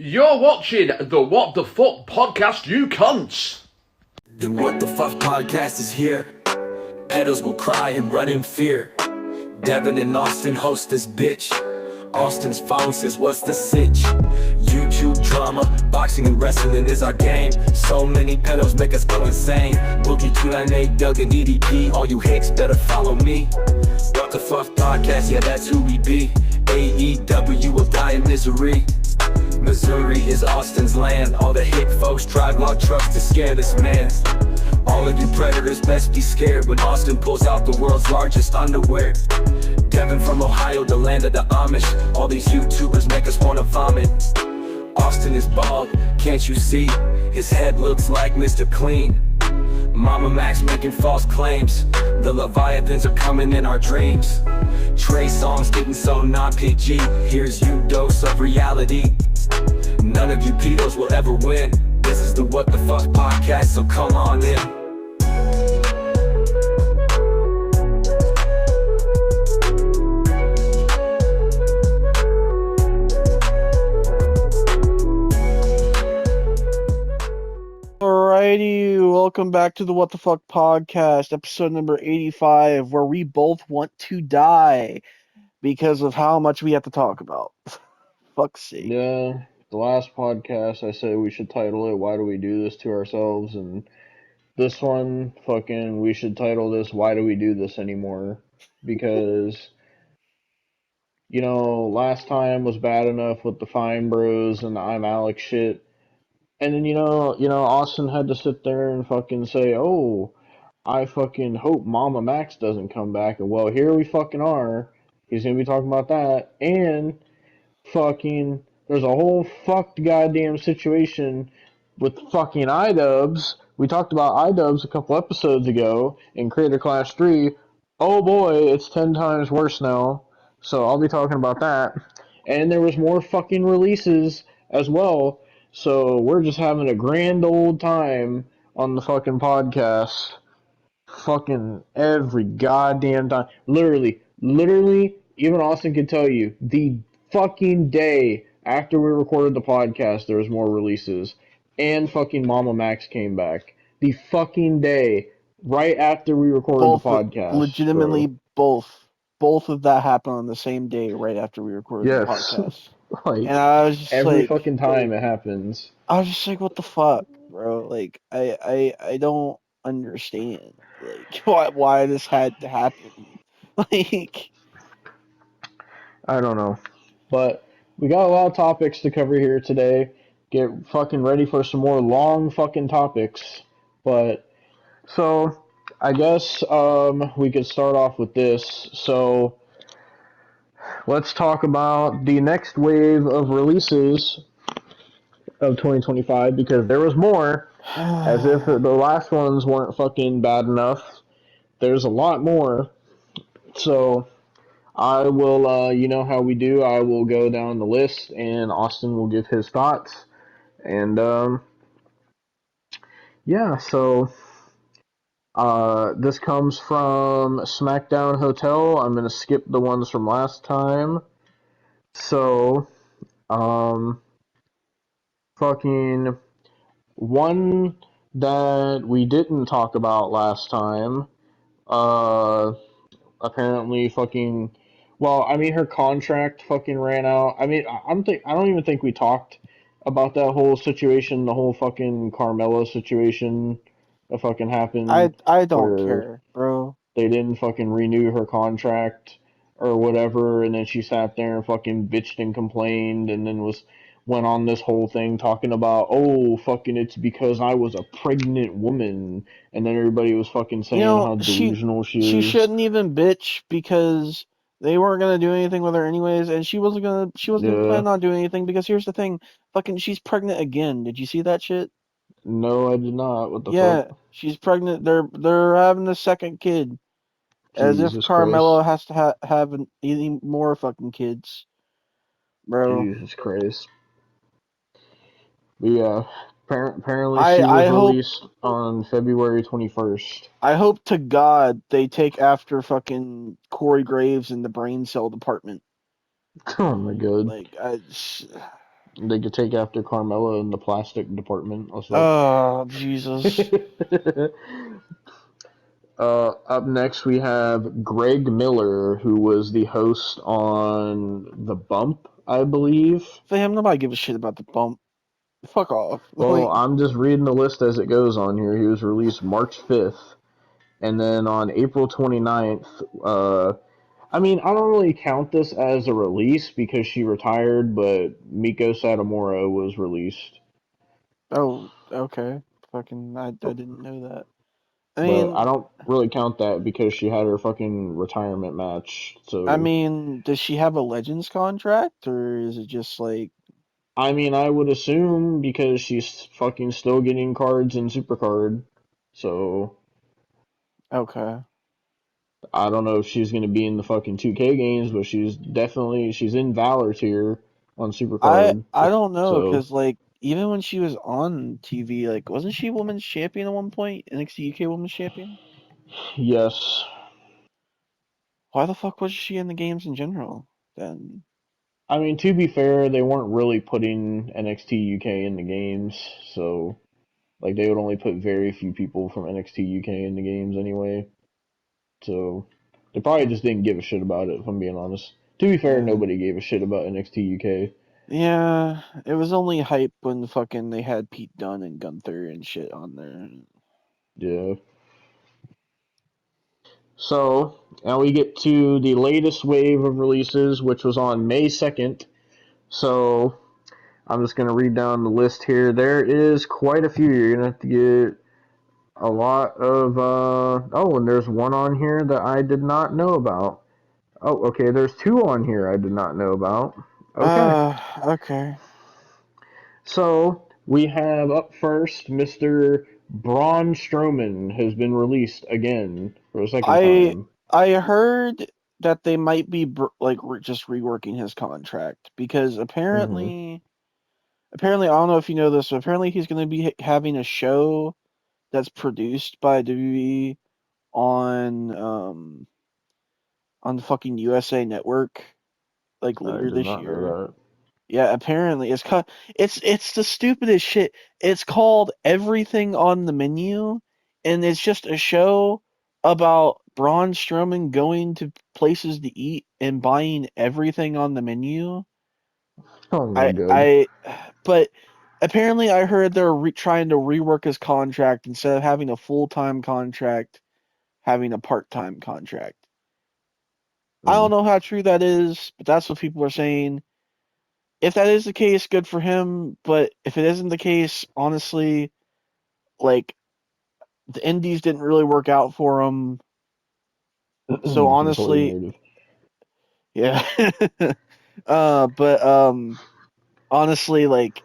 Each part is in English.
You're watching the What the Fuck podcast, you cunts! The What the Fuck podcast is here. Pedos will cry and run in fear. Devin and Austin host this bitch. Austin's phone says, what's the sitch? YouTube drama, boxing and wrestling is our game. So many pedos make us go insane. Boogie 298, Doug and EDP. All you hicks better follow me. What the Fuck podcast, yeah, that's who we be. AEW will die in misery. Missouri is Austin's land. All the hick folks drive log trucks to scare this man. All of you predators best be scared when Austin pulls out the world's largest underwear. Devin from Ohio, the land of the Amish. All these YouTubers make us wanna vomit. Austin is bald, can't you see? His head looks like Mr. Clean. Mamamax making false claims. The Leviathans are coming in our dreams. Trey Songz getting so non-PG. Here's you dose of reality. None of you pedos will ever win. This is the What the Fuck podcast, so come on in. Alrighty, welcome back to the What the Fuck podcast, episode number 85, where we both want to die because of how much we have to talk about. Fuck's sake. Yeah, the last podcast I said we should title it Why Do We Do This to Ourselves, and this one, fucking, we should title this Why Do We Do This Anymore? Because, you know, last time was bad enough with the Fine Bros and the I'm Alex shit. And then, Austin had to sit there and fucking say, oh, I fucking hope Mamamax doesn't come back. And well, here we fucking are. He's gonna be talking about that. And fucking, there's a whole fucked goddamn situation with fucking Idubbbz. We talked about Idubbbz a couple episodes ago in Creator Class 3. Oh boy, it's 10 times worse now. So I'll be talking about that. And there was more fucking releases as well. So we're just having a grand old time on the fucking podcast. Fucking every goddamn time. Literally, even Austin can tell you, the fucking day after we recorded the podcast, there was more releases. And fucking Mamamax came back. The fucking day right after we recorded the podcast. Legitimately, both of that happened on the same day right after we recorded the podcast. Like, and I was just every like, fucking time it happens. I was just like, what the fuck, bro? Like, I don't understand, like, why this had to happen. Like, I don't know. But we got a lot of topics to cover here today. Get fucking ready for some more long fucking topics. But, so, I guess we could start off with this. So, let's talk about the next wave of releases of 2025, because there was more. As if the last ones weren't fucking bad enough. There's a lot more. So, I will, you know how we do, I will go down the list, and Austin will give his thoughts. And, yeah, so, this comes from SmackDown Hotel. I'm gonna skip the ones from last time. So, fucking, one that we didn't talk about last time, apparently fucking, well, I mean, her contract fucking ran out. I mean, I don't even think we talked about that whole situation, the whole fucking Carmella situation that fucking happened. I don't care, bro. They didn't fucking renew her contract or whatever, and then she sat there and fucking bitched and complained, and then went on this whole thing talking about, oh, fucking, it's because I was a pregnant woman, and then everybody was fucking saying how delusional she is. She shouldn't even bitch, because they weren't gonna do anything with her anyways, and she wasn't gonna plan on doing anything, because here's the thing, fucking, she's pregnant again. Did you see that shit? No, I did not. What the fuck? Yeah, she's pregnant. They're having a second kid. As if Carmelo has to have any more fucking kids, bro. Jesus Christ. But yeah, apparently she was released on February 21st. I hope to God they take after fucking Corey Graves in the brain cell department. Oh my god. Like, They could take after Carmella in the plastic department also. Oh, Jesus. Up next, we have Greg Miller, who was the host on The Bump, I believe. For him, nobody gives a shit about the bump. Fuck off. Well, Like, I'm just reading the list as it goes on here. He was released March 5th, and then on April 29th, I mean, I don't really count this as a release because she retired, but Miko Satomura was released. oh, okay. Fucking, I But, didn't know that. I but I mean, don't really count that because she had her fucking retirement match. So, does she have a Legends contract, or is it just like, I mean, I would assume because she's fucking still getting cards in Supercard. So, okay. I don't know if she's gonna be in the fucking 2K games, but she's in Valor tier on I Supercard. I don't know, So, cause like even when she was on TV, like wasn't she women's champion at one point? NXT UK women's champion? yes. Why the fuck was she in the games in general then? I mean, to be fair, they weren't really putting NXT UK in the games, so like they would only put very few people from NXT UK in the games anyway. So they probably just didn't give a shit about it, if I'm being honest. To be fair, Yeah. nobody gave a shit about NXT UK. Yeah, it was only hype when fucking they had Pete Dunne and Gunther and shit on there. Yeah. So now we get to the latest wave of releases, which was on May 2nd. So I'm just gonna read down the list here. There is quite a few. You're gonna have to get a lot of oh, and there's one on here that I did not know about. Oh, okay, there's two on here I did not know about. Okay. Okay. So we have up first Mr. Braun Strowman has been released again for a second I time. I heard that they might be just reworking his contract because Hmm. apparently I don't know if you know this, but apparently he's going to be having a show that's produced by WWE on the fucking USA Network like I later did this not know year. that. Yeah, apparently it's the stupidest shit. It's called Everything on the Menu, and it's just a show about Braun Strowman going to places to eat and buying everything on the menu. Oh my I god. I but apparently I heard they're trying to rework his contract instead of having a full-time contract, having a part-time contract. I Mm. don't know how true that is, but that's what people are saying. If that is the case, good for him. But if it isn't the case, honestly, like the indies didn't really work out for him. So Completely honestly, negative. yeah. But honestly, like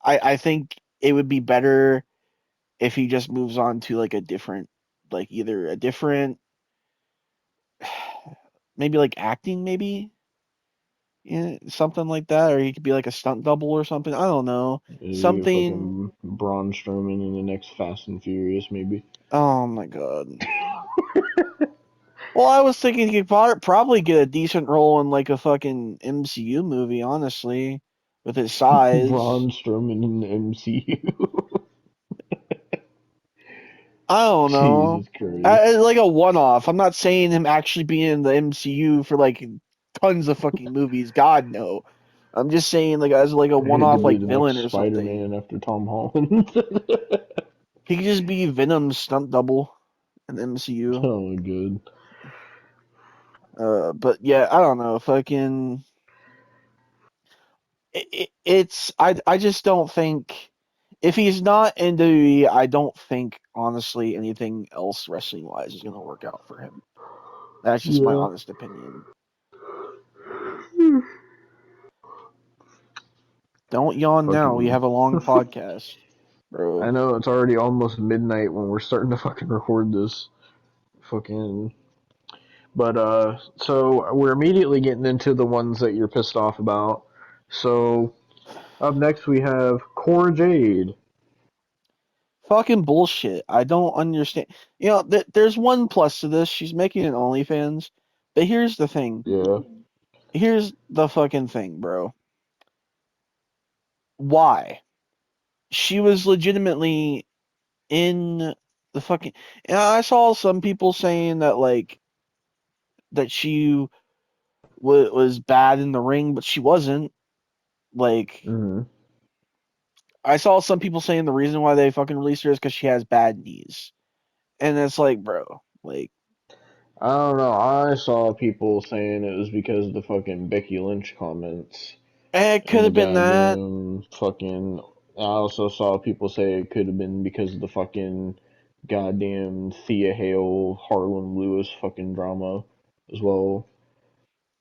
I think it would be better if he just moves on to like a different, like either a different, maybe like acting, maybe. Yeah, something like that, or he could be like a stunt double or something. I don't know. Maybe a Something. fucking Braun Strowman in the next Fast and Furious, maybe. Oh my god. Well, I was thinking he could probably get a decent role in like a fucking MCU movie, honestly, with his size. Braun Strowman in the MCU. I don't know. Jesus Christ. Like a one-off. I'm not saying him actually being in the MCU for like tons of fucking movies. God no. I'm just saying like as like a He one-off could be like the villain next or Spider something. Man after Tom Holland. He could just be Venom's stunt double in the MCU. Oh, good. But yeah, I don't know. Fucking I just don't think if he's not in WWE, I don't think honestly anything else wrestling wise is gonna work out for him. That's just my Yeah. honest opinion. Don't yawn now. We Fucking. have a long podcast, I bro. know it's already almost midnight when we're starting to fucking record this. Fucking. But, so we're immediately getting into the ones that you're pissed off about. So, up next we have Core Jade. Fucking bullshit. I don't understand. You know, there's one plus to this. She's making an OnlyFans, but here's the thing. Yeah. Here's the fucking thing, bro. why? She was legitimately in the fucking. And I saw some people saying that like that she was bad in the ring, but she wasn't. Like Mm-hmm. I saw some people saying the reason why they fucking released her is because she has bad knees, and it's like, bro, like I don't know. I saw people saying it was because of the fucking Becky Lynch comments it could and the have been that. goddamn fucking. I also saw people say it could have been because of the fucking goddamn Thea Hale, Harlan Lewis fucking drama as well.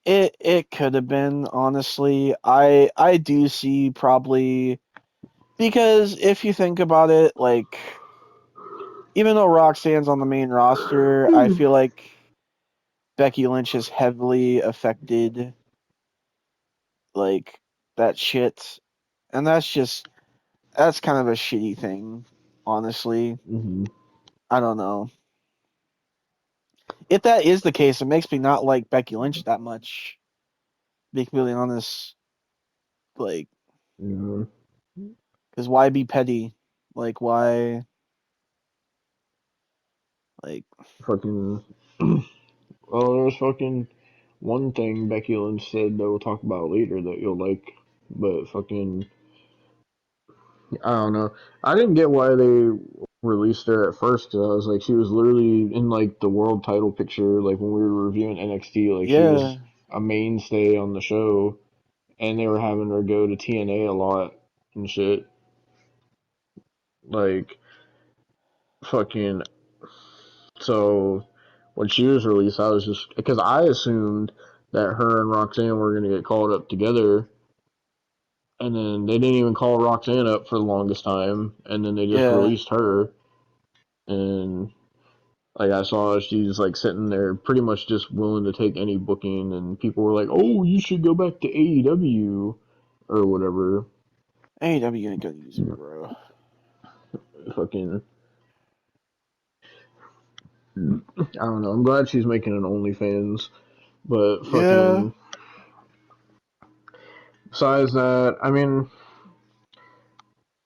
It could have been, honestly. I do see probably because if you think about it, like even though Roxanne's on the main roster, I feel like Becky Lynch has heavily affected like that shit, and that's kind of a shitty thing, honestly. Mm-hmm. I don't know. If that is the case, it makes me not like Becky Lynch that much. To be completely honest, like, Yeah. because why be petty? Like, why? Like, Fucking. Well, there's fucking one thing Becky Lynch said that we'll talk about later that you'll like, but fucking I don't know. I didn't get why they released her at first. 'Cause I was like, she was literally in like the world title picture, like when we were reviewing NXT. Like she yeah, was a mainstay on the show, and they were having her go to TNA a lot and shit. Like fucking. So when she was released, I was just because I assumed that her and Roxanne were gonna get called up together, and then they didn't even call Roxanne up for the longest time, and then they just yeah. released her, and like I saw she's like sitting there pretty much just willing to take any booking, and people were like, "Oh, you should go back to AEW or whatever." AEW ain't gonna use her, bro. Fucking, I don't know. I'm glad she's making an OnlyFans, but Yeah, fucking. Besides that, I mean,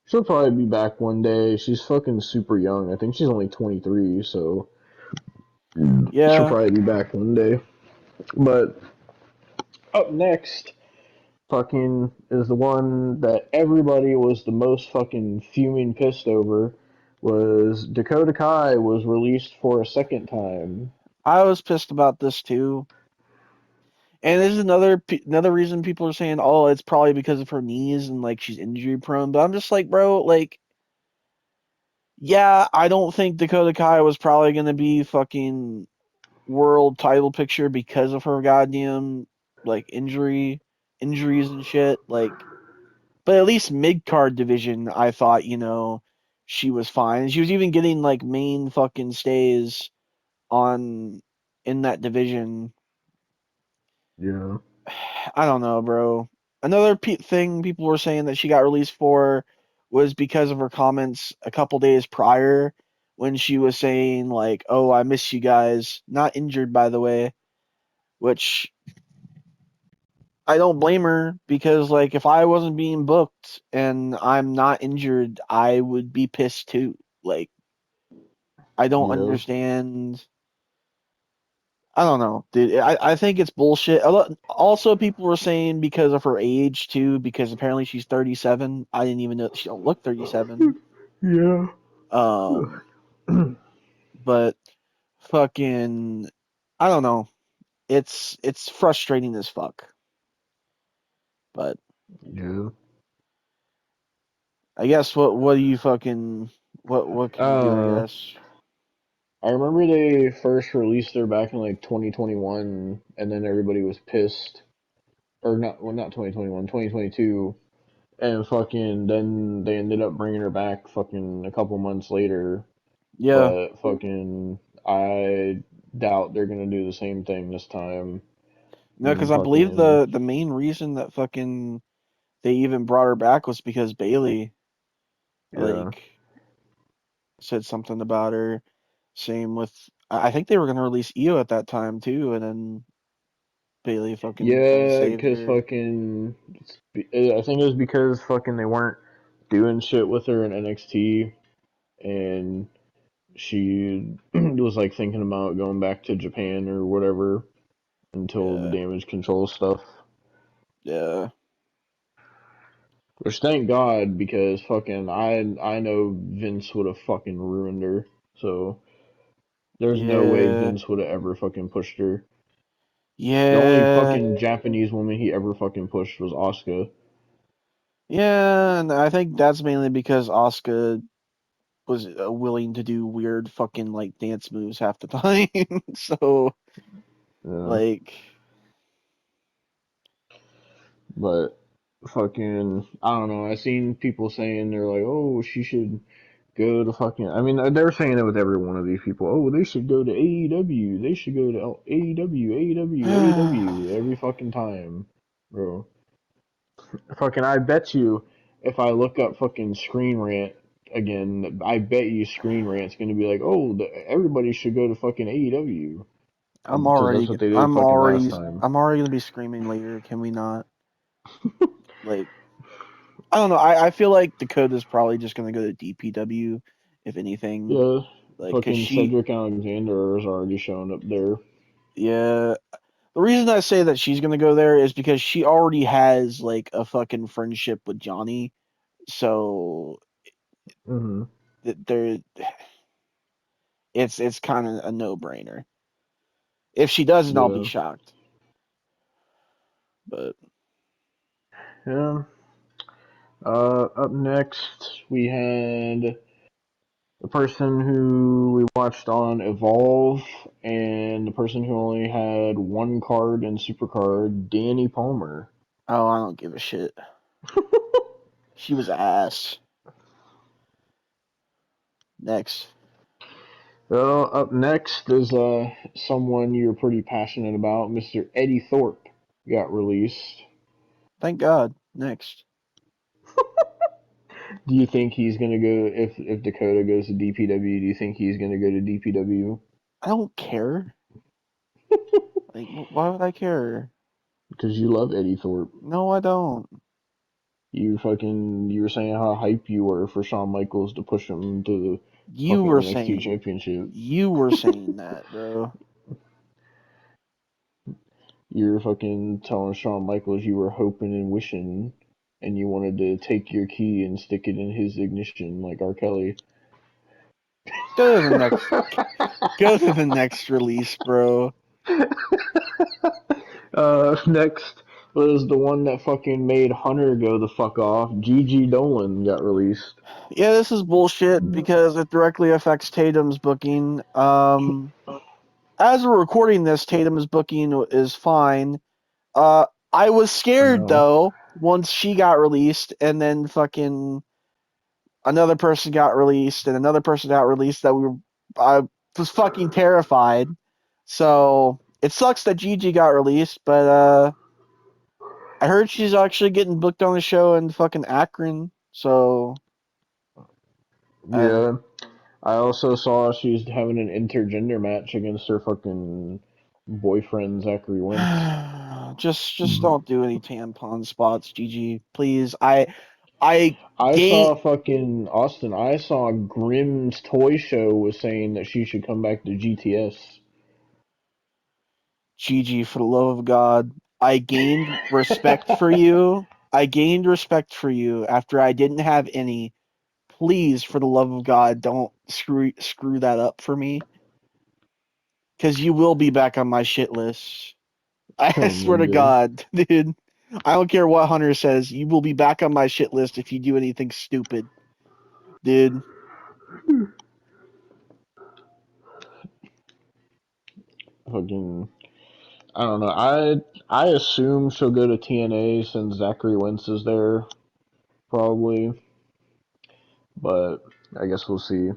she'll probably be back one day. She's fucking super young. I think she's only 23, so she'll yeah. probably be back one day. But up next, fucking is the one that everybody was the most fucking fuming pissed over was Dakota Kai was released for a second time. I was pissed about this too. And this is another reason people are saying, "Oh, it's probably because of her knees and like she's injury prone." But I'm just like, bro, like, yeah, I don't think Dakota Kai was probably gonna be fucking world title picture because of her goddamn like injuries and shit. Like, but at least mid card division, I thought she was fine. She was even getting like main fucking stays on in that division. Yeah. I don't know, bro. Another thing people were saying that she got released for was because of her comments a couple days prior when she was saying like, "Oh, I miss you guys." Not injured, by the way, which I don't blame her because like if I wasn't being booked and I'm not injured, I would be pissed too. Like I don't Yeah. understand. I don't know, dude. I think it's bullshit. Also, people were saying because of her age too, because apparently she's 37. I didn't even know she don't look 37. Yeah. Um, but fucking, I don't know. It's frustrating as fuck. But Yeah. I guess what do you fucking what can you do? I Uh, guess. I remember they first released her back in like 2021, and then everybody was pissed. Or not, well, not 2021, 2022. And fucking, then they ended up bringing her back fucking a couple months later. Yeah. But fucking, I doubt they're gonna do the same thing this time. No, because And I believe fucking, the main reason that fucking they even brought her back was because Bailey yeah, like said something about her. Same with I think they were gonna release Io at that time too, and then Bailey fucking tried to Yeah, save because her. fucking, I think it was because fucking they weren't doing shit with her in NXT, and she was like thinking about going back to Japan or whatever until the Yeah, damage control stuff. yeah, Which thank God, because fucking I know Vince would have fucking ruined her. So there's no way yeah, Vince would have ever fucking pushed her. The only yeah, fucking Japanese woman he ever fucking pushed was Asuka. yeah. And I think that's mainly because Asuka was willing to do weird fucking like dance moves half the time. So Yeah. like, But fucking, I don't know. I seen people saying they're like, oh, she should go to fucking. I mean, they're saying it with every one of these people. Oh, they should go to AEW. They should go to AEW, AEW, AEW every fucking time, bro. Fucking, I bet you, if I look up fucking Screen Rant again, I bet you Screen Rant's gonna be like, oh, everybody should go to fucking AEW I'm because that's already, what they did I'm fucking last already, time. I'm already gonna be screaming later. Can we not? Like, I don't know. I feel like Dakota's probably just gonna go to DPW, if anything. Yeah, Like, cause fucking she, Cedric Alexander is already showing up there. yeah. The reason I say that she's gonna go there is because she already has like a fucking friendship with Johnny, so Hmm. there, it's kind of a no brainer. If she doesn't, I'll be Yeah. shocked. But Yeah. Up next, we had the person who we watched on Evolve and the person who only had one card and super card, Danny Palmer. oh, I don't give a shit. She was ass. Next, Well, up next is someone you're pretty passionate about, Mr. Eddie Thorpe got released. thank God. Next, Do you think he's gonna go if Dakota goes to DPW? Do you think he's gonna go to DPW? I don't care. Like, why would I care? Because you love Eddie Thorpe. No, I don't. You were saying how hype you were for Shawn Michaels to push him to the You fucking were NXT saying, championship. you were saying that, bro. You're fucking telling Shawn Michaels you were hoping and wishing and you wanted to take your key and stick it in his ignition like R. Kelly. Go to the next. Go to the next release, bro. Next was the one that fucking made Hunter go the fuck off. Gigi Dolan got released. Yeah, this is bullshit because it directly affects Tatum's booking. As we're recording this, Tatum's booking is fine. I was For scared now. though once she got released, and then fucking another person got released, and another person got released. I was fucking terrified. So it sucks that Gigi got released, but I heard she's actually getting booked on the show in fucking Akron. So Yeah. I also saw she's having an intergender match against her fucking boyfriend Zachary Wentz. just don't do any tampon spots, Gigi, please. I I gain saw fucking Austin. I saw Grimm's Toy Show was saying that she should come back to GTS. Gigi, for the love of God. I gained respect for you. I gained respect for you after I didn't have any. Please, for the love of God, don't screw that up for me. Because you will be back on my shit list. I Oh my swear to god. God, dude. I don't care what Hunter says. You will be back on my shit list if you do anything stupid, dude. Fucking I don't know. I assume she'll go to TNA since Zachary Wentz is there, probably. But I guess we'll see.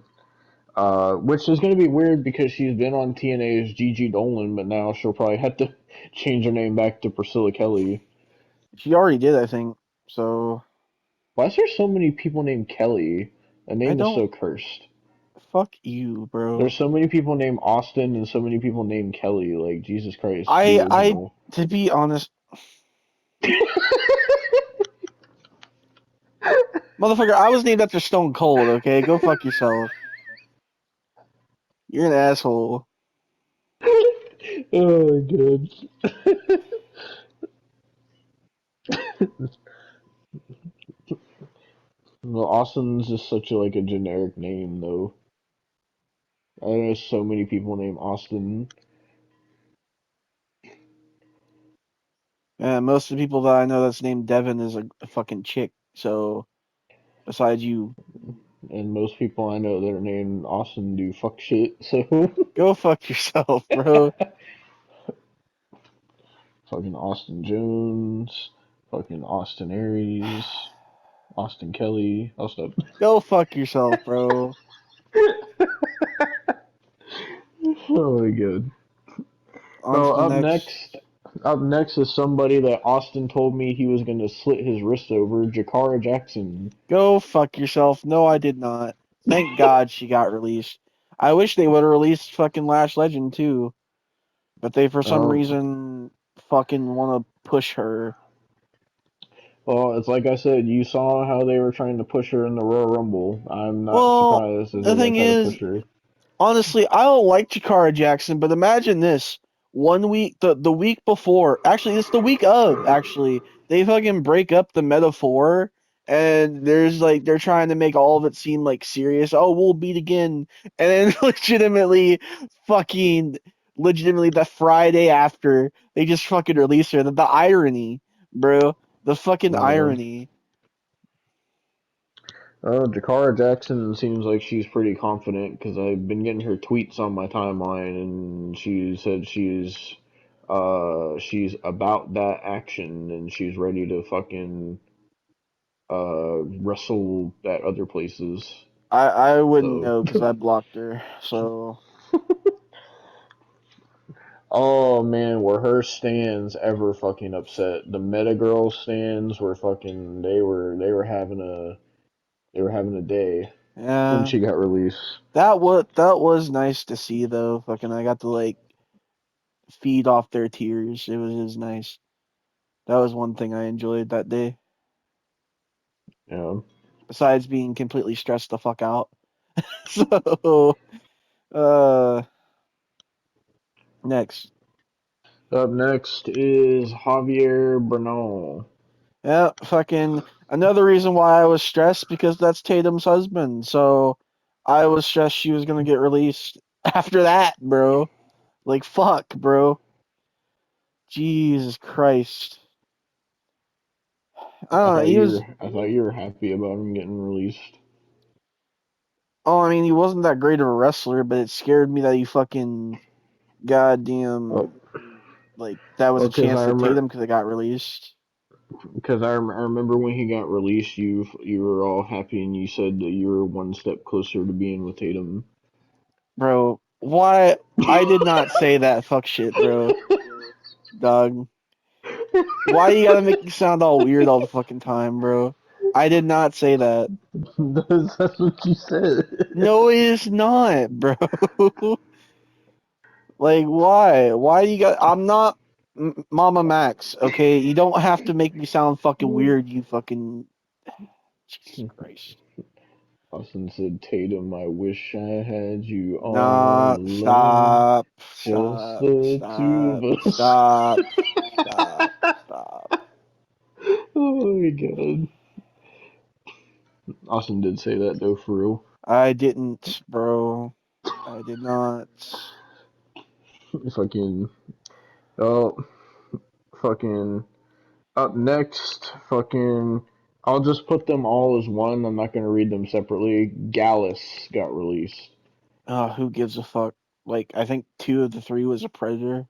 Which is gonna be weird because she's been on TNA as Gigi Dolan, but now she'll probably have to change her name back to Priscilla Kelly. She already did, I think. So Why is there so many people named Kelly? The I name is don't so cursed. Fuck you, bro. There's so many people named Austin and so many people named Kelly. Like, Jesus Christ, be I, original. to be honest, motherfucker, I was named after Stone Cold, okay? Go fuck yourself. You're an asshole. Oh, good. Well, Austin's just such a, like, a generic name, though. I know so many people named Austin. Yeah, most of the people that I know that's named Devin is a fucking chick. So, besides you, And most people I know that are named Austin do fuck shit, so. go fuck yourself, bro. Fucking Austin Jones. Fucking Austin Aries. Austin Kelly. I'll stop. Go fuck yourself, bro. Oh my god. On to Well, the next. up next is somebody that Austin told me he was gonna slit his wrist over, Jakara Jackson. Go fuck yourself. No, I did not. Thank God she got released. I wish they would have released fucking Lash Legend too, but they for some Um, reason fucking want to push her. well, it's like I said, you saw how they were trying to push her in the Royal Rumble. I'm not Well, surprised as the they're gonna thing try to is, push her. honestly, I don't like Jakara Jackson, but imagine this. One week, the week before, actually, it's the week of, actually, they fucking break up the metaphor, and there's like, they're trying to make all of it seem like serious. Oh, we'll beat again. And then legitimately the Friday after, they just fucking release her. The irony, bro. The fucking Uh, irony. Jakara Jackson seems like she's pretty confident because I've been getting her tweets on my timeline, and she said she's about that action and she's ready to fucking wrestle at other places. I wouldn't So, know because I blocked her, so. oh man, were her stands ever fucking upset? The Meta Girl stands were fucking. They were having a day when Yeah. she got released. That was nice to see though. Fucking I got to like feed off their tears. It was nice. That was one thing I enjoyed that day. Yeah. Besides being completely stressed the fuck out. So uh next. Up next is Javier Bernal. Yeah, fucking another reason why I was stressed because that's Tatum's husband. So I was stressed she was gonna get released after that, bro. Like fuck, bro. Jesus Christ. I don't know, he was I thought you were happy about him getting released. Oh, I mean, he wasn't that great of a wrestler, but it scared me that he fucking Oh, goddamn like that was well, a chance to Tatum because it got released. I remember when he got released, you were all happy and you said that you were one step closer to being with Tatum. Bro, why? I did not say that fuck shit, bro. Dog. Why you gotta make me sound all weird all the fucking time, bro? I did not say that. That's what you said. No, it is not, bro. Like, why? Why do you got? I'm not Mamamax, okay? You don't have to make me sound fucking weird, you fucking. Jesus Christ. Austin said, Tatum, I wish I had you all Nah, alone. stop, Just stop, the two stop, of us. stop, stop, stop. Oh my god. Austin did say that though, for real. I didn't, bro. I did not. Fucking. Oh, fucking. Up next, fucking. I'll just put them all as one. I'm not gonna read them separately. Gallus got released. Who gives a fuck? Like, I think two of the three was a predator.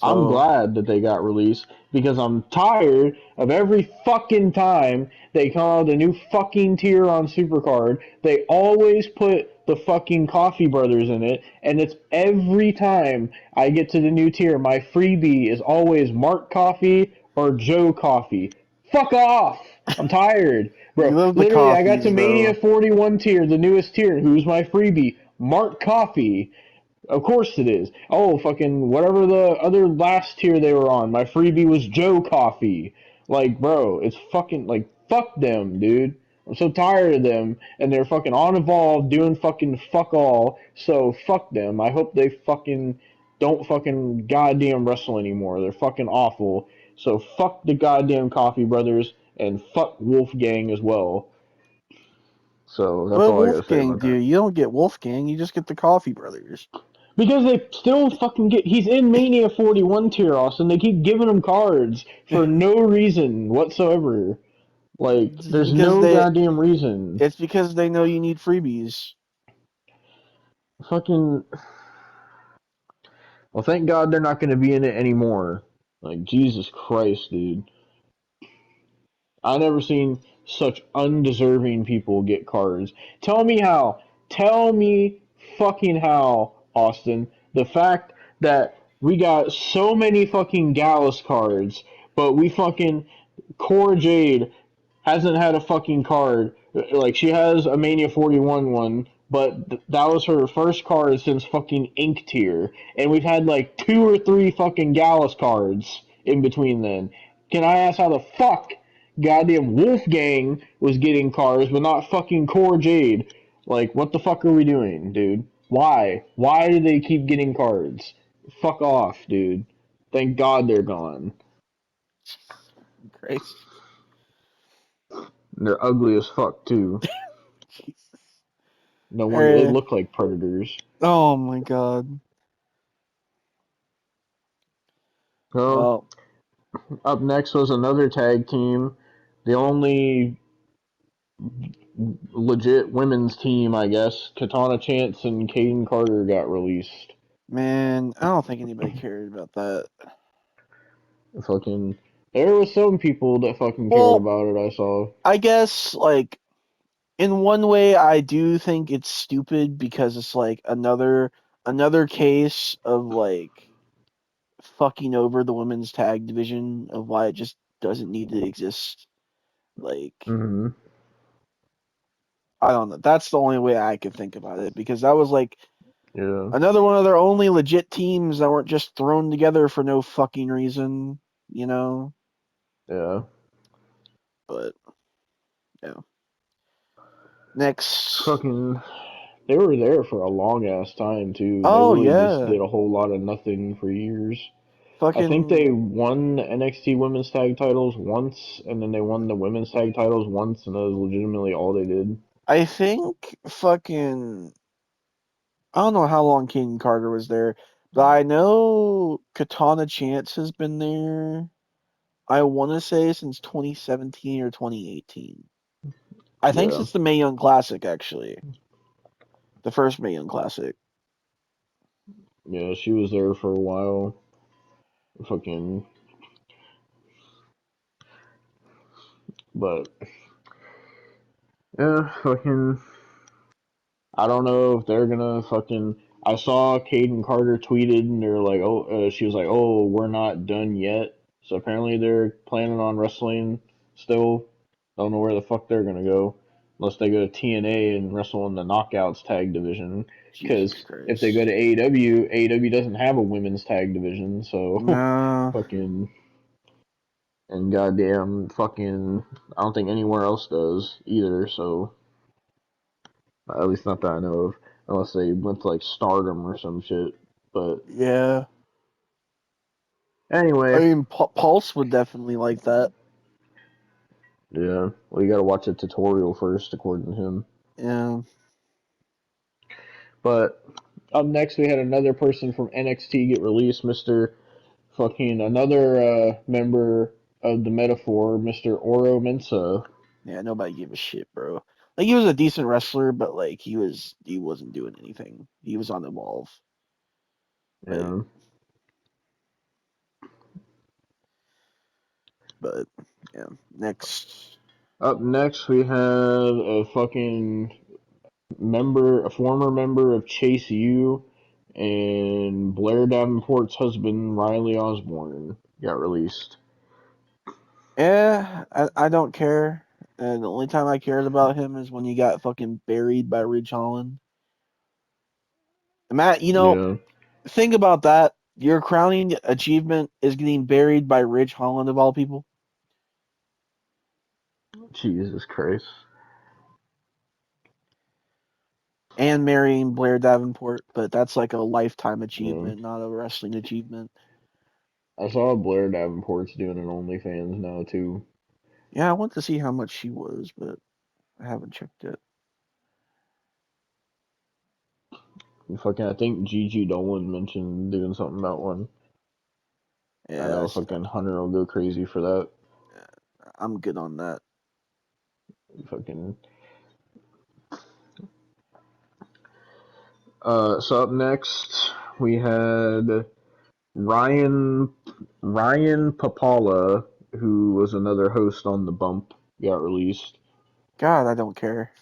I'm So, glad that they got released because I'm tired of every fucking time they come out with a new fucking tier on Supercard. They always put the fucking Coffee Brothers in it, and it's every time I get to the new tier, my freebie is always Mark Coffee or Joe Coffee. Fuck off! I'm tired. You Bro, love the literally, I got to coffees, Mania though. 41 tier, the newest tier. Who's my freebie? Mark Coffee. Of course it is. Oh, fucking whatever the other last tier they were on. My freebie was Joe Coffee. Like, bro, it's fucking, like, fuck them, dude. I'm so tired of them, and they're fucking on Evolve doing fucking fuck all, so fuck them. I hope they fucking don't fucking goddamn wrestle anymore. They're fucking awful. So fuck the goddamn Coffee Brothers, and fuck Wolfgang as well. So that's What all I gotta say Wolfgang about do? that. You don't get Wolfgang, you just get the Coffee Brothers. Because they still fucking get. He's in Mania 41 tier, Austin. They keep giving him cards for no reason whatsoever. Like, It's there's because no they goddamn reason. it's because they know you need freebies. Fucking. Well, thank God they're not going to be in it anymore. Like, Jesus Christ, dude. I never seen such undeserving people get cards. Tell me how. Tell me fucking how, Austin. The fact that we got so many fucking Gallus cards, but we fucking Cora Jade hasn't had a fucking card. Like, she has a Mania 41 one, but that was her first card since fucking Ink Tier. And we've had like 2 or 3 fucking Gallus cards in between then. Can I ask how the fuck goddamn Wolfgang was getting cards, but not fucking Core Jade? Like, what the fuck are we doing, dude? Why? Why do they keep getting cards? Fuck off, dude. Thank God they're gone. Christ. They're ugly as fuck, too. Jesus. No wonder they Eh, look like predators. oh my god. So, Well, up next was another tag team. The only legit women's team, I guess. Katana Chance and Caden Carter got released. man, I don't think anybody cared about that. Fucking, there was some people that fucking cared Well, about it. I saw. I guess like in one way I do think it's stupid because it's like another case of like fucking over the women's tag division of why it just doesn't need to exist. Like, Hmm. I don't know. That's the only way I could think about it because that was like Yeah. another one of their only legit teams that weren't just thrown together for no fucking reason, you know? Yeah. But yeah. Next. Fucking, they were there for a long ass time too. They Oh really just yeah. did a whole lot of nothing for years. I think Fucking they won the NXT Women's Tag Titles once, and then they won the Women's Tag Titles once, and that was legitimately all they did. I think fucking I don't know how long King Carter was there, but I know Katana Chance has been there. I want to say since 2017 or 2018. I think Yeah. since the Mae Young Classic, actually. The first Mae Young Classic. Yeah, she was there for a while. Fucking, but yeah, fucking. I don't know if they're gonna fucking. I saw Caden Carter tweeted, and they're like, "Oh," she was like, "Oh, we're not done yet." So apparently they're planning on wrestling still. I don't know where the fuck they're gonna go, unless they go to TNA and wrestle in the Knockouts tag division. Jesus Because if they go Christ. to AEW, AEW doesn't have a women's tag division, so No. fucking and goddamn fucking. I don't think anywhere else does either. So at least not that I know of, unless they went to like Stardom or some shit. But Yeah. I anyway, mean, Pulse would definitely like that. yeah. Well, you gotta watch a tutorial first, according to him. Yeah. But up next, we had another person from NXT get released, Mister fucking another member of the Metaphor, Mister Oro Mensa. Yeah, nobody gave a shit, bro. Like he was a decent wrestler, but like he wasn't doing anything. He was on Evolve. Like, Yeah. but yeah. Next. Up next, we have a fucking member, a former member of Chase U, and Blair Davenport's husband, Riley Osborne, got released. Yeah, I don't care. And the only time I cared about him is when he got fucking buried by Ridge Holland. Matt, Yeah. think about that. Your crowning achievement is getting buried by Ridge Holland of all people, Jesus Christ. and marrying Blair Davenport, but that's like a lifetime Yeah. achievement, not a wrestling achievement. I saw Blair Davenport's doing an OnlyFans now too. Yeah, I want to see how much she was, but I haven't checked it. Fucking, I think Gigi Dolan mentioned doing something about one. I Yeah, know fucking Hunter will go crazy for that. I'm good on that. Fucking. So up next we had Ryan Ryan Papala, who was another host on The Bump, got released, God, I don't care.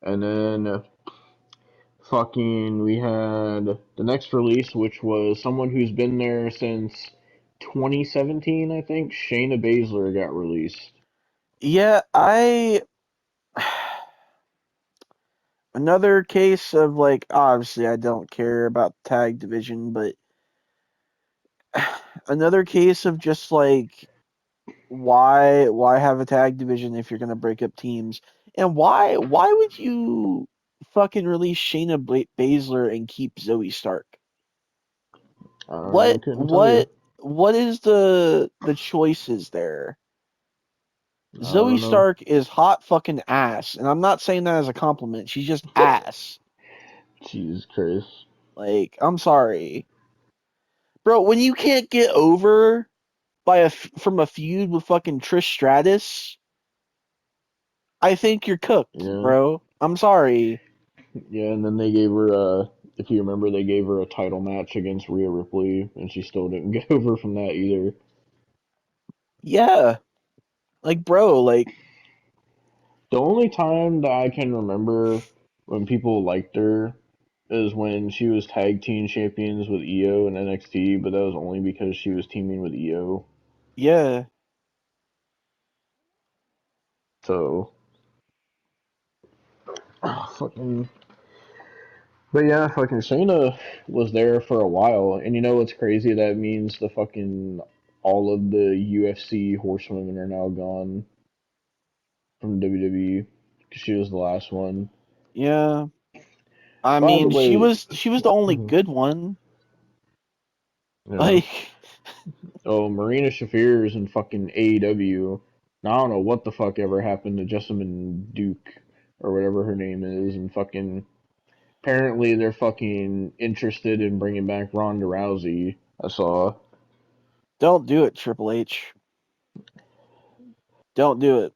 and then fucking we had the next release, which was someone who's been there since 2017, I think. Shayna Baszler got released. Yeah, another case of like obviously I don't care about the tag division, but another case of just like why have a tag division if you're gonna break up teams, and why would you fucking release Shayna Baszler and keep Zoe Stark? I What couldn't tell you. what what is the choices there? I Zoe don't know. Stark is hot fucking ass, and I'm not saying that as a compliment. She's just ass. Jesus Christ. Like, I'm sorry, bro. When you can't get over from a feud with fucking Trish Stratus, I think you're cooked, Yeah. bro. I'm sorry. Yeah, and then they gave her if you remember, they gave her a title match against Rhea Ripley, and she still didn't get over from that either. Yeah, like, bro, like, The only time that I can remember when people liked her is when she was tag team champions with Io and NXT, but that was only because she was teaming with Io. yeah, So, fucking. But yeah, fucking Shayna was there for a while, and you know what's crazy? That means the fucking all of the UFC horsewomen are now gone from WWE because she was the last one. yeah. I By the mean, she way, was she was the only good one. yeah. Like, Oh, Marina Shafir is in fucking AEW. Now, I don't know what the fuck ever happened to Jessamine Duke or whatever her name is, and fucking apparently they're fucking interested in bringing back Ronda Rousey. I saw don't do it, Triple H. Don't do it.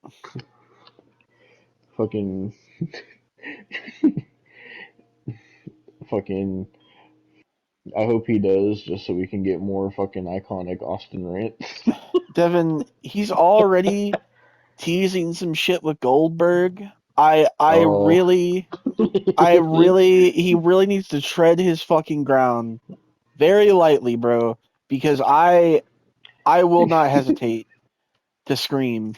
fucking fucking. I hope he does, just so we can get more fucking iconic Austin rants. Devin, he's already teasing some shit with Goldberg. I Oh. really he really needs to tread his fucking ground very lightly, bro, because I will not hesitate to scream.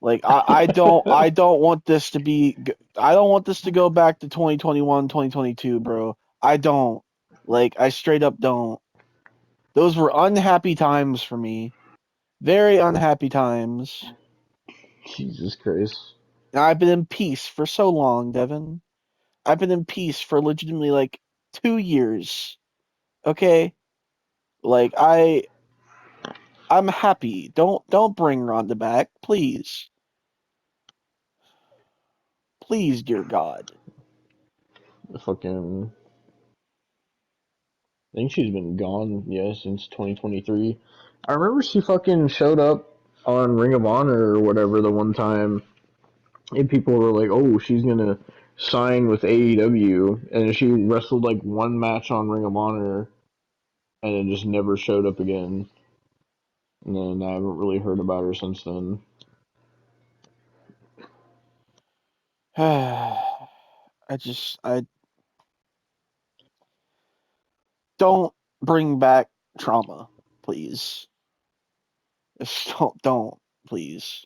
Like, I don't want this to be I don't want this to go back to 2021, 2022, bro. I don't. Like, I straight up don't. Those were unhappy times for me. Very unhappy times. Jesus Christ. And I've been in peace for so long, Devin. I've been in peace for legitimately like 2 years. Okay? Like, I'm happy. Don't bring Rhonda back, please. Please, dear God. Fucking. I think she's been gone, yeah, since 2023. I remember she fucking showed up on Ring of Honor or whatever the one time, and people were like, "Oh, she's gonna sign with AEW," and she wrestled like one match on Ring of Honor, and then just never showed up again. And then I haven't really heard about her since then. I don't bring back trauma, please. Just don't, please.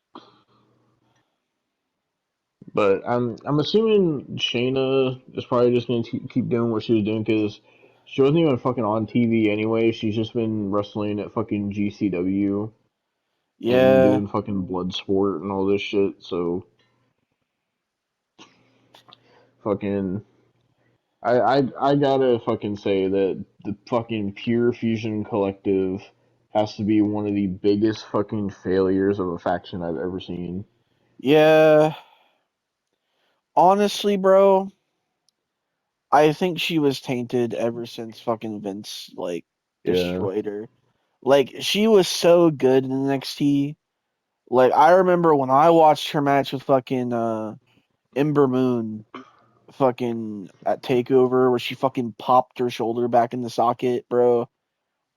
But I'm assuming Shayna is probably just gonna keep doing what she was doing because she wasn't even fucking on TV anyway. She's just been wrestling at fucking GCW and Yeah, doing fucking blood sport and all this shit. So fucking I gotta fucking say that the fucking Pure Fusion Collective has to be one of the biggest fucking failures of a faction I've ever seen. yeah. Honestly, bro, I think she was tainted ever since fucking Vince like Yeah, destroyed her. Like she was so good in NXT. Like I remember when I watched her match with fucking Ember Moon fucking at Takeover where she fucking popped her shoulder back in the socket, bro.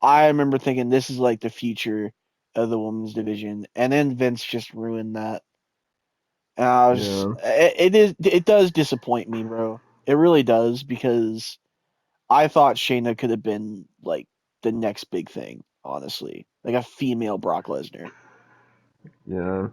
I remember thinking this is like the future of the women's division, and then Vince just ruined that. And I was, yeah, it does disappoint me, bro. It really does because I thought Shayna could have been like the next big thing, honestly, like a female Brock Lesnar. yeah.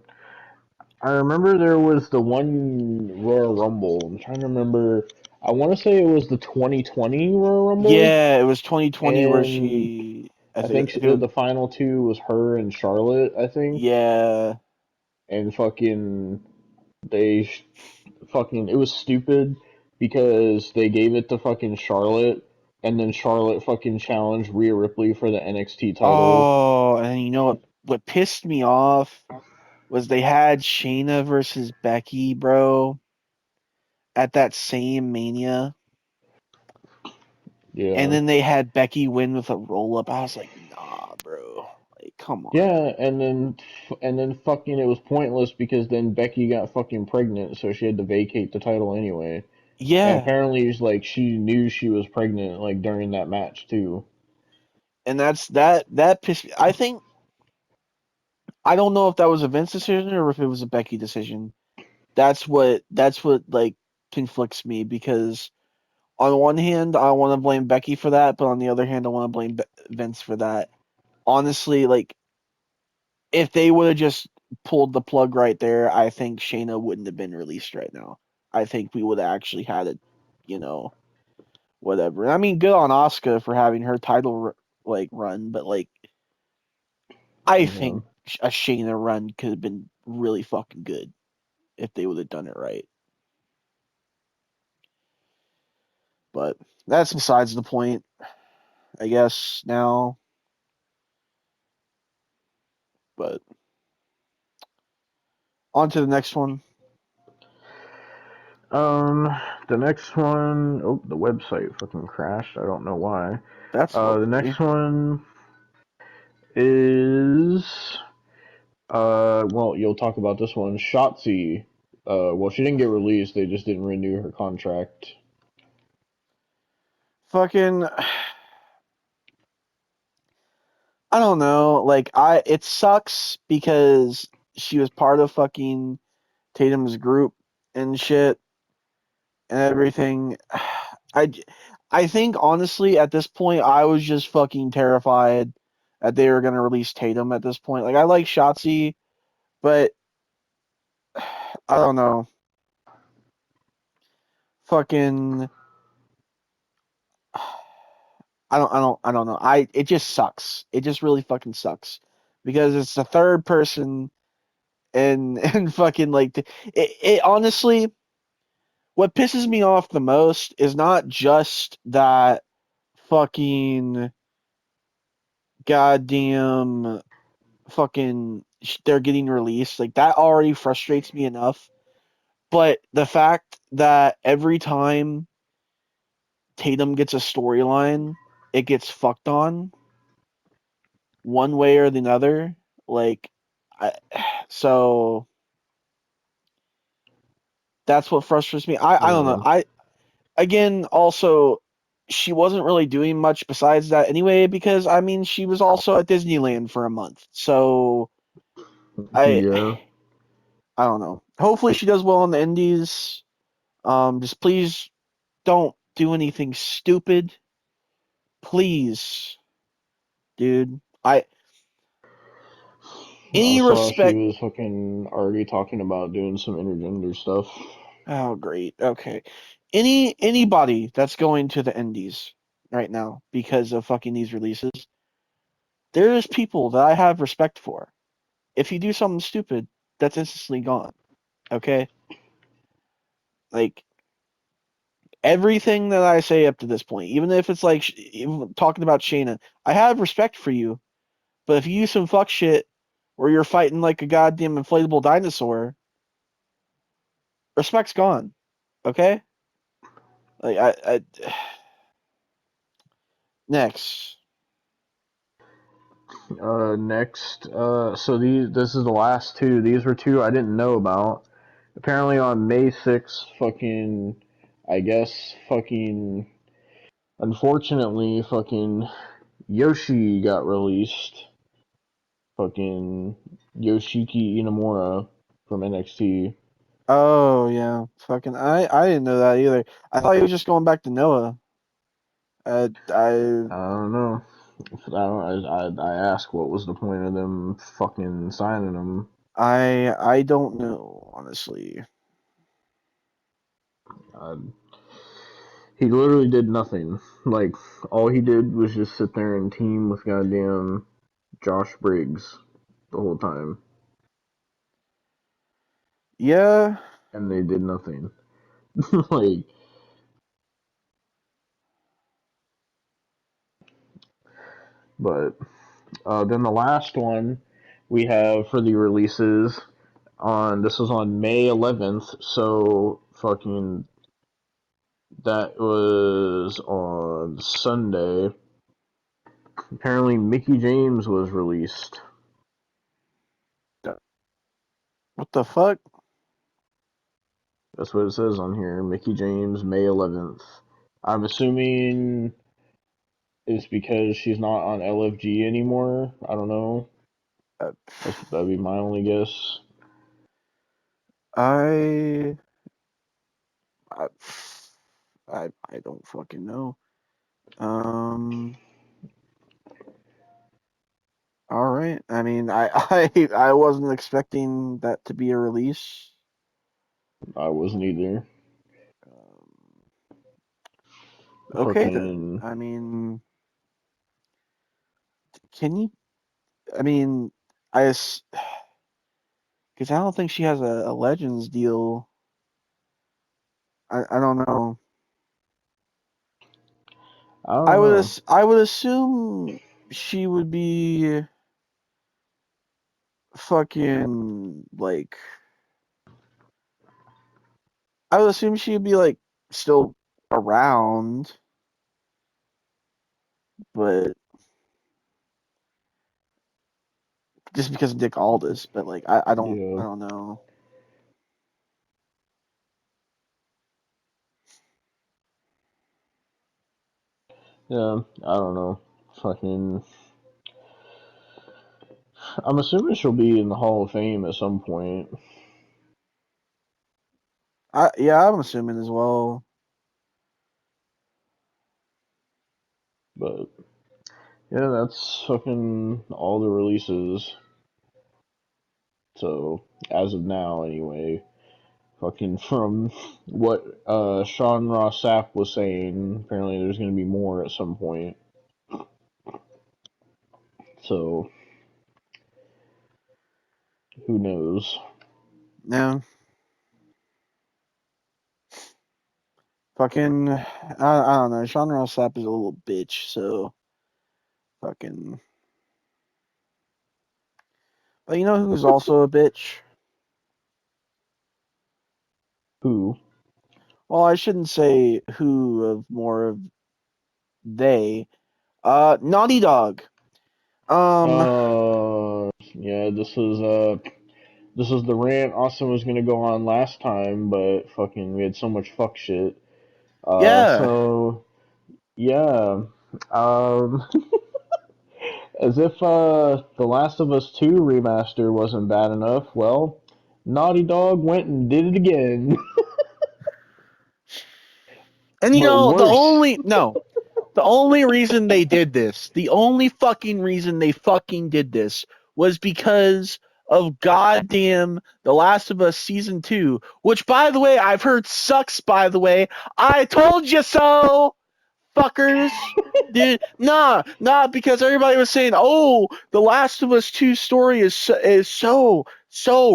I remember there was the one Royal Rumble. I'm trying to remember. I want to say it was the 2020 Royal Rumble, Yeah, it was 2020 where and she, I I think, think the final two was her and Charlotte. I think, yeah. and fucking they fucking it was stupid because they gave it to fucking Charlotte, and then Charlotte fucking challenged Rhea Ripley for the NXT title. Oh, and you know what pissed me off was they had Shayna versus Becky, bro, at that same Mania, and Yeah. then they had Becky win with a roll up. I was like, nah, bro, like come on. Yeah, and then fucking it was pointless because then Becky got fucking pregnant, so she had to vacate the title anyway. And Yeah, apparently, it's like she knew she was pregnant like during that match too. and that pissed me. I don't know if that was a Vince decision or if it was a Becky decision. That's what like conflicts me because on one hand I want to blame Becky for that, but on the other hand I want to blame Vince for that. Honestly, like if they would have just pulled the plug right there, I think Shayna wouldn't have been released right now. I think we would have actually had it, you know, whatever. I mean, good on Asuka for having her title like run, but like I Yeah. think a Shayna run could have been really fucking good if they would have done it right. But that's besides the point, I guess now. But on to the next one. Um, the next one, oh, the website fucking crashed. I don't know why. That's The lovely. next one is well, you'll talk about this one. Shotzi. Well, she didn't get released. They just didn't renew her contract. Fucking I don't know. Like it sucks because she was part of fucking Tatum's group and shit and everything. I I think honestly at this point I was just fucking terrified that they were gonna release Tatum at this point. Like I like Shotzi, but I don't know. Fucking I don't know. It just sucks. It just really fucking sucks because it's the third person and and fucking like it honestly what pisses me off the most is not just that fucking goddamn fucking they're getting released. Like that already frustrates me enough. But the fact that every time Tatum gets a storyline, it gets fucked on one way or the other. Like, I, so that's what frustrates me. I don't know. Yeah. Again, also, she wasn't really doing much besides that anyway, because I mean, she was also at Disneyland for a month. So I Yeah. I don't know. Hopefully she does well on the indies. Just please don't do anything stupid. Please, dude. Any saw she respect. was fucking already talking about doing some intergender stuff. Oh, great. Okay. Anybody that's going to the Indies right now because of fucking these releases, there's people that I have respect for. If you do something stupid, that's instantly gone. Okay? Like, everything that I say up to this point, even if it's like even talking about Shayna, I have respect for you. But if you use some fuck shit where you're fighting like a goddamn inflatable dinosaur, respect's gone. Okay? Like, next. Next, so this is the last two. These were two I didn't know about. Apparently on May 6th, fucking, I guess, fucking, unfortunately, fucking Yoshi got released. Fucking Yoshiki Inamura from NXT. Oh yeah, fucking I didn't know that either. I thought he was just going back to Noah. I I don't know. I asked what was the point of them fucking signing him. I don't know honestly. Uh, he literally did nothing. Like all he did was just sit there and team with goddamn Josh Briggs the whole time, Yeah, and they did nothing. Like, but then the last one we have for the releases on this was on May 11th, so fucking that was on Sunday. Apparently, Mickey James was released. what the fuck? That's what it says on here. Mickey James, May 11th. I'm assuming it's because she's not on LFG anymore. I don't know. Uh, That'd be my only guess. I I I don't fucking know. Um. All right. I mean, I wasn't expecting that to be a release. I wasn't either. Um, okay then. Fucking. I mean, can you? I mean, I because I don't think she has a Legends deal. I don't know. I don't know. I would assume she would be fucking like I would assume she'd be like still around, but just because of Dick Aldis, but like I Yeah. don't know. Yeah. I don't know. Fucking. I'm assuming she'll be in the Hall of Fame at some point. Yeah, I'm assuming as well. But yeah, that's fucking all the releases. So as of now, anyway, fucking from what Sean Ross Sapp was saying, apparently there's gonna be more at some point. So who knows? Yeah, fucking I don't know. Sean Ross Sapp is a little bitch, so fucking. But you know who's also a bitch? Who? Well, I shouldn't say who of more of they. Naughty Dog. Um, Yeah, this was the rant Austin was gonna go on last time, but fucking we had so much fuck shit. yeah. So yeah, um, as if the Last of Us 2 remaster wasn't bad enough. Well, Naughty Dog went and did it again, And you but know, worse. the only reason they did this, the only fucking reason they fucking did this was because of goddamn The Last of Us Season 2, which, by the way, I've heard sucks, by the way. I told you so, fuckers. Dude, nah, because everybody was saying, "Oh, The Last of Us 2 story is so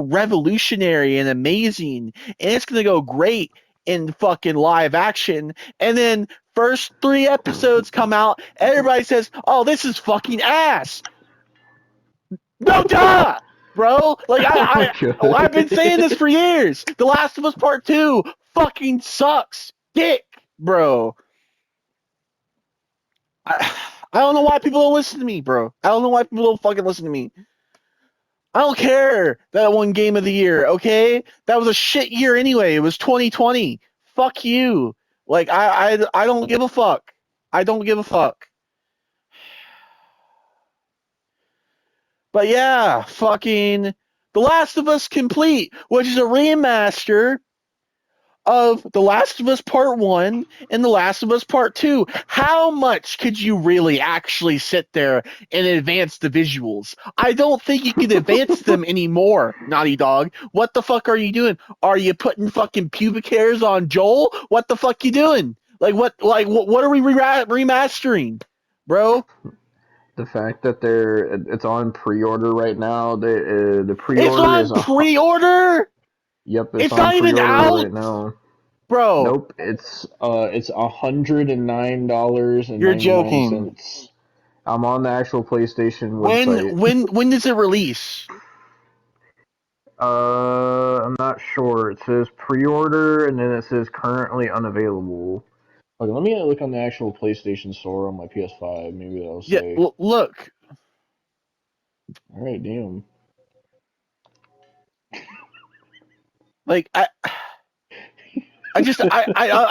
revolutionary and amazing, and it's gonna go great in fucking live action." And then first 3 episodes come out, everybody says, "Oh, this is fucking ass." No, duh, bro. Like I've been saying this for years. The Last of Us Part 2 fucking sucks, dick, bro. I don't know why people don't listen to me, bro. I don't know why people don't fucking listen to me. I don't care that won Game of the Year, okay? That was a shit year anyway. It was 2020. Fuck you. Like, I don't give a fuck. I don't give a fuck. But yeah, fucking The Last of Us Complete, which is a remaster of The Last of Us Part 1 and The Last of Us Part 2. How much could you really actually sit there and advance the visuals? I don't think you can advance them anymore, Naughty Dog. What the fuck are you doing? Are you putting fucking pubic hairs on Joel? What the fuck you doing? What are we remastering, bro? The fact that it's on pre-order right now. The It's pre-order on is pre-order? yep, it's It's on not even pre-order out? right now. Bro, Nope, it's $109 and you're 99 joking. cents. I'm on the actual PlayStation website. When does it release? I'm not sure. It says pre-order and then it says currently unavailable. Okay, let me look on the actual PlayStation Store on my PS5. Maybe that'll Yeah, say. look. All right, damn. Like I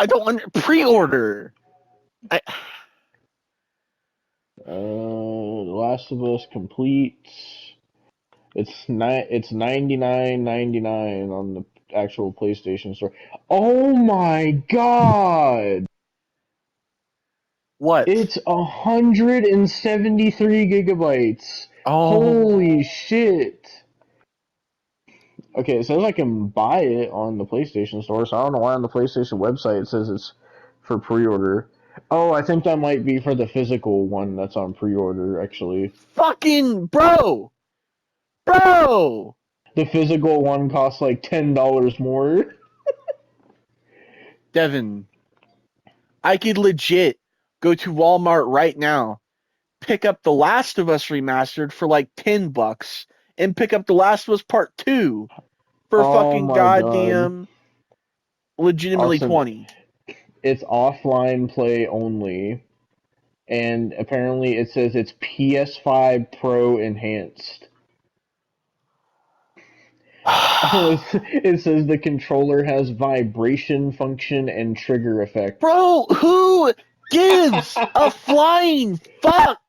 don't pre-order. I The Last of Us Complete. It's 99.99 on the actual PlayStation Store. Oh my god! what? It's 173 gigabytes. Oh, Holy shit! Okay, it says I can buy it on the PlayStation Store, so I don't know why on the PlayStation website it says it's for pre-order. Oh, I think that might be for the physical one that's on pre-order, actually. fucking bro. The physical one costs like $10 more. Devin, I could legit go to Walmart right now, pick up The Last of Us remastered for like $10, and pick up The Last of Us Part 2 for Oh fucking my god. goddamn legitimately Austin, 20. it's offline play only. And apparently it says it's PS5 Pro enhanced. Oh, it says the controller has vibration function and trigger effect. Bro, who gives a flying fuck?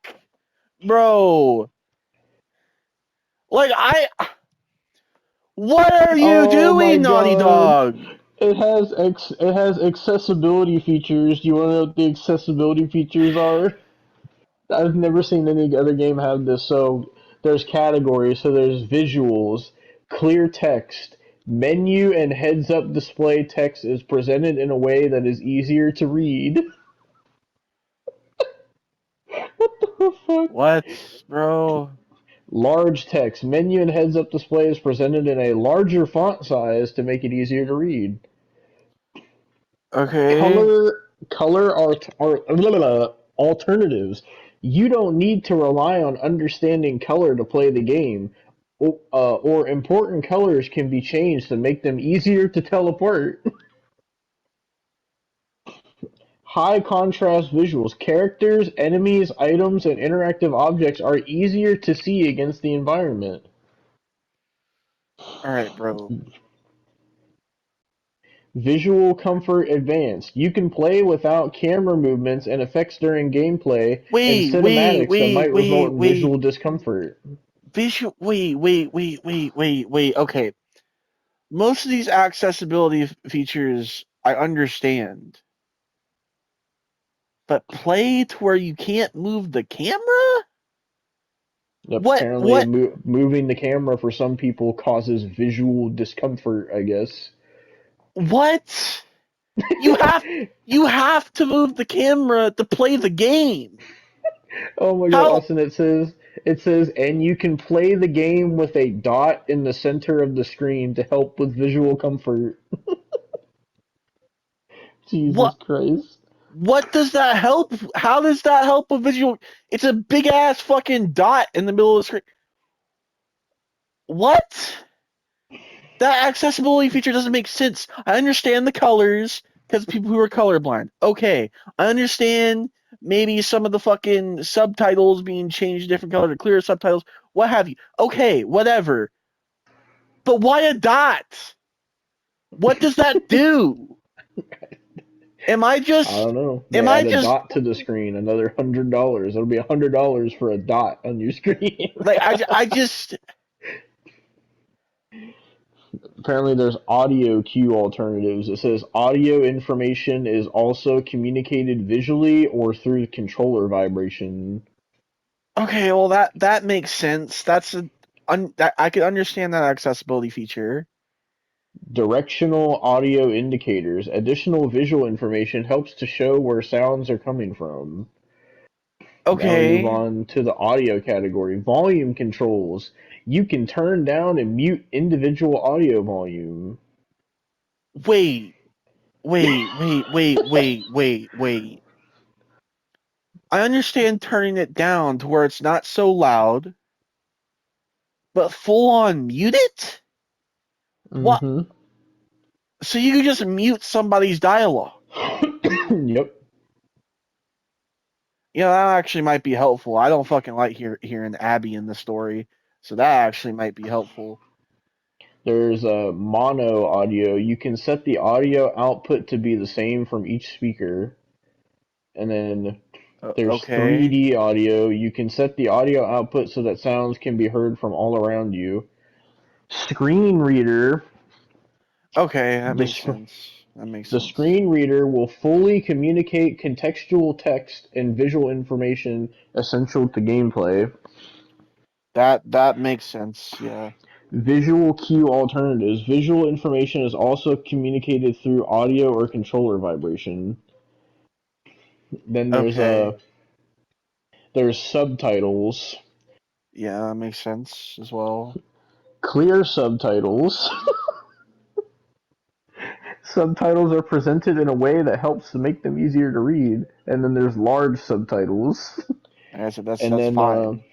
Bro. Like what are you Oh my doing, Naughty god. Dog? It has accessibility features. Do you want to know what the accessibility features are? I've never seen any other game have this. So there's categories. So there's visuals, clear text, menu and heads-up display text is presented in a way that is easier to read. What the fuck? What, bro? Large text, menu and heads-up display is presented in a larger font size to make it easier to read. Okay. Color alternatives. You don't need to rely on understanding color to play the game, or important colors can be changed to make them easier to tell apart. High contrast visuals. Characters, enemies, items, and interactive objects are easier to see against the environment. All right, bro. Visual comfort advanced. You can play without camera movements and effects during gameplay and cinematics that might result in Wait. visual discomfort. Wait. Okay. Most of these accessibility features I understand, but play to where you can't move the camera? Yep, What? apparently What? moving the camera for some people causes visual discomfort, I guess. What? You have you have to move the camera to play the game. Oh my god, How? Austin, it says, and you can play the game with a dot in the center of the screen to help with visual comfort. Jesus What? Christ. What does that help? How does that help with visual? It's a big ass fucking dot in the middle of the screen. What? That accessibility feature doesn't make sense. I understand the colors because people who are colorblind. Okay, I understand maybe some of the fucking subtitles being changed to different color to clearer subtitles, what have you. Okay, whatever. But why a dot? What does that do? Am I I just don't know. am They I add a just dot to the screen, another $100. It'll be $100 for a dot on your screen. like I just Apparently, there's audio cue alternatives. It says audio information is also communicated visually or through controller vibration. okay, well that makes sense. I could understand that accessibility feature. Directional audio indicators. Additional visual information helps to show where sounds are coming from. Now we move Okay. on to the audio category. Volume controls. You can turn down and mute individual audio volume. Wait, wait. I understand turning it down to where it's not so loud, but full on mute it? What? Mm-hmm. So you can just mute somebody's dialogue. Yep. You know, that actually might be helpful. I don't fucking like hearing Abby in the story, so that actually might be helpful. There's a mono audio. You can set the audio output to be the same from each speaker. And then there's Okay. 3D audio. You can set the audio output so that sounds can be heard from all around you. Screen reader. Okay, that The, makes sc- sense. That makes the sense. screen reader will fully communicate contextual text and visual information essential to gameplay. That makes sense. Yeah. Visual cue alternatives. Visual information is also communicated through audio or controller vibration. Then Okay. there's subtitles. Yeah, that makes sense as well. Clear subtitles. Subtitles are presented in a way that helps to make them easier to read. And then there's large subtitles. Like I said, that's And that's then fine.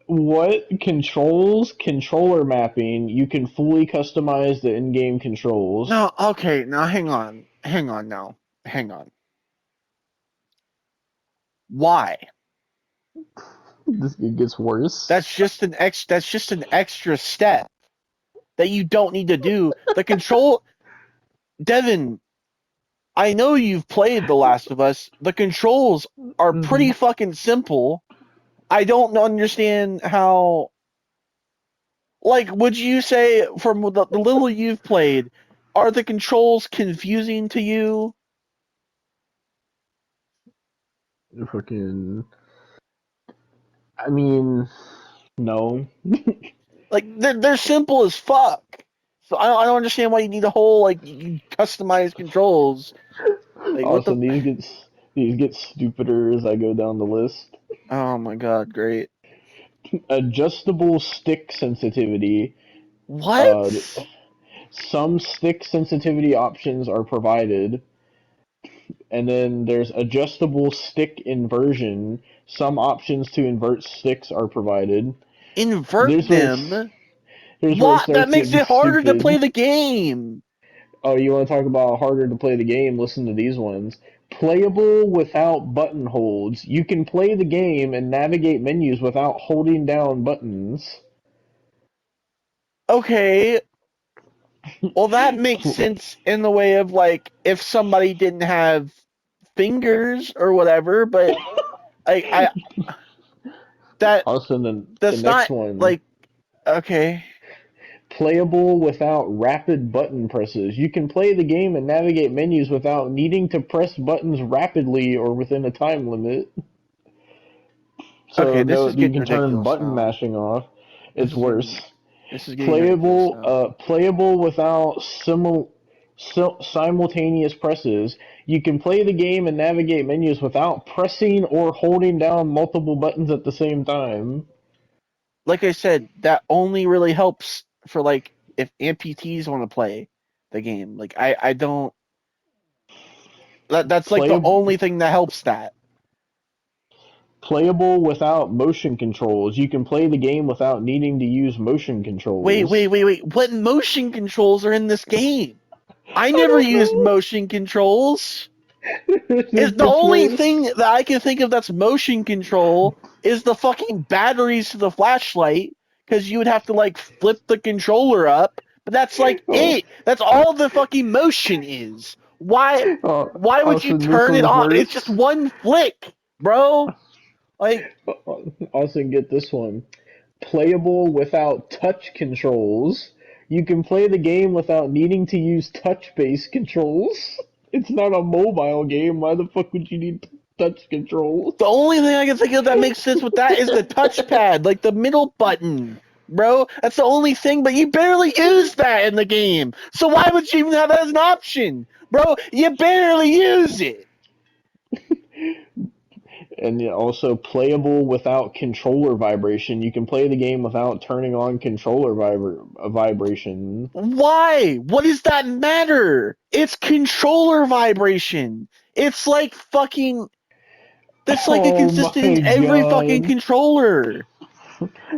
what controls controller mapping? You can fully customize the in-game controls. No, okay, now hang on now. Hang on. Why? This it gets worse. That's just an extra step that you don't need to do. The control Devin, I know you've played The Last of Us. The controls are Hmm. pretty fucking simple. I don't understand how like would you say from the little you've played, are the controls confusing to you? Fucking. I mean, no. Like they're simple as fuck. So I don't understand why you need a whole like you customized controls. Like what the Awesome. These get stupider as I go down the list. oh my god, great. Adjustable stick sensitivity. Uh, What? some stick sensitivity options are provided, and then there's adjustable stick inversion. Some options to invert sticks are provided. Invert Here's where it's them? here's where it What? That starts to makes get it harder to stupid. play the game. Oh, you want to talk about harder to play the game? Listen to these ones. Playable without button holds. You can play the game and navigate menus without holding down buttons. Okay, well that makes sense in the way of like if somebody didn't have fingers or whatever, but I that Also, the that's next not one. like okay. Playable without rapid button presses. You can play the game and navigate menus without needing to press buttons rapidly or within a time limit. So Okay, this no, is you getting can turn ridiculous button now. mashing off. This It's is worse. getting ridiculous now. Playable without simultaneous presses. You can play the game and navigate menus without pressing or holding down multiple buttons at the same time. Like I said, that only really helps for like if amputees want to play the game. Like I don't. That's like the Play, only thing that helps that. Playable without motion controls. You can play the game without needing to use motion controls. Wait. What motion controls are in this game? I I never don't used know. motion controls. It's the It's only worse. thing that I can think of that's motion control is the fucking batteries to the flashlight, because you would have to like flip the controller up, but that's like Oh, it. That's all the fucking motion is. Why why would you Austin, this turn it one's on? It's just worse. one flick, bro. Like Austin, get this one. Playable without touch controls. You can play the game without needing to use touch-based controls. It's not a mobile game. Why the fuck would you need touch controls? the only thing I can think of that makes sense with that is the touchpad, like the middle button. Bro, that's the only thing, but you barely use that in the game. So why would you even have that as an option? Bro, you barely use it. And also playable without controller vibration. You can play the game without turning on controller vibration. Why? What does that matter? It's controller vibration. It's like fucking. That's like a Oh consistent in my every fucking god. controller.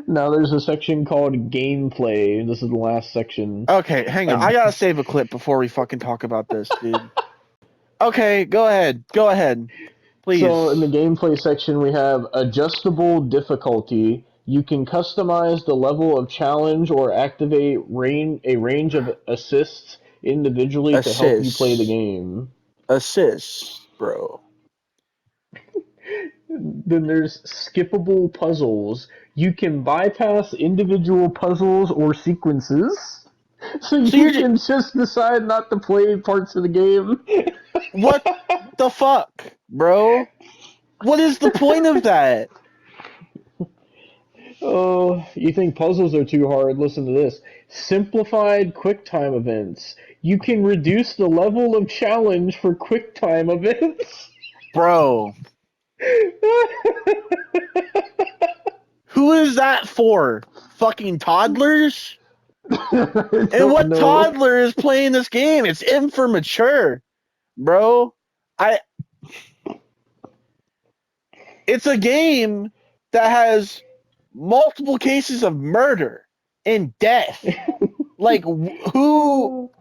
Now there's a section called gameplay. This is the last section. Okay, hang on. I gotta save a clip before we fucking talk about this, dude. Okay, go ahead. Go ahead. So in the Please. gameplay section, we have adjustable difficulty. You can customize the level of challenge or activate a range of assists individually to help you play the Assist. game. Assist, bro. Then there's skippable puzzles. You can bypass individual puzzles or sequences. So So you're you just. can just decide not to play parts of the game. What the fuck, bro? What is the point of that? Oh, you think puzzles are too hard? Listen to this. Simplified QuickTime events. You can reduce the level of challenge for QuickTime events. Bro, who is that for? Fucking toddlers? I And don't what know. toddler is playing this game? It's in for mature, bro. I. It's a game that has multiple cases of murder and death. Like who?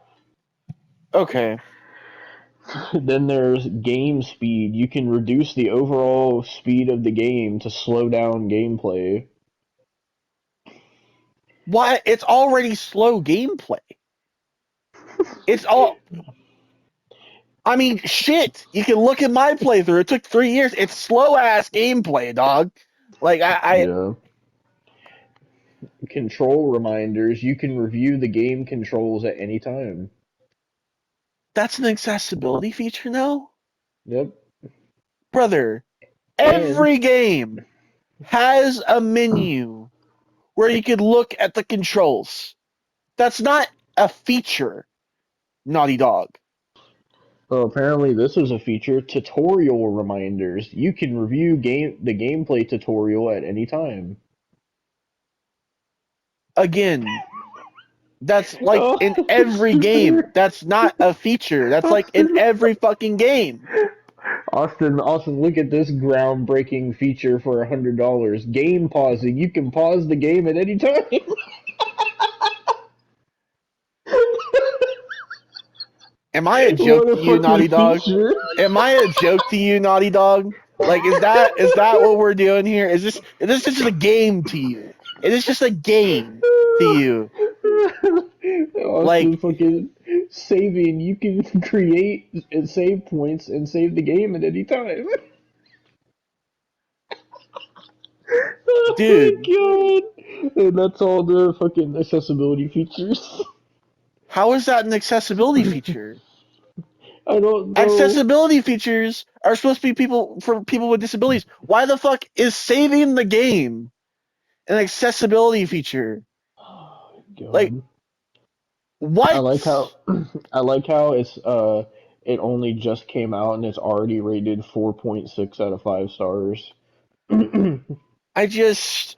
Okay, Then there's game speed. You can reduce the overall speed of the game to slow down gameplay. why? It's already slow gameplay. It's all. I mean, shit. You can look at my playthrough. It took 3 years. It's slow ass gameplay, dog. Like I Yeah. Control reminders. You can review the game controls at any time. that's an accessibility feature now, Yep. brother. And Every game has a menu where you could look at the controls. That's not a feature, Naughty Dog. well, apparently this is a feature, tutorial reminders. You can review the gameplay tutorial at any time. Again, that's like Oh, in every game. That's not a feature. That's like in every fucking game. Austin, look at this groundbreaking feature for $100. Game pausing. You can pause the game at any time. Am I a What joke a to you, fucking Naughty Dog? feature. Am I a joke to you, Naughty Dog? Like, is that what we're doing here? Is this just a game to you? Is this just a game to you? Austin Like, fucking saving. You can create and save points and save the game at any time. Oh dude, my god. And that's all the fucking accessibility features. how is that an accessibility feature? I don't know. Accessibility features are supposed to be for people with disabilities. Why the fuck is saving the game an accessibility feature? Oh, Like, God. what? I like how it only just came out and it's already rated 4.6 out of 5 stars. I just.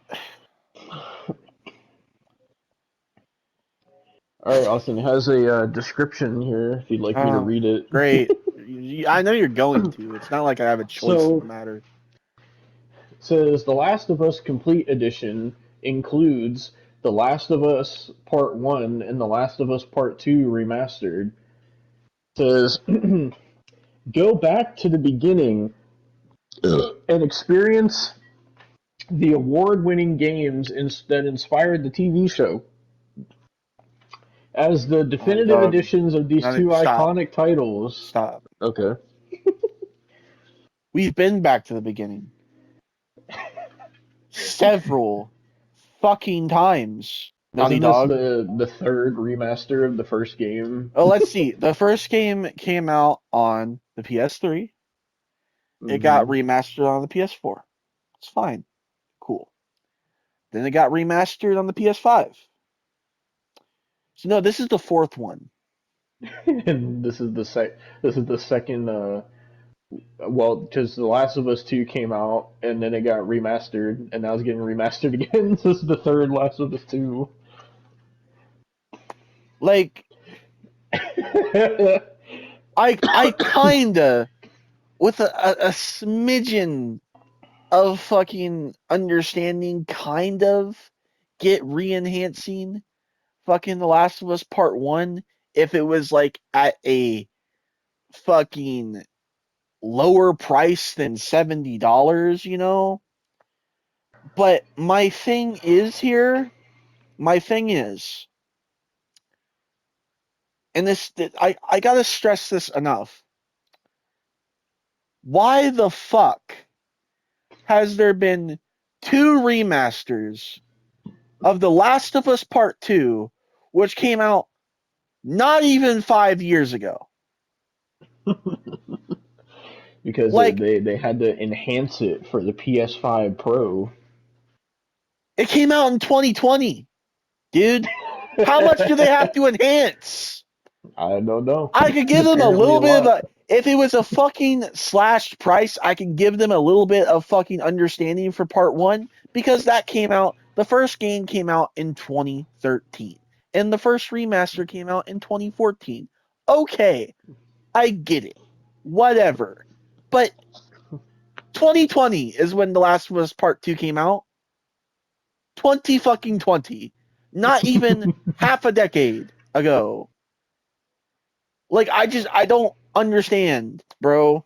All right, Austin, it has a description here if you'd like me to Oh, read it. great. I know you're going to. It's not like I have a choice in the So, matter. it says The Last of Us Complete Edition includes The Last of Us Part 1 and The Last of Us Part 2 remastered. It says go back to the beginning and experience the award-winning games that inspired the TV show. As the Oh my definitive god. editions of these two Stop. iconic titles. Stop. Okay. We've been back to the beginning several fucking times. Naughty Isn't this Dog. the third remaster of the first game? Oh, let's see. The first game came out on the PS3. It got Hmm. remastered on the PS4. It's fine. Cool. Then it got remastered on the PS5. So no, this is the fourth one. And this is the second well, because The Last of Us 2 came out and then it got remastered and now it's getting remastered again. This is the third Last of Us 2. Like I kinda with a smidgen of fucking understanding, kind of get re-enhancing fucking The Last of Us Part 1 if it was like at a fucking lower price than $70, you know? But my thing is, and I gotta stress this enough. Why the fuck has there been two remasters of The Last of Us Part 2, which came out not even 5 years ago? Because Like, they had to enhance it for the PS5 Pro. it came out in 2020, dude. How much do they have to enhance? I don't know. I could give them a Apparently little a bit of lot. a. If it was a fucking slashed price, I could give them a little bit of fucking understanding for part one because that came out. The first game came out in 2013, and the first remaster came out in 2014. Okay, I get it. Whatever. But 2020 is when The Last of Us Part 2 came out. 20 fucking 20. Not even half a decade ago. Like, I don't understand, bro.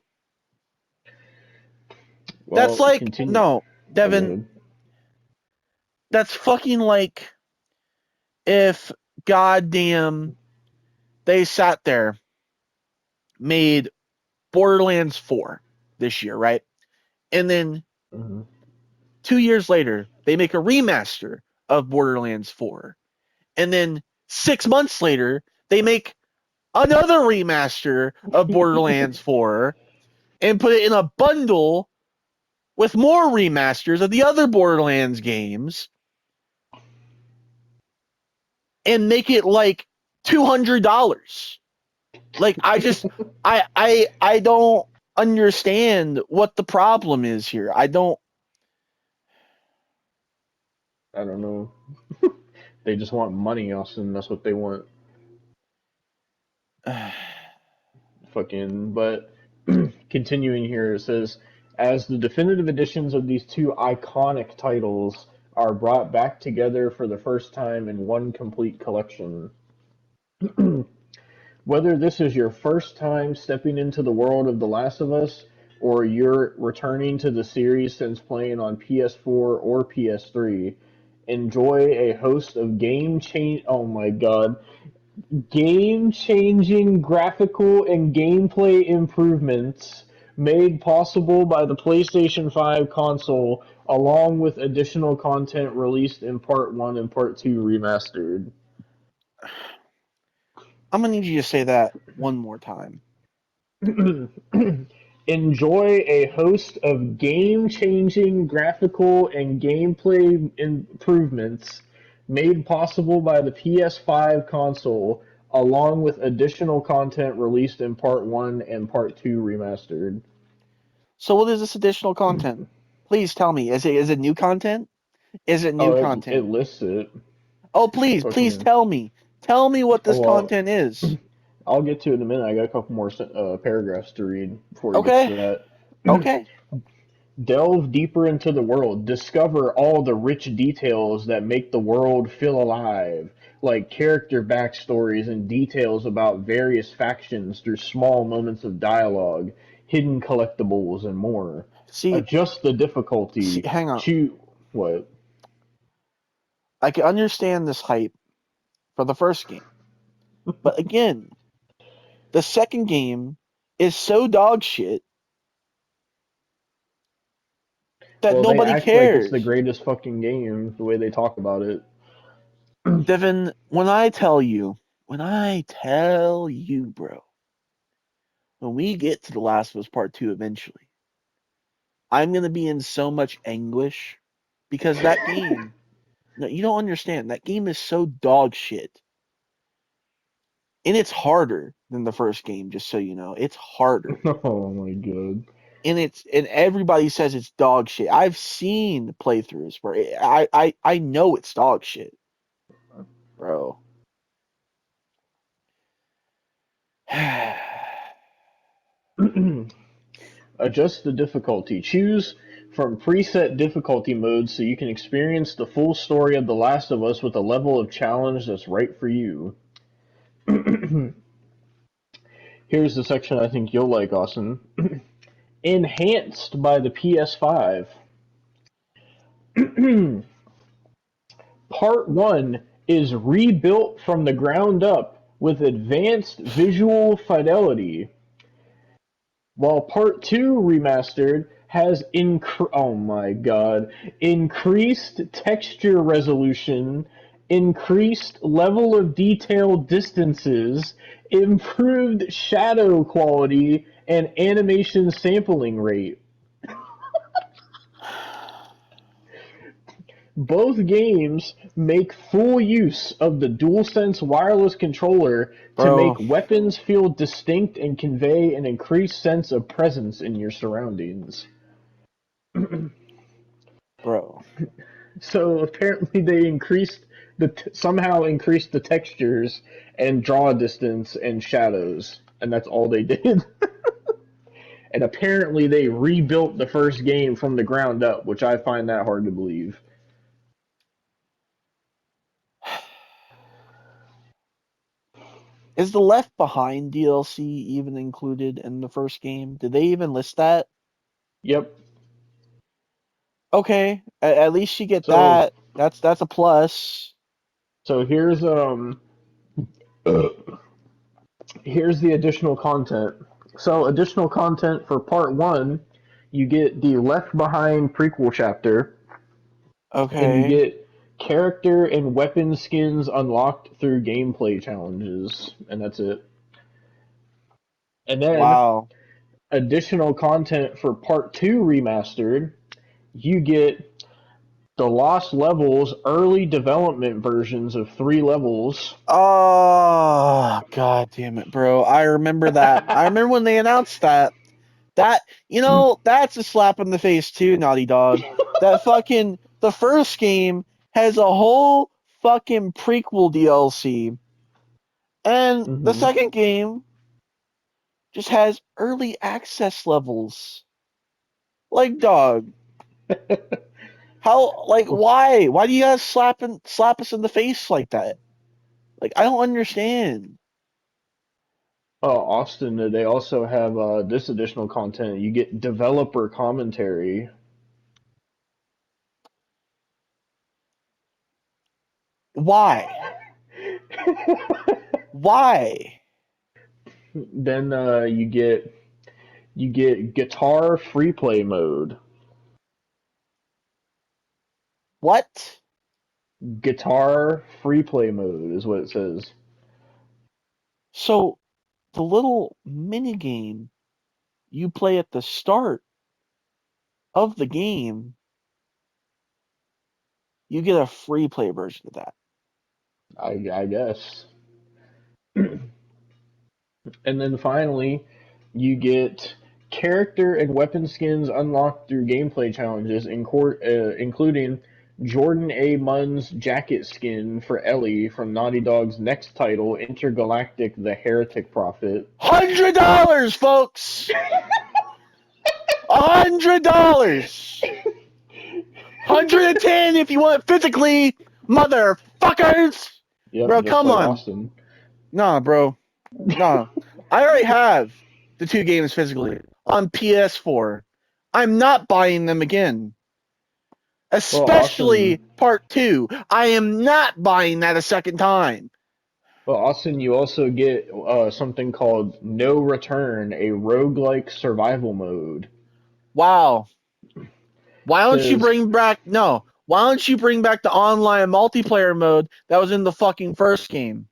That's Well, like, continue. no, Oh, go Devin, ahead. that's fucking like if goddamn they sat there, made Borderlands 4 this year, right? And then Hmm. 2 years later, they make a remaster of Borderlands 4. And then 6 months later, they make another remaster of Borderlands 4 and put it in a bundle with more remasters of the other Borderlands games and make it like $200. Like I don't understand what the problem is here. I don't. I don't know. They just want money, Austin. That's what they want. Fucking. But continuing here, it says, as the definitive editions of these two iconic titles are brought back together for the first time in one complete collection. Whether this is your first time stepping into the world of The Last of Us, or you're returning to the series since playing on PS4 or PS3, enjoy a host of game-changing graphical and gameplay improvements made possible by the PlayStation 5 console, along with additional content released in Part 1 and Part 2 remastered. I'm gonna need you to say that one more time. Enjoy a host of game-changing graphical and gameplay improvements made possible by the PS5 console, along with additional content released in Part 1 and Part 2 remastered. So what is this additional content? Please tell me. Is it new content? Is it new Oh, it content? lists it. Oh, please Fucking. tell me. Tell me what Oh, this well, content is. I'll get to it in a minute. I got a couple more paragraphs to read before it gets Okay. to that. Okay. Delve deeper into the world. Discover all the rich details that make the world feel alive, like character backstories and details about various factions through small moments of dialogue, hidden collectibles, and more. See, Adjust the difficulty. hang on. Choose what? I can understand this hype for the first game. But again, the second game is so dog shit that Well, they nobody act like it's the cares. greatest fucking game the way they talk about it. Devin, when I tell you, bro, when we get to The Last of Us Part 2 eventually, I'm going to be in so much anguish because that game, no, you don't understand. That game is so dog shit. And it's harder than the first game, just so you know. It's harder. Oh my god. And everybody says it's dog shit. I've seen playthroughs where I know it's dog shit, bro. Adjust the difficulty. Choose from preset difficulty modes so you can experience the full story of The Last of Us with a level of challenge that's right for you. Here's the section I think you'll like, Austin. Enhanced by the PS5. Part 1 is rebuilt from the ground up with advanced visual fidelity, while Part 2 remastered has oh my god, increased texture resolution, increased level of detail distances, improved shadow quality, and animation sampling rate. Both games make full use of the DualSense wireless controller to make Bro, weapons feel distinct and convey an increased sense of presence in your surroundings. bro. So apparently they somehow increased the textures and draw distance and shadows, and that's all they did. And apparently they rebuilt the first game from the ground up, which I find that hard to believe. Is the Left Behind DLC even included in the first game? Did they even list that? Yep. Okay, at least you get So that. That's a plus. so here's the additional content. So additional content for part 1, you get the Left Behind prequel chapter, and you Okay. get character and weapon skins unlocked through gameplay challenges, and that's it. And then Wow. additional content for Part 2 remastered, you get the Lost Levels early development versions of 3 levels. Oh, god damn it, bro. I remember that. I remember when they announced that. That's a slap in the face too, Naughty Dog. That fucking the first game has a whole fucking prequel DLC, and the Hmm. second game just has early access levels. Like, dog, how? Like, why? Why do you guys slap us in the face like that? Like, I don't understand. Austin, they also have this additional content. You get developer commentary. Why? Why? Then you get guitar free play mode. What? Guitar free play mode is what it says. So the little mini game you play at the start of the game, you get a free play version of that. I guess. And then finally, you get character and weapon skins unlocked through gameplay challenges, including Jordan A. Munn's jacket skin for Ellie from Naughty Dog's next title, Intergalactic: The Heretic Prophet. $100, folks. $100. 110 if you want it physically, motherfuckers. Yep, Bro, just come like on. Austin. Nah, bro. Nah. I already have the 2 games physically on PS4. I'm not buying them again. Especially Austin, part 2. I am not buying that a second time. well, Austin, you also get something called No Return, a roguelike survival mode. Wow. Why don't you Says, bring back no? Why don't you bring back the online multiplayer mode that was in the fucking first game?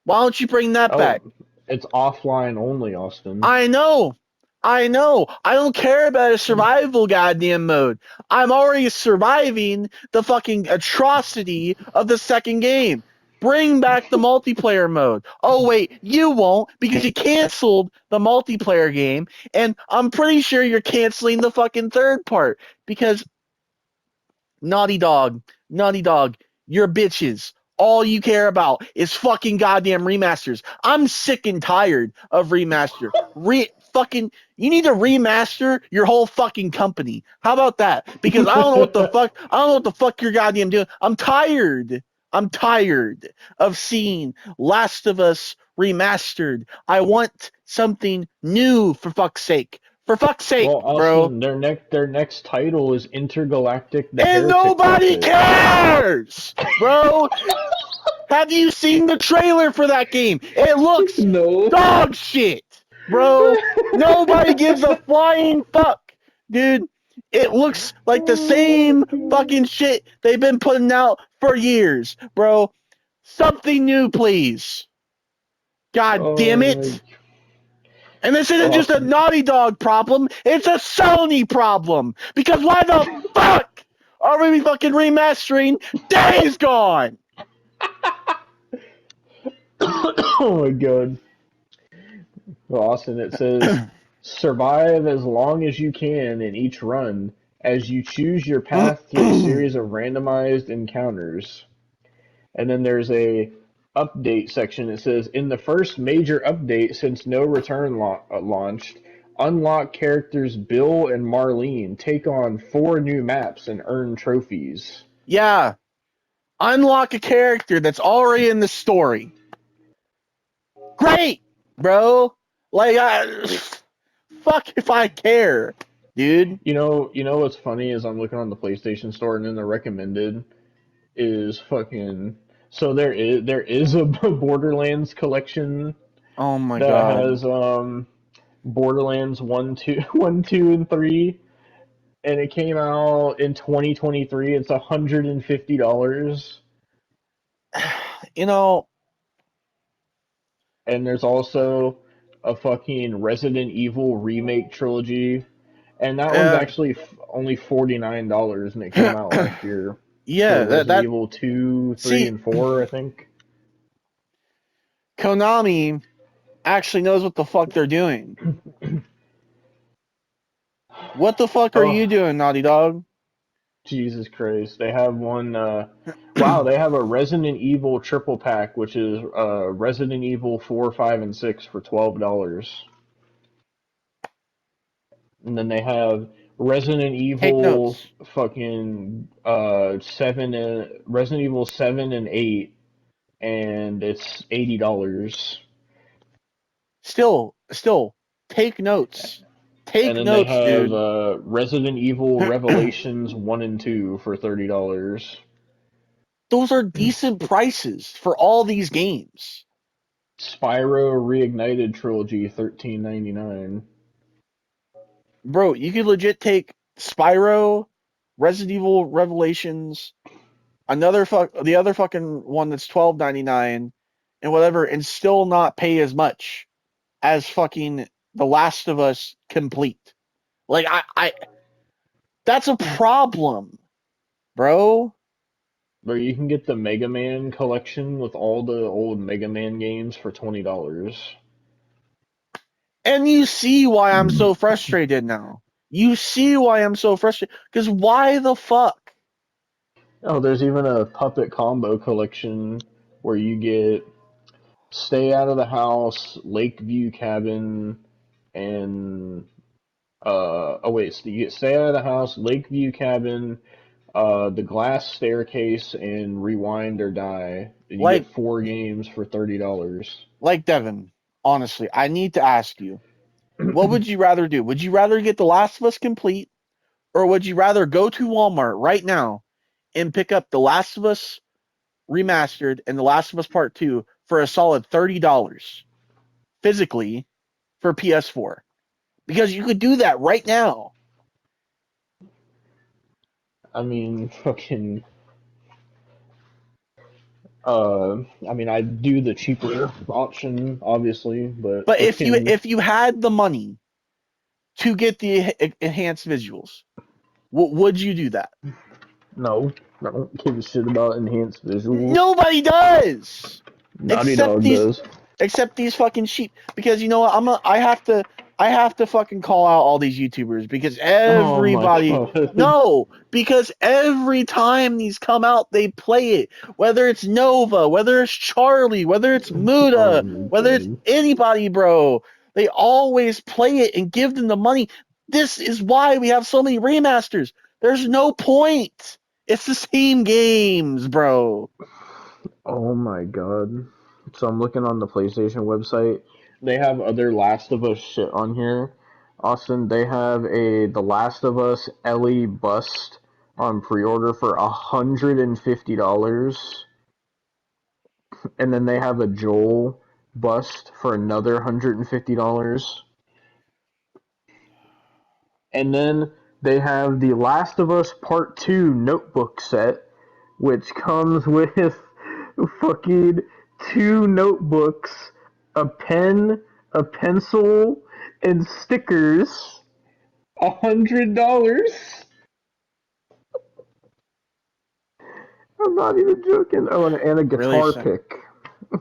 Why don't you bring that back? oh, it's offline only, Austin. I know. I don't care about a survival goddamn mode. I'm already surviving the fucking atrocity of the second game. Bring back the multiplayer mode. Oh wait, you won't because you canceled the multiplayer game, and I'm pretty sure you're canceling the fucking third part because Naughty Dog, you're bitches. All you care about is fucking goddamn remasters. I'm sick and tired of remaster. You need to remaster your whole fucking company. How about that? Because I don't know what the fuck you're goddamn doing. I'm tired of seeing Last of Us remastered. I want something new for fuck's sake. For fuck's sake, Well, bro. Austin, their next title is Intergalactic: The And Heretic nobody Prophet. cares, bro. Have you seen the trailer for that game? It looks No. dog shit, bro. Nobody gives a flying fuck, dude. It looks like the same fucking shit they've been putting out for years, bro. Something new, please. God damn Oh it. And this isn't just a Austin. Naughty Dog problem, it's a Sony problem. Because why the fuck are we fucking remastering Days Gone? Oh my god. Well, Austin, it says survive as long as you can in each run as you choose your path through a series of randomized encounters. And then there's a update section. It says in the first major update since No Return launched, unlock characters Bill and Marlene, take on 4 new maps, and earn trophies. Yeah. Unlock a character that's already in the story. Great, bro. Like, fuck if I care, dude. You know what's funny is I'm looking on the PlayStation Store and then the recommended is fucking. So there is a Borderlands collection Oh my that god. has Borderlands 1, 2, and 3, and it came out in 2023. It's $150, You know, and there's also a fucking Resident Evil remake trilogy, and that one's actually only $49, and it came out last year for yeah, Resident Evil 2, 3, see, and 4, I think. Konami actually knows what the fuck they're doing. What the fuck are you Oh, doing, Naughty Dog? Jesus Christ. They have one, wow, they have a Resident Evil triple pack, which is Resident Evil 4, 5, and 6 for $12. And then they have Resident Take Evil notes. fucking 7 and Resident Evil 7 and 8, and it's $80. Still, take notes. And Take then they notes, have dude. Resident Evil Revelations 1 and 2 for $30. Those are decent prices for all these games. Spyro Reignited Trilogy $13.99. Bro, you could legit take Spyro, Resident Evil Revelations, the other fucking one that's $12.99 and whatever, and still not pay as much as fucking The Last of Us complete. Like I that's a problem, bro. But you can get the Mega Man collection with all the old Mega Man games for $20. And you see why I'm so frustrated now. You see why I'm so frustrated. Because why the fuck? Oh, there's even a puppet combo collection where you get Stay Out of the House, Lakeview Cabin, and oh wait, so you get Stay Out of the House, Lakeview Cabin, The Glass Staircase, and Rewind or Die. And you get Like, 4 games for $30. Devin, honestly, I need to ask you, what would you rather do? Would you rather get The Last of Us complete, or would you rather go to Walmart right now and pick up The Last of Us Remastered and The Last of Us Part 2 for a solid $30 physically for PS4? Because you could do that right now. I mean, fucking. I mean, I do the cheaper option, obviously, but But fucking if you had the money to get the enhanced visuals, would you do that? no. I don't give a shit about enhanced visuals. Nobody does, Naughty except Dog these does. fucking sheep. Because you know what? I have to fucking call out all these YouTubers because Oh my everybody god. no, because every time these come out, they play it. Whether it's Nova, whether it's Charlie, whether it's Oh Muda, my whether it's god. anybody, bro. They always play it and give them the money. This is why we have so many remasters. There's no point. It's the same games, bro. Oh my god. So I'm looking on the PlayStation website. They have other Last of Us shit on here. Austin, they have a The Last of Us Ellie bust on pre-order for $150. And then they have a Joel bust for another $150. And then they have the Last of Us Part 2 notebook set, which comes with fucking 2 notebooks, a pen, a pencil, and stickers. $100. I'm not even joking. Oh, and a Really, guitar pick.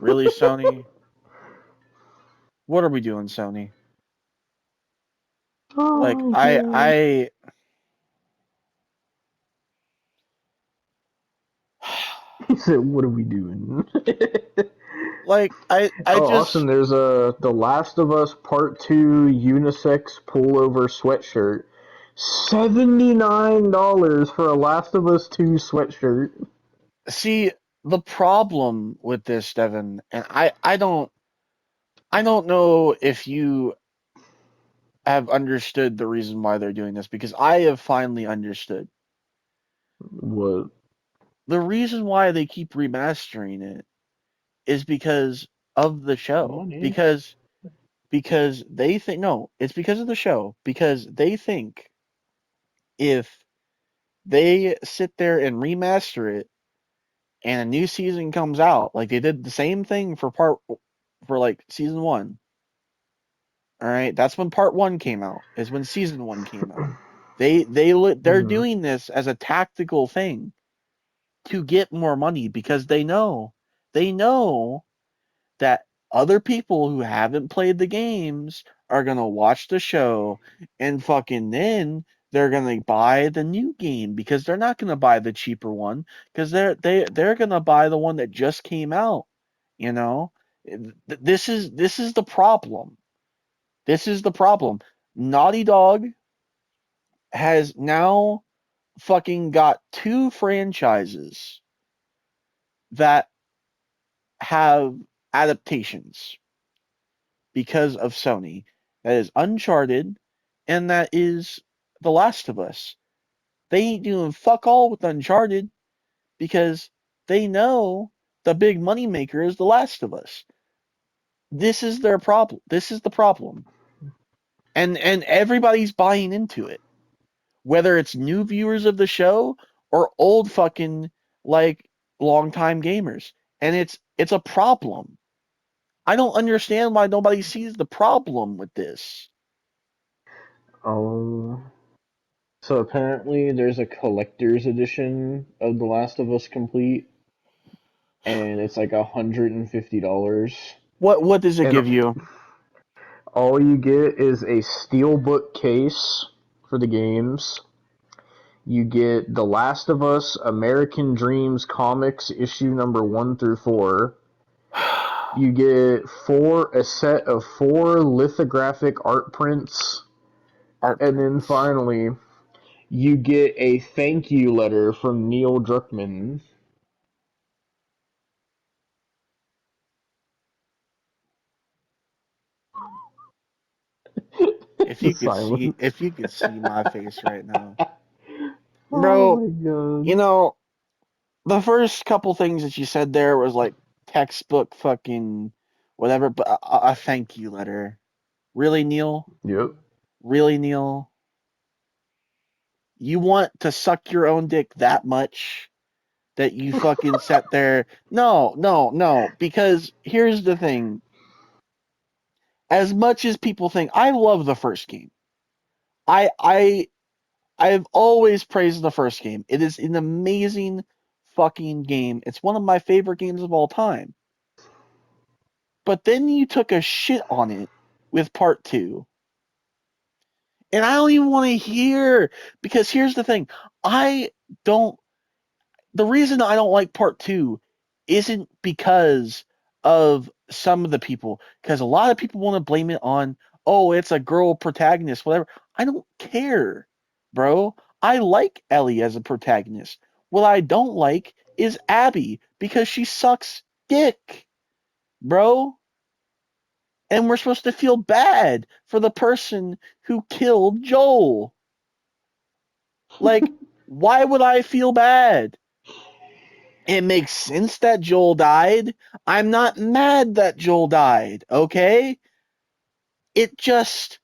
really, Sony. What are we doing, Sony? Like Oh my god. He said, "What are we doing?" I Oh, Austin, just there's a The Last of Us Part 2 unisex pullover sweatshirt. $79 for a Last of Us 2 sweatshirt. see the problem with this, Devin, and I don't know if you have understood the reason why they're doing this because I have finally understood. What? The reason why they keep remastering it is because of the show. Money. Because they think no, it's because of the show. Because they think if they sit there and remaster it and a new season comes out, like they did the same thing for like season one. All right, that's when part one came out. Is when season one came out. They're Hmm. doing this as a tactical thing to get more money because they know that other people who haven't played the games are gonna watch the show and fucking then they're gonna buy the new game because they're not gonna buy the cheaper one because they're gonna buy the one that just came out. You know, this is the problem. This is the problem. Naughty Dog has now fucking got 2 franchises that have adaptations because of Sony. That is Uncharted, and that is The Last of Us. They ain't doing fuck all with Uncharted because they know the big money maker is The Last of Us. This is their problem. This is the problem. And everybody's buying into it. Whether it's new viewers of the show or old fucking like longtime gamers. And it's a problem. I don't understand why nobody sees the problem with this. Oh. So apparently there's a collector's edition of The Last of Us Complete, and it's like $150. What does it And give you? all you get is a steelbook case for the games. You get The Last of Us American Dreams comics issue number 1 through 4. You get a set of 4 lithographic art prints. Art And then prints. finally, you get a thank you letter from Neil Druckmann. The silence. If you could see my face right now. Oh Bro, my god. you know, the first couple things that you said there was like textbook fucking whatever, but a thank you letter. Really, Neil? Yep. Really, Neil? You want to suck your own dick that much that you fucking sat there? No, no, no. Because here's the thing. As much as people think, I love the first game. I I I've always praised the first game. It is an amazing fucking game. It's one of my favorite games of all time. But then you took a shit on it with part 2. And I don't even want to hear, because here's the thing. I don't the reason I don't like part 2 isn't because of some of the people, because a lot of people want to blame it on, oh, it's a girl protagonist, whatever. I don't care, bro. I like Ellie as a protagonist. What I don't like is Abby because she sucks dick, bro. And we're supposed to feel bad for the person who killed Joel. Like, why would I feel bad? It makes sense that Joel died. I'm not mad that Joel died, okay? It just,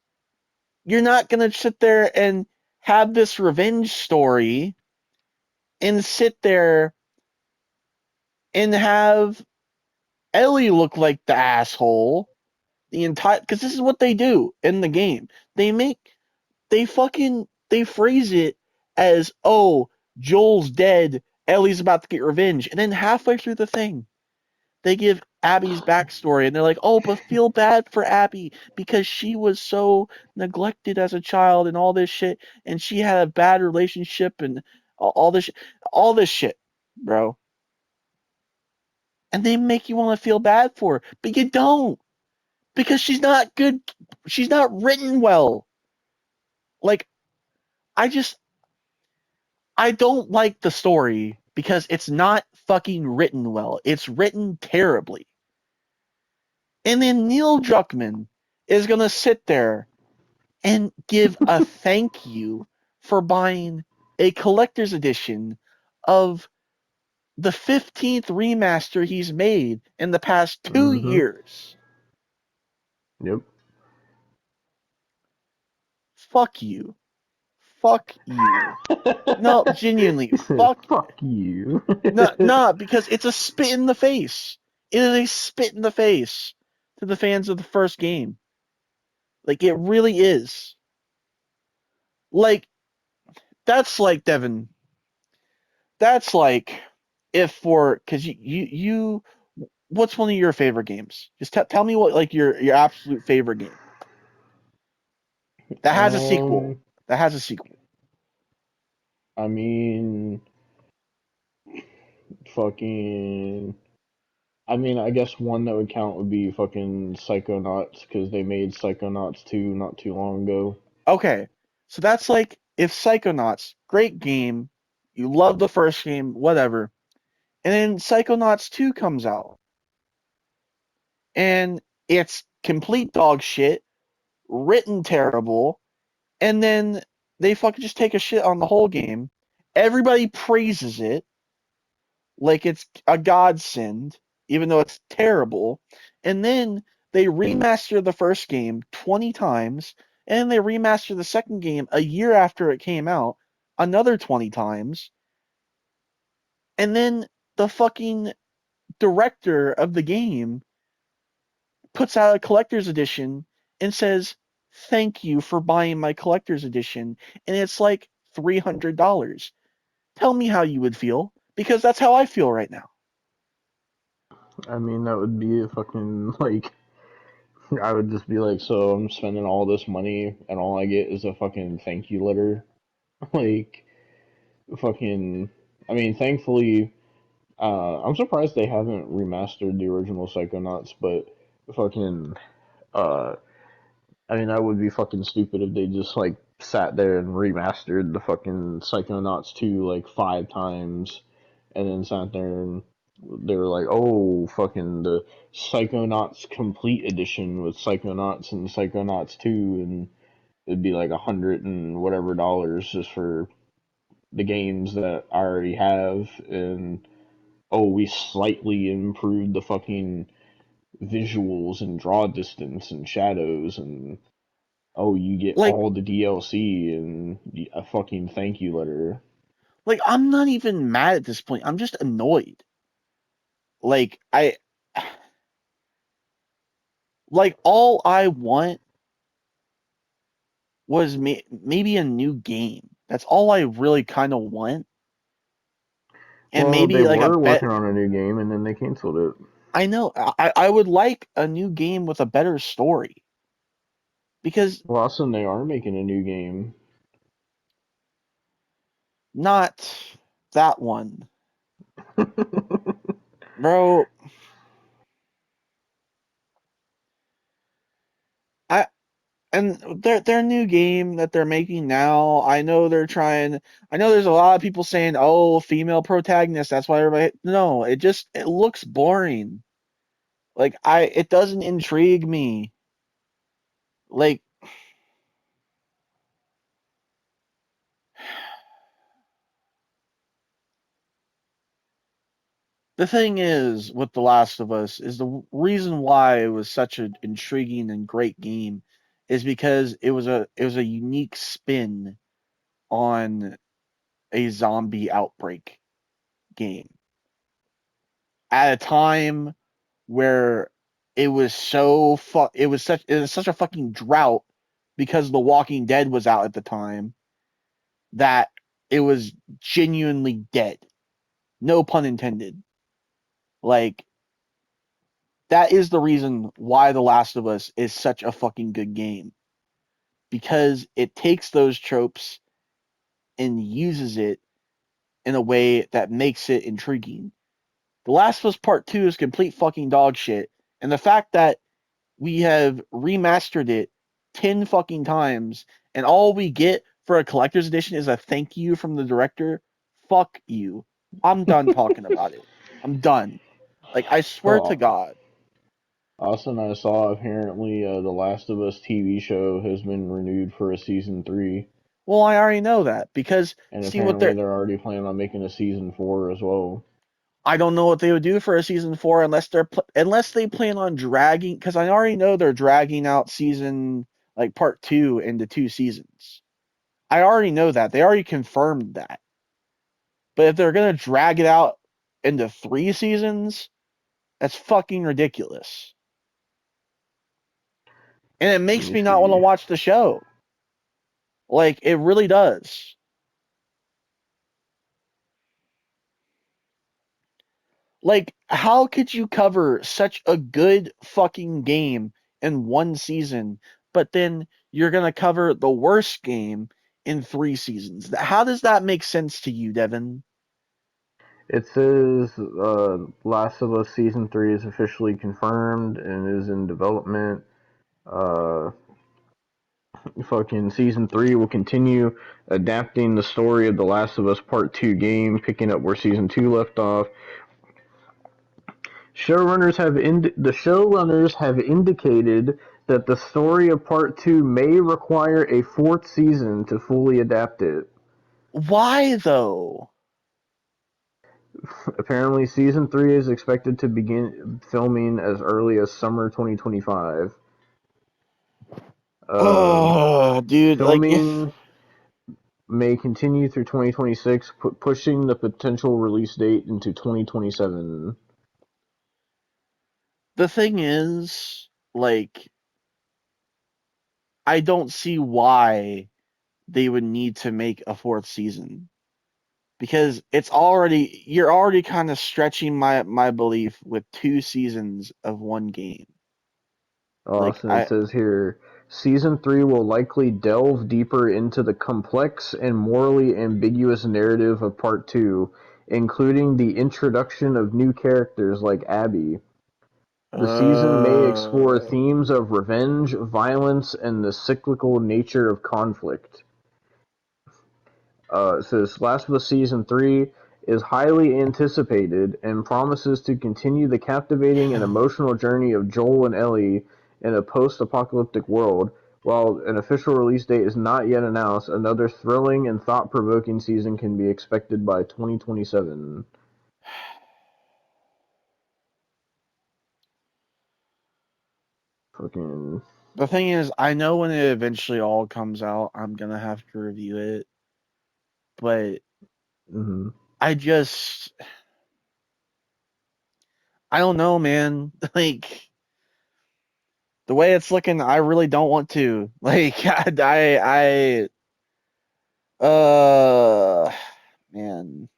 you're not going to sit there and have this revenge story and sit there and have Ellie look like the asshole the entire, because this is what they do in the game. They phrase it as, oh, Joel's dead, Ellie's about to get revenge. And then halfway through the thing, they give Abby's backstory and they're like, oh, but feel bad for Abby because she was so neglected as a child and all this shit, and she had a bad relationship and all this shit, bro. And they make you want to feel bad for her, but you don't, because she's not good. She's not written well. Like, I just, I don't like the story because it's not fucking written well. It's written terribly. And then Neil Druckmann is going to sit there and give a thank you for buying a collector's edition of the 15th remaster he's made in the past 2 Mm-hmm. years. Yep. Fuck you. Fuck you. No, genuinely, He said, fuck. fuck you. No, because it's a spit in the face. It is a spit in the face to the fans of the first game. Like, it really is. Like, that's like, Devin, that's like if for, because what's one of your favorite games? Just tell me what, like, your absolute favorite game that has a sequel. um, That has a sequel. I mean, fucking. I mean, I guess one that would count would be fucking Psychonauts, because they made Psychonauts 2 not too long ago. Okay, so that's like if Psychonauts, great game, you love the first game, whatever, and then Psychonauts 2 comes out, and it's complete dog shit, written terrible, and then they fucking just take a shit on the whole game. Everybody praises it like it's a godsend, even though it's terrible. And then they remaster the first game 20 times, and then they remaster the second game a year after it came out another 20 times. And then the fucking director of the game puts out a collector's edition and says, "Thank you for buying my collector's edition," and it's like $300. Tell me how you would feel, because that's how I feel right now. I mean, that would be a fucking, like, I would just be like, so I'm spending all this money and all I get is a fucking thank you letter. Like, fucking, I mean, thankfully, I'm surprised they haven't remastered the original Psychonauts, but fucking, uh, I mean, that would be fucking stupid if they just, like, sat there and remastered the fucking Psychonauts 2, like, 5 times, and then sat there and they were like, oh, fucking the Psychonauts Complete Edition with Psychonauts and Psychonauts 2, and it'd be like $100 and whatever just for the games that I already have, and oh, we slightly improved the fucking visuals and draw distance and shadows, and oh, you get Like, all the DLC and a fucking thank you letter. I'm not even mad at this point. I'm just annoyed. Like, all I want was maybe a new game. That's all I really kind of want. And Well, they maybe like a were bet. working on a new game and then they canceled it. I know. I would like a new game with a better story, because Well, also they are making a new game. not that one, bro. I and their new game that they're making now. I know they're trying. I know there's a lot of people saying, "Oh, female protagonist." That's why everybody. No, it looks boring. It doesn't intrigue me. Like, the thing is with The Last of Us is the reason why it was such an intriguing and great game is because it was a unique spin on a zombie outbreak game at a time where it was such a fucking drought because The Walking Dead was out at the time, that it was genuinely dead. No pun intended. Like, that is the reason why The Last of Us is such a fucking good game, because it takes those tropes and uses it in a way that makes it intriguing. The Last of Us Part 2 is complete fucking dog shit, and the fact that we have remastered it 10 fucking times and all we get for a collector's edition is a thank you from the director, fuck you. I'm done talking about it. I'm done. Like, I swear to Well, God. also, I saw apparently the Last of Us TV show has been renewed for a season 3, Well, I already know that, because and see what apparently they're. they're already planning on making a season 4 as well. I don't know what they would do for a season 4 unless they plan on dragging, because I already know they're dragging out season, like, part 2 into 2 seasons. I already know that. They already confirmed that. But if they're going to drag it out into 3 seasons, that's fucking ridiculous. And it Let makes me me not want to see. watch the show. Like, it really does. Like, how could you cover such a good fucking game in 1 season, but then you're going to cover the worst game in 3 seasons? How does that make sense to you, Devin? It says Last of Us season 3 is officially confirmed and is in development. Uh, Fucking season 3 will continue adapting the story of the Last of Us Part 2 game, picking up where season 2 left off. The showrunners have indicated that the story of Part 2 may require a fourth season to fully adapt it. Why, though? Apparently, season 3 is expected to begin filming as early as summer 2025. Um, Oh, dude, like, if Filming may continue through 2026, pushing the potential release date into 2027. the thing is, like, I don't see why they would need to make a fourth season. Because you're already kind of stretching my belief with 2 seasons of one game. Like, Austin, it says here, Season 3 will likely delve deeper into the complex and morally ambiguous narrative of Part 2, including the introduction of new characters like Abby. The season may explore uh, themes of revenge, violence, and the cyclical nature of conflict. It says Last of Us Season 3 is highly anticipated and promises to continue the captivating and emotional journey of Joel and Ellie in a post-apocalyptic world. While an official release date is not yet announced, another thrilling and thought-provoking season can be expected by 2027. Fucking. the thing is, I know when it eventually all comes out, I'm gonna have to review it. But Mm-hmm. I just, I don't know, man. Like, the way it's looking, I really don't want to. Like, uh, man.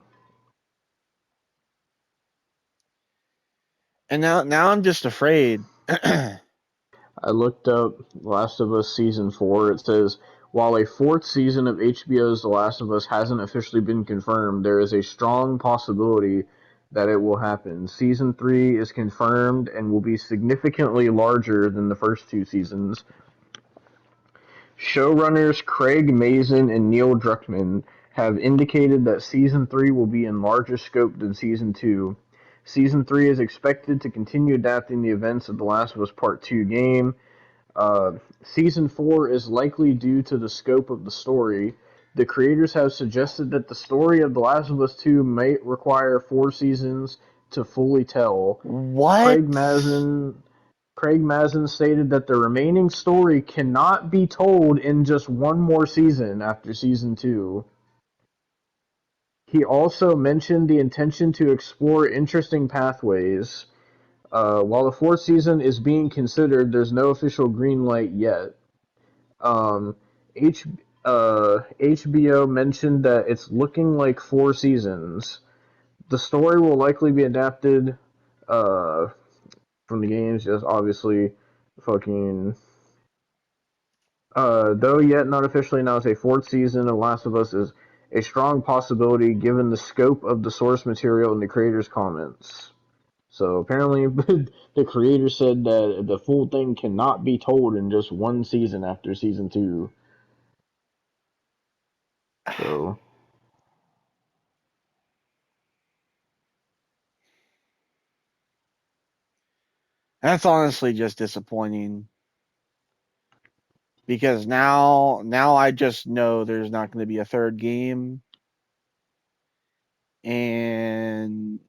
And now I'm just afraid. I looked up Last of Us Season 4. It says, while a fourth season of HBO's The Last of Us hasn't officially been confirmed, there is a strong possibility that it will happen. Season 3 is confirmed and will be significantly larger than the first 2 seasons. Showrunners Craig Mazin and Neil Druckmann have indicated that Season 3 will be in larger scope than Season 2. Season 3 is expected to continue adapting the events of The Last of Us Part 2 game. Season 4 is likely due to the scope of the story. The creators have suggested that the story of The Last of Us 2 may require 4 seasons to fully tell. What? Craig Mazin stated that the remaining story cannot be told in just one more season after Season 2. He also mentioned the intention to explore interesting pathways. While the fourth season is being considered, there's no official green light yet. Um, H, HBO mentioned that it's looking like 4 seasons. The story will likely be adapted uh, from the games, just obviously fucking. Though yet not officially announced, a fourth season of Last of Us is a strong possibility given the scope of the source material and the creators' comments. So apparently, the creator said that the full thing cannot be told in just one season after Season 2. So, That's honestly just disappointing. Because now I just know there's not going to be a third game, and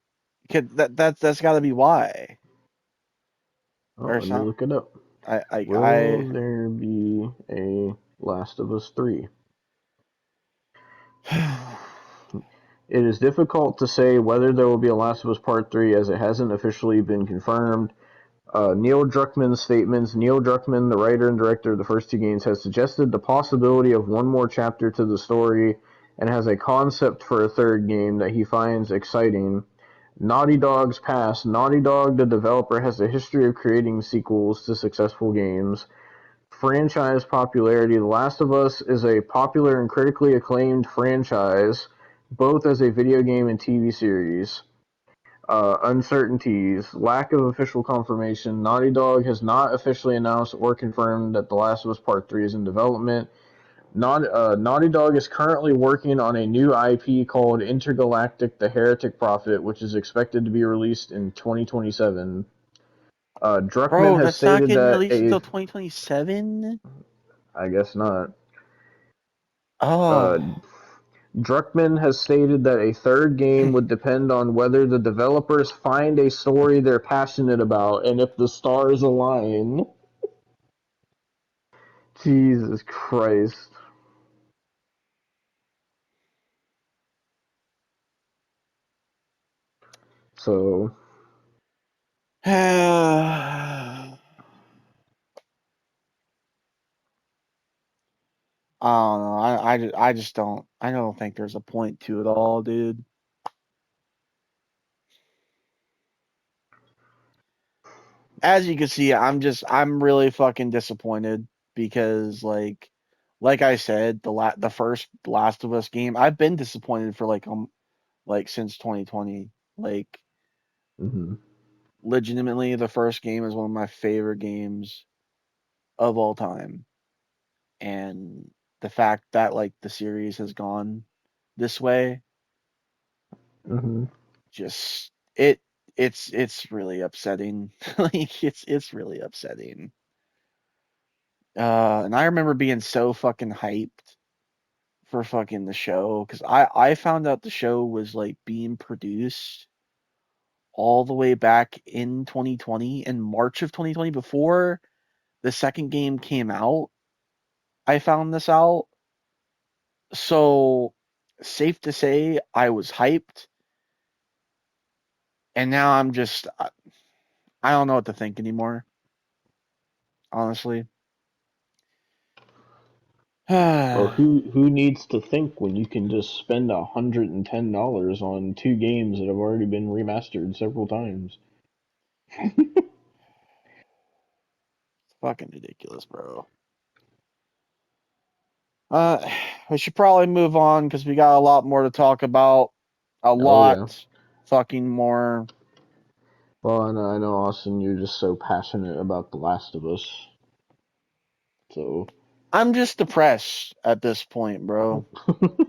that's got to be why. Or let me some look it up. I Will there be a Last of Us 3? It is difficult to say whether there will be a Last of Us Part 3 as it hasn't officially been confirmed. Neil Druckmann's statements. Neil Druckmann, the writer and director of the first 2 games, has suggested the possibility of one more chapter to the story and has a concept for a third game that he finds exciting. Naughty Dog's past. Naughty Dog, the developer, has a history of creating sequels to successful games. Franchise popularity. The Last of Us is a popular and critically acclaimed franchise, both as a video game and TV series. Uncertainties. Lack of official confirmation. Naughty Dog has not officially announced or confirmed that The Last of Us Part 3 is in development. Naughty Dog is currently working on a new IP called Intergalactic: The Heretic Prophet, which is expected to be released in 2027. Druckmann bro, has that's not stated getting that released until 2027. I guess not. Uh, Oh, Druckmann has stated that a third game would depend on whether the developers find a story they're passionate about and if the stars align. Jesus Christ. So, I don't know. I just don't. I don't think there's a point to it all, dude. As you can see, I'm really fucking disappointed because like I said, the first Last of Us game, I've been disappointed for like since 2020. Like Mm-hmm. legitimately, the first game is one of my favorite games of all time, and the fact that like the series has gone this way, Mm-hmm. just it's really upsetting. Like it's really upsetting. And I remember being so fucking hyped for fucking the show because I found out the show was like being produced all the way back in 2020, in March of 2020, before the second game came out. I found this out. So safe to say I was hyped, and now I don't know what to think anymore, honestly. Well, I who needs to think when you can just spend $110 on two games that have already been remastered several times? fucking ridiculous, bro. We should probably move on because we got a lot more to talk about. A Oh yeah. lot fucking more. Well, I know, Austin, you're just so passionate about The Last of Us. So, I'm just depressed at this point, bro.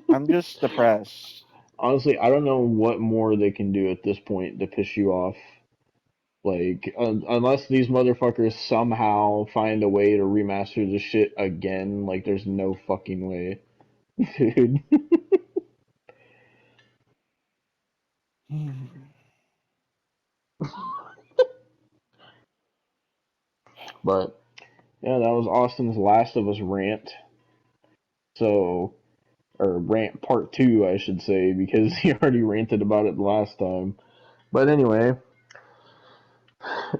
I'm just depressed. honestly, I don't know what more they can do at this point to piss you off. Like, unless these motherfuckers somehow find a way to remaster this shit again, like, there's no fucking way. Dude. But, yeah, that was Austin's Last of Us rant. So, or rant part two, I should say, because he already ranted about it the last time. But anyway,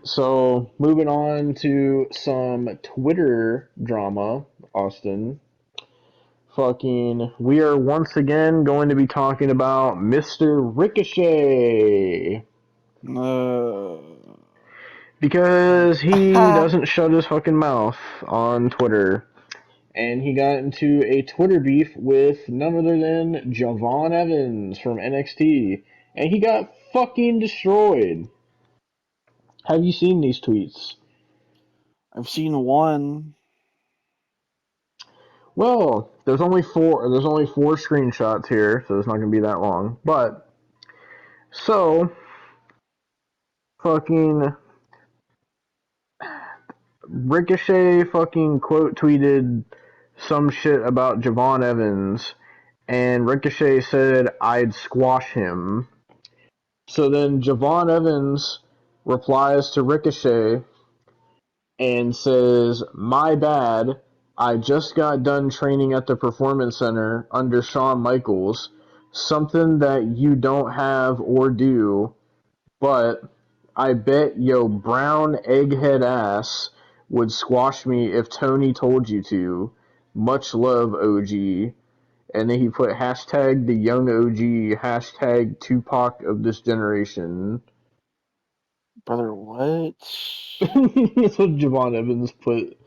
so moving on to some Twitter drama, Austin. Fucking, we are once again going to be talking about Mr. Ricochet. Uh, Because he doesn't shut his fucking mouth on Twitter. And he got into a Twitter beef with none other than Javon Evans from NXT. And he got fucking destroyed. Have you seen these tweets? I've seen one. Well, there's only four screenshots here, so it's not gonna be that long. But so fucking Ricochet fucking quote tweeted some shit about Javon Evans, and Ricochet said I'd squash him. So then Javon Evans replies to Ricochet and says, "My bad. I just got done training at the Performance Center under Shawn Michaels, something that you don't have or do, but I bet yo brown egghead ass would squash me if Tony told you to. Much love, OG." And then he put hashtag the young OG, hashtag Tupac of this generation. Brother, what? That's what Javon Evans put.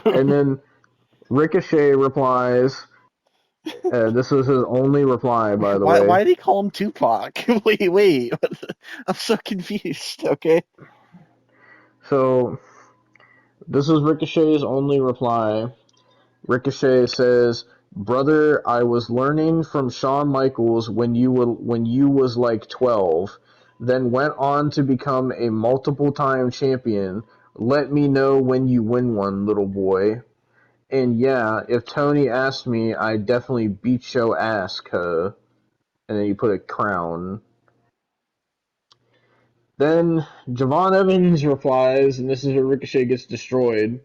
And then Ricochet replies, this was his only reply, by the way. Why did he call him Tupac? Wait. I'm so confused, okay? So, this is Ricochet's only reply. Ricochet says, "Brother, I was learning from Shawn Michaels when you was like 12, then went on to become a multiple-time champion. Let me know when you win one, little boy. And yeah, if Tony asked me, I'd definitely beat your ass, cuh." And then you put a crown. Then Javon Evans replies, and this is where Ricochet gets destroyed.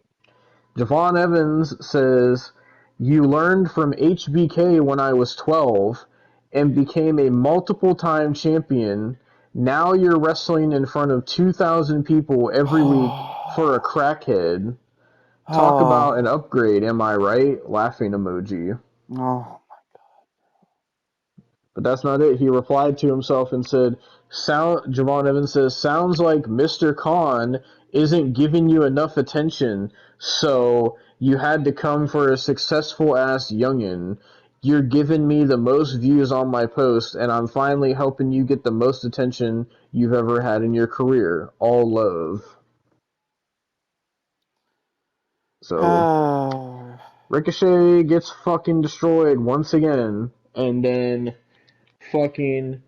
Javon Evans says, "You learned from HBK when I was 12 and became a multiple-time champion. Now you're wrestling in front of 2,000 people every week for a crackhead." Talk about an Oh, upgrade, am I right? Laughing emoji. oh. But that's not it. He replied to himself and said, Javon Evans says, sounds like Mr. Khan isn't giving you enough attention, so you had to come for a successful ass youngin'. You're giving me the most views on my post, and I'm finally helping you get the most attention you've ever had in your career. All love. So, Ricochet gets fucking destroyed once again, and then fucking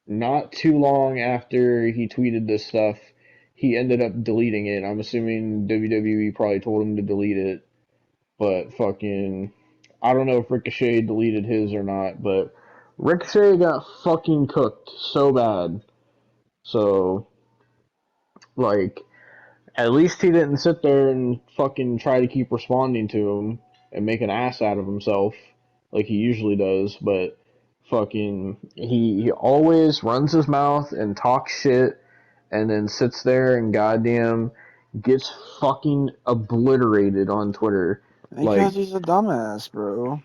not too long after he tweeted this stuff, he ended up deleting it. I'm assuming WWE probably told him to delete it, but fucking, I don't know if Ricochet deleted his or not, but Ricochet got fucking cooked so bad. So, like, at least he didn't sit there and fucking try to keep responding to him and make an ass out of himself like he usually does, but fucking he always runs his mouth and talks shit and then sits there and goddamn gets fucking obliterated on Twitter. Because Like he's a dumbass, bro.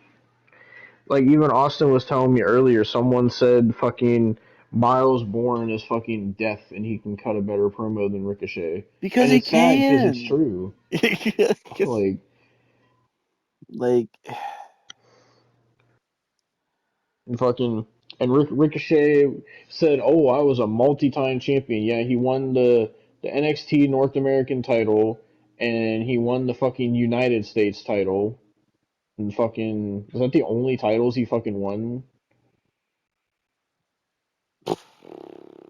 like even Austin was telling me earlier, someone said fucking Miles Bourne is fucking deaf and he can cut a better promo than Ricochet. Because And he it's sad because it's can. true. Like like, fucking and Ricochet said, "Oh, I was a multi-time champion. Yeah, he won the NXT North American title and he won the fucking United States title. And fucking was that the only titles he fucking won?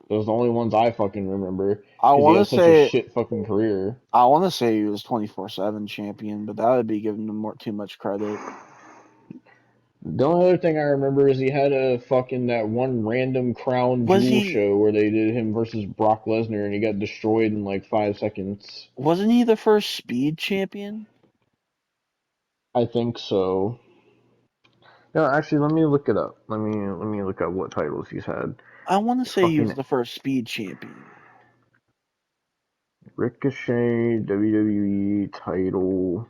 Those are the only ones I fucking remember I because he want to had such a say, shit fucking career. I want to say he was 24/7 champion, but that would be giving him too much credit. The only other thing I remember is he had a fucking that one random crown Was jewel he? show where they did him versus Brock Lesnar and he got destroyed in like 5 seconds. Wasn't he the first Speed champion? I think so. No, actually, let me look it up. Let me look up what titles he's had. I want to say he was Fucking the first Speed champion. Ricochet WWE title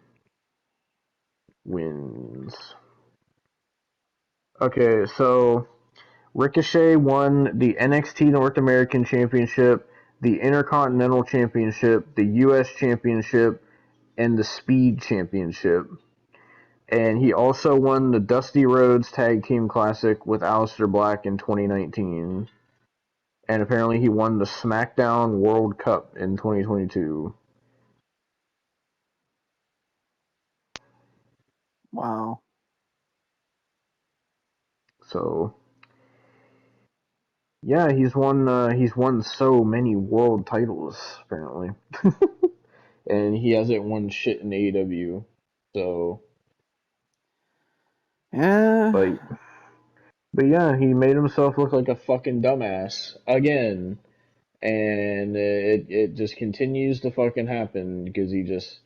wins. Okay, so Ricochet won the NXT North American Championship, the Intercontinental Championship, the US Championship, and the Speed Championship. And he also won the Dusty Rhodes Tag Team Classic with Aleister Black in 2019. And apparently he won the SmackDown World Cup in 2022. Wow. So yeah, he's won so many world titles apparently, and he hasn't won shit in AEW. So, Yeah. but but yeah, he made himself look like a fucking dumbass again, and it just continues to fucking happen because he just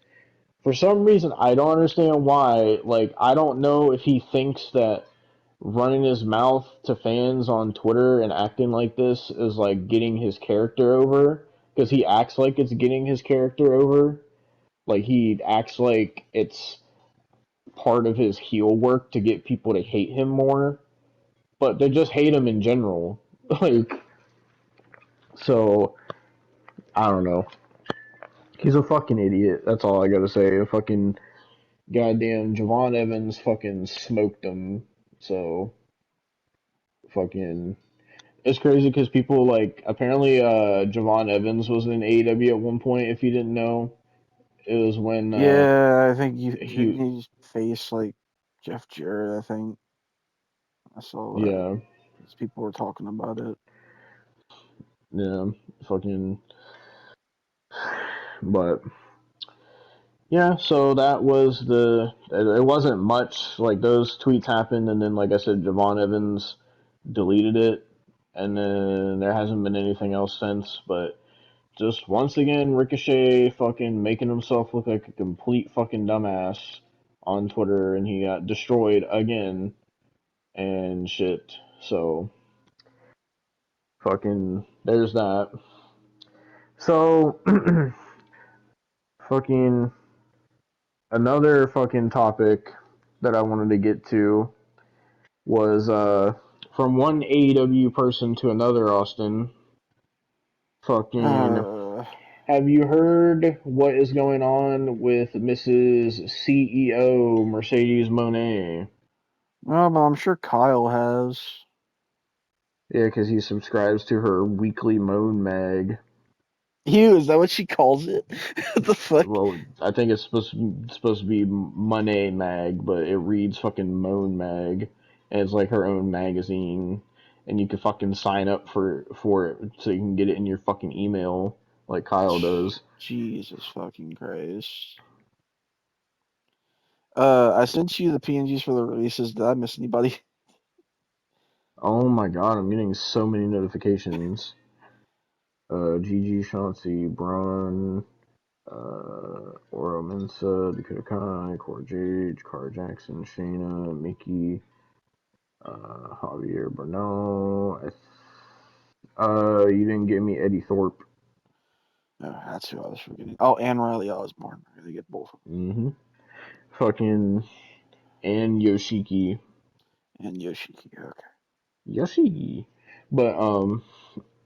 for some reason I don't understand why. Like I don't know if he thinks that running his mouth to fans on Twitter and acting like this is like getting his character over because he acts like it's getting his character over. Like he acts like it's part of his heel work to get people to hate him more, but they just hate him in general. Like so, I don't know. He's a fucking idiot. That's all I gotta say. A fucking goddamn Javon Evans fucking smoked him. So fucking it's crazy because people like apparently Javon Evans was in AEW at one point. If you didn't know, it was when Yeah, I think he he faced like Jeff Jarrett, I think. I saw that. yeah 'Cause people were talking about it. yeah fucking but yeah. So that was the it wasn't much like those tweets happened and then like I said Javon Evans deleted it and then there hasn't been anything else since. But just once again, Ricochet fucking making himself look like a complete fucking dumbass on Twitter, and he got destroyed again and shit. So, fucking, there's that. So, Fucking another fucking topic that I wanted to get to was from one AEW person to another, Austin. Fucking Uh, have you heard what is going on with Mrs. CEO Mercedes Monet? no, but I'm sure Kyle has. Yeah, because he subscribes to her weekly Moan mag. Ew, is that what she calls it? What the fuck? Well, I think it's supposed to be Monet mag, but it reads fucking Moan mag, and it's like her own magazine, and you can fucking sign up for it so you can get it in your fucking email like Kyle does. Jesus fucking Christ. I sent you the PNGs for the releases. Did I miss anybody? Oh my god, I'm getting so many notifications. Gigi, Chauncey, Braun, Oro Mensa, Dakota Kai, Cora Jade, Cara Jackson, Shayna, Mickey, Javier Bernal. You didn't give me Eddie Thorpe. Oh, that's who I was forgetting. Oh, and Riley Osborne. I gotta get both of Mm-hmm. Fucking and Yoshiki. them. And Yoshiki. Okay. Yoshiki. But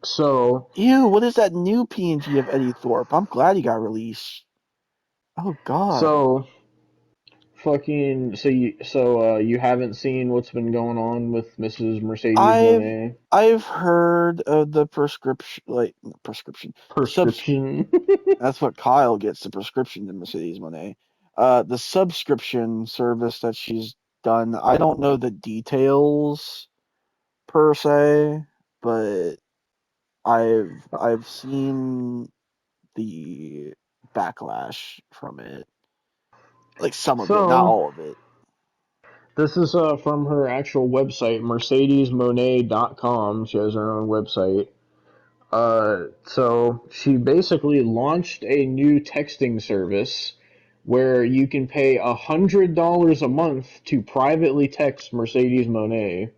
so Ew, what is that new PNG of Eddie Thorpe? I'm glad he got released. Oh God. so you haven't seen what's been going on with Mrs. Mercedes I've Monet I've heard of the prescription, like prescription subs. prescription. That's what Kyle gets, the prescription to Mercedes Monet. The subscription service that she's done. I don't know the details per se, but I've seen the backlash from it, like some of it, not So all of it. this is from her actual website, mercedesmonet.com. She has her own website. So she basically launched a new texting service where you can pay $100 a month to privately text Mercedes Monet.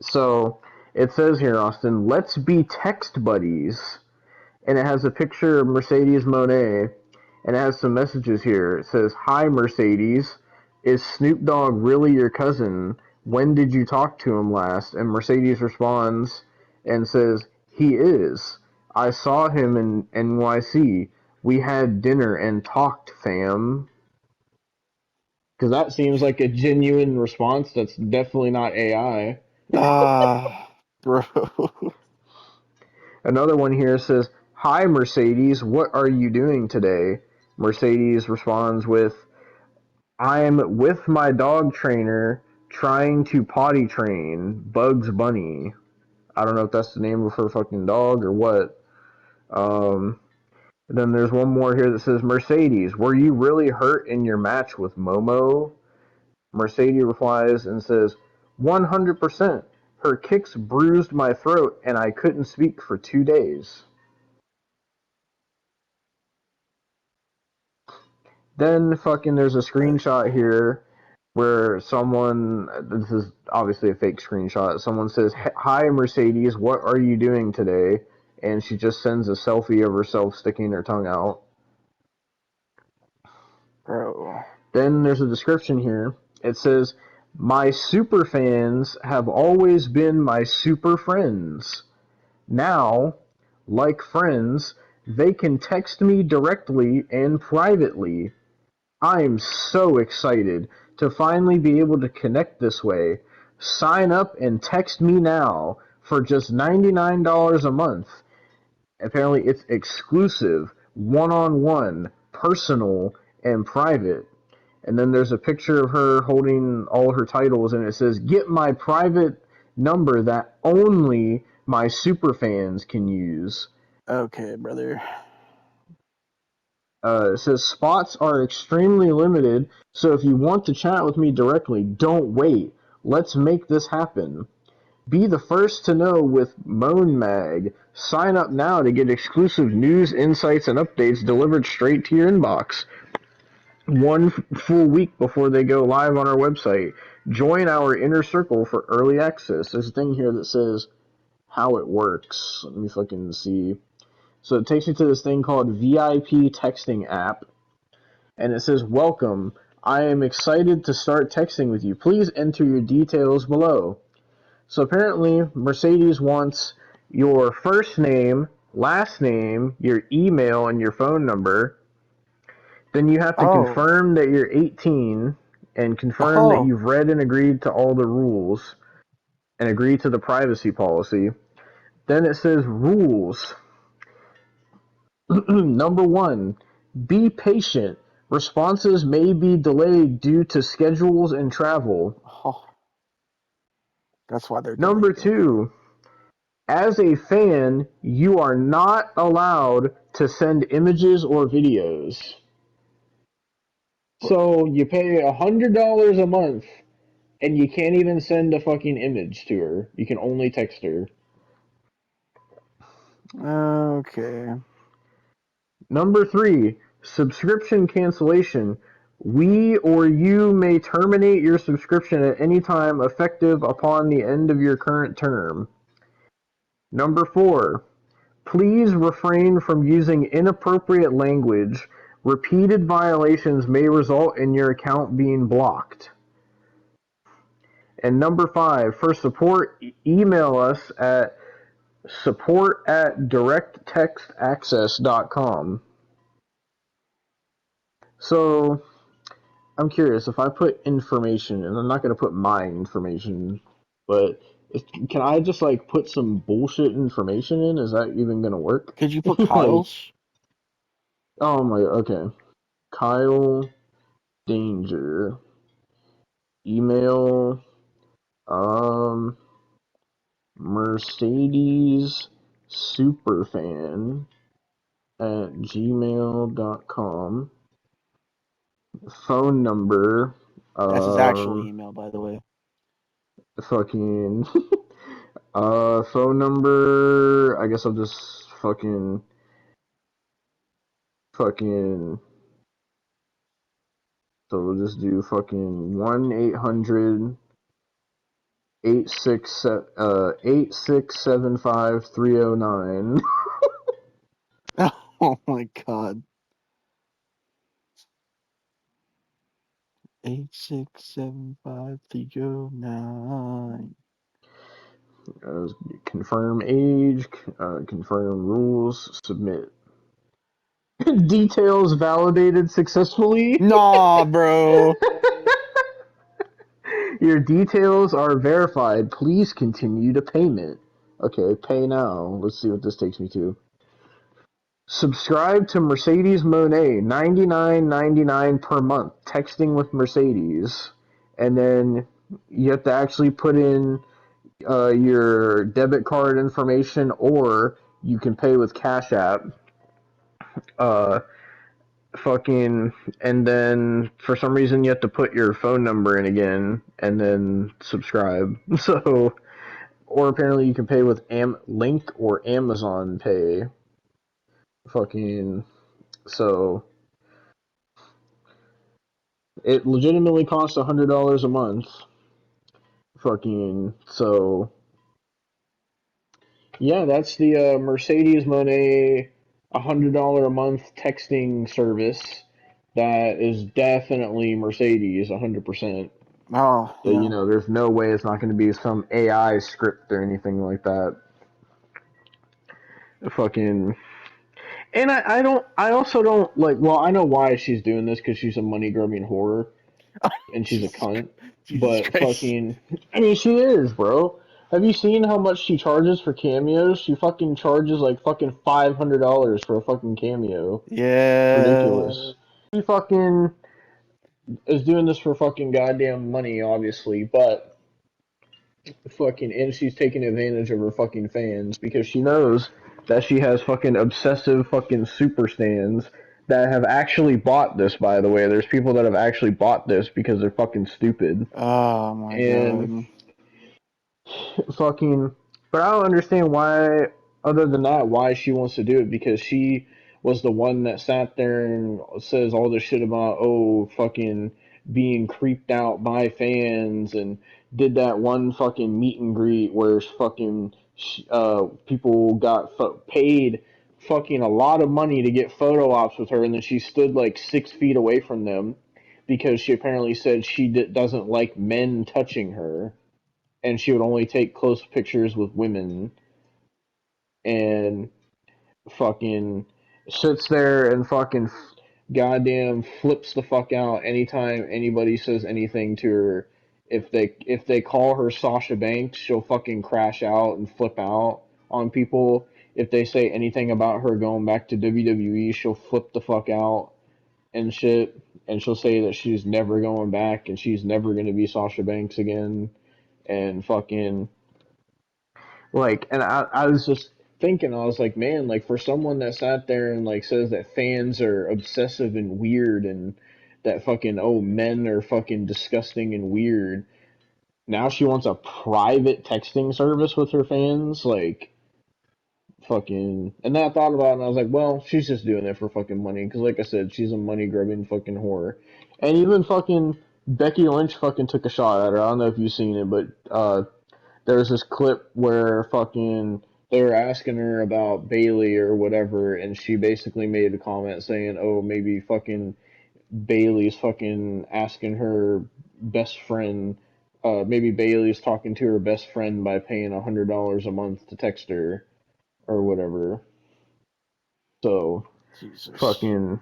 So it says here, Austin, let's be text buddies. And it has a picture of Mercedes Monet, and it has some messages here. It says, "Hi Mercedes, is Snoop Dogg really your cousin? When did you talk to him last?" And Mercedes responds and says, "He is. I saw him in NYC. We had dinner and talked, fam." Because that seems like a genuine response. That's definitely not AI. Ah, bro. Another one here says, "Hi Mercedes, what are you doing today?" Mercedes responds with, "I'm with my dog trainer trying to potty train Bugs Bunny." I don't know if that's the name of her fucking dog or what. Um, then there's one more here that says, "Mercedes, were you really hurt in your match with Momo?" Mercedes replies and says, "100%. Her kicks bruised my throat and I couldn't speak for 2 days." Then fucking there's a screenshot here where someone, this is obviously a fake screenshot, someone says, "Hi Mercedes, what are you doing today?" And she just sends a selfie of herself sticking her tongue out. Bro. Then there's a description here. It says, "My super fans have always been my super friends. Now, like friends, they can text me directly and privately. I'm so excited to finally be able to connect this way. Sign up and text me now for just $99 a month. Apparently, it's exclusive, one-on-one, personal, and private." And then there's a picture of her holding all her titles, and it says, "Get my private number that only my super fans can use." Okay, brother. It says spots are extremely limited, so if you want to chat with me directly, don't wait. Let's make this happen. Be the first to know with Moan Mag. Sign up now to get exclusive news, insights, and updates delivered straight to your inbox. One full week before they go live on our website. Join our inner circle for early access. There's a thing here that says how it works. Let me fucking see. So it takes me to this thing called VIP texting app, and it says, "Welcome. I am excited to start texting with you. Please enter your details below." So apparently, Mercedes wants your first name, last name, your email, and your phone number. Then you have to Oh. confirm that you're 18 and confirm that Oh. you've read and agreed to all the rules and agree to the privacy policy. Then it says rules. Number 1, be patient. Responses may be delayed due to schedules and travel. Oh. That's why they're Number delayed. Okay. 2, as a fan, you are not allowed to send images or videos. So you pay $100 a month and you can't even send a fucking image to her. You can only text her. Okay. Number 3, subscription cancellation. We or you may terminate your subscription at any time effective upon the end of your current term. Number 4, please refrain from using inappropriate language. Repeated violations may result in your account being blocked. And number 5, for support, email us at support@directtextaccess.com. So, I'm curious, if I put information, and I'm not going to put my information, but can I just like put some bullshit information in? Is that even going to work? Could you put Like, Kyle's? oh my, okay. Kyle Danger. Email, Mercedes Superfan at gmail.com. Phone number, That's his actual email, by the way. fucking, phone number, I guess I'll just fucking, so we'll just do fucking 1-800 8675 Oh my god. 8675309. Confirm age, confirm rules, submit. Details validated successfully. Nah, bro. Your details are verified. Please continue to payment. Okay, pay now. Let's see what this takes me to. Subscribe to Mercedes Monet, $99.99 per month. Texting with Mercedes, and then you have to actually put in your debit card information, or you can pay with Cash App. Uh, fucking, and then for some reason you have to put your phone number in again, and then subscribe. So, or apparently you can pay with Link or Amazon Pay. Fucking, so it legitimately costs $100 a month. Fucking, so yeah, that's the Mercedes Monet $100 a month texting service. That is definitely Mercedes, 100%. Oh, So, yeah. there's no way it's not going to be some AI script or anything like that. Fucking. And I also don't, like, well, I know why she's doing this, because she's a money grubbing whore, and she's a Jesus, cunt. Jesus But Christ. fucking, I mean, she is, bro. Have you seen how much she charges for cameos? She fucking charges like fucking $500 for a fucking cameo. It's Yeah. ridiculous. She fucking is doing this for fucking goddamn money, obviously, but fucking, and she's taking advantage of her fucking fans, because she knows that she has fucking obsessive fucking super stands that have actually bought this, by the way. There's people that have actually bought this because they're fucking stupid. Oh my And god. fucking, but I don't understand why, other than that, why she wants to do it, because she was the one that sat there and says all this shit about, oh, fucking being creeped out by fans, and did that one fucking meet and greet where fucking people got paid fucking a lot of money to get photo ops with her, and then she stood like 6 feet away from them because she apparently said she doesn't like men touching her, and she would only take close pictures with women, and fucking sits there and fucking goddamn flips the fuck out anytime anybody says anything to her. If they call her Sasha Banks, she'll fucking crash out and flip out on people. If they say anything about her going back to WWE, she'll flip the fuck out and shit. And she'll say that she's never going back and she's never gonna be Sasha Banks again. And fucking like, and I was just thinking, I was like, man, like for someone that sat there and like says that fans are obsessive and weird and that fucking, oh, men are fucking disgusting and weird. Now she wants a private texting service with her fans, like fucking. And then I thought about it and I was like, well, she's just doing it for fucking money. Because like I said, she's a money grubbing fucking whore. And even fucking Becky Lynch fucking took a shot at her. I don't know if you've seen it, but there was this clip where fucking they were asking her about Bailey or whatever, and she basically made a comment saying, "Oh, maybe fucking Bailey's fucking asking her best friend. Maybe Bailey's talking to her best friend by paying $100 a month to text her or whatever." So Jesus. fucking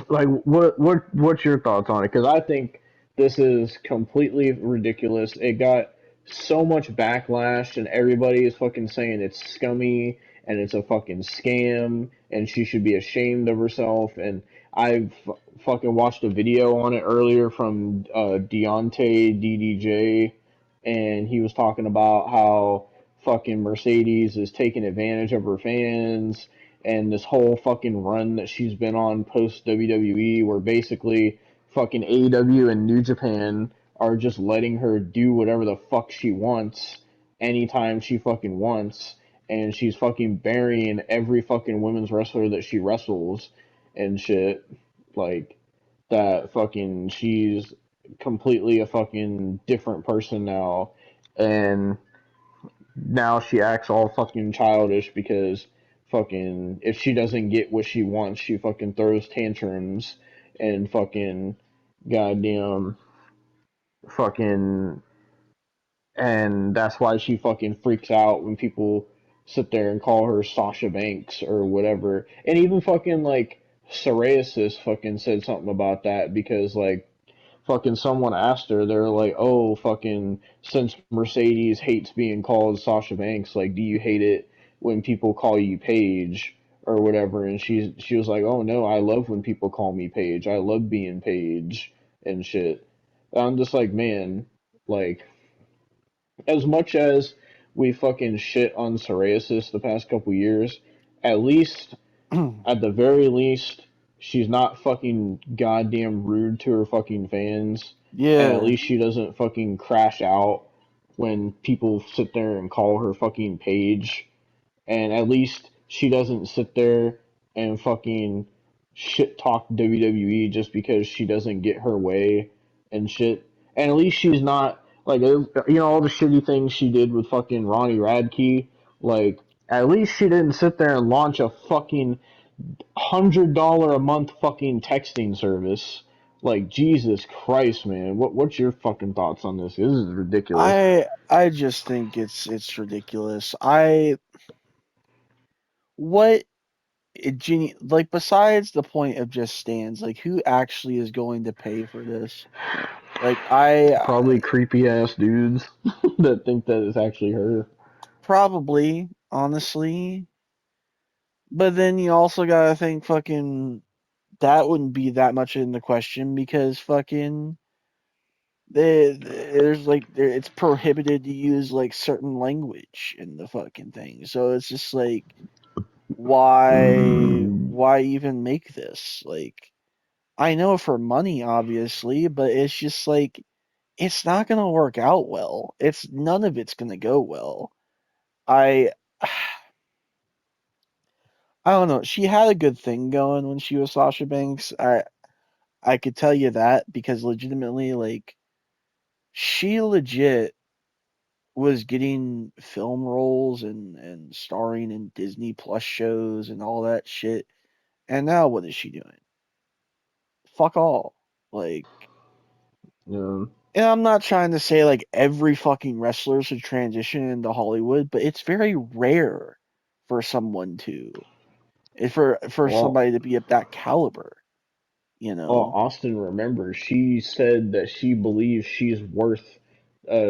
like what's your thoughts on it? Because I think this is completely ridiculous. It got so much backlash, and everybody is fucking saying it's scummy and it's a fucking scam, and she should be ashamed of herself. And I've fucking watched a video on it earlier from Deontay DDJ, and he was talking about how fucking Mercedes is taking advantage of her fans and this whole fucking run that she's been on post WWE, where basically fucking AEW and New Japan are just letting her do whatever the fuck she wants anytime she fucking wants, and she's fucking burying every fucking women's wrestler that she wrestles and shit. Like that fucking she's completely a fucking different person now, and now she acts all fucking childish because fucking if she doesn't get what she wants, she fucking throws tantrums and fucking goddamn fucking and that's why she fucking freaks out when people sit there and call her Sasha Banks or whatever. And even fucking like Psoriasis fucking said something about that because like fucking someone asked her, they're like, oh, fucking, since Mercedes hates being called Sasha Banks, like, do you hate it when people call you Paige or whatever? And she was like, oh no, I love when people call me Paige. I love being Paige and shit. I'm just like, man, like, as much as we fucking shit on psoriasis the past couple years, at least at the very least, she's not fucking goddamn rude to her fucking fans, and at Yeah. least she doesn't fucking crash out when people sit there and call her fucking Paige, and at least she doesn't sit there and fucking shit talk WWE just because she doesn't get her way and shit. And at least she's not like all the shitty things she did with fucking Ronnie Radke. Like at least she didn't sit there and launch a fucking $100 a month fucking texting service. Like Jesus Christ, man. What's your fucking thoughts on this? This is ridiculous. I just think it's ridiculous. I what like besides the point of just stands, like who actually is going to pay for this? Like Probably creepy ass dudes that think that it's actually her. probably honestly, but then you also gotta think fucking that wouldn't be that much in the question because fucking there's like it's prohibited to use like certain language in the fucking thing. So it's just like why even make this? Like I know for money obviously, but it's just like it's not going to work out well. It's none of it's going to go well. I I don't know. She had a good thing going when she was Sasha Banks. I could tell you that because legitimately like she legit was getting film roles and starring in Disney Plus shows and all that shit. And now what is she doing? Fuck all. Like, Yeah. and I'm not trying to say like every fucking wrestler should transition into Hollywood, but it's very rare for someone to, for Well, somebody to be at that caliber, you well, know. Austin, remember, she said that she believes she's worth.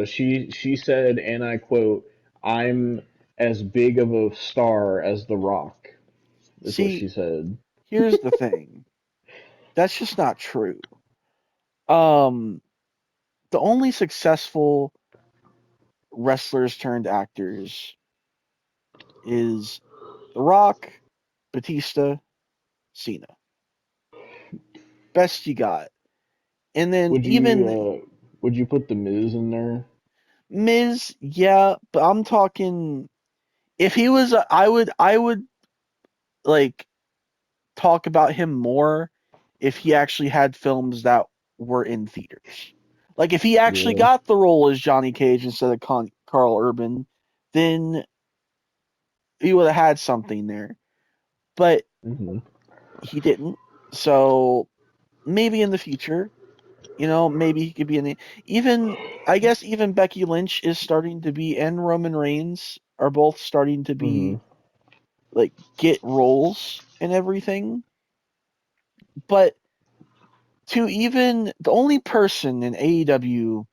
She said, and I quote, "I'm as big of a star as The Rock." Is what See, she said. here's the thing. That's just not true. Um, the only successful wrestlers turned actors is The Rock, Batista, Cena. Best you got. And then Would you even would you put the Miz in there? Miz, yeah, but I'm talking if he was I would like talk about him more if he actually had films that were in theaters. Like if he actually Yeah. got the role as Johnny Cage instead of Carl Urban, then he would have had something there. But Hmm. he didn't. So maybe in the future, maybe he could be in the even I guess even Becky Lynch is starting to be and Roman Reigns are both starting to Hmm. be like get roles and everything. But to even the only person in AEW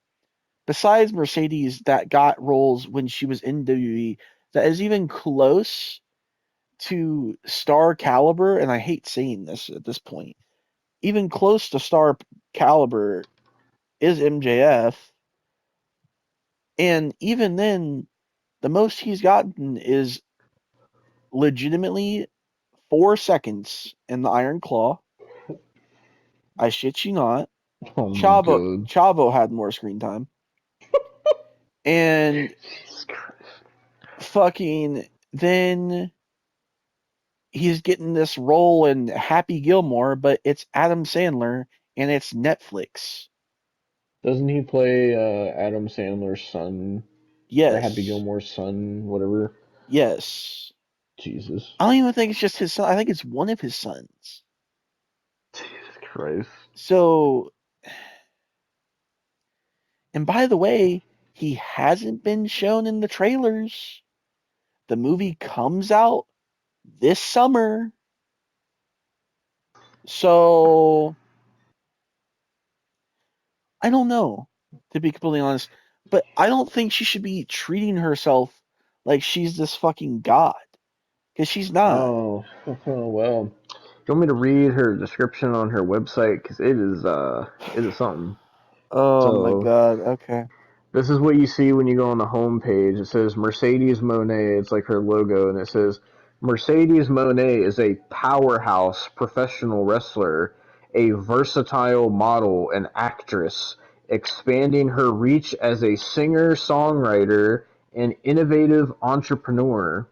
besides Mercedes that got roles when she was in WWE that is even close to star caliber, and I hate saying this at this point, even close to star caliber is MJF. And even then, the most he's gotten is legitimately 4 seconds in the Iron Claw. I shit you not. Oh my Chavo god. Chavo had more screen time. And Jesus Christ. fucking then he's getting this role in Happy Gilmore, but it's Adam Sandler and it's Netflix. Doesn't he play Adam Sandler's son or Happy Yes. Gilmore's son, whatever? Yes. Jesus. I don't even think it's just his son. I think it's one of his sons. Jesus Christ. So, and by the way, he hasn't been shown in the trailers. The movie comes out this summer. So, I don't know, to be completely honest. But I don't think she should be treating herself like she's this fucking god. Because she's not. Oh, well. Do you want me to read her description on her website? Because it is something. Oh my So, god, okay. this is what you see when you go on the home page. It says Mercedes Monet. It's like her logo, and it says Mercedes Monet is a powerhouse professional wrestler, a versatile model and actress, expanding her reach as a singer, songwriter, and innovative entrepreneur.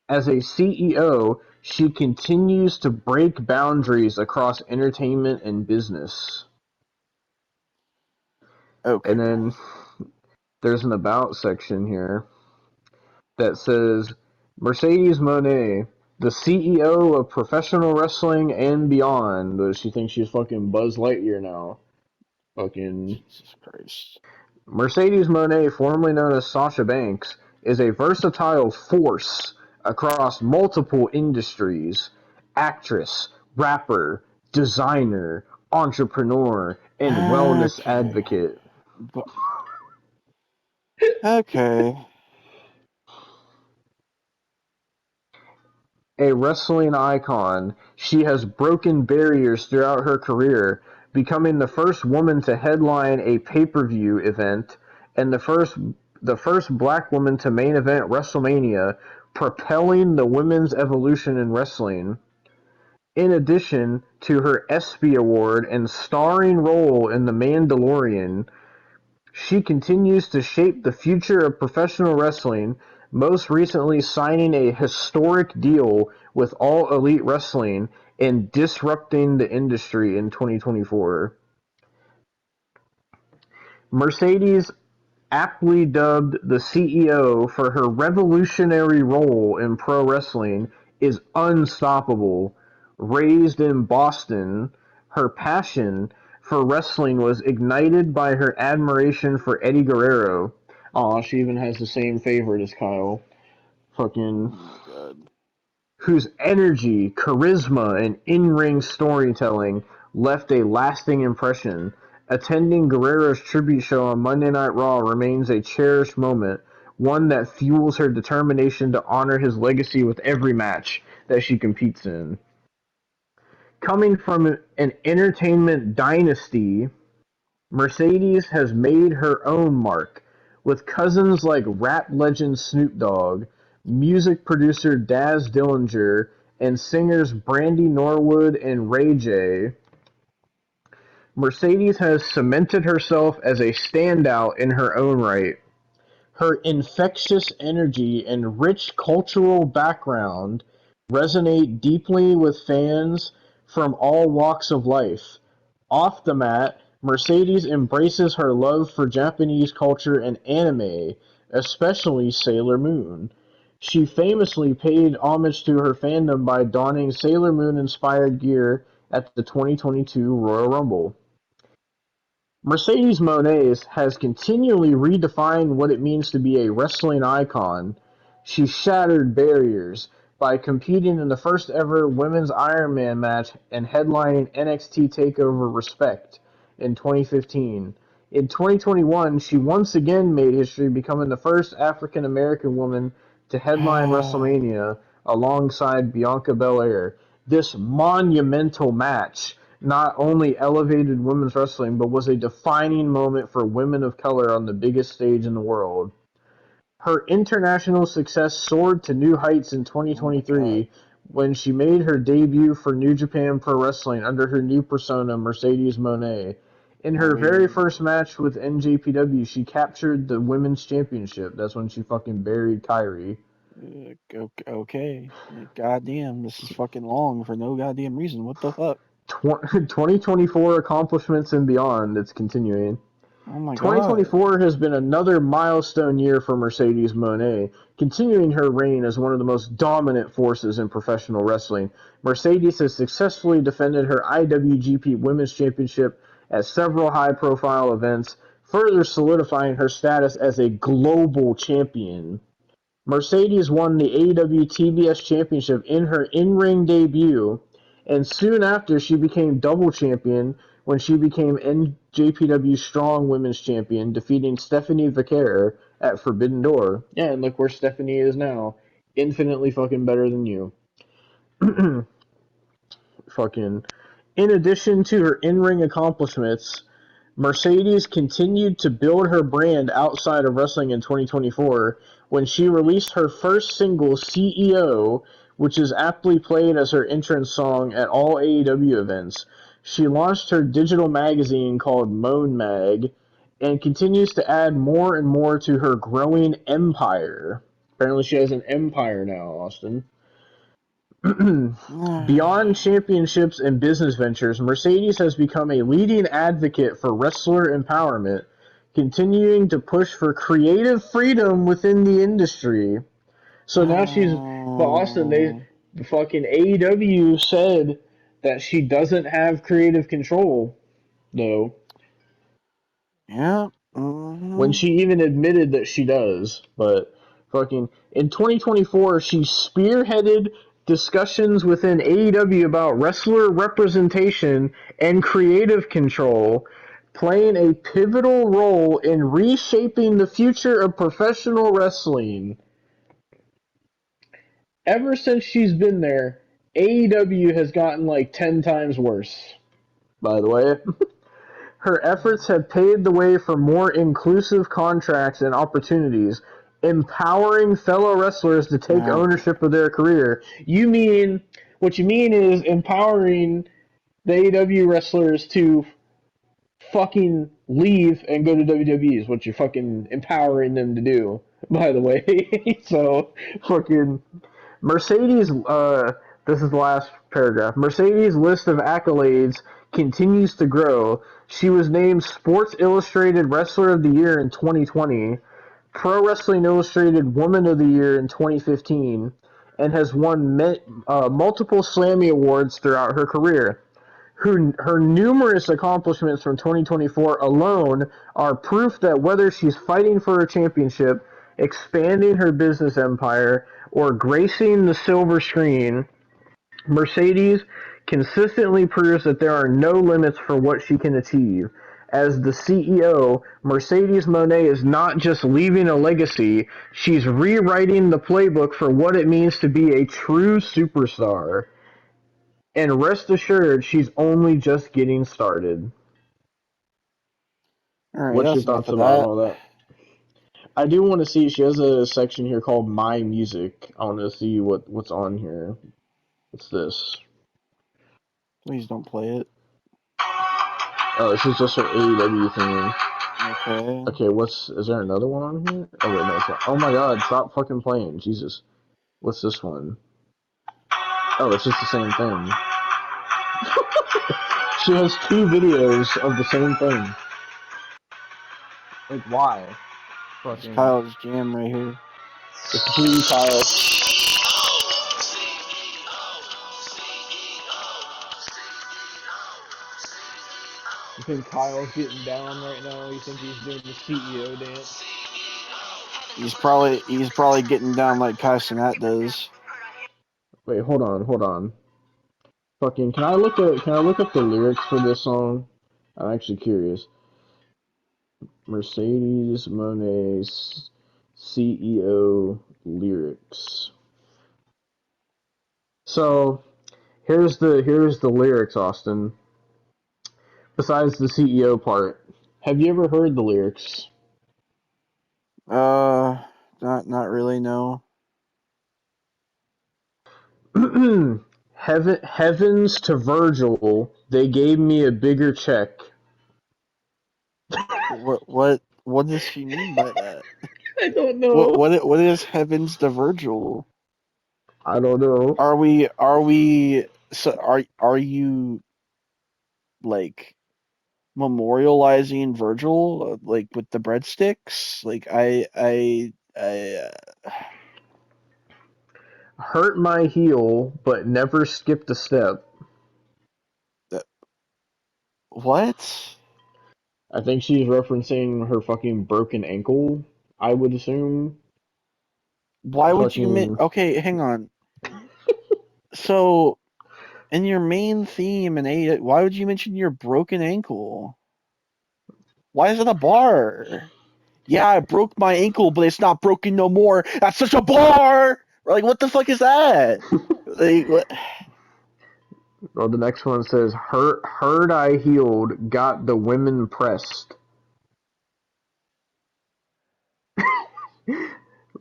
As a CEO, she continues to break boundaries across entertainment and business. And Okay. then there's an about section here that says Mercedes Monet, the CEO of professional wrestling and beyond. She thinks she's fucking Buzz Lightyear now. Fucking Jesus Christ. Mercedes Monet, formerly known as Sasha Banks, is a versatile force across multiple industries. Actress, rapper, designer, entrepreneur, and wellness Okay. advocate. But, okay. A wrestling icon, she has broken barriers throughout her career, becoming the first woman to headline a pay-per-view event and the first black woman to main event WrestleMania, propelling the women's evolution in wrestling. In addition to her ESPY award and starring role in The Mandalorian, she continues to shape the future of professional wrestling, most recently signing a historic deal with All Elite Wrestling and disrupting the industry in 2024. Mercedes aptly dubbed the CEO for her revolutionary role in pro wrestling, is unstoppable. Raised in Boston, her passion for wrestling was ignited by her admiration for Eddie Guerrero. Aw, she even has the same favorite as Kyle. Oh Fucking my god. whose energy, charisma, and in-ring storytelling left a lasting impression. Attending Guerrero's tribute show on Monday Night Raw remains a cherished moment, one that fuels her determination to honor his legacy with every match that she competes in. Coming from an entertainment dynasty, Mercedes has made her own mark, with cousins like rap legend Snoop Dogg, music producer Daz Dillinger, and singers Brandy Norwood and Ray J. Mercedes has cemented herself as a standout in her own right. Her infectious energy and rich cultural background resonate deeply with fans from all walks of life. Off the mat, Mercedes embraces her love for Japanese culture and anime, especially Sailor Moon. She famously paid homage to her fandom by donning Sailor Moon-inspired gear at the 2022 Royal Rumble. Mercedes Moné has continually redefined what it means to be a wrestling icon. She shattered barriers by competing in the first ever women's Iron Man match and headlining NXT TakeOver Respect in 2015. In 2021, she once again made history, becoming the first African American woman to headline WrestleMania alongside Bianca Belair. This monumental match not only elevated women's wrestling, but was a defining moment for women of color on the biggest stage in the world. Her international success soared to new heights in Oh my god. 2023 when she made her debut for New Japan Pro Wrestling under her new persona, Mercedes Moné. In her very Alright. first match with NJPW, she captured the Women's Championship. That's when she fucking buried Kyrie. Okay. Goddamn, this is fucking long for no goddamn reason. What the fuck? 2024 accomplishments and beyond, it's continuing. Oh my god. 2024 has been another milestone year for Mercedes Moné, continuing her reign as one of the most dominant forces in professional wrestling. Mercedes has successfully defended her IWGP Women's Championship at several high-profile events, further solidifying her status as a global champion. Mercedes won the AEW TBS Championship in her in-ring debut, and soon after she became double champion when she became NJPW Strong Women's Champion, defeating Stephanie Vaquer at Forbidden Door. Yeah, and look where Stephanie is now. Infinitely fucking better than you. Fucking. In addition to her in-ring accomplishments, Mercedes continued to build her brand outside of wrestling in 2024 when she released her first single, CEO, which is aptly played as her entrance song at all AEW events. She launched her digital magazine called Moan Mag and continues to add more and more to her growing empire. Apparently she has an empire now, Austin. Beyond championships and business ventures, Mercedes has become a leading advocate for wrestler empowerment, continuing to push for creative freedom within the industry. So now but Austin, the fucking AEW said that she doesn't have creative control, though, Yeah. when Mm-hmm. she even admitted that she does. But fucking in 2024, she spearheaded discussions within AEW about wrestler representation and creative control, playing a pivotal role in reshaping the future of professional wrestling. Ever since she's been there, AEW has gotten like 10 times worse, by the way. Her efforts have paved the way for more inclusive contracts and opportunities, empowering fellow wrestlers to take Okay. ownership of their career. What you mean is empowering the AEW wrestlers to fucking leave and go to WWE is what you're fucking empowering them to do, by the way. So, fucking Mercedes This is the last paragraph. Mercedes' list of accolades continues to grow. She was named Sports Illustrated Wrestler of the Year in 2020, Pro Wrestling Illustrated Woman of the Year in 2015, and has won multiple Slammy Awards throughout her career. Her numerous accomplishments from 2024 alone are proof that whether she's fighting for a championship, expanding her business empire, or gracing the silver screen, Mercedes consistently proves that there are no limits for what she can achieve. As the CEO, Mercedes Moné is not just leaving a legacy, she's rewriting the playbook for what it means to be a true superstar. And rest assured, she's only just getting started. All right, What's your that's enough thoughts of about that. all that? I do want to see. She has a section here called My Music. I want to see what's on here. What's this? Please don't play it. Oh, this is just her AEW thing. Okay. Okay, is there another one on here? Oh wait, no, it's not. Oh my god, stop fucking playing, Jesus. What's this one? Oh, it's just the same thing. She has two videos of the same thing. Like, why? It's Fucking. Kyle's jam right here. It's Blue Kyle. You think Kyle's getting down right now? You think he's doing the CEO dance? He's probably getting down like Kai Cenat does. Wait, hold on. Fucking, can I look up the lyrics for this song? I'm actually curious. Mercedes Moné's CEO lyrics. So here's the lyrics, Austin. Besides the CEO part, have you ever heard the lyrics? Not really. No. Heavens to Virgil, they gave me a bigger check. What does she mean by that? I don't know. What is heavens to Virgil? I don't know. Are you like memorializing Virgil like with the breadsticks? Like I Hurt my heel, but never skipped a step. what? I think she's referencing her fucking broken ankle, I would assume. Why would you Fucking. okay, hang on. So in your main theme in A, why would you mention your broken ankle? Why is it a bar? Yeah, I broke my ankle, but it's not broken no more. That's such a bar. Like, what the fuck is that? Like, what? Well, the next one says, Heard I healed, got the women pressed.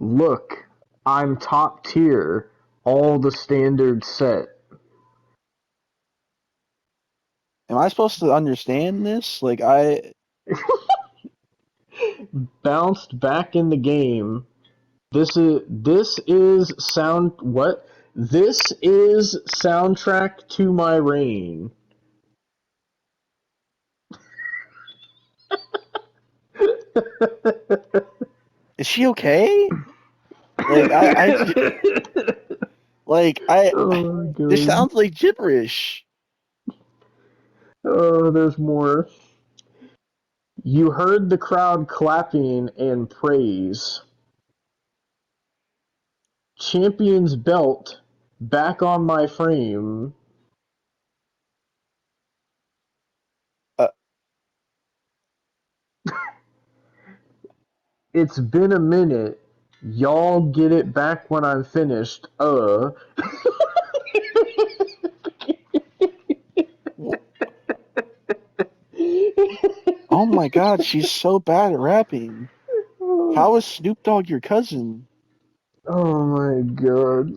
Look, I'm top tier, all the standards set. Am I supposed to understand this? Like, I Bounced back in the game. This is sound what? This is soundtrack to my reign. is she okay? Like, like, Oh my this god. sounds like gibberish. Oh, there's more. You heard the crowd clapping and praise. Champion's belt back on my frame. Uh, It's been a minute. Y'all get it back when I'm finished. oh my God, she's so bad at rapping. How is Snoop Dogg your cousin? Oh my god.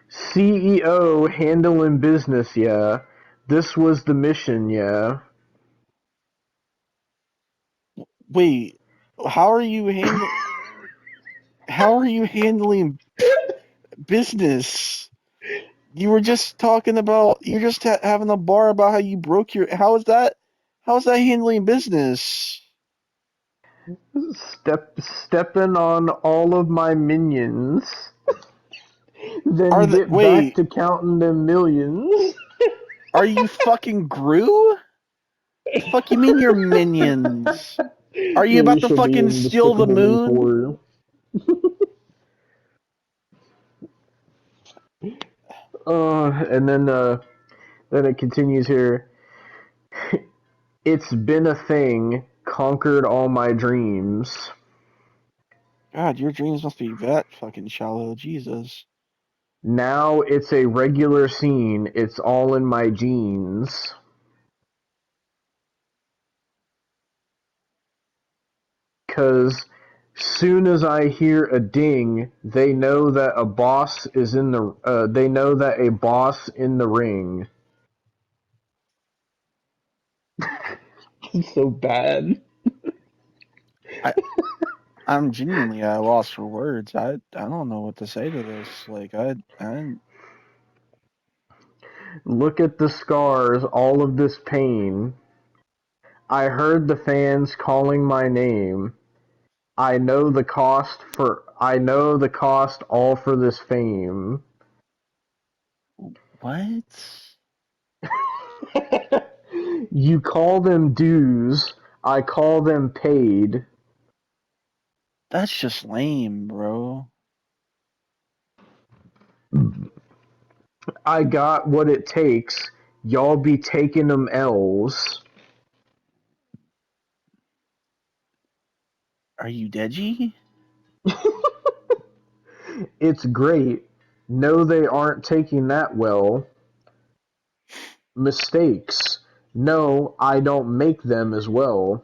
CEO handling business, yeah. This was the mission, yeah. Wait, how are you handling? How are you handling business. You were just talking about you're just having a bar about how you broke your. How is that handling business? Stepping on all of my minions, then get back Wait? to counting them millions. Are you fucking Gru? The fuck you mean your minions? Are you They about to shall be fucking in steal the Despicable Me moon? 4. And then it continues here. It's been a thing, conquered all my dreams. God, your dreams must be that fucking shallow. Jesus. Now it's a regular scene, it's all in my genes. Cause soon as I hear a ding, they know that a boss is in the. They know that a boss in the ring. It's so bad. I I'm genuinely at a loss for words. I don't know what to say to this. Like I Look at the scars, all of this pain. I heard the fans calling my name. I know the cost all for this fame. what? You call them dues, I call them paid. That's just lame, bro. I got what it takes, y'all be taking them L's. Are you Deji? It's great. No, they aren't taking that well. Mistakes. No, I don't make them as well.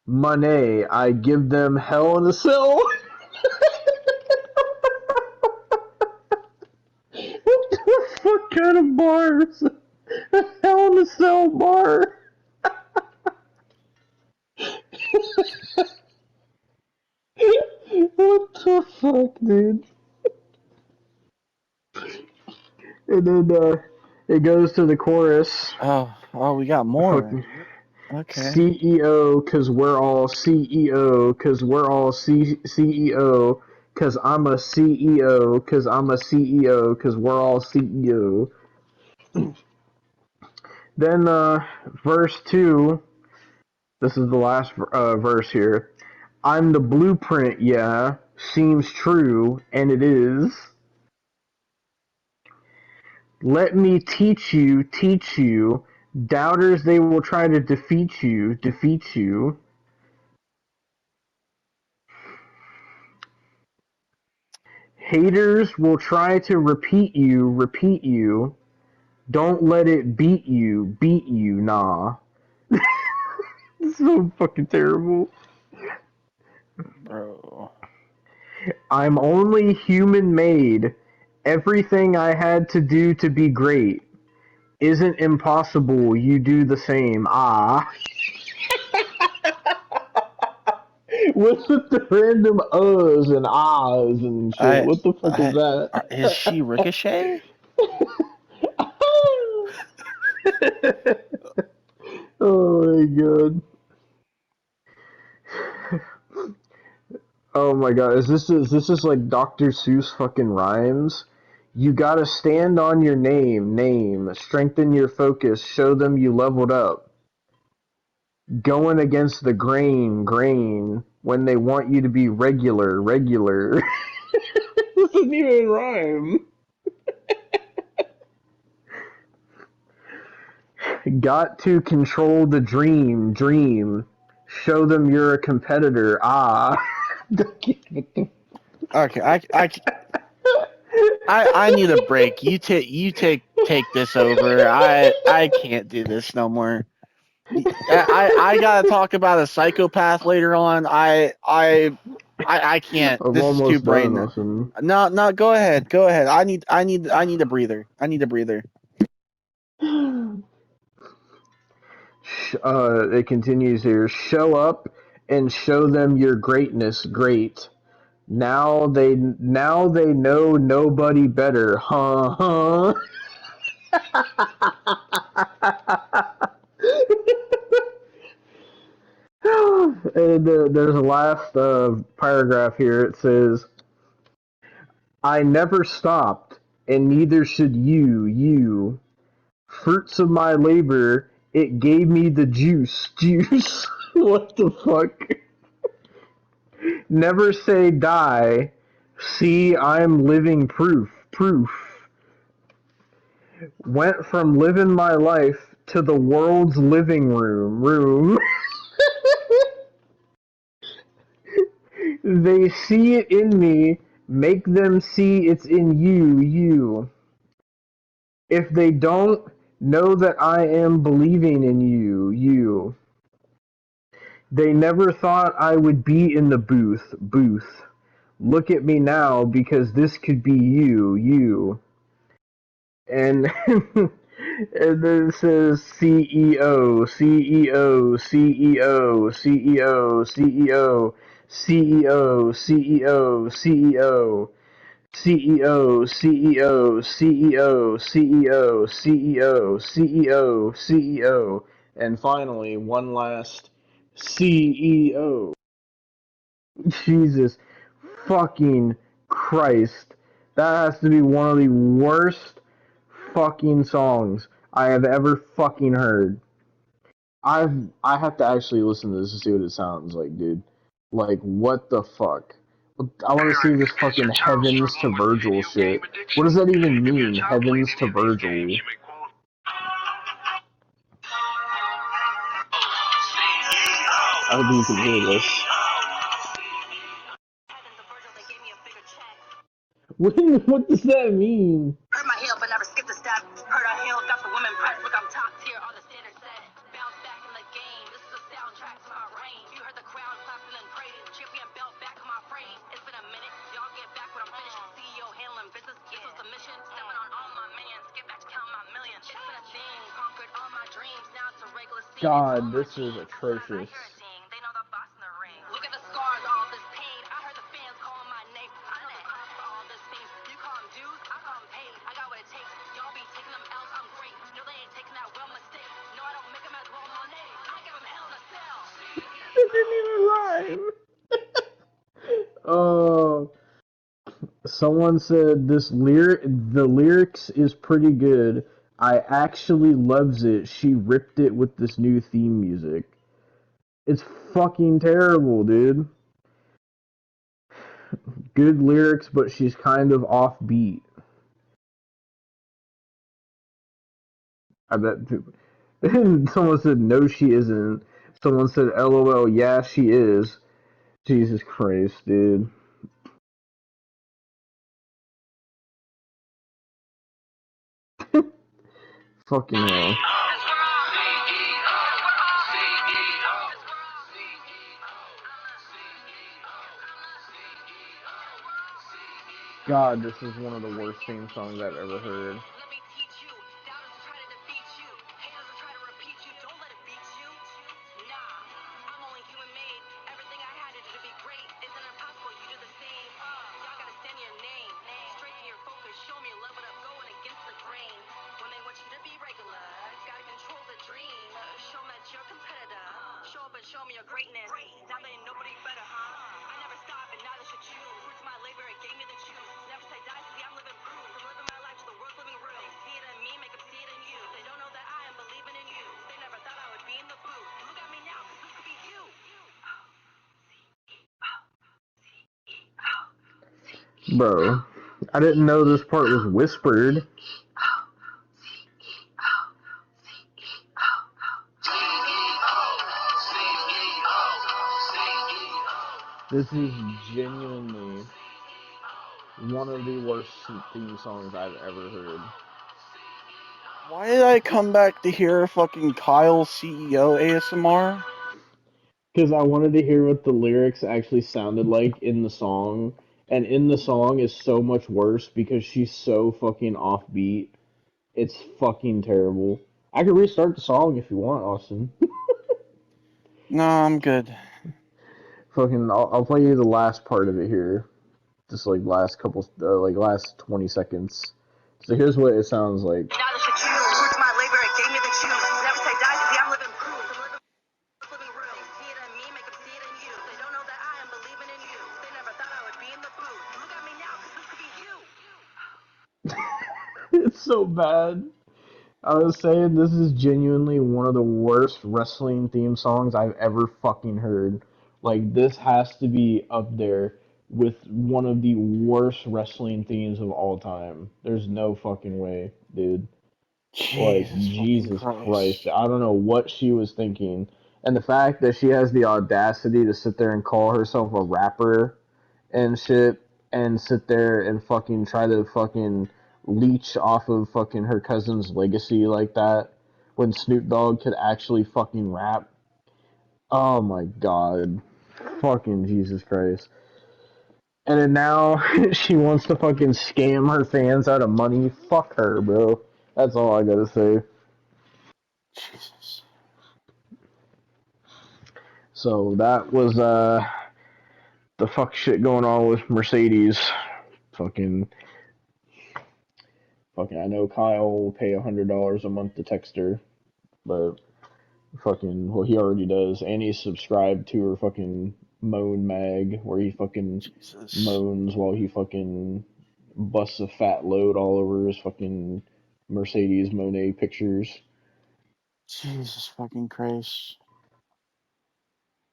Money, I give them hell in a cell. What the fuck kind of bars? A hell in a cell bar. What the fuck, dude? And then it goes to the chorus. Oh, we got more. Fucking Okay. CEO, cause we're all CEO, cause we're all CEO, cause I'm a CEO, cause I'm a CEO, cause we're all CEO. Then verse 2, this is the last verse here. I'm the blueprint, yeah, seems true, and it is. Let me teach you. Doubters, they will try to defeat you, defeat you. Haters will try to repeat you, repeat you. Don't let it beat you, nah. It's so fucking terrible. Bro. I'm only human made. Everything I had to do to be great isn't impossible. You do the same. Ah. What's with the random uhs and ahs and shit? What the fuck is that? Is she Ricochet? Oh my god. Oh my god. Is this just like Dr. Seuss fucking rhymes? You gotta stand on your name. Strengthen your focus. Show them you leveled up. Going against the grain. When they want you to be regular. This doesn't even rhyme. Got to control the dream. Show them you're a competitor. Ah. Okay, I need a break. You take this over. I can't do this no more. I gotta talk about a psychopath later on. I can't. I'm This is too almost done, brain. Austin. No. Go ahead. I need a breather. I need a breather. It continues here. Show up and show them your greatness great. Now they know nobody better. Huh? And there's a last paragraph here. It says, I never stopped, and neither should you. Fruits of my labor, it gave me the juice. What the fuck? Never say die. See, I'm living proof. Went from living my life to the world's living room. They see it in me, make them see it's in you. If they don't, know that I am believing in you. They never thought I would be in the booth. Look at me now, because this could be you. And and then it says CEO, CEO, CEO, CEO, CEO, CEO, CEO, CEO. CEO, CEO, CEO, CEO, CEO, CEO, CEO, and finally, one last CEO. Jesus fucking Christ. That has to be one of the worst fucking songs I have ever fucking heard. I have to actually listen to this to see what it sounds like, dude. Like, what the fuck? I want to see this fucking heavens to Virgil shit. What does that even mean, heavens to Virgil? I hope you can hear this. What does that mean? Hurt my heel, but never skipped a step. Hurt our heel, got the women pressed. Look, I'm top tier, all the standards set. Bounce back in the game. This is a soundtrack to my reign. You heard the crowd clapping and praising. Champion belt back on my frame. It's been a minute. Y'all get back when I'm finished. CEO handling business. This was the mission. Stepping on all my mans. Get back to counting my millions. It's been a thing. Conquered all my dreams. Now it's a regular scene. God, this is atrocious. They know the boss in the ring. Look at the scars, all this pain. I heard the fans calling my name. I know the cost for all this fame. You call them dues, I call them paid. I got what it takes. Y'all be taking them L's, I'm great. No, they ain't taking that well mistake. No, I don't make them as well Monet. I give them hell in a cell. It didn't even rhyme. Oh, someone said the lyrics is pretty good. I actually loves it. She ripped it with this new theme music. It's fucking terrible, dude. Good lyrics, but she's kind of offbeat. I bet. Someone said no, she isn't. Someone said LOL, yeah, she is. Jesus Christ, dude. Fucking hell. God, this is one of the worst theme songs I've ever heard. Let me teach you. Doubters try to defeat you. Haters try to repeat you. Don't let it beat you. Nah, I'm only human made. Everything I had to do to be great isn't impossible. You do the same. Y'all gotta stand your name. Straighten your focus. Show me a level up going against the grain. When they want you to be regular, gotta control the dream. Show them that you're a competitor. Show up and show me your greatness. Now they ain't nobody better, huh? I never stop and neither should you. Fruits of my labor, it gave me the juice. Never say die, see I'm living proof. I'm living my life to the world's living real. They see it in me, make them see it in you. They don't know that I am believing in you. They never thought I would be in the booth. Look at me now, cause this could be you. Bro, I didn't know this part was whispered. This is genuinely one of the worst theme songs I've ever heard. Why did I come back to hear fucking Kyle CEO ASMR? Because I wanted to hear what the lyrics actually sounded like in the song. And in the song is so much worse because she's so fucking offbeat. It's fucking terrible. I could restart the song if you want, Austin. No, I'm good. Fucking, I'll play you the last part of it here. Just like last 20 seconds. So here's what it sounds like. Now that you choose my labor, it gave me the choose. Never say die, see, I'm living proof. I'm living real. See it in me, make them see it in you. They don't know that I am believing in you. They never thought I would be in the booth. Look at me now, cause this could be you. It's so bad. I was saying this is genuinely one of the worst wrestling theme songs I've ever fucking heard. Like, this has to be up there with one of the worst wrestling themes of all time. There's no fucking way, dude. Like, Jesus fucking Jesus Christ. Christ. I don't know what she was thinking. And the fact that she has the audacity to sit there and call herself a rapper and shit, and sit there and fucking try to fucking leech off of fucking her cousin's legacy like that when Snoop Dogg could actually fucking rap. Oh my god. Fucking Jesus Christ. And then now she wants to fucking scam her fans out of money. Fuck her, bro. That's all I gotta say. Jesus. So that was the fuck shit going on with Mercedes. Fucking I know Kyle will pay $100 a month to text her, but fucking, well, he already does, and he's subscribed to her fucking moan mag, where he fucking Jesus. moans while he fucking busts a fat load all over his fucking Mercedes Monet pictures. Jesus fucking Christ.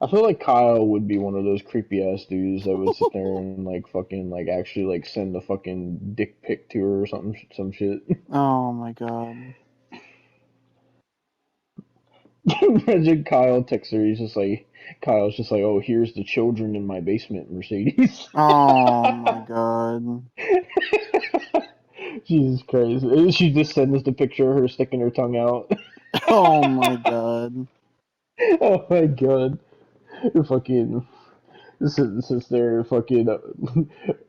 I feel like Kyle would be one of those creepy ass dudes that would sit there and like fucking like actually like send a fucking dick pic to her or something, some shit. Oh my god. Imagine Kyle texts her. Kyle's just like, oh, here's the children in my basement, Mercedes. Oh my god. Jesus Christ. She just sends us the picture of her sticking her tongue out. Oh my god. Oh my god. Fucking sits there fucking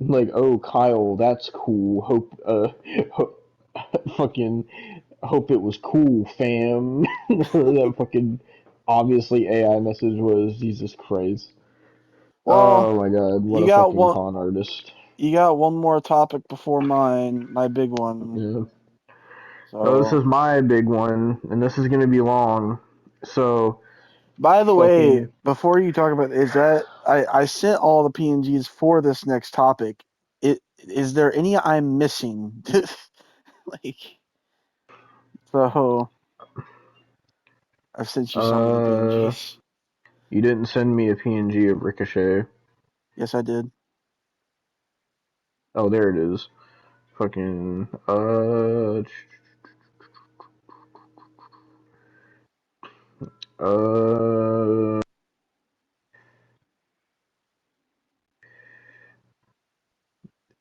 like, oh, Kyle, that's cool. Fucking hope it was cool, fam. That fucking obviously AI message was Jesus Christ. Well, Oh my god, what you a got fucking one. con artist. You got one more topic before my big one. Yeah. Oh, this So, is my big one, and this is gonna be long. So, by the way, fucking. before you talk about is that I sent all the PNGs for this next topic. Is there any I'm missing? Like, so I've sent you some of the Uh, PNGs. you didn't send me a PNG of Ricochet. Yes, I did. Oh, there it is. Fucking. Uh.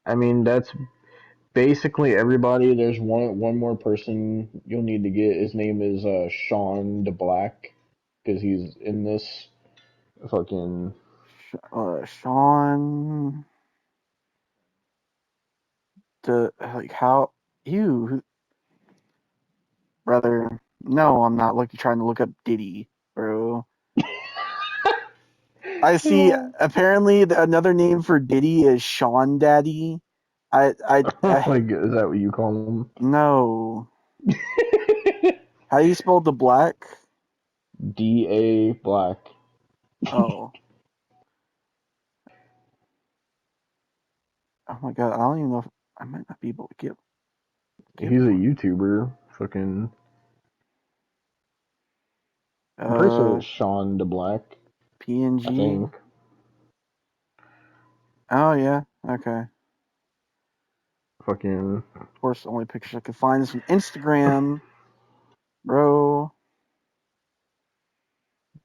I mean, that's basically everybody. There's one more person you'll need to get. His name is Sean DeBlack, because he's in this fucking. Sean, the like how you brother? No, I'm not trying to look up Diddy, bro. I see. Apparently, another name for Diddy is Sean Daddy. I Like, is that what you call him? no. How do you spell the black? D.A. Black. Oh, oh my god! I don't even know if I might not be able to get He's a one. YouTuber. Fucking. I'm pretty sure it's Sean DeBlack. I PNG. think. Oh yeah, okay. Fucking. Of course, the only pictures I could find is from Instagram, bro.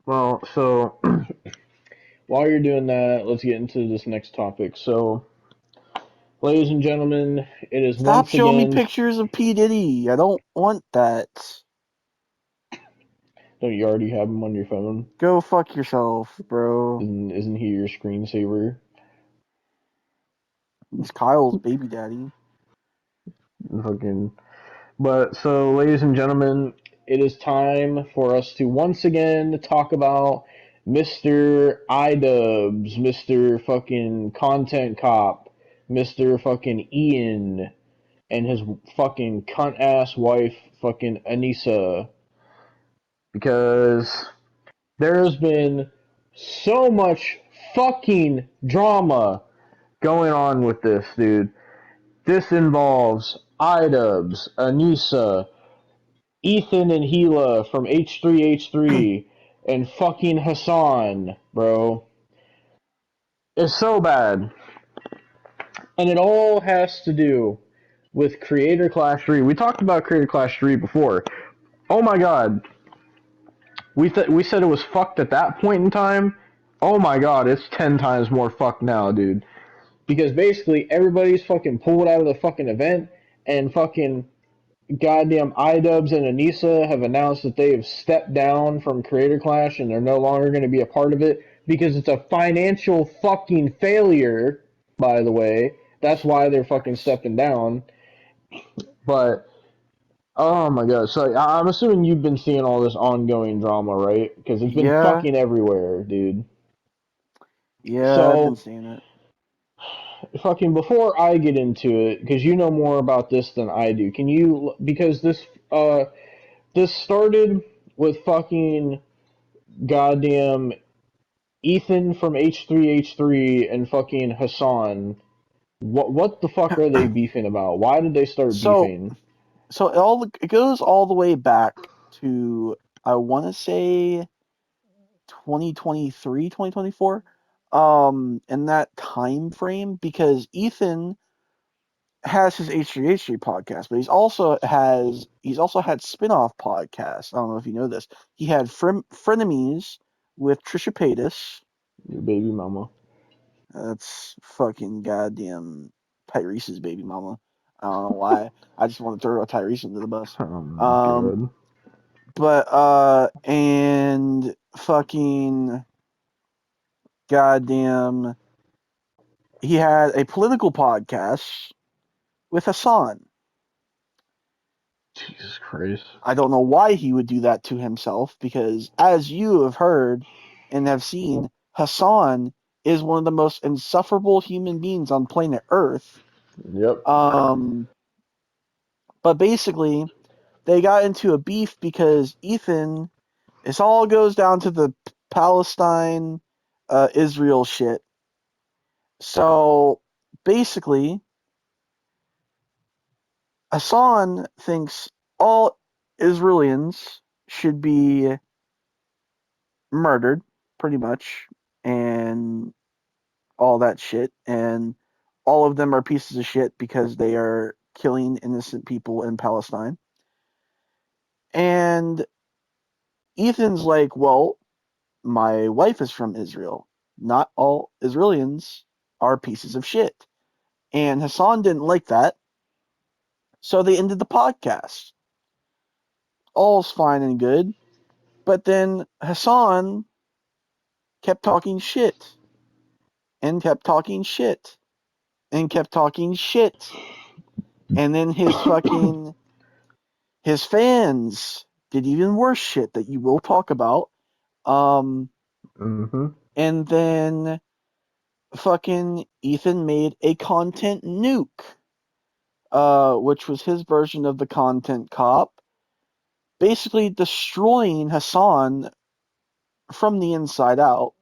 Well, so while you're doing that, let's get into this next topic. So, ladies and gentlemen, it is Stop once showing me again. pictures of P Diddy. I don't want that. Don't you already have him on your phone? Go fuck yourself, bro. Isn't he your screensaver? He's Kyle's baby daddy. Fucking. But so, ladies and gentlemen, it is time for us to once again talk about Mr. Idubbbz, Mr. fucking content cop, Mr. fucking Ian and his fucking cunt ass wife, fucking Anisa, because there's been so much fucking drama going on with this, dude. This involves Idubbbz, Anisa, Ethan and Gila from H3H3, and fucking Hassan, bro. It's so bad. And it all has to do with Creator Clash 3. We talked about Creator Clash 3 before. Oh my god. We said it was fucked at that point in time. Oh my god, it's 10 times more fucked now, dude. Because basically everybody's fucking pulled out of the fucking event, and fucking goddamn Idubbbz and Anisa have announced that they have stepped down from Creator Clash and they're no longer going to be a part of it because it's a financial fucking failure, by the way. That's why they're fucking stepping down. But, oh my god. So I'm assuming you've been seeing all this ongoing drama, right? Because it's been Yeah. fucking everywhere, dude. Yeah, I've been So, seeing it. fucking before I get into it, because you know more about this than I do, can you, because this started with fucking goddamn Ethan from H3H3 and fucking Hassan. What the fuck are they beefing about? Why did they start So, beefing? it goes all the way back to, I want to say, 2023, 2024, in that time frame, because Ethan has his H3H3 podcast, but he's also had spin-off podcasts. I don't know if you know this. He had Frenemies with Trisha Paytas. Your baby mama. That's fucking goddamn Tyrese's baby mama. I don't know why. I just want to throw Tyrese under the bus. Good. But and fucking goddamn, he had a political podcast with Hassan. Jesus Christ. I don't know why he would do that to himself, because as you have heard and have seen, Hassan is one of the most insufferable human beings on planet Earth. Yep. But basically, they got into a beef because Ethan, it all goes down to the Palestine, Israel shit. So basically, Hassan thinks all Israelis should be murdered, pretty much, and all that shit. And all of them are pieces of shit because they are killing innocent people in Palestine. And Ethan's like, well, my wife is from Israel. Not all Israelis are pieces of shit. And Hassan didn't like that. So they ended the podcast. All's fine and good. But then Hassan kept talking shit. And kept talking shit. And kept talking shit. And then his fans did even worse shit that you will talk about. Mm-hmm. And then fucking Ethan made a content nuke, which was his version of the content cop, basically destroying Hassan from the inside out.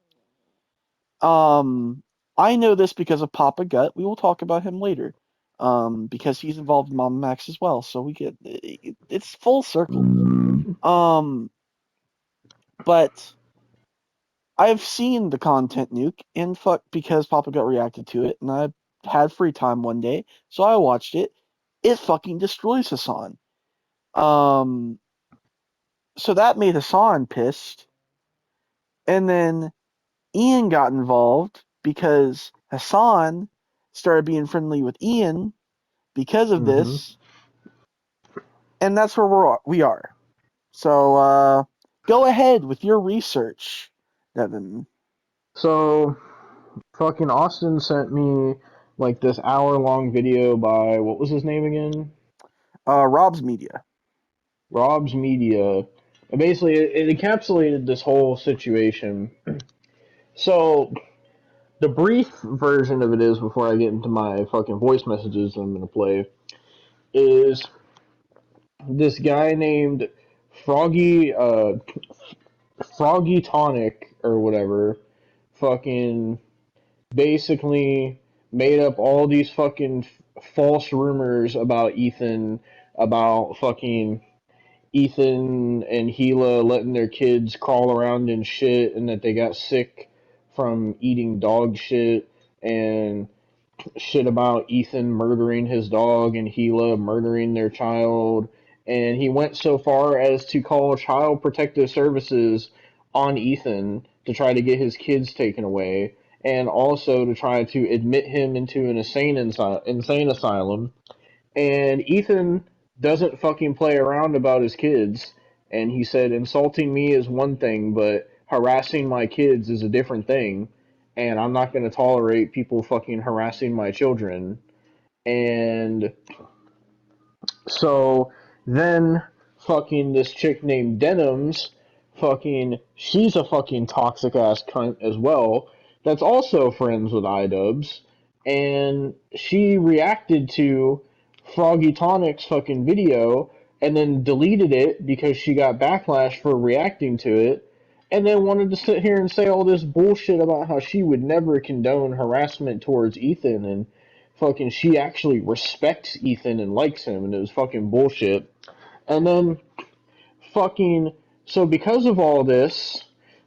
I know this because of Papa Gut. We will talk about him later, because he's involved in Mamamax as well. So it's full circle. But I've seen the content nuke, and fuck, because Papa Gut reacted to it, and I had free time one day, so I watched it. It fucking destroys Hassan. So that made Hassan pissed. And then Ian got involved because Hassan started being friendly with Ian because of this. And that's where we are. So go ahead with your research, Devin. So, fucking Austin sent me like this hour-long video by, what was his name again? Rob's Media. Rob's Media. And basically, it encapsulated this whole situation. So, the brief version of it is, before I get into my fucking voice messages I'm gonna play, is this guy named Froggy, Froggy Tonic or whatever, fucking basically made up all these fucking false rumors about Ethan, about fucking Ethan and Gila letting their kids crawl around in shit, and that they got sick from eating dog shit, and shit about Ethan murdering his dog and Gila murdering their child. And he went so far as to call Child Protective Services on Ethan to try to get his kids taken away, and also to try to admit him into an insane asylum. And Ethan doesn't fucking play around about his kids. And he said, insulting me is one thing, but harassing my kids is a different thing. And I'm not going to tolerate people fucking harassing my children. And so then fucking this chick named Denims, fucking, she's a fucking toxic ass cunt as well, that's also friends with Idubbbz. And she reacted to Froggy Tonic's fucking video and then deleted it because she got backlash for reacting to it, and then wanted to sit here and say all this bullshit about how she would never condone harassment towards Ethan, and fucking she actually respects Ethan and likes him, and it was fucking bullshit. And then fucking, so because of all this,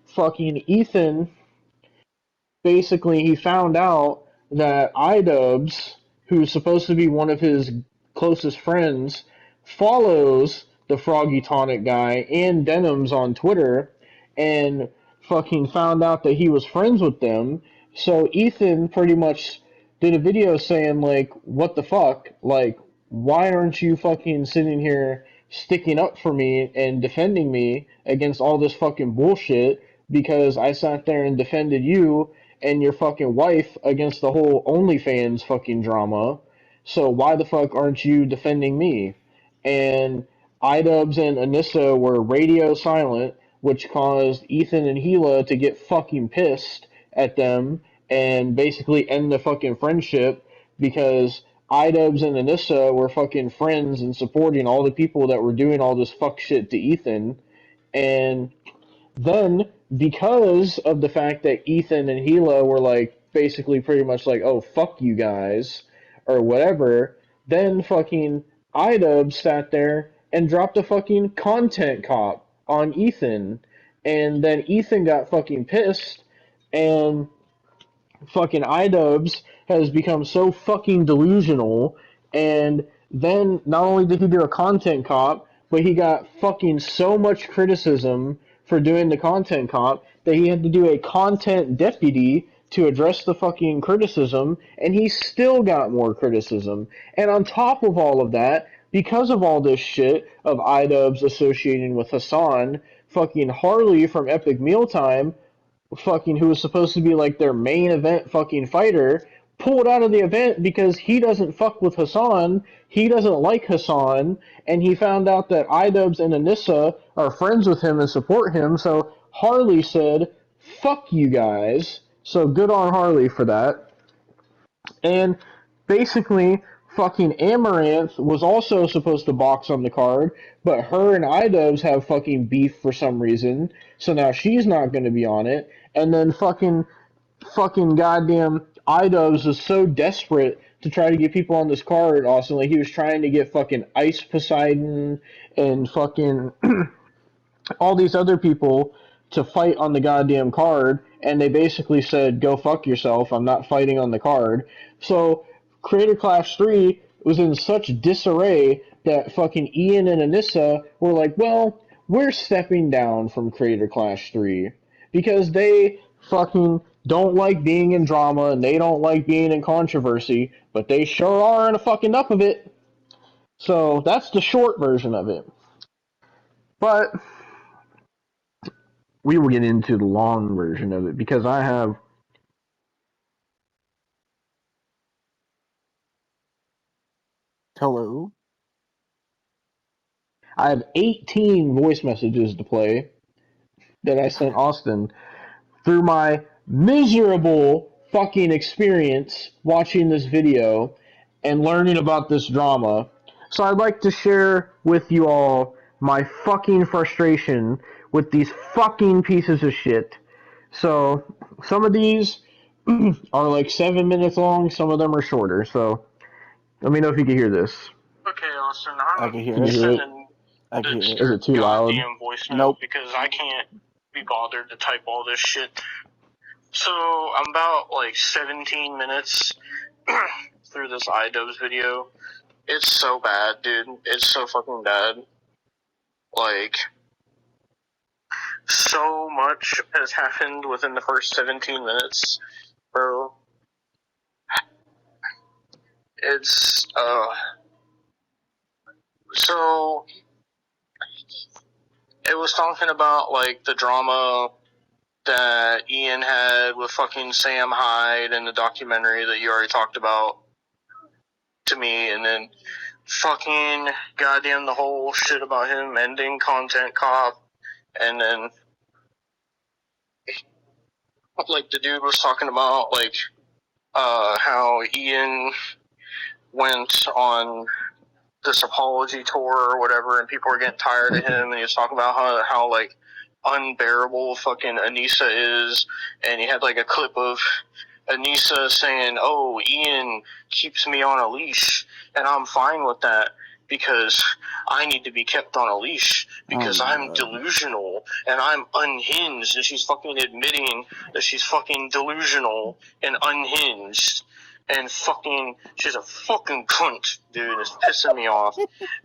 fucking Ethan, basically he found out that Idubbbz, who's supposed to be one of his closest friends, follows the Froggy Tonic guy and Denims on Twitter, and fucking found out that he was friends with them. So Ethan pretty much did a video saying, like, what the fuck? Like, why aren't you fucking sitting here sticking up for me and defending me against all this fucking bullshit? Because I sat there and defended you and your fucking wife against the whole OnlyFans fucking drama. So why the fuck aren't you defending me? And Idubbbz and Anisa were radio silent, which caused Ethan and Gila to get fucking pissed at them and basically end the fucking friendship, because Idubbbz and Anisa were fucking friends and supporting all the people that were doing all this fuck shit to Ethan. And then, because of the fact that Ethan and Gila were like basically pretty much like, oh, fuck you guys, or whatever, then fucking Idubbbz sat there and dropped a fucking content cop on Ethan. And then Ethan got fucking pissed, and fucking Idubbbz has become so fucking delusional. And then not only did he do a content cop, but he got fucking so much criticism for doing the content cop that he had to do a content deputy to address the fucking criticism, and he still got more criticism. And on top of all of that, because of all this shit of Idubbbz associating with Hassan, fucking Harley from Epic Mealtime, fucking who was supposed to be like their main event fucking fighter, pulled out of the event because he doesn't fuck with Hassan, he doesn't like Hassan, and he found out that Idubbbz and Anissa are friends with him and support him, so Harley said, fuck you guys. So good on Harley for that. And basically, fucking Amaranth was also supposed to box on the card, but her and Idubbbz have fucking beef for some reason, so now she's not going to be on it. And then fucking goddamn Idubbbz is so desperate to try to get people on this card, Austin. Like, he was trying to get fucking Ice Poseidon and fucking all these other people to fight on the goddamn card, and they basically said, go fuck yourself, I'm not fighting on the card. So Creator Clash 3 was in such disarray that fucking Ian and Anissa were like, well, we're stepping down from Creator Clash 3 because they fucking don't like being in drama and they don't like being in controversy, but they sure are in a fucking enough of it. So that's the short version of it. But we will get into the long version of it because I have Hello. I have 18 voice messages to play that I sent Austin through my miserable fucking experience watching this video and learning about this drama. So I'd like to share with you all my fucking frustration with these fucking pieces of shit. So some of these are like 7 minutes long, some of them are shorter. So let me know if you can hear this. Okay, Austin, I I'm can hear Can you it. hear it? sending I can hear it. Is it too loud? goddamn voice note Nope. because I can't be bothered to type all this shit. So I'm about like 17 minutes through this Idubbbz video. It's so bad, dude. It's so fucking bad. Like, so much has happened within the first 17 minutes, bro. It's, so it was talking about, like, the drama that Ian had with fucking Sam Hyde in the documentary that you already talked about to me, and then fucking goddamn the whole shit about him ending Content Cop, and then like the dude was talking about like how Ian went on this apology tour or whatever, and people were getting tired of him, and he was talking about how like unbearable fucking Anisa is, and he had like a clip of Anisa saying, "Oh, Ian keeps me on a leash, and I'm fine with that because I need to be kept on a leash because I'm delusional and I'm unhinged." And she's fucking admitting that she's fucking delusional and unhinged. And fucking, she's a fucking cunt, dude. It's pissing me off.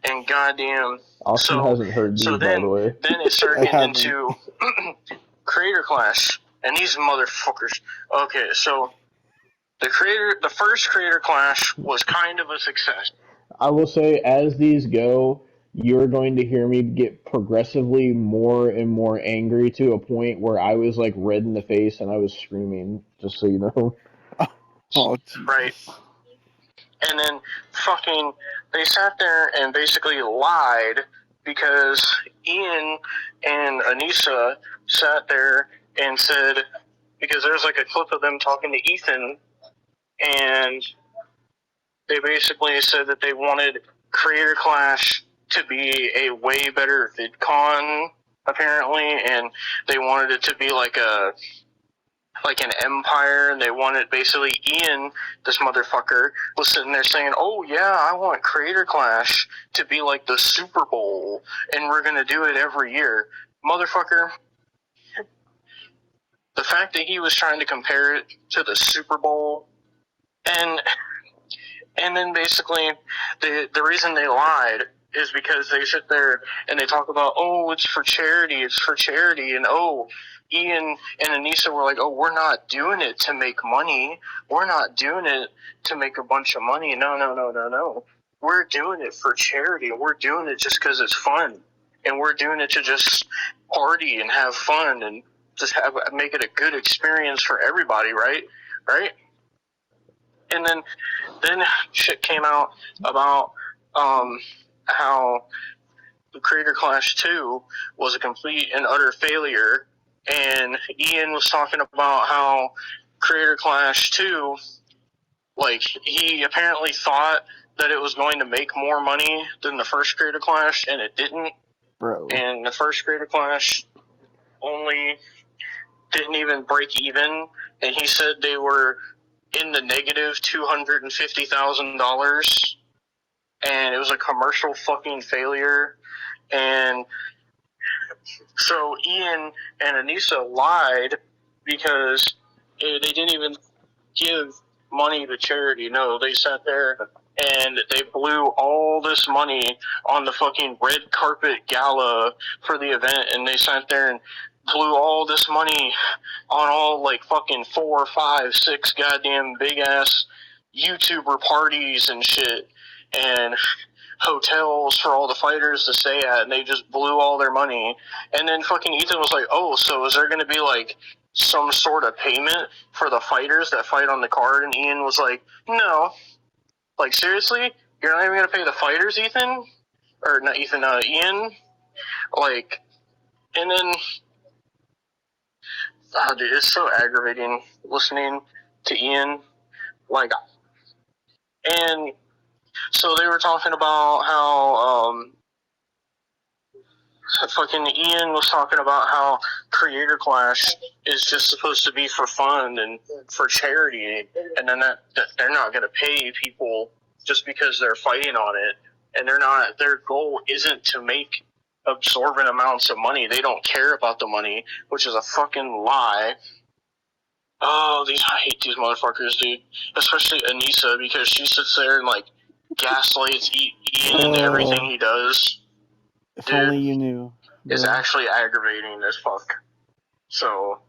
And goddamn, Austin hasn't heard these, by the way. then it started getting into Creator Clash. And these motherfuckers. Okay, so the first Creator Clash was kind of a success. I will say, as these go, you're going to hear me get progressively more and more angry to a point where I was like red in the face and I was screaming, just so you know. Oh, Jesus. Right. And then fucking, they sat there and basically lied because Ian and Anisa sat there and said, because there's like a clip of them talking to Ethan, and they basically said that they wanted Creator Clash to be a way better VidCon, apparently, and they wanted it to be like an empire, and they wanted basically Ian, this motherfucker, was sitting there saying, "Oh yeah, I want Creator Clash to be like the Super Bowl, and we're gonna do it every year." Motherfucker, the fact that he was trying to compare it to the Super Bowl, and then basically the reason they lied is because they sit there and they talk about, "Oh, it's for charity, and oh, Ian and Anisa were like, "Oh, we're not doing it to make money. We're not doing it to make a bunch of money. No. We're doing it for charity. We're doing it just because it's fun. And we're doing it to just party and have fun and just make it a good experience for everybody, right? Right?" And then shit came out about how the Creator Clash 2 was a complete and utter failure, and Ian was talking about how Creator Clash 2, like, he apparently thought that it was going to make more money than the first Creator Clash, and it didn't. Bro. And the first Creator Clash only didn't even break even, and he said they were in the negative $250,000, and it was a commercial fucking failure. And so Ian and Anisa lied because they didn't even give money to charity. No, they sat there and they blew all this money on the fucking red carpet gala for the event, and they sat there and blew all this money on all like fucking 4, 5, 6 goddamn big ass YouTuber parties and shit, and hotels for all the fighters to stay at, and they just blew all their money. And then fucking Ethan was like, "Oh, so is there going to be like some sort of payment for the fighters that fight on the card?" And Ian was like, "No. Like, seriously? You're not even going to pay the fighters, Ethan? Or not Ethan, Ian?" Like, and then, oh, dude, it's so aggravating listening to Ian. Like, and so they were talking about how, fucking Ian was talking about how Creator Clash is just supposed to be for fun and for charity, and then that they're not going to pay people just because they're fighting on it, and their goal isn't to make absorbent amounts of money. They don't care about the money, which is a fucking lie. Oh, I hate these motherfuckers, dude. Especially Anisa, because she sits there and, like, gaslights Ian into everything he does. If Dude, only you knew. Is bro. actually aggravating as fuck. So,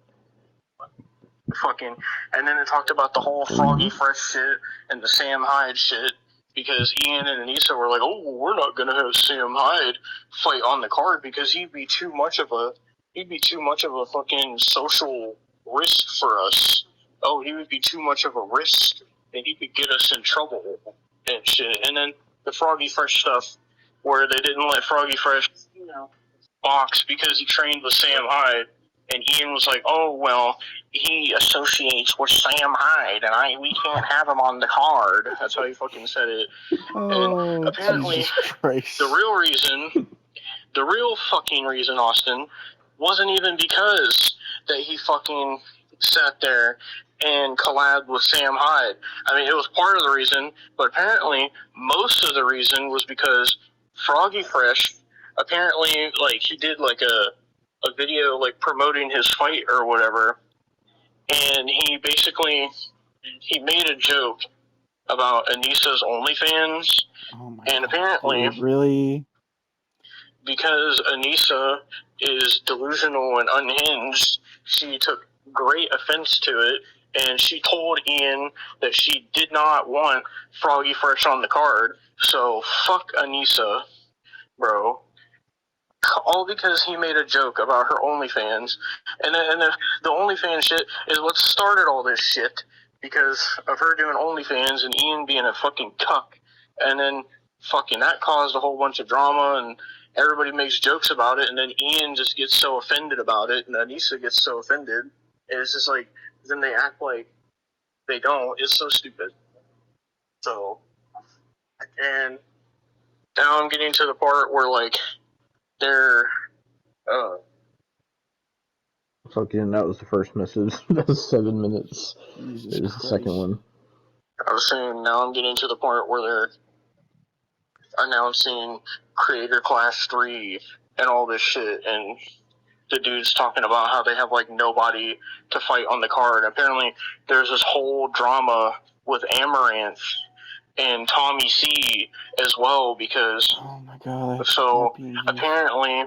fucking, and then it talked about the whole Froggy Fresh shit and the Sam Hyde shit, because Ian and Anisa were like, oh, we're not gonna have Sam Hyde fight on the card because he'd be too much of a fucking social risk for us. Oh, he would be too much of a risk, and he could get us in trouble and shit. And then the Froggy Fresh stuff, where they didn't let Froggy Fresh box because he trained with Sam Hyde, and Ian was like, oh, well, he associates with Sam Hyde, and we can't have him on the card. That's how he fucking said it. Oh, And apparently, Jesus Christ. the real fucking reason, Austin, wasn't even because that he fucking sat there and collabed with Sam Hyde. I mean, it was part of the reason, but apparently most of the reason was because Froggy Fresh, apparently, like, he did, like, a video, like, promoting his fight or whatever, and he made a joke about Anisa's OnlyFans, Oh my and God, apparently, dude, really? because Anisa is delusional and unhinged, she took great offense to it, and she told Ian that she did not want Froggy Fresh on the card, so fuck Anisa, bro. All because he made a joke about her OnlyFans. And the OnlyFans shit is what started all this shit, because of her doing OnlyFans and Ian being a fucking cuck. And then fucking that caused a whole bunch of drama, and everybody makes jokes about it, and then Ian just gets so offended about it, and Anisa gets so offended. And it's just like, then they act like they don't. It's so stupid. So, and now I'm getting to the part where, like, they're, Fucking, that was the first message. That was 7 minutes. Jesus There's Christ. the second one. I was saying, now I'm getting to the part where they're announcing Creator Clash 3 and all this shit, and the dude's talking about how they have, like, nobody to fight on the card. Apparently, there's this whole drama with Amaranth and Tommy C as well, because, Oh my God. so, apparently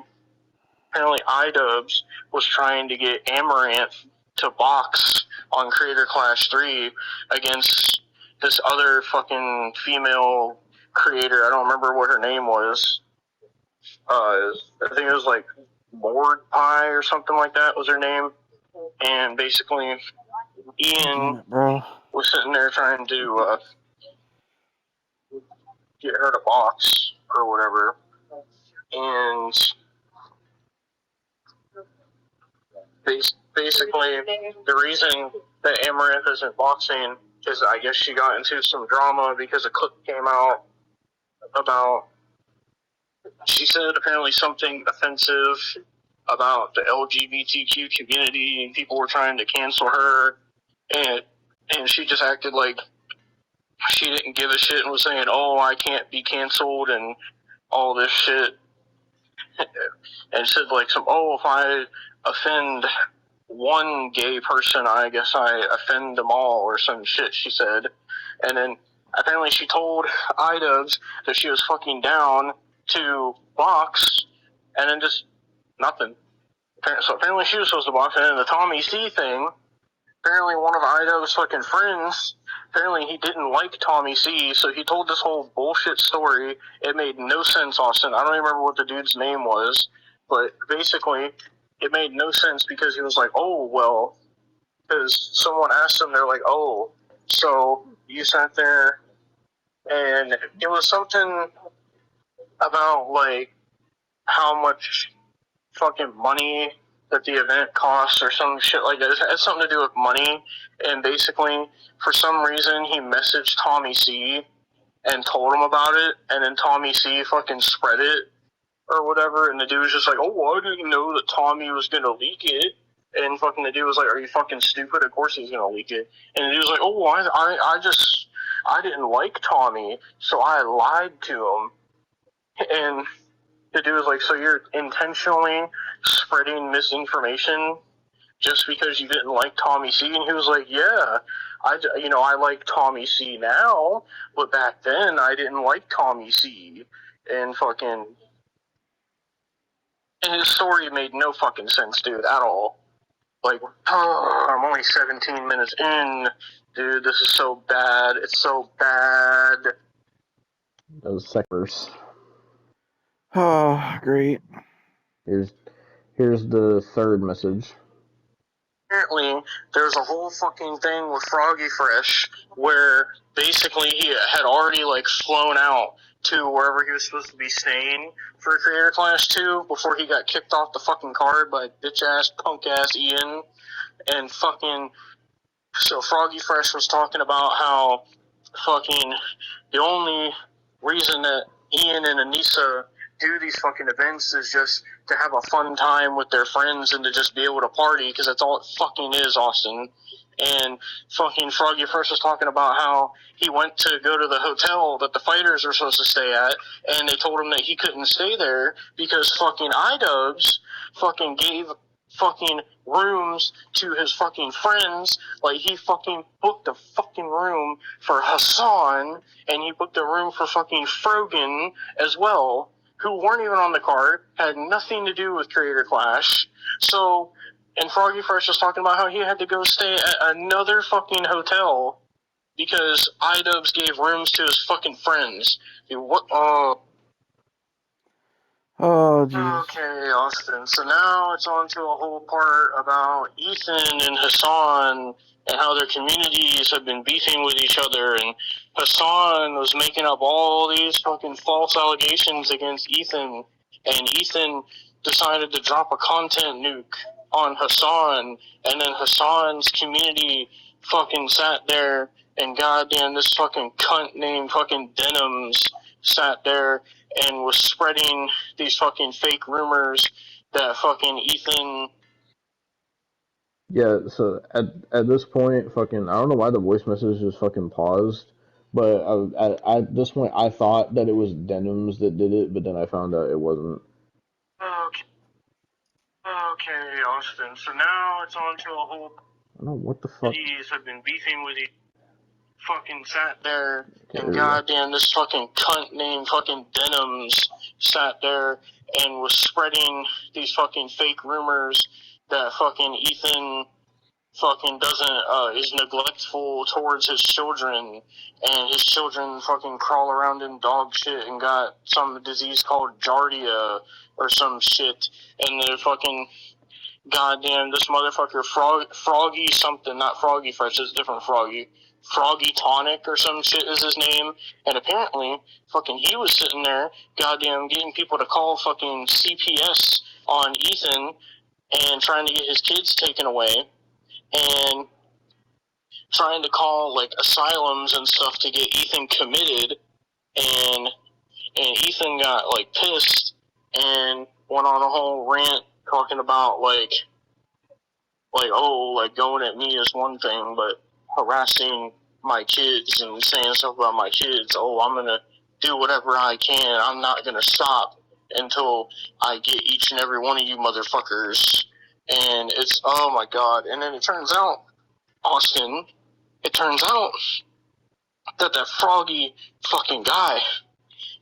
Idubbbz was trying to get Amaranth to box on Creator Clash 3 against this other fucking female creator. I don't remember what her name was. I think it was like Board Pie or something like that was her name. And basically, Ian bro. was sitting there trying to get her to box or whatever. And basically, the reason that Amaranth isn't boxing is, I guess, she got into some drama because a clip came out about, she said apparently something offensive about the LGBTQ community, and people were trying to cancel her, and she just acted like she didn't give a shit and was saying, oh, I can't be canceled and all this shit, and said like some, oh, if I offend one gay person, I guess I offend them all, or some shit, she said. And then apparently she told Idubbbz that she was fucking down to box, and then just nothing. So apparently she was supposed to box, and then the Tommy C thing, apparently one of Idubbbz's fucking friends, apparently he didn't like Tommy C, so he told this whole bullshit story. It made no sense, Austin. I don't even remember what the dude's name was, but basically it made no sense because he was like, oh, well, because someone asked him, they're like, oh, so you sat there, and it was something about, like, how much fucking money that the event costs or some shit like that. It had something to do with money, and basically, for some reason, he messaged Tommy C and told him about it, and then Tommy C fucking spread it or whatever, and the dude was just like, oh, I didn't know that Tommy was gonna leak it. And fucking the dude was like, are you fucking stupid? Of course he's gonna leak it. And the dude was like, oh, I didn't like Tommy, so I lied to him. And the dude was like, so you're intentionally spreading misinformation just because you didn't like Tommy C? And he was like, yeah, I like Tommy C now, but back then I didn't like Tommy C. And fucking... And his story made no fucking sense, dude, at all. Like, I'm only 17 minutes in. Dude, this is so bad. It's so bad. That was second verse. Oh, great. Here's the third message. Apparently, there's a whole fucking thing with Froggy Fresh where basically he had already, like, flown out to wherever he was supposed to be staying for Creator Clash 2 before he got kicked off the fucking card by bitch-ass, punk-ass Ian. And fucking... So Froggy Fresh was talking about how fucking the only reason that Ian and Anisa do these fucking events is just to have a fun time with their friends and to just be able to party, because that's all it fucking is, Austin. And fucking Froggy Fresh was talking about how he went to go to the hotel that the fighters are supposed to stay at, and they told him that he couldn't stay there because fucking Idubbbz fucking gave fucking rooms to his fucking friends. Like, he fucking booked a fucking room for Hassan, and he booked a room for fucking Frogan as well, who weren't even on the card, had nothing to do with Creator Clash. So, and Froggy Fresh was talking about how he had to go stay at another fucking hotel because Idubbbz gave rooms to his fucking friends. Dude, what? Oh, jeez. Okay, Austin. So now it's on to a whole part about Ethan and Hassan and how their communities have been beefing with each other, and Hassan was making up all these fucking false allegations against Ethan, and Ethan decided to drop a content nuke on Hassan, and then Hassan's community fucking sat there, and goddamn this fucking cunt named fucking Denims sat there and was spreading these fucking fake rumors that fucking Ethan... Yeah, so at this point, fucking, I don't know why the voice message just fucking paused, but at this point, I thought that it was Denims that did it, but then I found out it wasn't. Okay, Austin. So now it's on to a whole... I don't know what the fuck. These have been beefing with each... Fucking sat there, Okay, and goddamn this fucking cunt named fucking Denims sat there and was spreading these fucking fake rumors that fucking Ethan fucking is neglectful towards his children, and his children fucking crawl around in dog shit and got some disease called Giardia or some shit, and they're fucking... Goddamn, this motherfucker, Froggy something, not Froggy Fresh, it's a different Froggy. Froggy Tonic or some shit is his name, and apparently, fucking he was sitting there, goddamn, getting people to call fucking CPS on Ethan and trying to get his kids taken away, and trying to call, like, asylums and stuff to get Ethan committed, and Ethan got, like, pissed and went on a whole rant talking about, like, oh, like, going at me is one thing, but harassing my kids and saying stuff about my kids, oh, I'm gonna do whatever I can, I'm not gonna stop until I get each and every one of you motherfuckers. And it's, oh my god. And then it turns out, Austin, that Froggy fucking guy,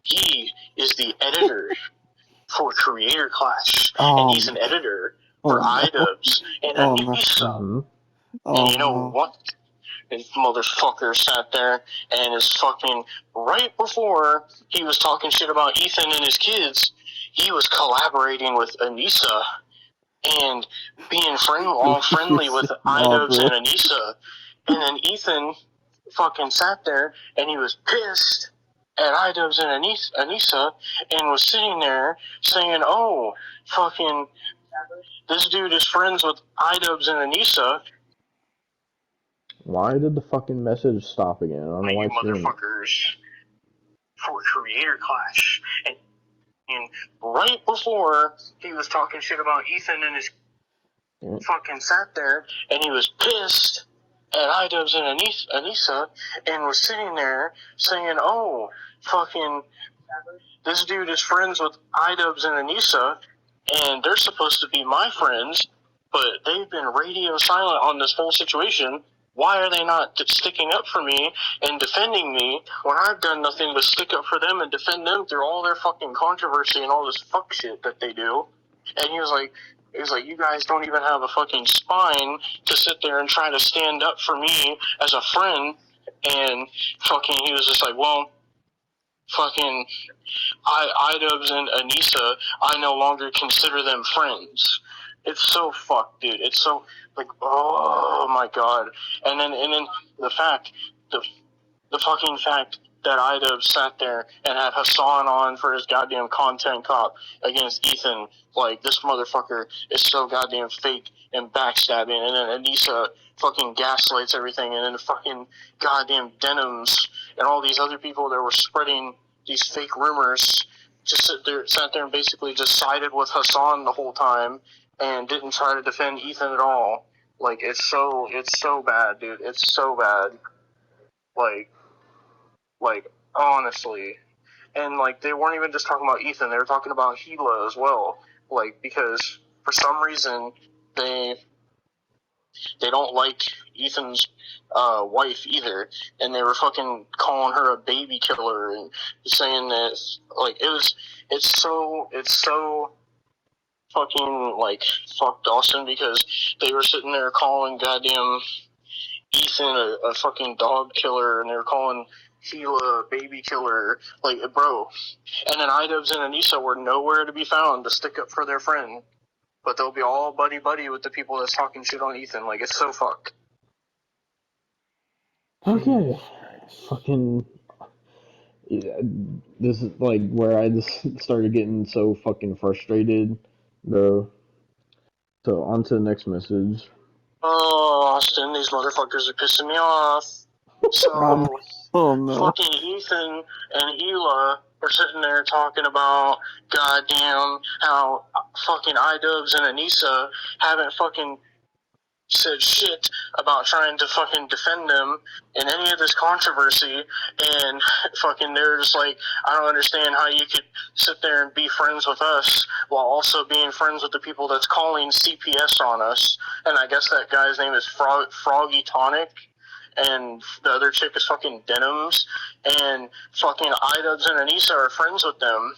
he is the editor for Creator Clash, and he's an editor for Idubbbz and Anisa. And you know what? This motherfucker sat there and is fucking, right before he was talking shit about Ethan and his kids, he was collaborating with Anisa and being friendly with Idubbbz and Anisa. And then Ethan fucking sat there and he was pissed at Idubbbz and Anisa and was sitting there saying, oh, fucking, this dude is friends with Idubbbz and Anisa. Why did the fucking message stop again? I don't know why You it's doing it. motherfuckers for Creator Clash. And right before he was talking shit about Ethan and his fucking sat there and he was pissed at Idubbbz and Anisa and was sitting there saying, oh, fucking, this dude is friends with Idubbbz and Anisa and they're supposed to be my friends, but they've been radio silent on this whole situation. Why are they not sticking up for me and defending me when I've done nothing but stick up for them and defend them through all their fucking controversy and all this fuck shit that they do? And he was like, you guys don't even have a fucking spine to sit there and try to stand up for me as a friend. And fucking, he was just like, well, fucking, Idubbbz and Anisa, I no longer consider them friends. It's so fucked, dude. It's so, like, oh my god. And then the fucking fact that Idubbbz sat there and had Hassan on for his goddamn content cop against Ethan, like, this motherfucker is so goddamn fake and backstabbing, and then Anisa fucking gaslights everything, and then the fucking goddamn Denims and all these other people that were spreading these fake rumors just sat there and basically just sided with Hassan the whole time and didn't try to defend Ethan at all. Like, it's so bad, dude. It's so bad. Like, honestly. And, like, they weren't even just talking about Ethan, they were talking about Gila as well. Like, because for some reason, they don't like Ethan's wife either, and they were fucking calling her a baby killer and saying that, like, it's so fucking, like, fuck Dawson, because they were sitting there calling goddamn Ethan a fucking dog killer, and they were calling Gila a baby killer, like, bro. And then Idubbbz and Anisa were nowhere to be found to stick up for their friend, but they'll be all buddy-buddy with the people that's talking shit on Ethan. Like, it's so fucked. Okay. Fucking. Yeah, this is like where I just started getting so fucking frustrated, bro. So, on to the next message. Oh, Austin, these motherfuckers are pissing me off. So, Oh no. fucking Ethan and Hila are sitting there talking about goddamn how fucking Idubbbz and Anisa haven't fucking said shit about trying to fucking defend them in any of this controversy, and fucking they're just like, I don't understand how you could sit there and be friends with us while also being friends with the people that's calling CPS on us. And I guess that guy's name is Froggy Tonic, and the other chick is fucking Denims, and fucking Idubbbz and Anisa are friends with them.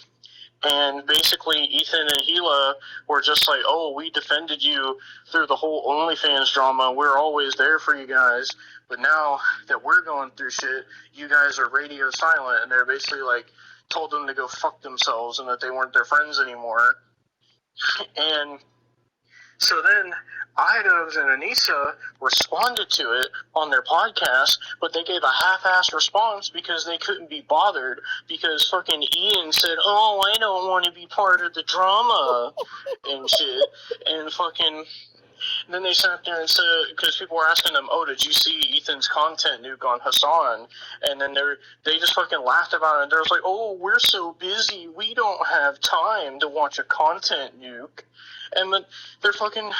And basically, Ethan and Gila were just like, oh, we defended you through the whole OnlyFans drama. We're always there for you guys. But now that we're going through shit, you guys are radio silent. And they're basically like, told them to go fuck themselves and that they weren't their friends anymore. And so then Idubbbz and Anisa responded to it on their podcast, but they gave a half-assed response because they couldn't be bothered, because fucking Ian said, oh, I don't want to be part of the drama and shit. And fucking, then they sat there and said, because people were asking them, oh, did you see Ethan's content nuke on Hassan? And then they just fucking laughed about it, and they're like, oh, we're so busy, we don't have time to watch a content nuke. And their fucking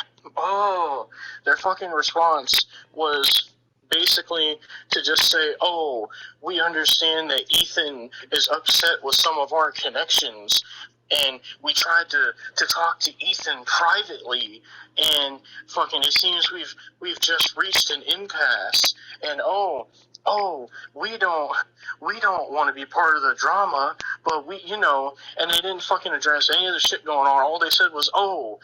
response was basically to just say, oh, we understand that Ethan is upset with some of our connections, and we tried to talk to Ethan privately, and fucking it seems we've just reached an impasse, and oh, we don't want to be part of the drama, but we, and they didn't fucking address any of the shit going on. All they said was, oh,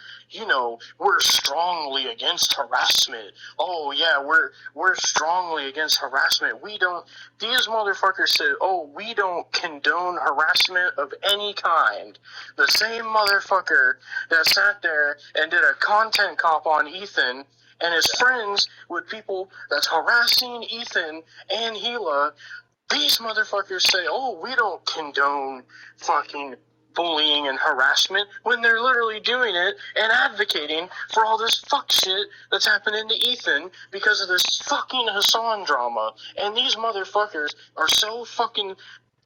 we're strongly against harassment. Oh yeah, we're strongly against harassment. These motherfuckers said, oh, we don't condone harassment of any kind. The same motherfucker that sat there and did a content cop on Ethan and his friends with people that's harassing Ethan and Gila, these motherfuckers say, oh, we don't condone fucking bullying and harassment when they're literally doing it and advocating for all this fuck shit that's happening to Ethan because of this fucking Hassan drama. And these motherfuckers are so fucking...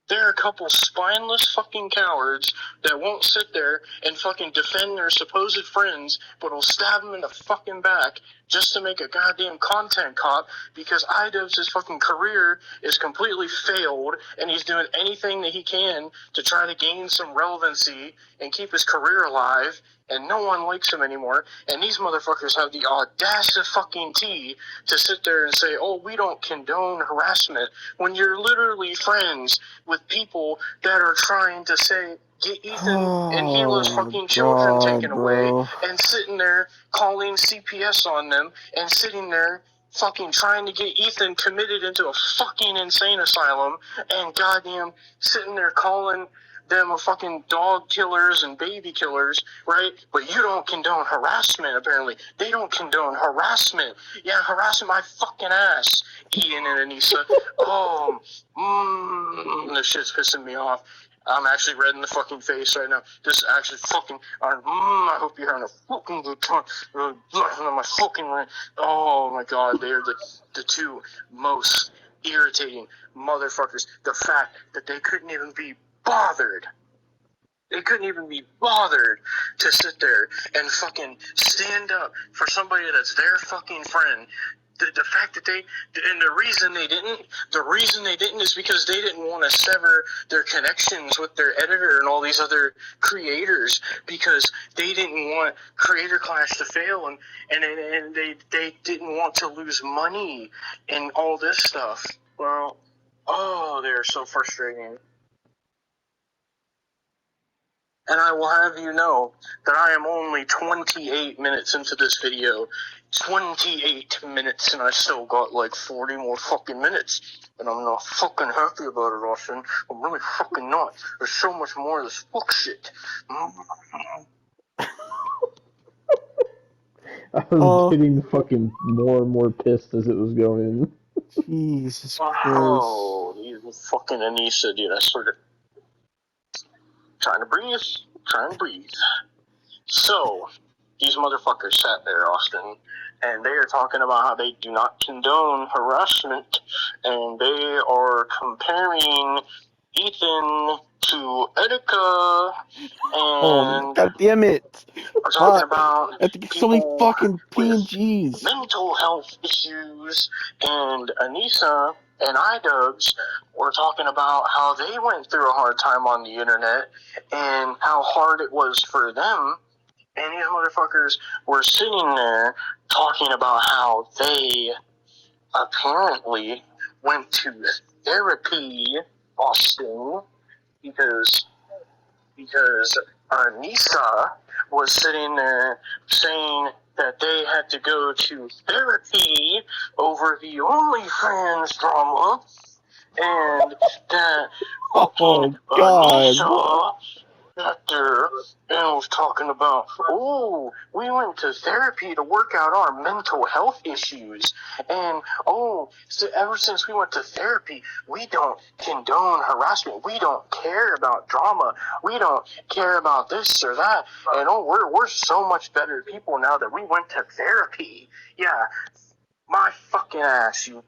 They're a couple spineless fucking cowards that won't sit there and fucking defend their supposed friends, but will stab them in the fucking back just to make a goddamn content cop because Idubbbz' fucking career is completely failed and he's doing anything that he can to try to gain some relevancy and keep his career alive, and no one likes him anymore. And these motherfuckers have the audacity fucking to sit there and say, oh, we don't condone harassment, when you're literally friends with people that are trying to say, get Ethan and Gila's fucking children taken away, and sitting there calling CPS on them, and sitting there fucking trying to get Ethan committed into a fucking insane asylum, and goddamn sitting there calling them fucking dog killers and baby killers, right? But you don't condone harassment, apparently. They don't condone harassment. Yeah, harassing my fucking ass, Ian and Anisa. This shit's pissing me off. I'm actually red in the fucking face right now. This actually fucking... I hope you're having a fucking good time. My fucking... Oh my god, they're the two most irritating motherfuckers. The fact that they couldn't even be bothered. They couldn't even be bothered to sit there and fucking stand up for somebody that's their fucking friend. The fact that the reason they didn't is because they didn't want to sever their connections with their editor and all these other creators, because they didn't want Creator Clash to fail, and they didn't want to lose money and all this stuff. Well, they're so frustrating. And I will have you know that I am only 28 minutes into this video. 28 minutes, and I still got like 40 more fucking minutes. And I'm not fucking happy about it, Austin. I'm really fucking not. There's so much more of this fuck shit. I was getting fucking more and more pissed as it was going. Jesus Christ. Oh, these fucking Anisa, dude. I swear to... Trying to breathe. So, these motherfuckers sat there, Austin, and they are talking about how they do not condone harassment, and they are comparing Ethan to Etika, and God damn it! are talking about I have to get so many fucking PNGs. mental health issues, and Anisa and Idubbbz were talking about how they went through a hard time on the internet and how hard it was for them. And these motherfuckers were sitting there talking about how they apparently went to therapy, Austin, because Anisa was sitting there saying that they had to go to therapy over the OnlyFans drama, and that fucking Anisa sat there and was talking about, oh, we went to therapy to work out our mental health issues, and so ever since we went to therapy, we don't condone harassment, we don't care about drama, we don't care about this or that, and we're so much better people now that we went to therapy. Yeah, my fucking ass, you.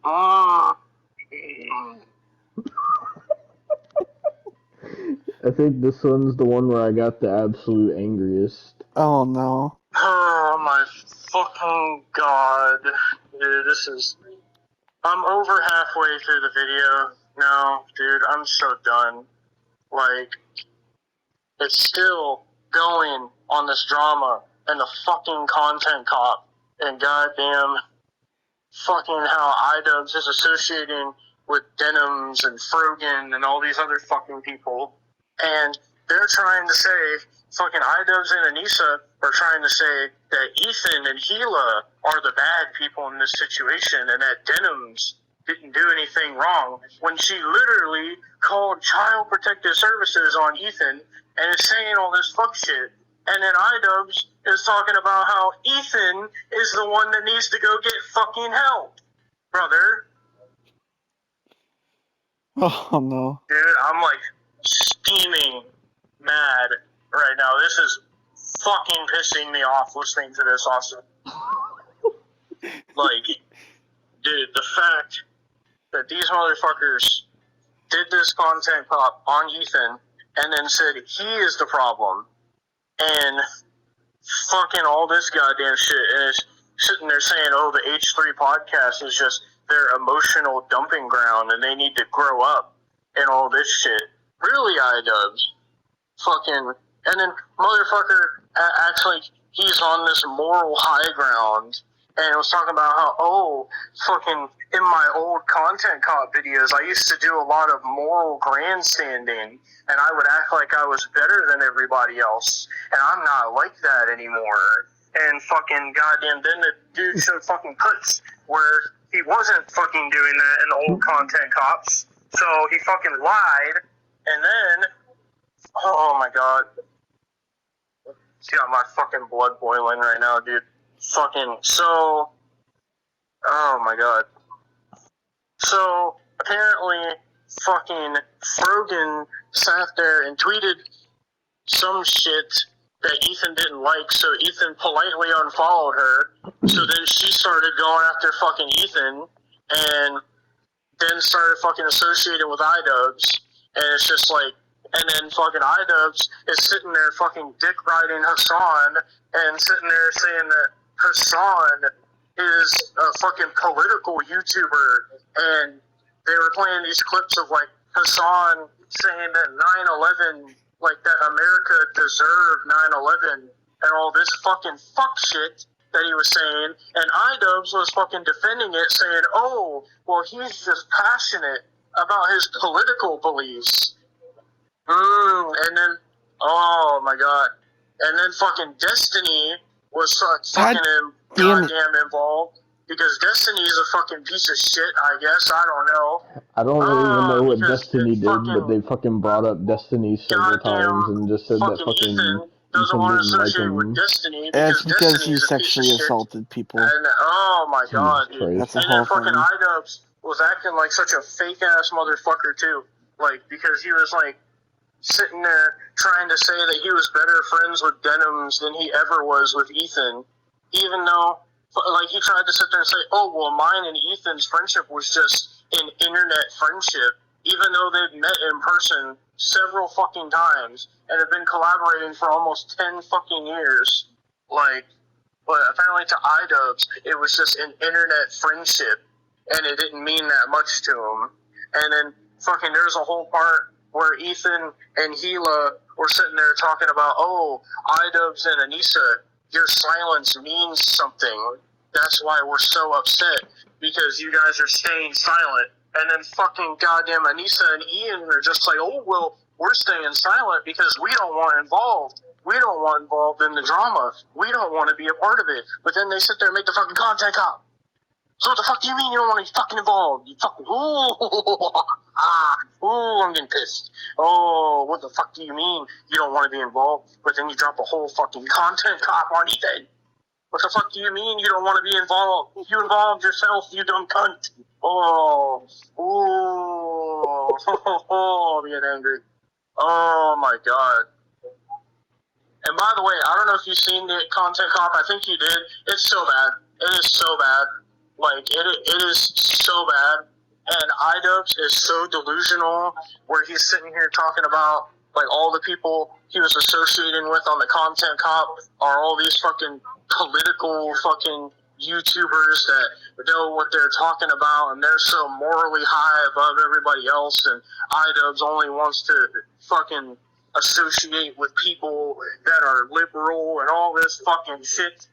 I think this one's the one where I got the absolute angriest. Oh no. Oh my fucking god. Dude, I'm over halfway through the video. No, dude, I'm so done. Like, it's still going on this drama and the fucking content cop and goddamn fucking how Idubbbz is associating with Denims and Frogan and all these other fucking people. And they're trying to say, fucking Idubbbz and Anisa are trying to say that Ethan and Gila are the bad people in this situation and that Denims didn't do anything wrong, when she literally called Child Protective Services on Ethan and is saying all this fuck shit. And then Idubbbz is talking about how Ethan is the one that needs to go get fucking help. Brother. Oh no. Dude, I'm like steaming mad right now. This is fucking pissing me off listening to this, Austin. Like, dude, the fact that these motherfuckers did this content cop on Ethan and then said he is the problem and fucking all this goddamn shit, and it's sitting there saying, oh, the H3 podcast is just their emotional dumping ground and they need to grow up and all this shit. Really, Idubbbz? Fucking, and then motherfucker acts like he's on this moral high ground and was talking about how, oh, fucking, in my old content cop videos, I used to do a lot of moral grandstanding, and I would act like I was better than everybody else, and I'm not like that anymore. And fucking goddamn, then the dude showed fucking clips where he wasn't fucking doing that in the old content cops, so he fucking lied, and then, oh my god, it's got my fucking blood boiling right now, dude. Fucking, so, oh my god. So, apparently, fucking Frogan sat there and tweeted some shit that Ethan didn't like, so Ethan politely unfollowed her. So then she started going after fucking Ethan, and then started fucking associating with Idubbbz, and it's just like, and then fucking Idubbbz is sitting there fucking dick riding Hassan, and sitting there saying that Hassan is a fucking political YouTuber, and they were playing these clips of like Hassan saying that 9/11, like that America deserved 9/11, and all this fucking fuck shit that he was saying, and Idubbbz was fucking defending it, saying, oh, well, he's just passionate about his political beliefs. And then, oh my god, and then fucking Destiny was fucking goddamn involved, because Destiny is a fucking piece of shit, I guess, I don't know. I don't really even know what because Destiny did, but they fucking brought up Destiny several times and just said that fucking Ethan doesn't want to associate with Destiny It's because Destiny he is a piece sexually of shit. assaulted people. And oh my god, Jesus dude. Christ. That's a And then whole fucking thing. Idubbbz was acting like such a fake ass motherfucker too. Like, because he was like sitting there trying to say that he was better friends with Denims than he ever was with Ethan, even though like he tried to sit there and say, oh well, mine and Ethan's friendship was just an internet friendship, even though they've met in person several fucking times and have been collaborating for almost 10 fucking years. Like, but apparently to Idubbbz, it was just an internet friendship, and it didn't mean that much to him. And then fucking there's a whole part where Ethan and Gila were sitting there talking about, oh, Idubbbz and Anisa, your silence means something. That's why we're so upset, because you guys are staying silent. And then fucking goddamn Anisa and Ian are just like, oh, well, we're staying silent because we don't want involved. We don't want involved in the drama. We don't want to be a part of it. But then they sit there and make the fucking content cop. So what the fuck do you mean you don't want to be fucking involved? You fucking, I'm getting pissed. Oh, what the fuck do you mean you don't want to be involved? But then you drop a whole fucking content cop on Ethan. What the fuck do you mean you don't want to be involved? You involved yourself, you dumb cunt. Oh, I'm getting angry. Oh my god. And by the way, I don't know if you've seen the content cop. I think you did. It's so bad. It is so bad. Like, it is so bad. And Idubbbz is so delusional, where he's sitting here talking about, like, all the people he was associating with on the content cop are all these fucking political fucking YouTubers that know what they're talking about, and they're so morally high above everybody else, and Idubbbz only wants to fucking associate with people that are liberal and all this fucking shit,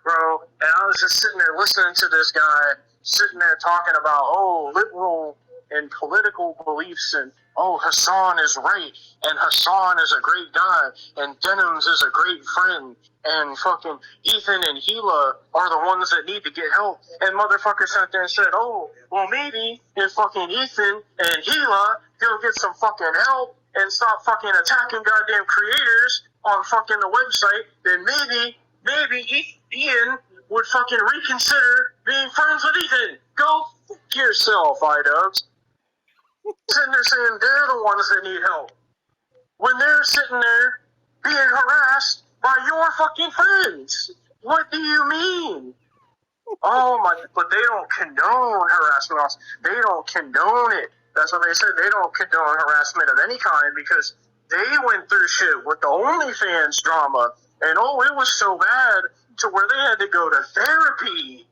bro. And I was just sitting there listening to this guy, sitting there talking about, oh, liberal and political beliefs, and oh, Hassan is right, and Hassan is a great guy, and Denims is a great friend, and fucking Ethan and Gila are the ones that need to get help. And motherfucker sat there and said, oh, well, maybe if fucking Ethan and Gila go get some fucking help and stop fucking attacking goddamn creators on fucking the website, then maybe Ian would fucking reconsider being friends with Ethan. Go fuck yourself, Idubbbz. Sitting there saying they're the ones that need help. when they're sitting there being harassed by your fucking friends? What do you mean? Oh my, but they don't condone harassment. They don't condone it. That's what they said. They don't condone harassment of any kind because they went through shit with the OnlyFans drama. And oh, it was so bad to where they had to go to therapy.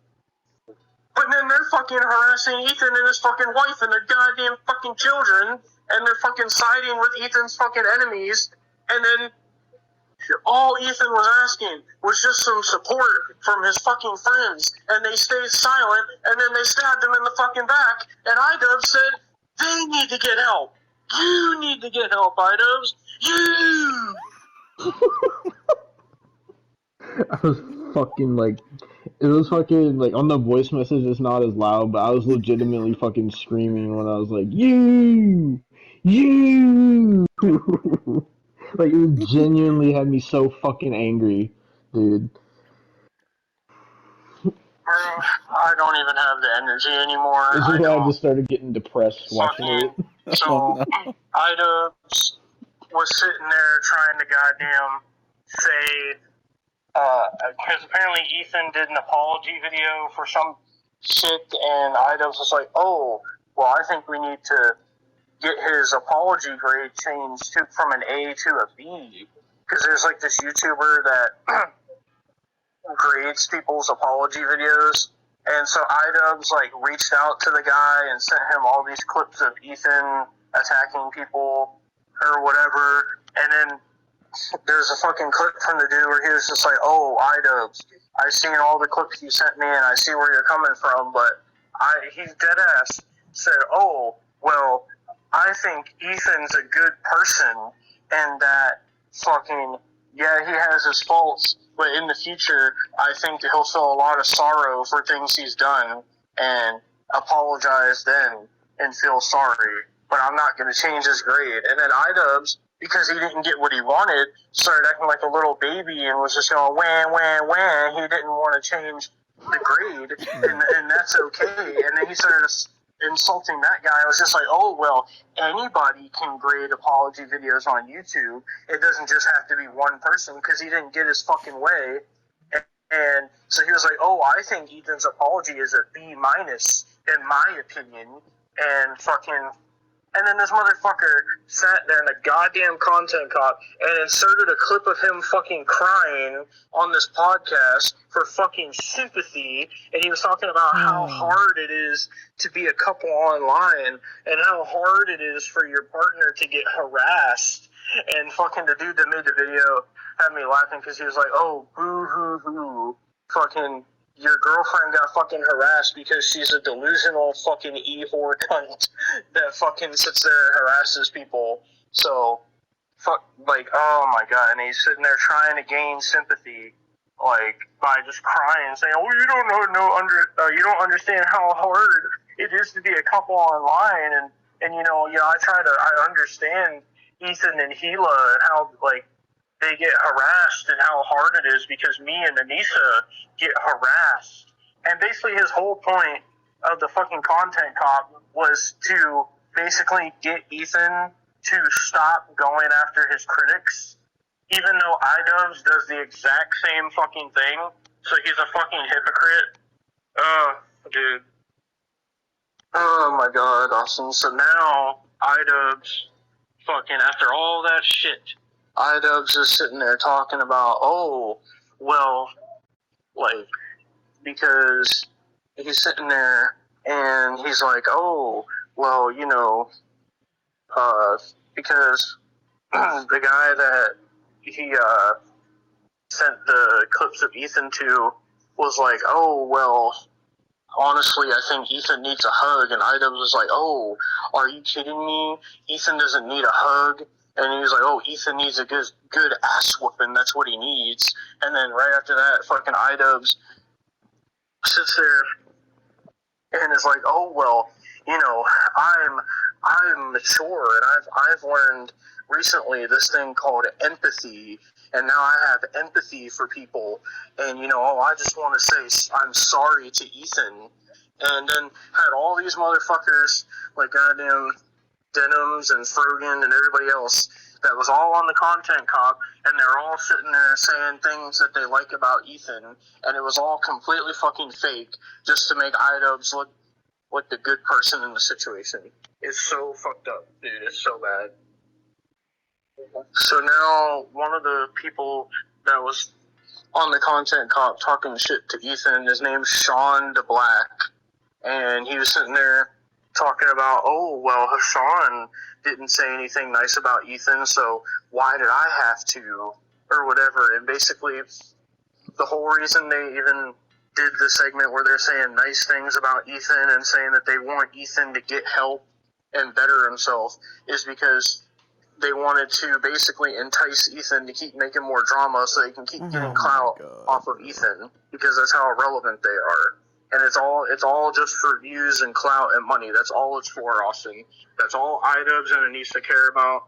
But then they're fucking harassing Ethan and his fucking wife and their goddamn fucking children. And they're fucking siding with Ethan's fucking enemies. And then all Ethan was asking was just some support from his fucking friends, and they stayed silent, and then they stabbed him in the fucking back, and Idubbbz said, they need to get help. You need to get help, Idubbbz. You! I was fucking like, it was fucking like on the voice message. It's not as loud, but I was legitimately fucking screaming when I was like, you. Like, it genuinely had me so fucking angry, dude. I don't even have the energy anymore. This is why I just started getting depressed watching it. So, Idubbbz was sitting there trying to goddamn say, because apparently Ethan did an apology video for some shit, and Idubbbz was like, oh, well, I think we need to get his apology grade changed from an A to a B, because there's like this YouTuber that grades people's apology videos, and so Idubbbz like reached out to the guy and sent him all these clips of Ethan attacking people or whatever, and then there's a fucking clip from the dude where he was just like, oh, Idubbbz, I've seen all the clips you sent me and I see where you're coming from, but he's dead ass said, oh, well, I think Ethan's a good person and that fucking, yeah, he has his faults, but in the future, I think he'll feel a lot of sorrow for things he's done and apologize then and feel sorry, but I'm not going to change his grade. And then Idubbbz, because he didn't get what he wanted, started acting like a little baby and was just going, wah, wah, wah. He didn't want to change the grade, and that's okay. And then he started insulting that guy. I was just like, oh, well, anybody can grade apology videos on YouTube. It doesn't just have to be one person, because he didn't get his fucking way. And so he was like, oh, I think Ethan's apology is a B-, in my opinion. And fucking... And then this motherfucker sat there in a goddamn content cop and inserted a clip of him fucking crying on this podcast for fucking sympathy. And he was talking about how hard it is to be a couple online and how hard it is for your partner to get harassed. And fucking the dude that made the video had me laughing because he was like, oh, boo-hoo-hoo, fucking... your girlfriend got fucking harassed because she's a delusional fucking e-whore cunt that fucking sits there and harasses people. So, like, oh my god, and he's sitting there trying to gain sympathy, like, by just crying, saying, oh, you you don't understand how hard it is to be a couple online, and I understand Ethan and Gila and how, like, they get harassed and how hard it is because me and Anisa get harassed. And basically his whole point of the fucking content cop was to basically get Ethan to stop going after his critics, even though Idubbbz does the exact same fucking thing. So he's a fucking hypocrite. Dude. Oh my god, Austin. So now Idubbbz, fucking after all that shit, Idubbbz is sitting there talking about, oh, well, like, because he's sitting there and he's like, oh, well, because the guy that he sent the clips of Ethan to was like, oh, well, honestly, I think Ethan needs a hug. And Idubbbz was like, oh, are you kidding me? Ethan doesn't need a hug. And he was like, oh, Ethan needs a good ass whooping. That's what he needs. And then right after that, fucking Idubbbz sits there and is like, oh, well, I'm mature, and I've learned recently this thing called empathy, and now I have empathy for people, and, I just want to say I'm sorry to Ethan. And then had all these motherfuckers, like goddamn Denims and Frogan and everybody else that was all on the Content Cop, and they're all sitting there saying things that they like about Ethan, and it was all completely fucking fake, just to make Idubbbz look like the good person in the situation. It's so fucked up, dude. It's so bad. So now, one of the people that was on the Content Cop talking shit to Ethan, his name's Sean DeBlack, and he was sitting there talking about, oh, well, Hassan didn't say anything nice about Ethan, so why did I have to, or whatever. And basically, the whole reason they even did the segment where they're saying nice things about Ethan and saying that they want Ethan to get help and better himself is because they wanted to basically entice Ethan to keep making more drama so they can keep getting clout off of Ethan, because that's how irrelevant they are. And it's all just for views and clout and money. That's all it's for, Austin. That's all Idubbbz and Anisa care about.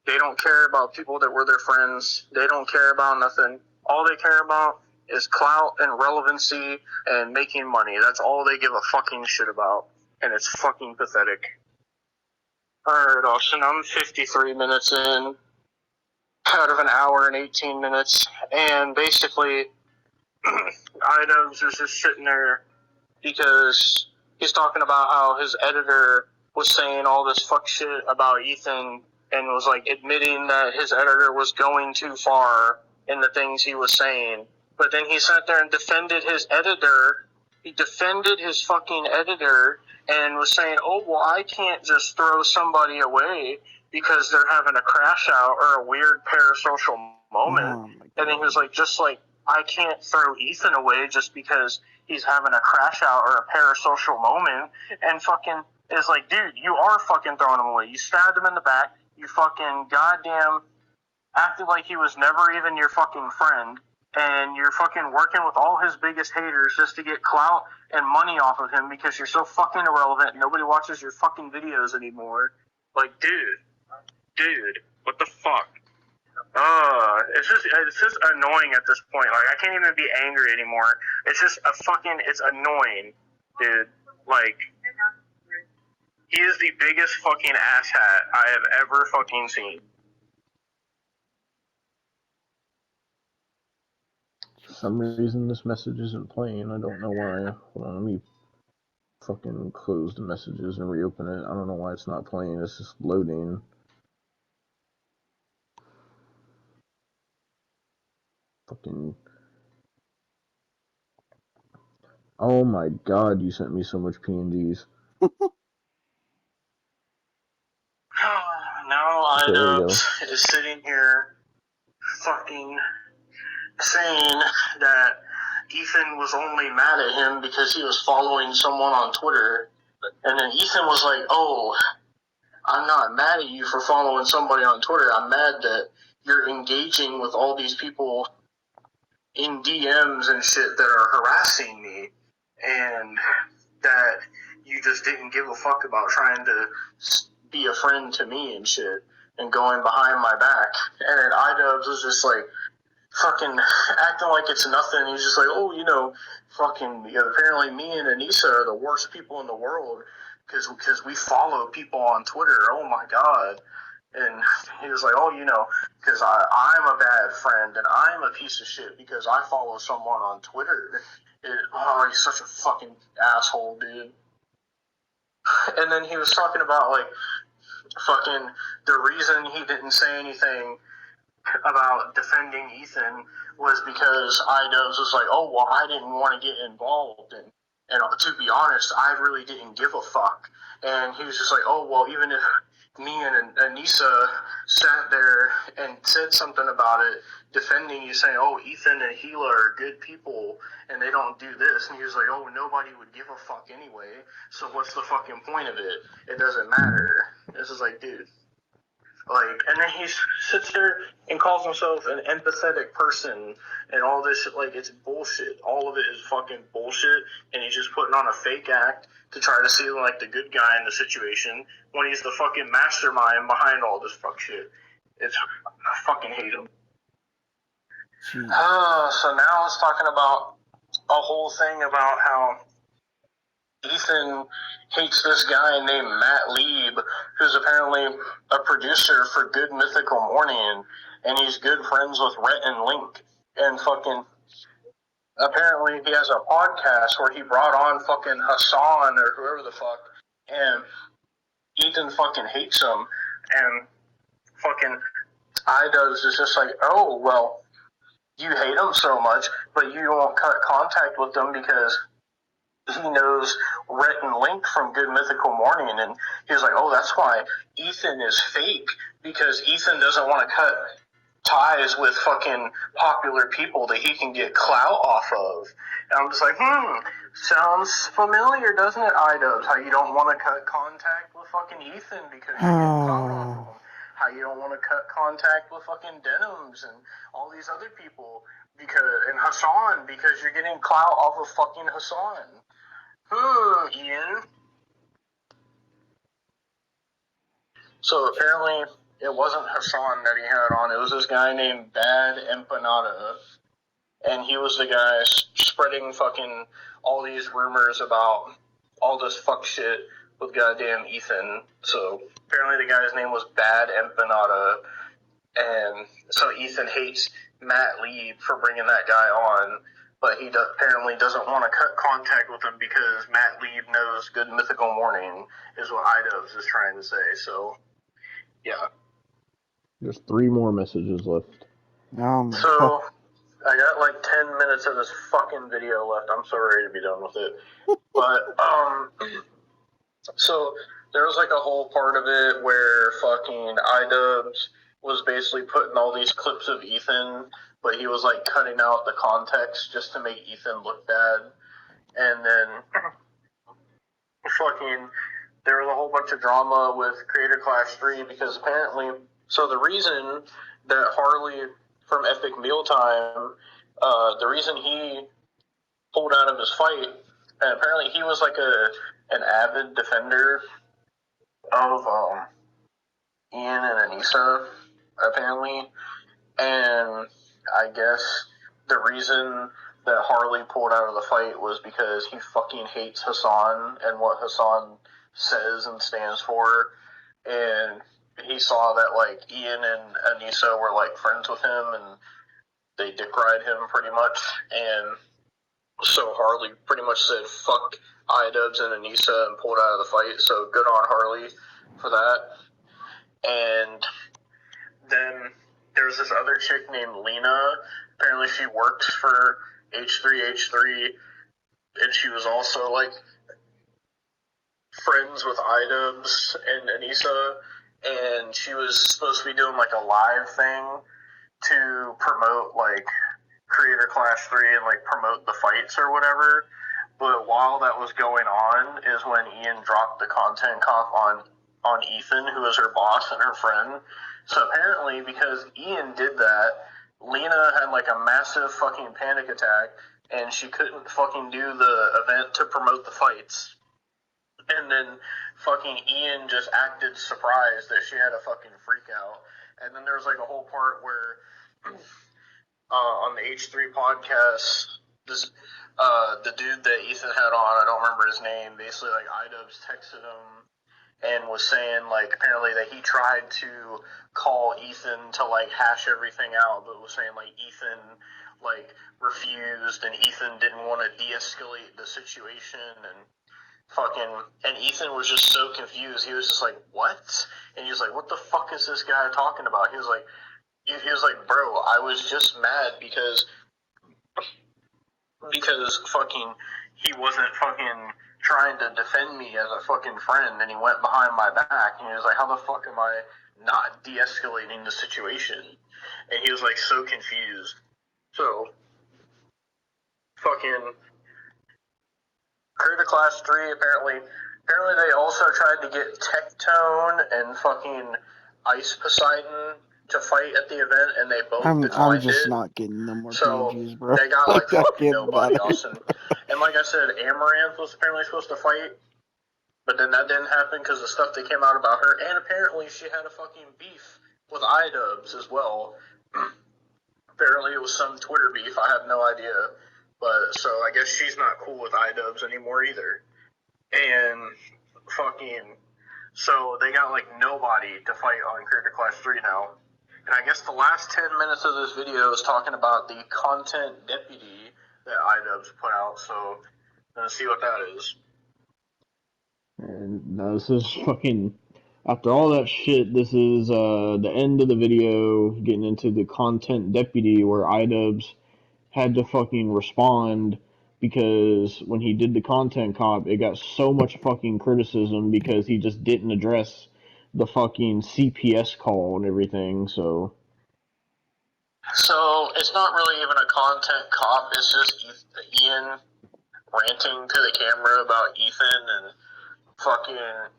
They don't care about people that were their friends. They don't care about nothing. All they care about is clout and relevancy and making money. That's all they give a fucking shit about. And it's fucking pathetic. Alright, Austin, I'm 53 minutes in out of an hour and 18 minutes. And basically, Idubbbz is just sitting there because he's talking about how his editor was saying all this fuck shit about Ethan and was like admitting that his editor was going too far in the things he was saying. But then he sat there and defended his editor. He defended his fucking editor and was saying, oh, well, I can't just throw somebody away because they're having a crash out or a weird parasocial moment. And then he was like, just like, I can't throw Ethan away just because he's having a crash out or a parasocial moment. And fucking is like, dude, you are fucking throwing him away. You stabbed him in the back. You fucking goddamn acted like he was never even your fucking friend. And you're fucking working with all his biggest haters just to get clout and money off of him because you're so fucking irrelevant and nobody watches your fucking videos anymore. Like, dude, what the fuck? It's just annoying at this point. Like, I can't even be angry anymore. It's just it's annoying, dude. Like, he is the biggest fucking asshat I have ever fucking seen. For some reason, this message isn't playing. I don't know why. Hold on, let me fucking close the messages and reopen it. I don't know why it's not playing. It's just loading. Fucking. Oh my god, you sent me so much PNGs. Now Idubbbz is sitting here fucking saying that Ethan was only mad at him because he was following someone on Twitter. And then Ethan was like, oh, I'm not mad at you for following somebody on Twitter. I'm mad that you're engaging with all these people in DMs and shit that are harassing me, and that you just didn't give a fuck about trying to be a friend to me and shit and going behind my back. And then Idubbbz was just like fucking acting like it's nothing. He's just like, oh, apparently me and Anisa are the worst people in the world because we follow people on Twitter. Oh my god. And he was like, oh, because I'm a bad friend and I'm a piece of shit because I follow someone on Twitter. He's such a fucking asshole, dude. And then he was talking about, like, fucking the reason he didn't say anything about defending Ethan was because Idubbbz was like, oh, well, I didn't want to get involved. And to be honest, I really didn't give a fuck. And he was just like, oh, well, even if me and Anisa sat there and said something about it, defending you, saying, oh, Ethan and Gila are good people and they don't do this. And he was like, oh, nobody would give a fuck anyway, so what's the fucking point of it? It doesn't matter. This is like, dude. Like, and then he sits there and calls himself an empathetic person and all this shit. Like, it's bullshit. All of it is fucking bullshit, and he's just putting on a fake act to try to seem like the good guy in the situation when he's the fucking mastermind behind all this fuck shit. I fucking hate him. So now it's talking about a whole thing about how Ethan hates this guy named Matt Lieb, who's apparently a producer for Good Mythical Morning, and he's good friends with Rhett and Link. And fucking, apparently he has a podcast where he brought on fucking Hassan or whoever the fuck, and Ethan fucking hates him, and fucking Idubbbz is just like, oh, well, you hate him so much, but you won't cut contact with him because he knows Rhett and Link from Good Mythical Morning, and he was like, oh, that's why Ethan is fake, because Ethan doesn't want to cut ties with fucking popular people that he can get clout off of. And I'm just like, sounds familiar, doesn't it, Idubbbz? How you don't want to cut contact with fucking Ethan because you're getting clout off of him. How you don't want to cut contact with fucking Denims and all these other people and Hassan because you're getting clout off of fucking Hassan. Ian. So apparently it wasn't Hassan that he had on. It was this guy named Bad Empanada. And he was the guy spreading fucking all these rumors about all this fuck shit with goddamn Ethan. So apparently the guy's name was Bad Empanada. And so Ethan hates Matt Lieb for bringing that guy on. But he apparently doesn't want to cut contact with him because Matt Lieb knows Good Mythical Morning is what Idubbbz is trying to say. So, yeah. There's 3 more messages left. So, I got like 10 minutes of this fucking video left. I'm so ready to be done with it. But, so there was like a whole part of it where fucking Idubbbz was basically putting all these clips of Ethan, but he was like cutting out the context just to make Ethan look bad. And then fucking there was a whole bunch of drama with Creator Clash 3 because apparently, so the reason that Harley from Epic Mealtime, the reason he pulled out of his fight, and apparently he was like an avid defender of Ian and Anisa, apparently, and I guess the reason that Harley pulled out of the fight was because he fucking hates Hassan and what Hassan says and stands for, and he saw that like Ian and Anisa were like friends with him and they dick ride him pretty much, and so Harley pretty much said fuck Idubbbz and Anisa and pulled out of the fight, so good on Harley for that. And then there's this other chick named Lena. Apparently she works for H3H3, and she was also like friends with Idubbbz and Anisa, and she was supposed to be doing like a live thing to promote like Creator Clash 3 and like promote the fights or whatever. But while that was going on is when Ian dropped the content comp on Ethan, who was her boss and her friend. So apparently because Ian did that, Lena had like a massive fucking panic attack and she couldn't fucking do the event to promote the fights. And then fucking Ian just acted surprised that she had a fucking freak out. And then there was like a whole part where on the H3 podcast, this the dude that Ethan had on, I don't remember his name, basically like Idubbbz texted him and was saying like apparently that he tried to call Ethan to like hash everything out, but was saying like Ethan like refused and Ethan didn't want to de-escalate the situation and Ethan was just so confused. He was just like, what? And he was like, what the fuck is this guy talking about? He was like, bro, I was just mad because fucking he wasn't fucking trying to defend me as a fucking friend, and he went behind my back, and he was like, how the fuck am I not de-escalating the situation? And he was like so confused. So fucking Creator Class 3 apparently they also tried to get Tectone and fucking Ice Poseidon to fight at the event, and they both declined it. I'm just not getting no more PGs, bro. They got like fucking nobody better. else. And like I said, Amaranth was apparently supposed to fight, but then that didn't happen because the stuff that came out about her, and apparently she had a fucking beef with Idubbbz as well. Apparently it was some Twitter beef, I have no idea. But, so I guess she's not cool with Idubbbz anymore either. And fucking, so they got like nobody to fight on Creator Clash 3 now. And I guess the last 10 minutes of this video is talking about the content deputy that Idubbbz put out, so let's see what that is. And this is fucking. After all that shit, this is the end of the video, getting into the content deputy, where Idubbbz had to fucking respond because when he did the content cop, it got so much fucking criticism because he just didn't address the fucking CPS call and everything. So it's not really even a content cop, it's just Ian ranting to the camera about Ethan and fucking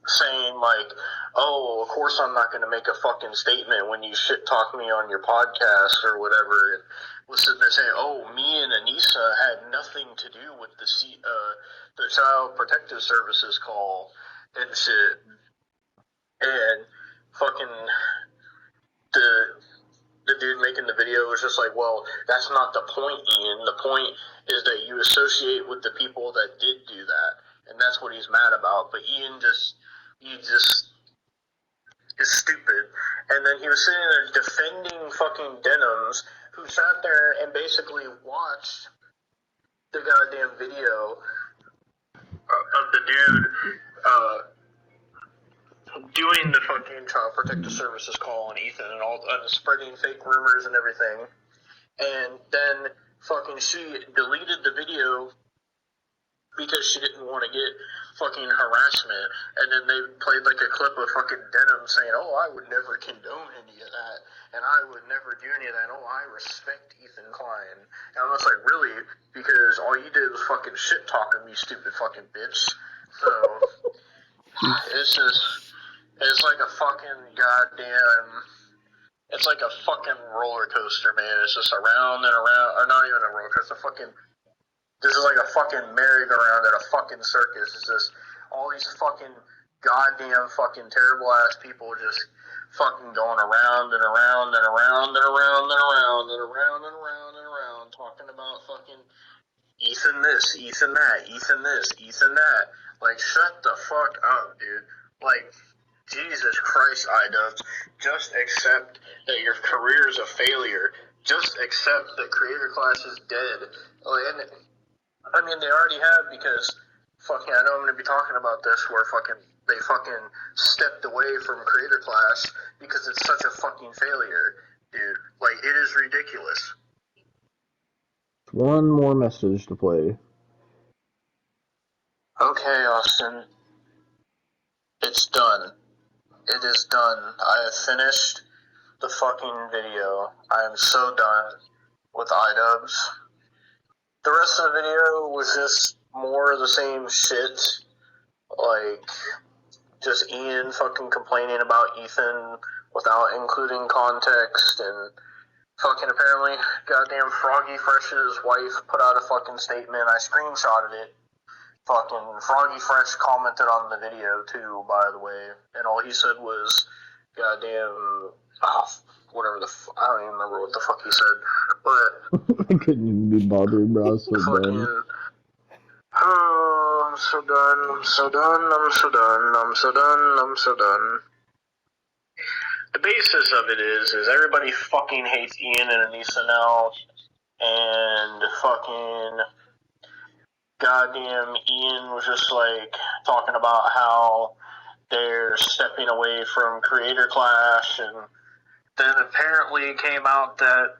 saying like, oh, of course I'm not going to make a fucking statement when you shit talk me on your podcast or whatever. And was sitting there saying, oh, me and Anisa had nothing to do with the Child Protective Services call and shit. And fucking the dude making the video was just like, well, that's not the point, Ian. The point is that you associate with the people that did do that. And that's what he's mad about. But Ian just is stupid. And then he was sitting there defending fucking Denims, who sat there and basically watched the goddamn video of the dude doing the fucking Child Protective Services call on Ethan and spreading fake rumors and everything. And then fucking she deleted the video because she didn't want to get fucking harassment. And then they played like a clip of fucking Denim saying, oh, I would never condone any of that, and I would never do any of that. Oh, I respect Ethan Klein. And I was like, really? Because all you did was fucking shit talking me, stupid fucking bitch. So it's like a fucking goddamn, it's like a fucking roller coaster, man. It's just around and around, or not even a roller coaster, this is like a fucking merry-go-round at a fucking circus. It's just all these fucking goddamn fucking terrible ass people just fucking going around and around and around and around and around and around and around and around talking about fucking Ethan this, Ethan that, Ethan this, Ethan that. Like, shut the fuck up, dude. Like, Jesus Christ, Idubbbz. Just accept that your career is a failure. Just accept that Creator Class is dead. And I mean, they already have, because fucking, I know I'm going to be talking about this, where they fucking stepped away from Creator Class because it's such a fucking failure, dude. Like, it is ridiculous. one more message to play. Okay, Austin. It's done. It is done. I have finished the fucking video. I am so done with Idubbbz. The rest of the video was just more of the same shit. Like, just Ian fucking complaining about Ethan without including context, and fucking apparently goddamn Froggy Fresh's wife put out a fucking statement. I screenshotted it. Fucking Froggy Fresh commented on the video too, by the way, and all he said was goddamn whatever I don't even remember what the fuck he said, but I couldn't even be bothered, bro. I was so fucking done. oh, I'm so done, I'm so done, I'm so done, I'm so done, I'm so done. The basis of it is everybody fucking hates Ian and Anisa now, and fucking goddamn Ian was just like talking about how they're stepping away from Creator Clash, and then apparently it came out that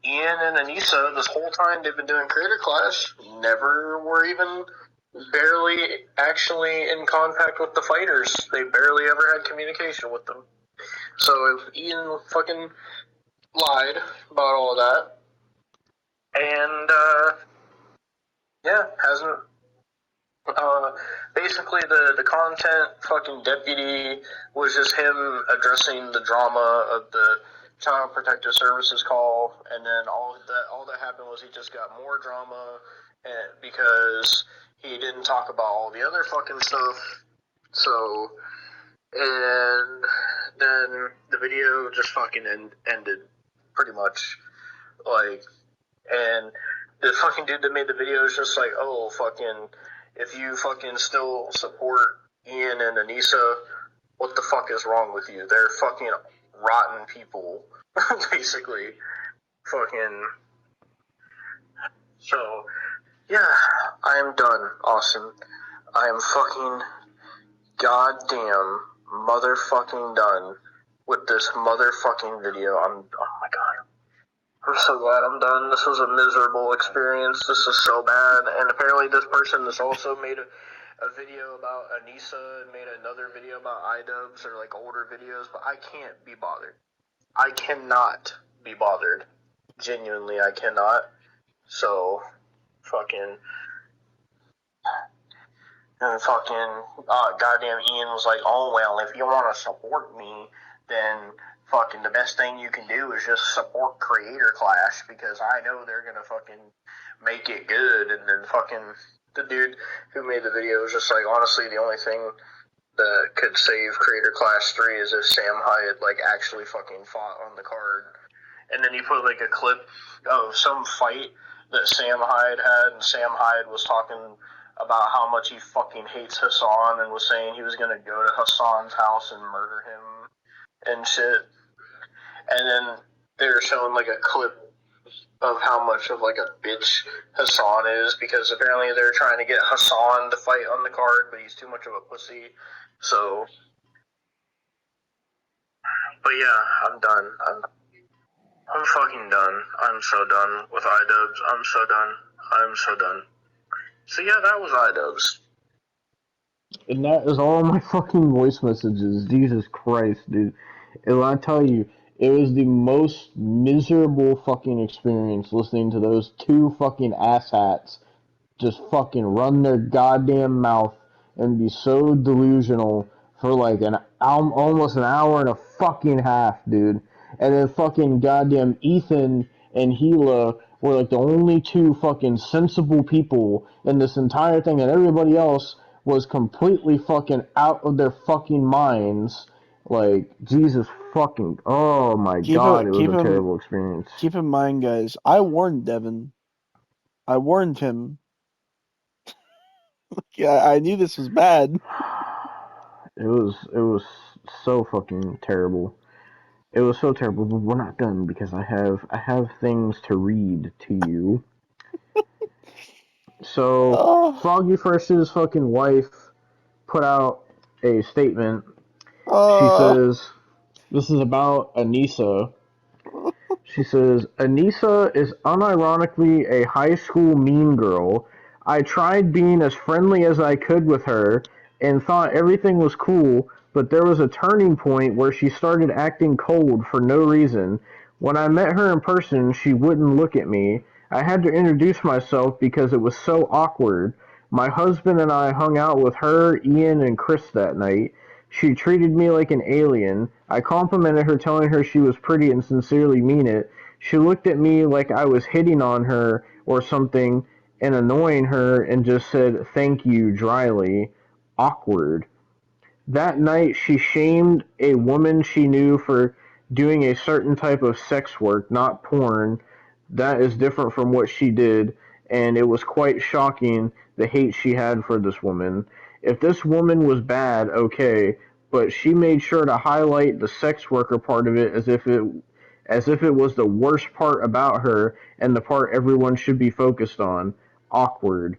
Ian and Anisa, this whole time they've been doing Creator Clash, never were even barely actually in contact with the fighters. They barely ever had communication with them. So Ian fucking lied about all of that. And, yeah, hasn't... basically the content fucking deputy was just him addressing the drama of the Child Protective Services call, and then all that happened was he just got more drama because he didn't talk about all the other fucking stuff. So, and then the video just fucking ended, pretty much. Like, and the fucking dude that made the video is just like, oh, fucking, if you fucking still support Ian and Anisa, what the fuck is wrong with you? They're fucking rotten people, basically. Fucking. So, yeah, I am done, Austin. I am fucking goddamn motherfucking done with this motherfucking video. Oh my god. I'm so glad I'm done. This was a miserable experience. This is so bad. And apparently this person has also made a video about Anisa and made another video about Idubbbz or like older videos, but I can't be bothered. I cannot be bothered. Genuinely, I cannot. So, fucking... And fucking, goddamn Ian was like, oh, well, if you want to support me, then fucking the best thing you can do is just support Creator Clash, because I know they're gonna fucking make it good. And then fucking the dude who made the video was just like, honestly, the only thing that could save Creator Clash 3 is if Sam Hyatt, like, actually fucking fought on the card. And then he put, like, a clip of some fight that Sam Hyatt had, and Sam Hyatt was talking about how much he fucking hates Hassan and was saying he was going to go to Hassan's house and murder him and shit. And then they were showing, like, a clip of how much of, like, a bitch Hassan is, because apparently they're trying to get Hassan to fight on the card, but he's too much of a pussy. So, but yeah, I'm done. I'm fucking done. I'm so done with Idubbbz. I'm so done. I'm so done. So yeah, that was Idubbbz. And that is all my fucking voice messages. Jesus Christ, dude. And I tell you, it was the most miserable fucking experience listening to those two fucking asshats just fucking run their goddamn mouth and be so delusional for like almost an hour and a fucking half, dude. And then fucking goddamn Ethan and Gila were like the only two fucking sensible people in this entire thing, and everybody else was completely fucking out of their fucking minds. Like, Jesus fucking, oh my god, it was a terrible experience. Keep in mind, guys, I warned Devin. I warned him. Yeah, I knew this was bad. It was so fucking terrible. It was so terrible, but we're not done because I have things to read to you. So Foggy Fresh's fucking wife put out a statement. She says, this is about Anisa. She says, Anisa is unironically a high school mean girl. I tried being as friendly as I could with her and thought everything was cool, but there was a turning point where she started acting cold for no reason. When I met her in person, she wouldn't look at me. I had to introduce myself because it was so awkward. My husband and I hung out with her, Ian, and Chris that night. She treated me like an alien. I complimented her, telling her she was pretty and sincerely mean it. She looked at me like I was hitting on her or something and annoying her and just said thank you dryly. Awkward. That night she shamed a woman she knew for doing a certain type of sex work, not porn. That is different from what she did, and it was quite shocking the hate she had for this woman. If this woman was bad, okay, but she made sure to highlight the sex worker part of it as if it was the worst part about her and the part everyone should be focused on. Awkward.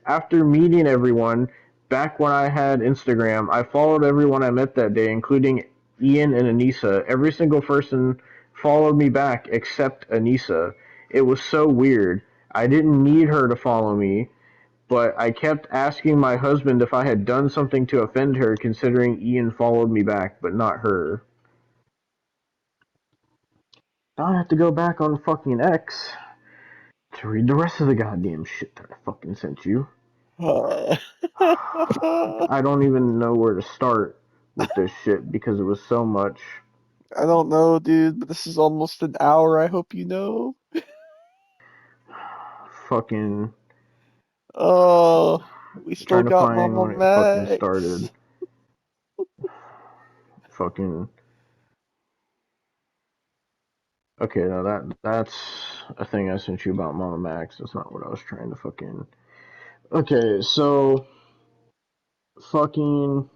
After meeting everyone, back when I had Instagram, I followed everyone I met that day, including Ian and Anisa. Every single person followed me back except Anisa. It was so weird. I didn't need her to follow me, but I kept asking my husband if I had done something to offend her, considering Ian followed me back, but not her. I have to go back on fucking X to read the rest of the goddamn shit that I fucking sent you. I don't even know where to start with this shit because it was so much. I don't know, dude, but this is almost an hour. I hope you know. Fucking. Oh, we still Trying to got find when it fucking Mamamax. started. Fucking. Okay, now that's a thing I sent you about Mamamax. That's not what I was trying to fucking. Okay, so fucking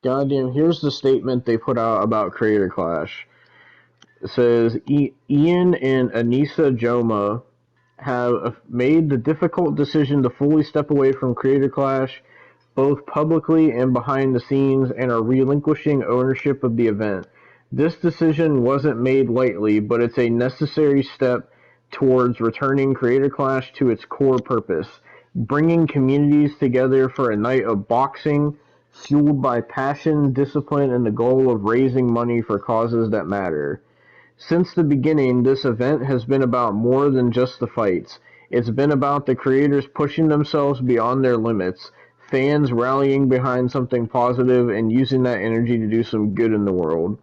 goddamn. Here's the statement they put out about Creator Clash. It says Ian and Anisa Joma have made the difficult decision to fully step away from Creator Clash, both publicly and behind the scenes, and are relinquishing ownership of the event. This decision wasn't made lightly, but it's a necessary step towards returning Creator Clash to its core purpose, bringing communities together for a night of boxing, fueled by passion, discipline, and the goal of raising money for causes that matter. Since the beginning, this event has been about more than just the fights. It's been about the creators pushing themselves beyond their limits, fans rallying behind something positive, and using that energy to do some good in the world.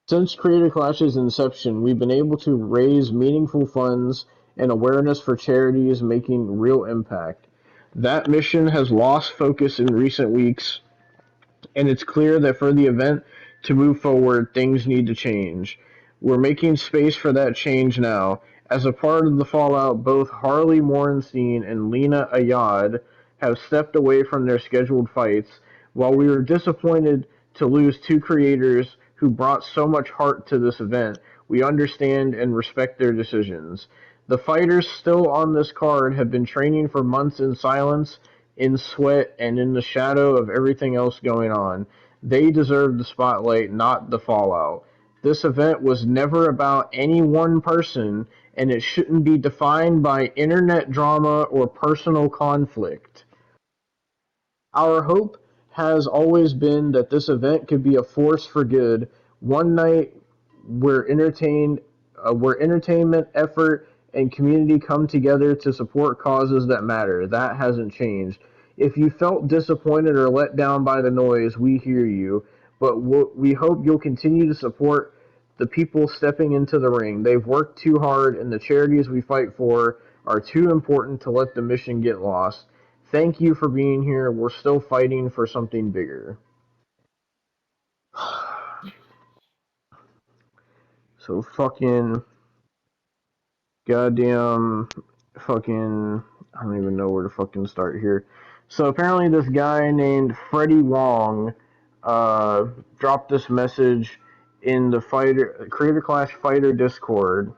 Since Creator Clash's inception, we've been able to raise meaningful funds and awareness for charities making real impact. That mission has lost focus in recent weeks, and it's clear that for the event to move forward, things need to change. We're making space for that change now. As a part of the fallout, both Harley Morenstein and Lena Ayad have stepped away from their scheduled fights. While we were disappointed to lose two creators who brought so much heart to this event, we understand and respect their decisions. The fighters still on this card have been training for months in silence, in sweat, and in the shadow of everything else going on. They deserve the spotlight, not the fallout. This event was never about any one person, and it shouldn't be defined by internet drama or personal conflict. Our hope has always been that this event could be a force for good, one night where entertainment, effort, and community come together to support causes that matter. That hasn't changed. If you felt disappointed or let down by the noise, we hear you, but we hope you'll continue to support the people stepping into the ring. They've worked too hard, and the charities we fight for are too important to let the mission get lost. Thank you for being here. We're still fighting for something bigger. So fucking goddamn fucking I don't even know where to fucking start here. So apparently this guy named Freddie Wong dropped this message in the Creator Clash Fighter Discord.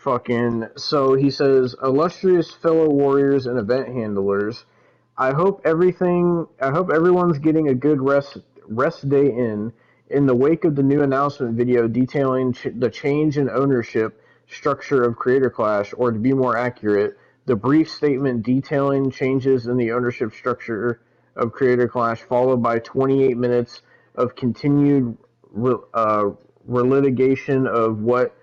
So he says, illustrious fellow warriors and event handlers, I hope everyone's getting a good rest day in the wake of the new announcement video detailing the change in ownership structure of Creator Clash, or to be more accurate, the brief statement detailing changes in the ownership structure of Creator Clash, followed by 28 minutes of continued relitigation of what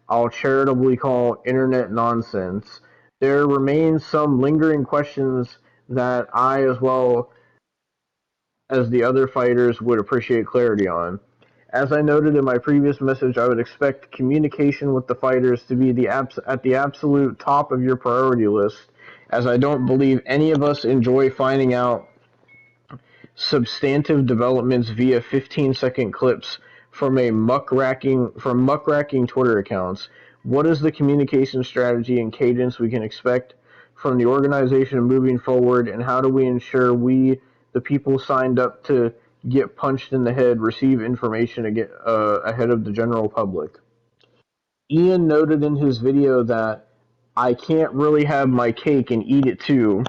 I'll charitably call internet nonsense. There remain some lingering questions that I, as well as the other fighters, would appreciate clarity on. As I noted in my previous message, I would expect communication with the fighters to be at the absolute top of your priority list, as I don't believe any of us enjoy finding out substantive developments via 15-second clips from muckraking Twitter accounts. What is the communication strategy and cadence we can expect from the organization moving forward, and how do we ensure we, the people signed up to get punched in the head, receive information ahead of the general public? Ian noted in his video that I can't really have my cake and eat it too.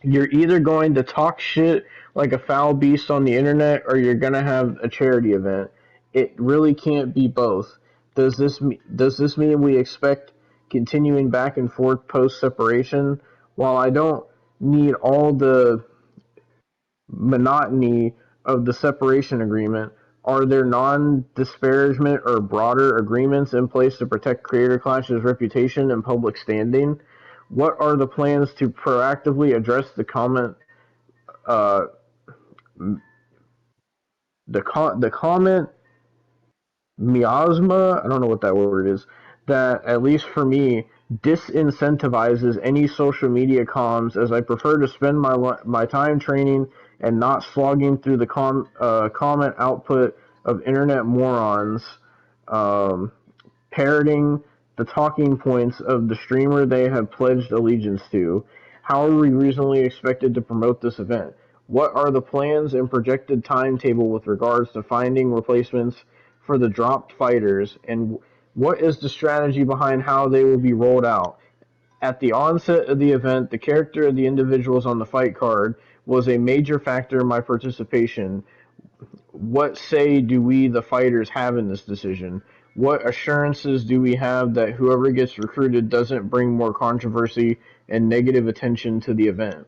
You're either going to talk shit like a foul beast on the internet, or you're going to have a charity event. It really can't be both. Does this mean we expect continuing back and forth post separation? While I don't need all the monotony of the separation agreement, are there non-disparagement or broader agreements in place to protect Creator Clash's reputation and public standing? What are the plans to proactively address uh, the comment miasma? I don't know what that word is. That, at least for me, disincentivizes any social media comms, as I prefer to spend my time training and not slogging through the comment output of internet morons parroting the talking points of the streamer they have pledged allegiance to. How are we reasonably expected to promote this event? What are the plans and projected timetable with regards to finding replacements for the dropped fighters, and what is the strategy behind how they will be rolled out? At the onset of the event, the character of the individuals on the fight card was a major factor in my participation. What say do we, the fighters, have in this decision? What assurances do we have that whoever gets recruited doesn't bring more controversy and negative attention to the event?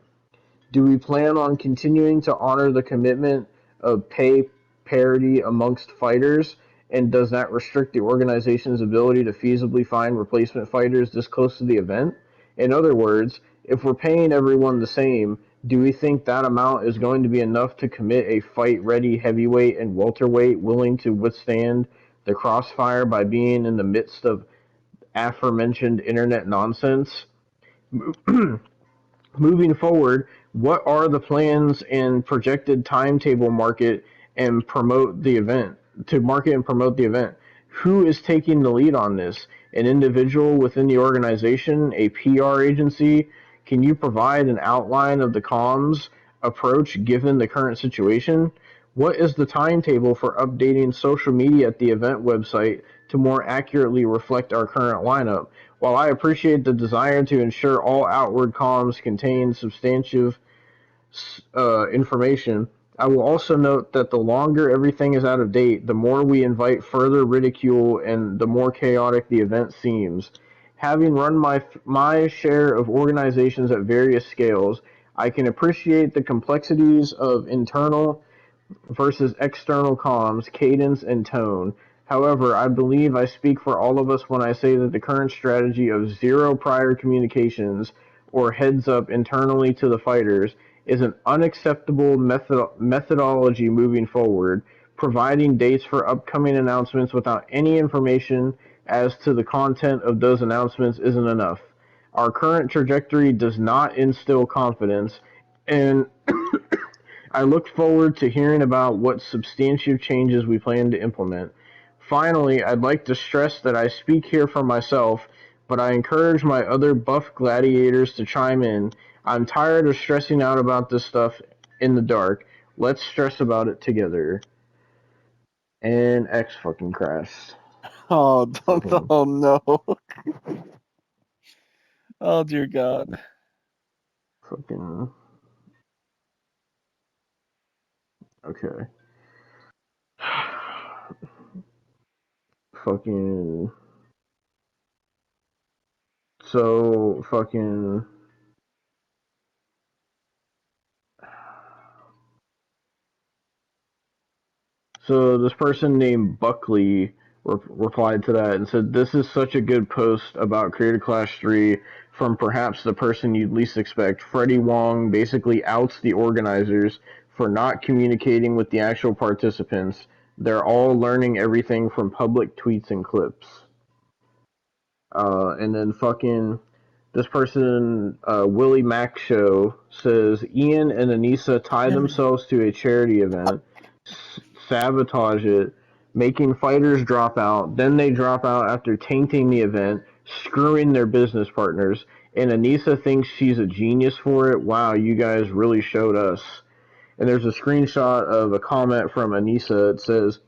Do we plan on continuing to honor the commitment of pay parity amongst fighters, and does that restrict the organization's ability to feasibly find replacement fighters this close to the event? In other words, if we're paying everyone the same, do we think that amount is going to be enough to commit a fight-ready heavyweight and welterweight willing to withstand the crossfire by being in the midst of aforementioned internet nonsense? Moving forward, what are the plans and projected timetable to market and promote the event? Who is taking the lead on this? An individual within the organization, a PR agency? Can you provide an outline of the comms approach given the current situation? What is the timetable for updating social media at the event website to more accurately reflect our current lineup? While I appreciate the desire to ensure all outward comms contain substantive information, I will also note that the longer everything is out of date, the more we invite further ridicule and the more chaotic the event seems. Having run my share of organizations at various scales, I can appreciate the complexities of internal versus external comms, cadence, and tone. However, I believe I speak for all of us when I say that the current strategy of zero prior communications or heads up internally to the fighters is an unacceptable methodology moving forward. Providing dates for upcoming announcements without any information as to the content of those announcements isn't enough. Our current trajectory does not instill confidence, and I look forward to hearing about what substantive changes we plan to implement. Finally, I'd like to stress that I speak here for myself, but I encourage my other buff gladiators to chime in. I'm tired of stressing out about this stuff in the dark. Let's stress about it together. And X fucking crashed. Oh, don't, Fucking, oh no. Oh dear God. fucking, okay. Fucking, so, fucking, So this person named Buckley replied to that and said, "This is such a good post about Creator Clash 3 from perhaps the person you'd least expect. Freddie Wong basically outs the organizers for not communicating with the actual participants. They're all learning everything from public tweets and clips." And then fucking this person, Willie Mac Show, says Ian and Anisa tie themselves to a charity event, sabotage it, making fighters drop out. Then they drop out after tainting the event, screwing their business partners. And Anisa thinks she's a genius for it. Wow, you guys really showed us. And there's a screenshot of a comment from Anisa. It says,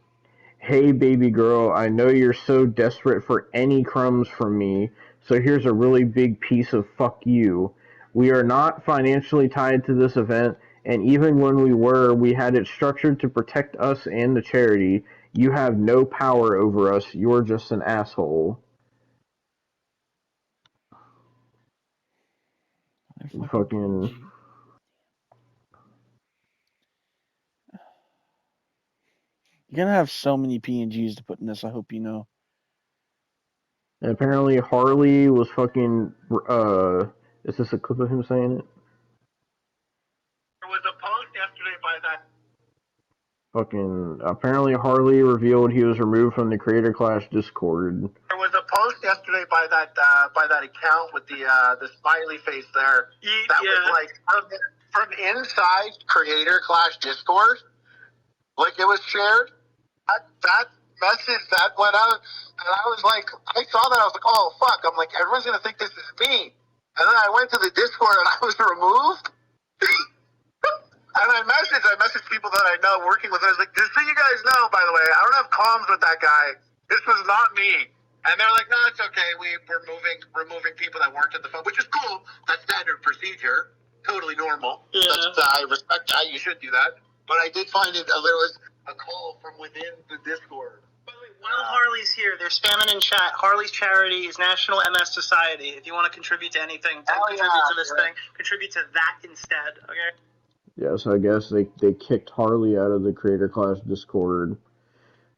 "Hey baby girl, I know you're so desperate for any crumbs from me, so here's a really big piece of fuck you. We are not financially tied to this event, and even when we were, we had it structured to protect us and the charity. You have no power over us, you're just an asshole." Fucking... You're gonna have so many PNGs to put in this, I hope you know. And apparently Harley was fucking... is this a clip of him saying it? There was a post yesterday by that. Fucking... Apparently Harley revealed he was removed from the Creator Clash Discord. There was a post yesterday by that account with the smiley face there. That was like from inside Creator Clash Discord. Like it was shared. message that went out, and I was like, I saw that, I was like, oh fuck, I'm like, everyone's gonna think this is me. And then I went to the Discord and I was removed. And I messaged people that I know working with. I was like, just so you guys know, by the way, I don't have comms with that guy. This was not me. And they're like, no, it's okay. We're removing people that weren't in the phone, which is cool. That's standard procedure. Totally normal. Yeah. I respect that. You should do that. But I did find it, there was a call from within the Discord. By the way, while Harley's here, they're spamming in chat. Harley's charity is National MS Society. If you want to contribute to anything, to this thing, contribute to that instead, okay? Yeah, so I guess they kicked Harley out of the Creator Clash Discord.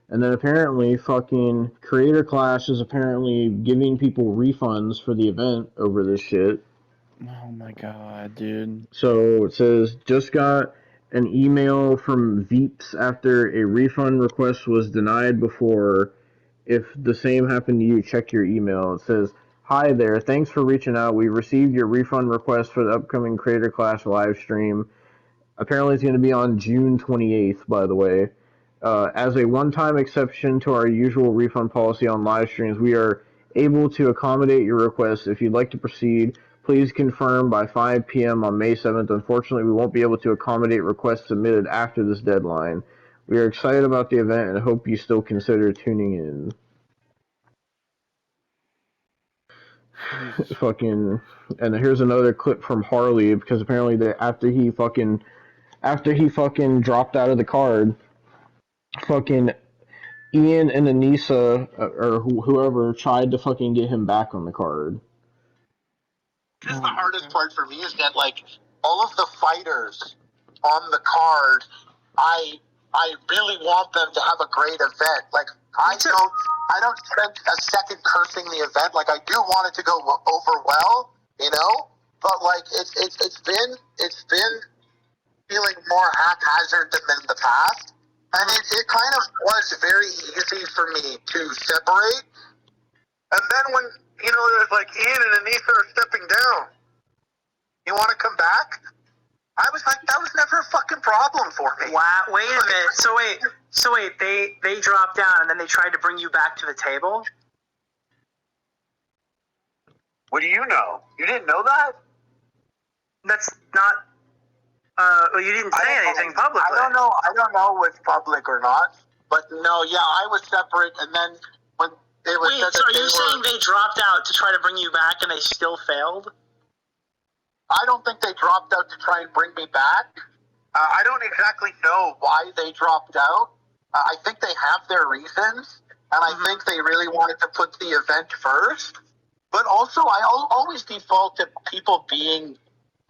And then apparently fucking Creator Clash is apparently giving people refunds for the event over this shit. Oh my god, dude. So it says, just got an email from Veeps after a refund request was denied before. If the same happened to you, check your email. It says, hi there, thanks for reaching out. We received your refund request for the upcoming Creator Clash live stream. Apparently it's going to be on June 28th, by the way. As a one-time exception to our usual refund policy on live streams, we are able to accommodate your request. If you'd like to proceed, please confirm by 5 p.m. on May 7th. Unfortunately, we won't be able to accommodate requests submitted after this deadline. We are excited about the event and hope you still consider tuning in. Fucking, and here's another clip from Harley, because apparently after he fucking dropped out of the card, fucking Ian and Anisa, or whoever, tried to fucking get him back on the card. This is the hardest part for me, is that, like, all of the fighters on the card, I really want them to have a great event. Like, I don't spend a second cursing the event. Like, I do want it to go over well, you know? But, like, it's been feeling more haphazard than in the past. And it kind of was very easy for me to separate. And then when, you know, there's like Ian and Anisa are stepping down, you want to come back? I was like, that was never a fucking problem for me. Wow, wait a minute. So wait, they dropped down and then they tried to bring you back to the table? What do you know? You didn't know that? That's not... you didn't say anything publicly. I don't know what's public or not. But no, yeah, I was separate, and then when they were... Wait, so are you saying they dropped out to try to bring you back and they still failed? I don't think they dropped out to try and bring me back. I don't exactly know why they dropped out. I think they have their reasons, and I think they really wanted to put the event first. But also, I always default to people being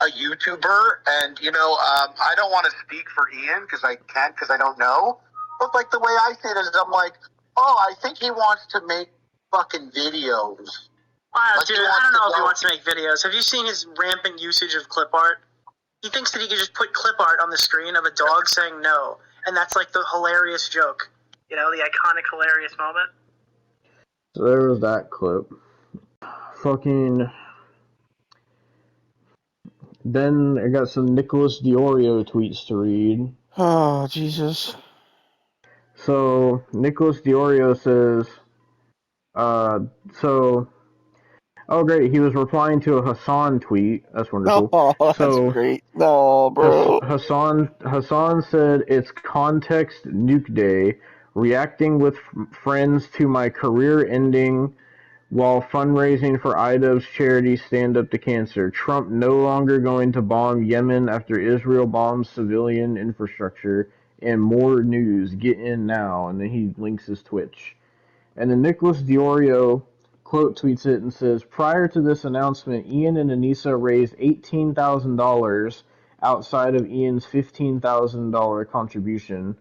a YouTuber, and, you know, I don't want to speak for Ian, because I can't, because I don't know. But, like, the way I see it is, I'm like, oh, I think he wants to make fucking videos. Wow, like, dude, I don't know if he wants to make videos. Have you seen his rampant usage of clip art? He thinks that he can just put clip art on the screen of a dog saying no, and that's like the hilarious joke. You know, the iconic hilarious moment. So there was that clip. Fucking... Then I got some Nicholas Diorio tweets to read. Oh, Jesus. So, Nicholas Diorio says, oh great, he was replying to a Hassan tweet. That's wonderful. Oh, that's great. No, bro. Hassan said, it's context nuke day, reacting with friends to my career ending while fundraising for Idubbbz charity Stand Up to Cancer. Trump no longer going to bomb Yemen after Israel bombs civilian infrastructure. And more news. Get in now. And then he links his Twitch. And then Nicholas Diorio quote tweets it and says, prior to this announcement, Ian and Anisa raised $18,000 outside of Ian's $15,000 contribution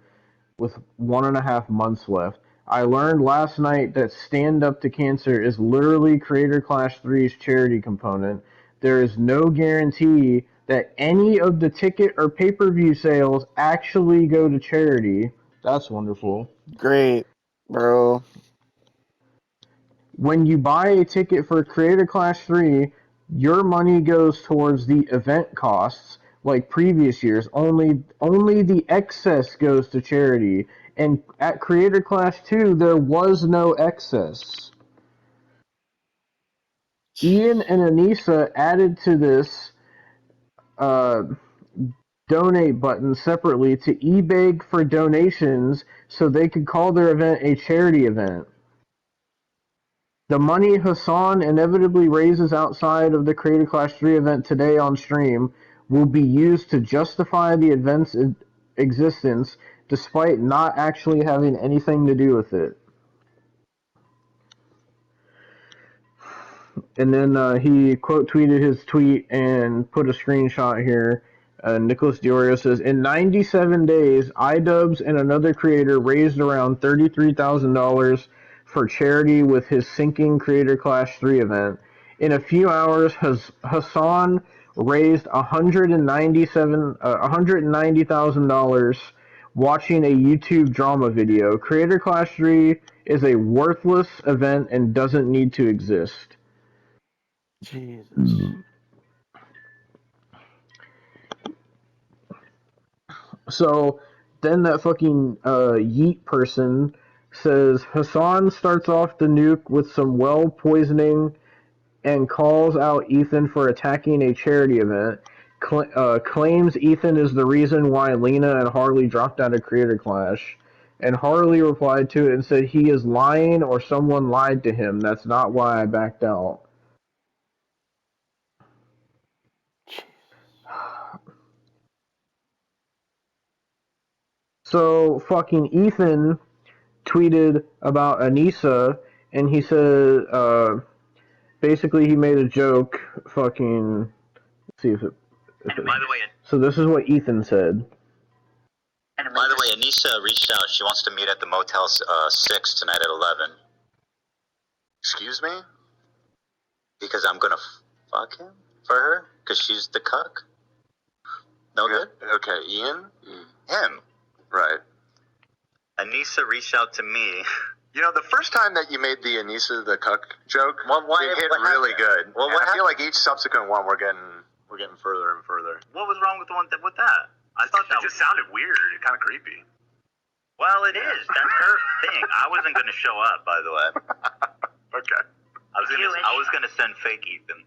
with 1.5 months left. I learned last night that Stand Up to Cancer is literally Creator Clash 3's charity component. There is no guarantee that any of the ticket or pay-per-view sales actually go to charity. That's wonderful. Great, bro. When you buy a ticket for Creator Clash 3, your money goes towards the event costs, like previous years. Only the excess goes to charity. And at Creator Clash 2, there was no excess. Ian and Anisa added to this donate button separately to eBay for donations so they could call their event a charity event. The money Hassan inevitably raises outside of the Creator Clash 3 event today on stream will be used to justify the event's existence despite not actually having anything to do with it. And then he quote tweeted his tweet and put a screenshot here. Nicholas Diorio says, in 97 days, Idubbbz and another creator raised around $33,000 for charity with his sinking Creator Clash 3 event. In a few hours, Hassan raised $190,000 watching a YouTube drama video. Creator Clash 3 is a worthless event and doesn't need to exist. Jesus. So then that fucking yeet person says Hassan starts off the nuke with some well poisoning and calls out Ethan for attacking a charity event. Claims Ethan is the reason why Lena and Harley dropped out of Creator Clash. And Harley replied to it and said he is lying or someone lied to him. That's not why I backed out. So fucking Ethan tweeted about Anisa, and he said, basically he made a joke, fucking, let's see if it, By the way, so this is what Ethan said. Anisa reached out. She wants to meet at the Motel 6 tonight at 11. Excuse me? Because I'm gonna fuck him for her? Because she's the cuck? No good? Okay, Ian? Him. Right. Anisa reached out to me. You know, the first time that you made the Anisa the cuck joke, What it hit happened? really good. Well, And what I feel like each subsequent one we're getting further and further. What was wrong with the one with that? I thought that just sounded weird, kind of creepy. Well, it is. That's her thing. I wasn't gonna show up, by the way. Okay. I was gonna send fake Ethan.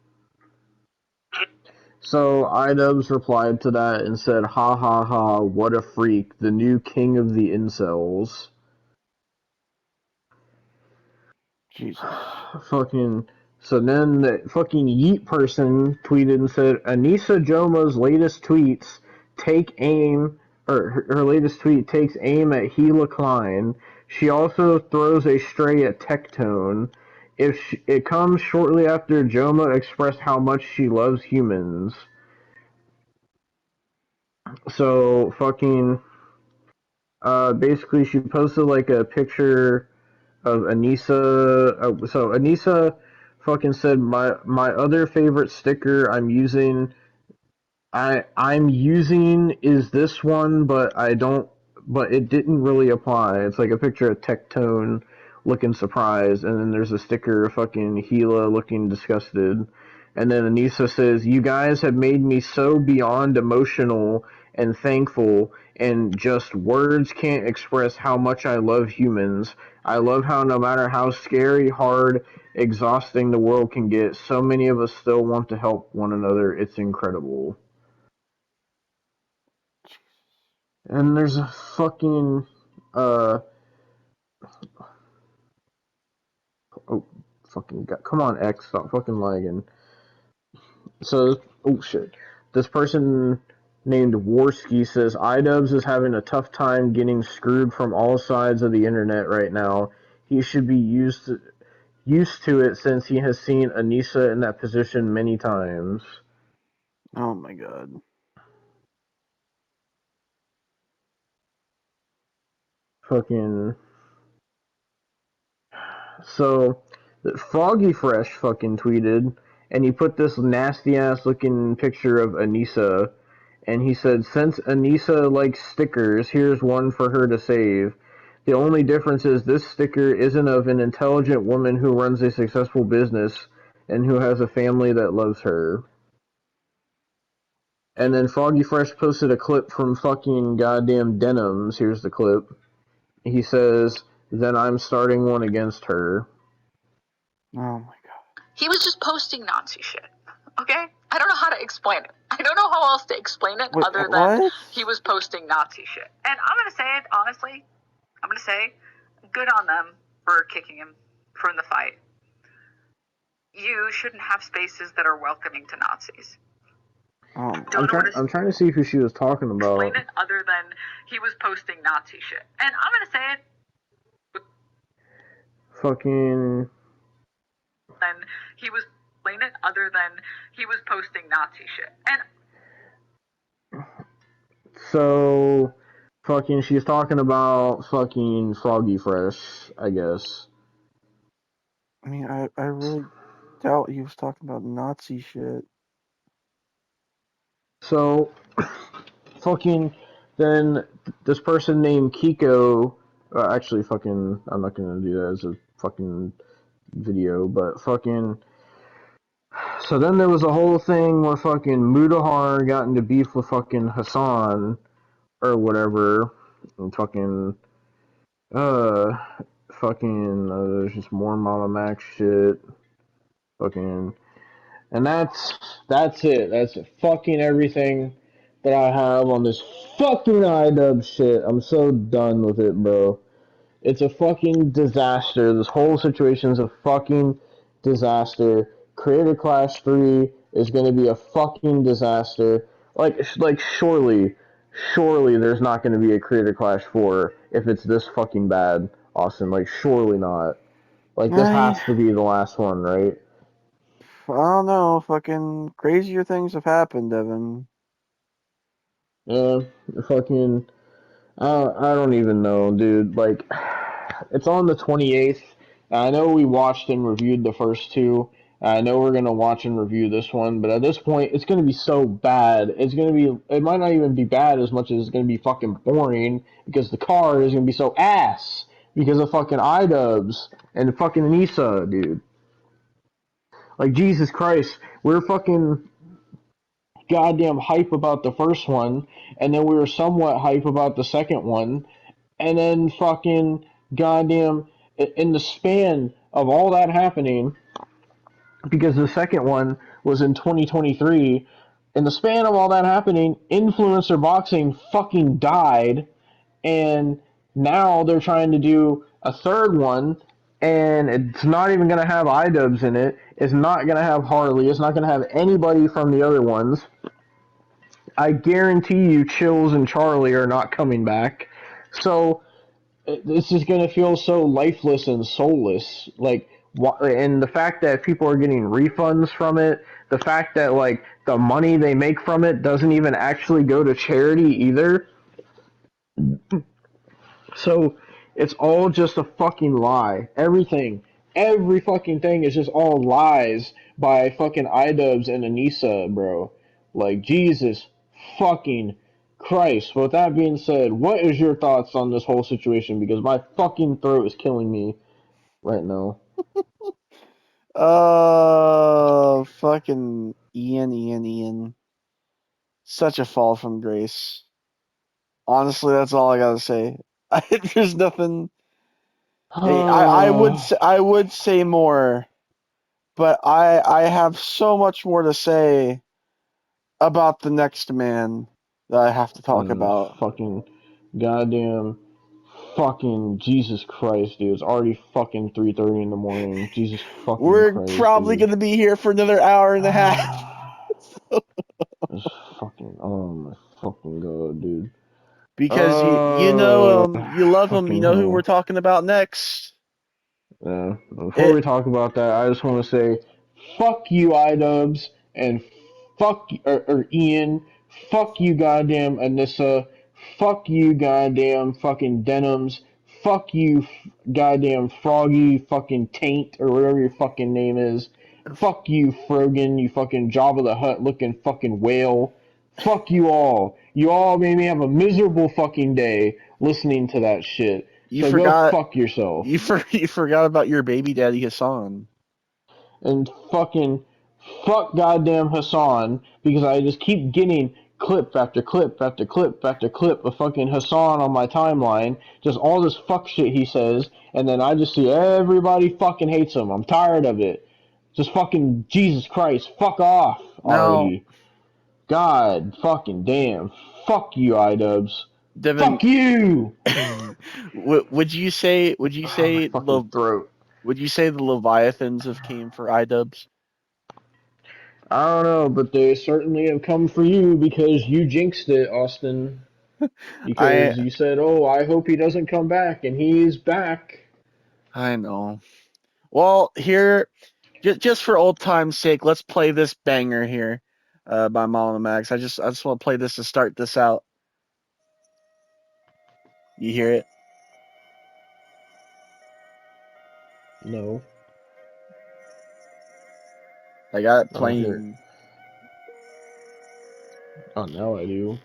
So Idubbbz replied to that and said, ha ha ha, what a freak, the new king of the incels. Jesus. Fucking, so then the fucking yeet person tweeted and said, Anisa Joma's latest tweets take aim, or her latest tweet takes aim at Gila Klein. She also throws a stray at Tectone. It comes shortly after Joma expressed how much she loves humans. So fucking, basically she posted like a picture of Anisa. So Anisa fucking said my other favorite sticker I'm using is this one, but it didn't really apply. It's like a picture of Tectone looking surprised, and then there's a sticker of fucking Gila looking disgusted. And then Anisa says, you guys have made me so beyond emotional and thankful, and just words can't express how much I love humans. I love how no matter how scary, hard, exhausting the world can get, so many of us still want to help one another. It's incredible. And there's a fucking, come on, X, stop fucking lagging. So, oh shit. This person named Warski says, Idubbbz is having a tough time getting screwed from all sides of the internet right now. He should be used to it since he has seen Anisa in that position many times. Oh my god. Fucking. So, Froggy Fresh fucking tweeted, and he put this nasty ass looking picture of Anisa, and he said, since Anisa likes stickers, here's one for her to save. The only difference is this sticker isn't of an intelligent woman who runs a successful business and who has a family that loves her. And then Froggy Fresh posted a clip from fucking goddamn Denims. Here's the clip. he says, then I'm starting one against her. Oh my god. He was just posting Nazi shit. Okay? I don't know how to explain it. I don't know how else to explain it other than he was posting Nazi shit. And I'm going to say it, honestly. I'm going to say, good on them for kicking him from the fight. You shouldn't have spaces that are welcoming to Nazis. I'm trying to see who she was talking about. Explain it other than he was posting Nazi shit. And I'm going to say it. Fucking... And he was explain it other than he was posting Nazi shit. And so, fucking, she's talking about fucking Froggy Fresh, I guess. I mean, I really doubt he was talking about Nazi shit. So, fucking, then this person named Kiko, actually fucking, I'm not gonna do that as a fucking video, but fucking, so then there was a whole thing where fucking Mudahar got into beef with fucking Hassan, or whatever, and fucking, there's just more Mamamax shit, fucking, and that's it. That's fucking everything that I have on this fucking Idubbbz shit. I'm so done with it, bro. It's a fucking disaster. This whole situation's a fucking disaster. Creator Clash 3 is gonna be a fucking disaster. Like surely there's not gonna be a Creator Clash 4 if it's this fucking bad, Austin. Like, surely not. Like, this has to be the last one, right? I don't know. Fucking crazier things have happened, Evan. Yeah, fucking... I don't even know, dude. Like, it's on the 28th. I know we watched and reviewed the first two. I know we're going to watch and review this one, but at this point, it's going to be so bad. It might not even be bad as much as it's going to be fucking boring, because the card is going to be so ass because of fucking Idubbbz and fucking Anisa, dude. Like, Jesus Christ, we're fucking goddamn hype about the first one, and then we were somewhat hype about the second one, and then fucking goddamn, in the span of all that happening, because the second one was in 2023, in the span of all that happening, influencer boxing fucking died, and now they're trying to do a third one, and it's not even going to have Idubbbz in it. It's not going to have Harley. It's not going to have anybody from the other ones. I guarantee you Chills and Charlie are not coming back. So this is going to feel so lifeless and soulless. Like, and the fact that people are getting refunds from it, the fact that, like, the money they make from it doesn't even actually go to charity either. So it's all just a fucking lie. Every fucking thing is just all lies by fucking Idubbbz and Anisa, bro. Like, Jesus fucking Christ. With that being said, what is your thoughts on this whole situation? Because my fucking throat is killing me right now. Fucking Ian. Such a fall from grace. Honestly, that's all I gotta say. There's nothing. I would say more, but I have so much more to say about the next man that I have to talk about. Fucking goddamn fucking Jesus Christ, dude. It's already fucking 3:30 in the morning. Jesus fucking We're Christ, probably dude. gonna be here for another hour and a half. It's fucking, oh my fucking god, dude. Because you know him, you love him, you know who we're talking about next. Yeah. Before we talk about that, I just want to say, fuck you, Idubbbz, and fuck or Ian, fuck you, goddamn Anissa, fuck you, goddamn fucking Denims, fuck you, goddamn Froggy, fucking Taint or whatever your fucking name is. Fuck you, Frogan, you fucking Jabba the Hutt looking fucking whale. Fuck you all. You all made me have a miserable fucking day listening to that shit. You so forgot, go fuck yourself. You forgot about your baby daddy Hassan. And fucking fuck goddamn Hassan, because I just keep getting clip after clip after clip after clip of fucking Hassan on my timeline, just all this fuck shit he says, and then I just see everybody fucking hates him. I'm tired of it. Just fucking Jesus Christ, fuck off Now, already. God fucking damn. Fuck you, Idubbbz. Devin, Fuck you! would you say My fucking throat. would you say the Leviathans have came for Idubbbz? I don't know, but they certainly have come for you because you jinxed it, Austin. I Because you said, "Oh, I hope he doesn't come back," and he's back. know. Well, here, just for old time's sake, let's play this banger here, by Mamamax. I just want to play this to start this out. You hear it? No, I got it I don't hear it. playing. Oh, now I do.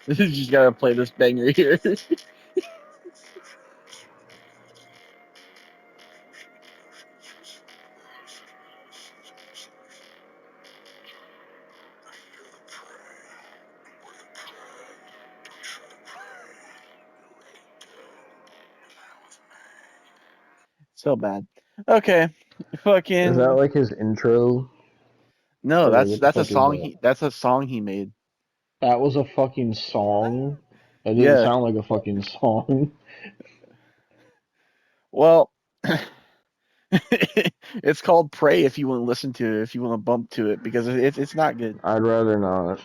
You just gotta play this banger here. So bad. Okay, Is that fucking like his intro? no. Or like That's what the a fuck is song that? that's a song he made. That was a fucking song. That didn't Yeah. sound like a fucking song. Well, it's called "Pray" if you want to listen to it, if you want to bump to it, because it's not good. I'd rather not.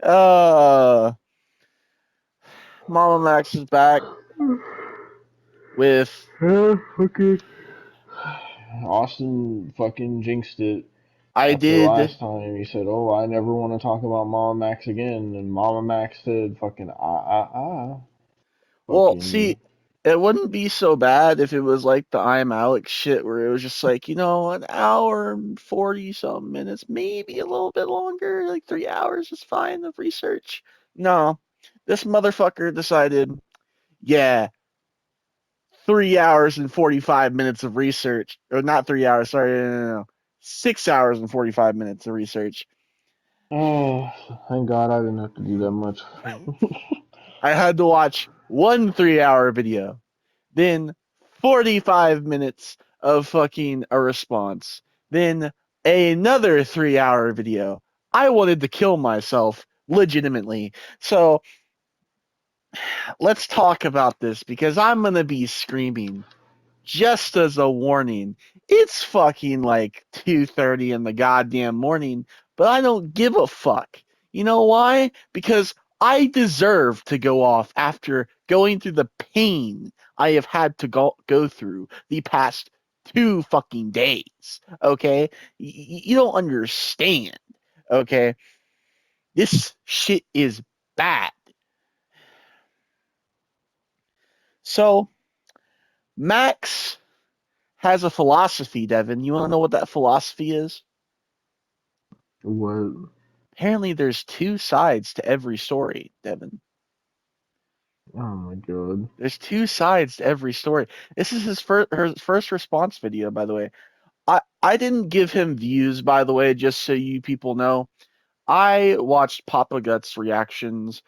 Uh, Mama Max is back with Okay. Austin fucking jinxed it. I After did. last time, he said, "Oh, I never want to talk about Mamamax again," and Mamamax said, "Fucking Well, fucking." see, it wouldn't be so bad if it was like the I'm Alex shit, where it was just like, an hour and 40 some minutes, maybe a little bit longer, like 3 hours is fine of research. No, this motherfucker decided, yeah, 3 hours and 45 minutes of research, or not 3 hours, sorry, no. 6 hours and 45 minutes of research. Oh, thank God I didn't have to do that much. I had to watch one 3 hour video, then 45 minutes of fucking a response, then another 3 hour video. I wanted to kill myself legitimately. So let's talk about this because I'm going to be screaming. Just as a warning, it's fucking like 2:30 in the goddamn morning, but I don't give a fuck. You know why? Because I deserve to go off after going through the pain I have had to go through the past 2 fucking days. Okay? You don't understand. Okay? This shit is bad. So, Max has a philosophy, Devin. You want to know what that philosophy is? What? Apparently, there's two sides to every story, Devin. Oh my God. There's two sides to every story. This is her first response video, by the way. I didn't give him views, by the way, just so you people know. I watched Papa Guts reactions.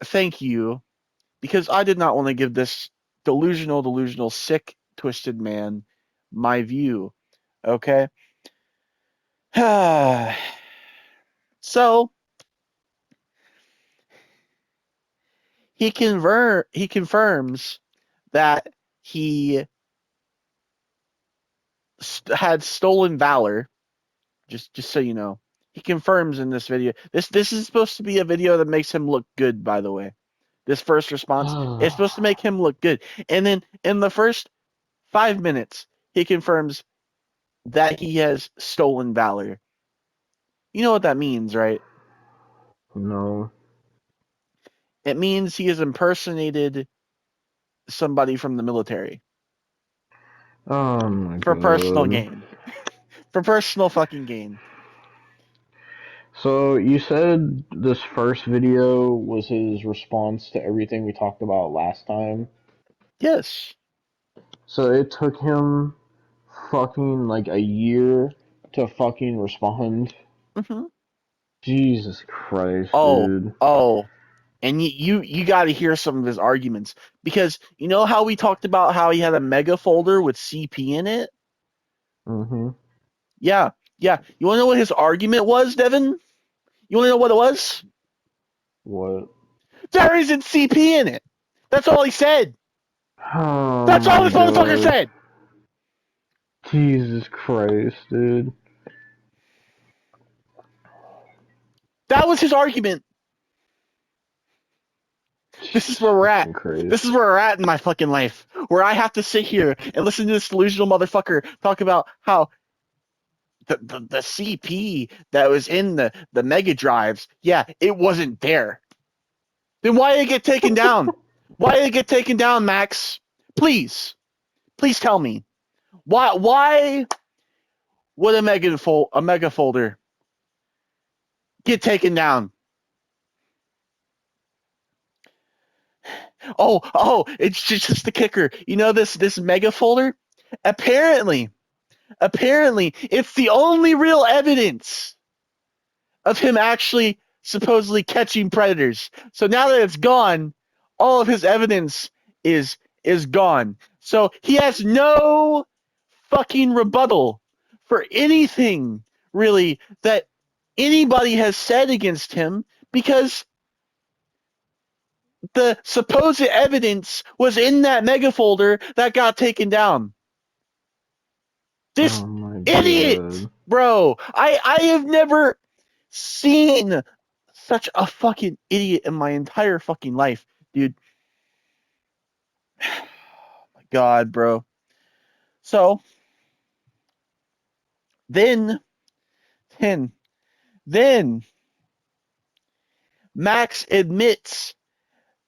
Thank you, because I did not want to give this delusional, sick, twisted man my view. Okay? So he confirms that he had stolen valor. Just so you know, he confirms in this video. This is supposed to be a video that makes him look good. By the way, this first response is supposed to make him look good, and then in the first 5 minutes, he confirms that he has stolen valor. You know what that means, right? No. It means he has impersonated somebody from the military Oh my for personal God. gain. For personal fucking gain. So you said this first video was his response to everything we talked about last time. Yes. So it took him fucking like a year to fucking respond. Mm-hmm. Jesus Christ, Oh, dude. and you got to hear some of his arguments, because you know how we talked about how he had a mega folder with CP in it? Mm-hmm. Yeah. You want to know what his argument was, Devin? You want to know what it was? What? There isn't CP in it. That's all he said. Oh That's all my this motherfucker God. said. Jesus Christ, dude. That was his argument. This is where we're at. This is where we're at in my fucking life, where I have to sit here and listen to this delusional motherfucker talk about how the CP that was in the Mega Drives, yeah, it wasn't there. Then why did it get taken down? Why did it get taken down, Max? Please tell me. Why would a mega folder get taken down? Oh, it's just the kicker. You know this mega folder? Apparently, it's the only real evidence of him actually supposedly catching predators. So now that it's gone, all of his evidence is gone. So he has no fucking rebuttal for anything really that anybody has said against him, because the supposed evidence was in that mega folder that got taken down. This idiot, God. bro. I have never seen such a fucking idiot in my entire fucking life, dude. Oh my God, bro. So then Max admits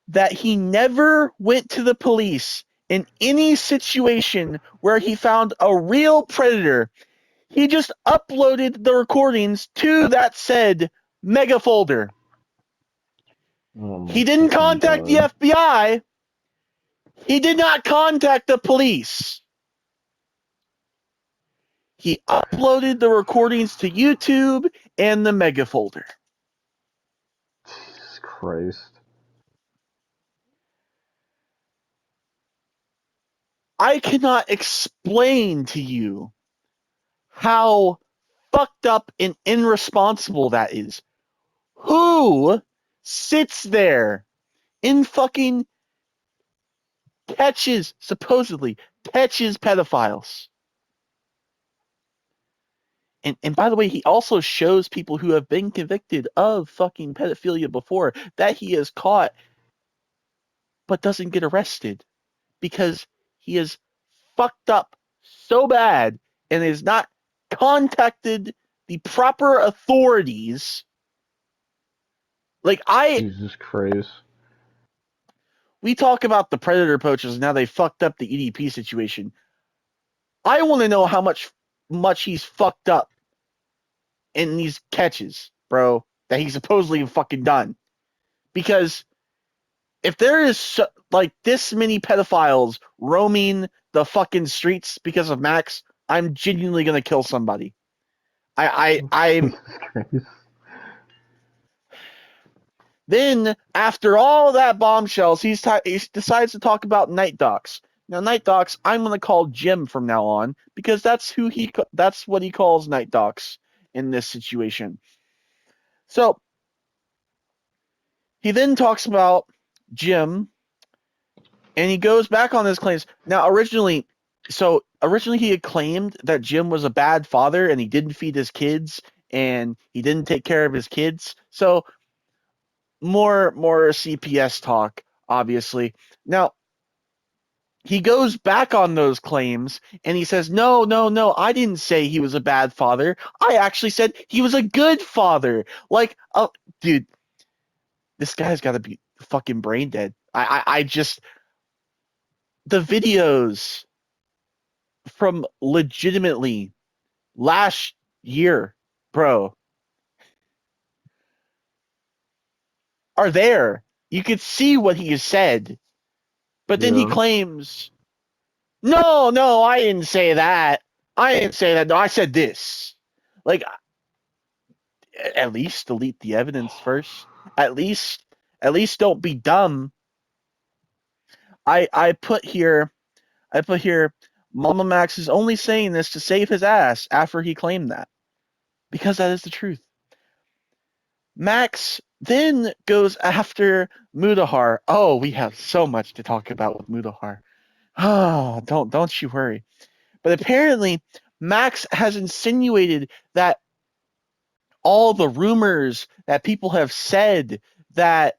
that he never went to the police in any situation where he found a real predator. He just uploaded the recordings to that said mega folder. Oh He didn't contact the FBI. He did not contact the police. He uploaded the recordings to YouTube and the mega folder. Jesus Christ. I cannot explain to you how fucked up and irresponsible that is. Who sits there and fucking supposedly catches pedophiles? And by the way, he also shows people who have been convicted of fucking pedophilia before that he has caught but doesn't get arrested because he is fucked up so bad and has not contacted the proper authorities. Jesus Christ. We talk about the predator poachers and how they fucked up the EDP situation. I want to know how much he's fucked up in these catches, bro, that he's supposedly fucking done. Because if there is this many pedophiles roaming the fucking streets because of Max, I'm genuinely gonna kill somebody. I'm. Then after all that bombshells, he decides to talk about Night Docs. Now, Night Docs, I'm gonna call Jim from now on because that's what he calls Night Docs in this situation. So he then talks about Jim, and he goes back on his claims. Now, originally he had claimed that Jim was a bad father and he didn't feed his kids and he didn't take care of his kids. So more CPS talk, obviously. Now, he goes back on those claims and he says, no, I didn't say he was a bad father. I actually said he was a good father. Like, dude, this guy's got to be fucking brain dead. I just, the videos from legitimately last year, bro, are there. You could see what he has said. But then he claims, no, I didn't say that. I didn't say that. No, I said this. Like, at least delete the evidence first. At least don't be dumb. I put here, Mamamax is only saying this to save his ass after he claimed that. Because that is the truth. Max then goes after Mudahar. Oh, we have so much to talk about with Mudahar. Oh, don't you worry. But apparently, Max has insinuated that all the rumors that people have said that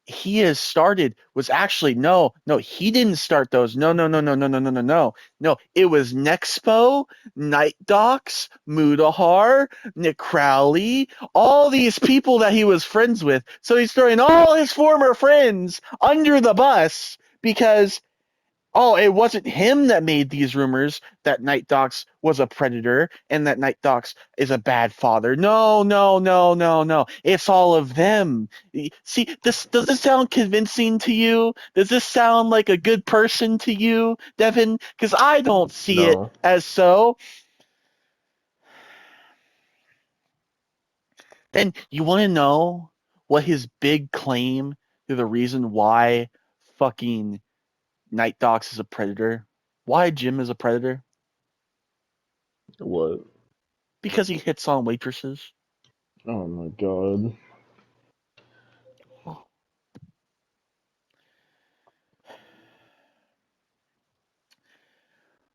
he has started was actually no, he didn't start those. No. No, it was Nexpo, Night Docs, Mudahar, Nick Crowley, all these people that he was friends with. So he's throwing all his former friends under the bus because it wasn't him that made these rumors that Night Docs was a predator and that Night Docs is a bad father. No. It's all of them. See, does this sound convincing to you? Does this sound like a good person to you, Devin? Because I don't see it as so. Then you want to know what his big claim to the reason why fucking Night Docs is a predator? Why Jim is a predator? What? Because he hits on waitresses. Oh my god.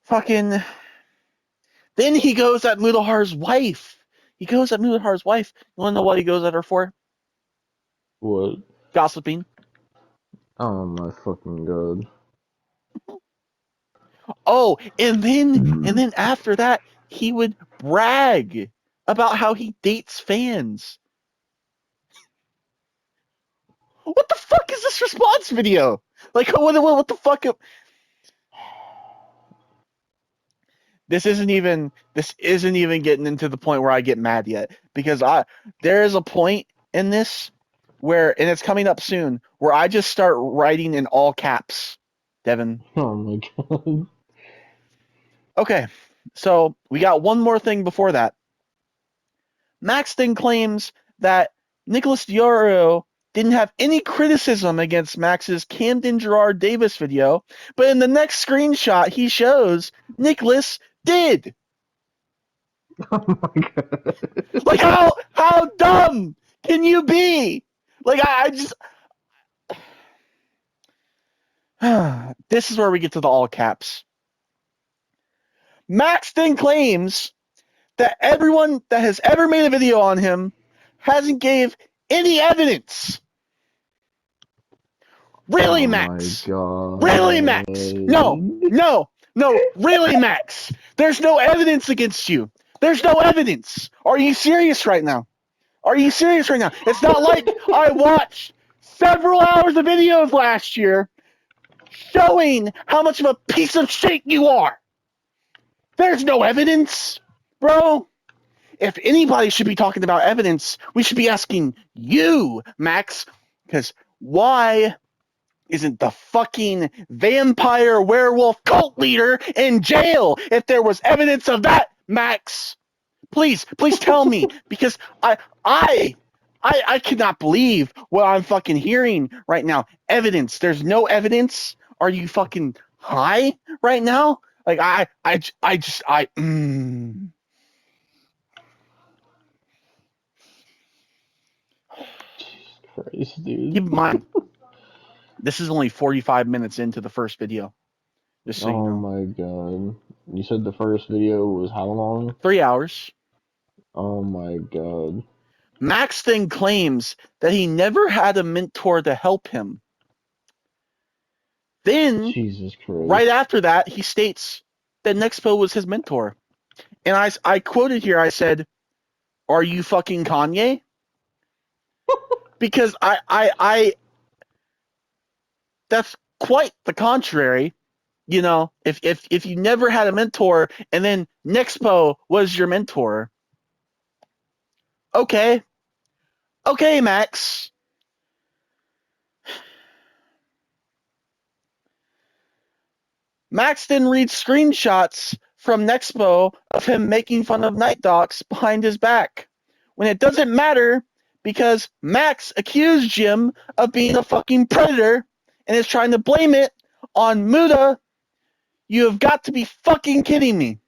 Fucking. Then he goes at Mudahar's wife. You want to know what he goes at her for? What? Gossiping. Oh my fucking god. Oh, and then after that, he would brag about how he dates fans. What the fuck is this response video? Like, what the fuck? This isn't even getting into the point where I get mad yet, because there is a point in this where, and it's coming up soon, where I just start writing in all caps, Devin. Oh my god. Okay, so we got one more thing before that. Max then claims that Nicholas Dioro didn't have any criticism against Max's Camden Gerard Davis video, but in the next screenshot he shows Nicholas did. Oh my god. Like, how dumb can you be? Like, I just this is where we get to the all caps. Max then claims that everyone that has ever made a video on him hasn't gave any evidence. Really, Max? My god. Really, Max? No, really, Max? There's no evidence against you. There's no evidence. Are you serious right now? It's not like I watched several hours of videos last year showing how much of a piece of shit you are. There's no evidence, bro. If anybody should be talking about evidence, we should be asking you, Max, because why isn't the fucking vampire werewolf cult leader in jail if there was evidence of that, Max? Please tell me, because I cannot believe what I'm fucking hearing right now. Evidence. There's no evidence. Are you fucking high right now? Like, Jesus Christ, dude. Keep in mind, this is only 45 minutes into the first video. Just so you know. My god. You said the first video was how long? 3 hours. Oh my god. Max then claims that he never had a mentor to help him. Then, Jesus Christ. right after that, he states that Nexpo was his mentor. And I quoted here, I said, "Are you fucking Kanye?" Because I that's quite the contrary. You know, if you never had a mentor and then Nexpo was your mentor, okay, Max. Max then reads screenshots from Nexpo of him making fun of Night Docs behind his back, when it doesn't matter because Max accused Jim of being a fucking predator and is trying to blame it on Muda. You have got to be fucking kidding me.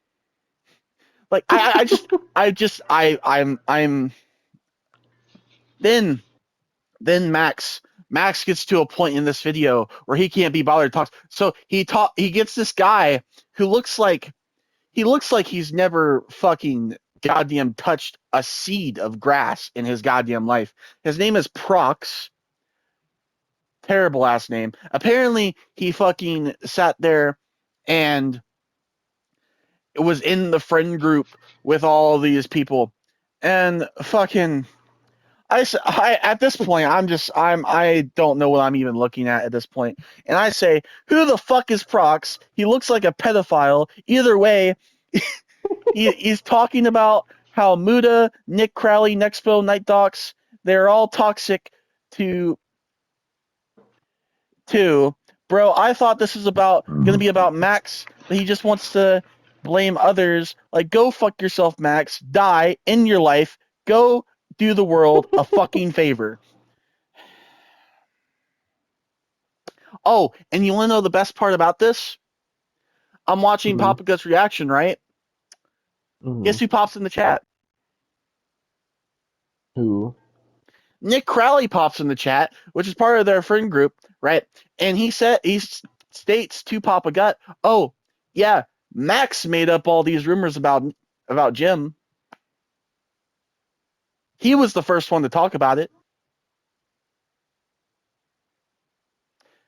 Like I'm then Max gets to a point in this video where he can't be bothered to talk. So he gets this guy who looks like he's never fucking goddamn touched a seed of grass in his goddamn life. His name is Prox. Terrible ass name. Apparently he fucking sat there and was in the friend group with all these people and fucking I at this point I don't know what I'm even looking at this point, and I say, who the fuck is Prox? He looks like a pedophile. Either way, he's talking about how Muda, Nick Crowley, Nexpo, Night Docs, they're all toxic to bro. I thought this was gonna be about Max, but he just wants to blame others. Like, go fuck yourself, Max. Die, end your life. Go do the world a fucking favor. Oh, and you want to know the best part about this? I'm watching Papa Gut's reaction, right? Guess who pops in the chat? Who? Nick Crowley pops in the chat, which is part of their friend group, right? And he states to Papa Gut, "Oh, yeah, Max made up all these rumors about Jim. He was the first one to talk about it."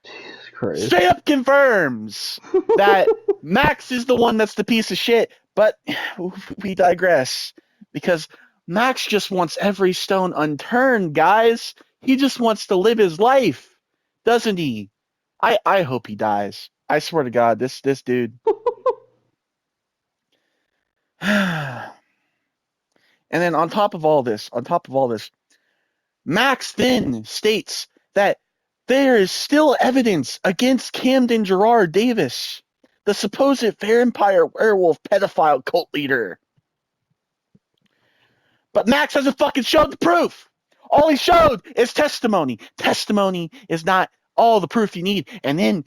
Jesus Christ. Straight up confirms that Max is the one that's the piece of shit, but we digress because Max just wants every stone unturned, guys. He just wants to live his life, doesn't he? I hope he dies. I swear to God, this dude. And then on top of all this, Max then states that there is still evidence against Camden Gerard Davis, the supposed vampire werewolf pedophile cult leader. But Max hasn't fucking showed the proof. All he showed is testimony. Testimony is not all the proof you need. And then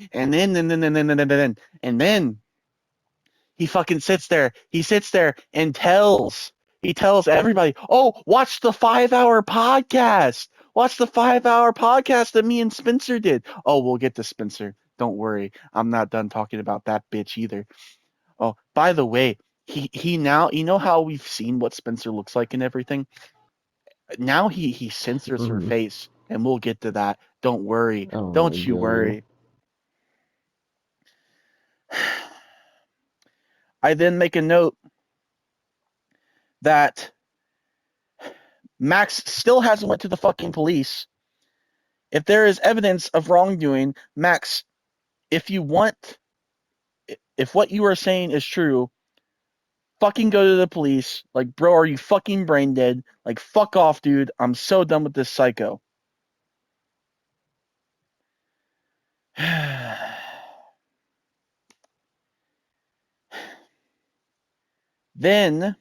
he fucking sits there. He sits there and tells everybody, "Oh, watch the 5-hour podcast. Watch the 5-hour podcast that me and Spencer did." Oh, we'll get to Spencer. Don't worry. I'm not done talking about that bitch either. Oh, by the way, he now, you know how we've seen what Spencer looks like and everything? Now he censors her face, and we'll get to that. Don't worry. Oh, Don't you worry. I then make a note that Max still hasn't went to the fucking police. If there is evidence of wrongdoing, Max, if what you are saying is true, fucking go to the police. Like, bro, are you fucking brain dead? Like, fuck off, dude. I'm so done with this psycho. Then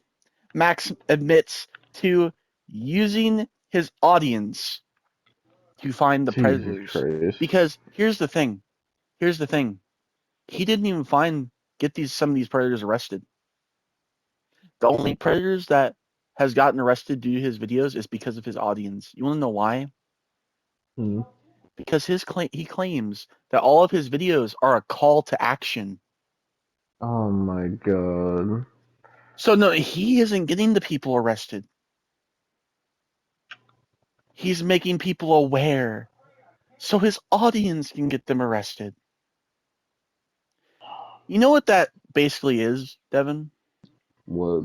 Max admits to using his audience to find the predators. Because here's the thing. He didn't even get some of these predators arrested. The only predators that has gotten arrested due to his videos is because of his audience. You want to know why? Because he claims that all of his videos are a call to action. Oh my God. So no, he isn't getting the people arrested. He's making people aware so his audience can get them arrested. You know what that basically is, Devin? What?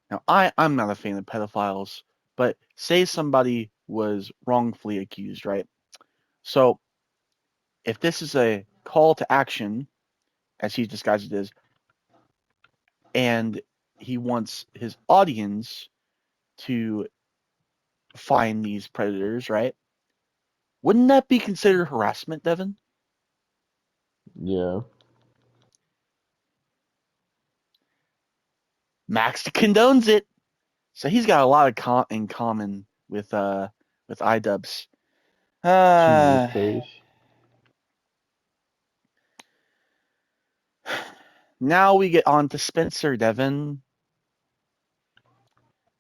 Now, I'm not a fan of pedophiles, but say somebody was wrongfully accused, right? So if this is a call to action, as he's disguised it is, and he wants his audience to find these predators, right? Wouldn't that be considered harassment, Devin? Yeah. Max condones it. So he's got a lot of in common with Idubbbz. Jesus Christ. Now we get on to Spencer, Devin.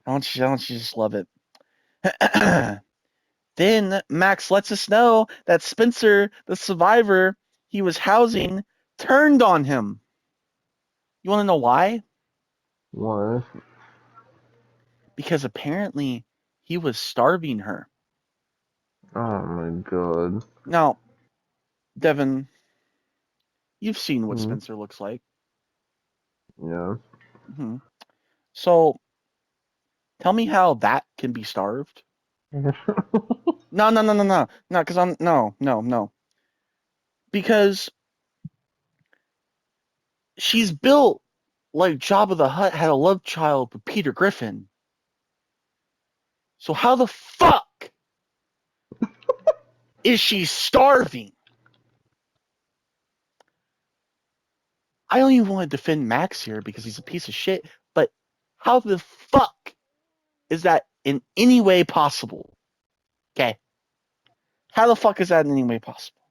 Don't you just love it? Then Max lets us know that Spencer, the survivor he was housing, turned on him. You want to know why? Why? Because apparently he was starving her. Oh my god. Now, Devin, you've seen what Spencer looks like. Yeah. Mm-hmm. So, tell me how that can be starved. No, because no. Because she's built like Jabba the Hutt had a love child with Peter Griffin. So how the fuck is she starving? I don't even want to defend Max here because he's a piece of shit, but how the fuck is that in any way possible? Okay. How the fuck is that in any way possible?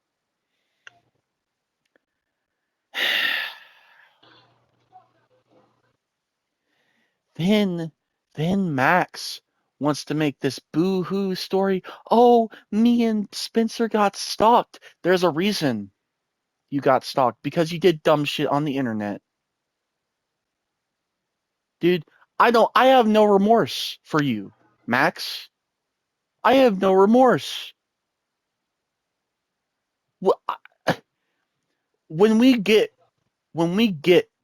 Then Max wants to make this boo-hoo story. Oh, me and Spencer got stalked. There's a reason you got stalked, because you did dumb shit on the internet. Dude, I have no remorse for you, Max. I have no remorse. When we get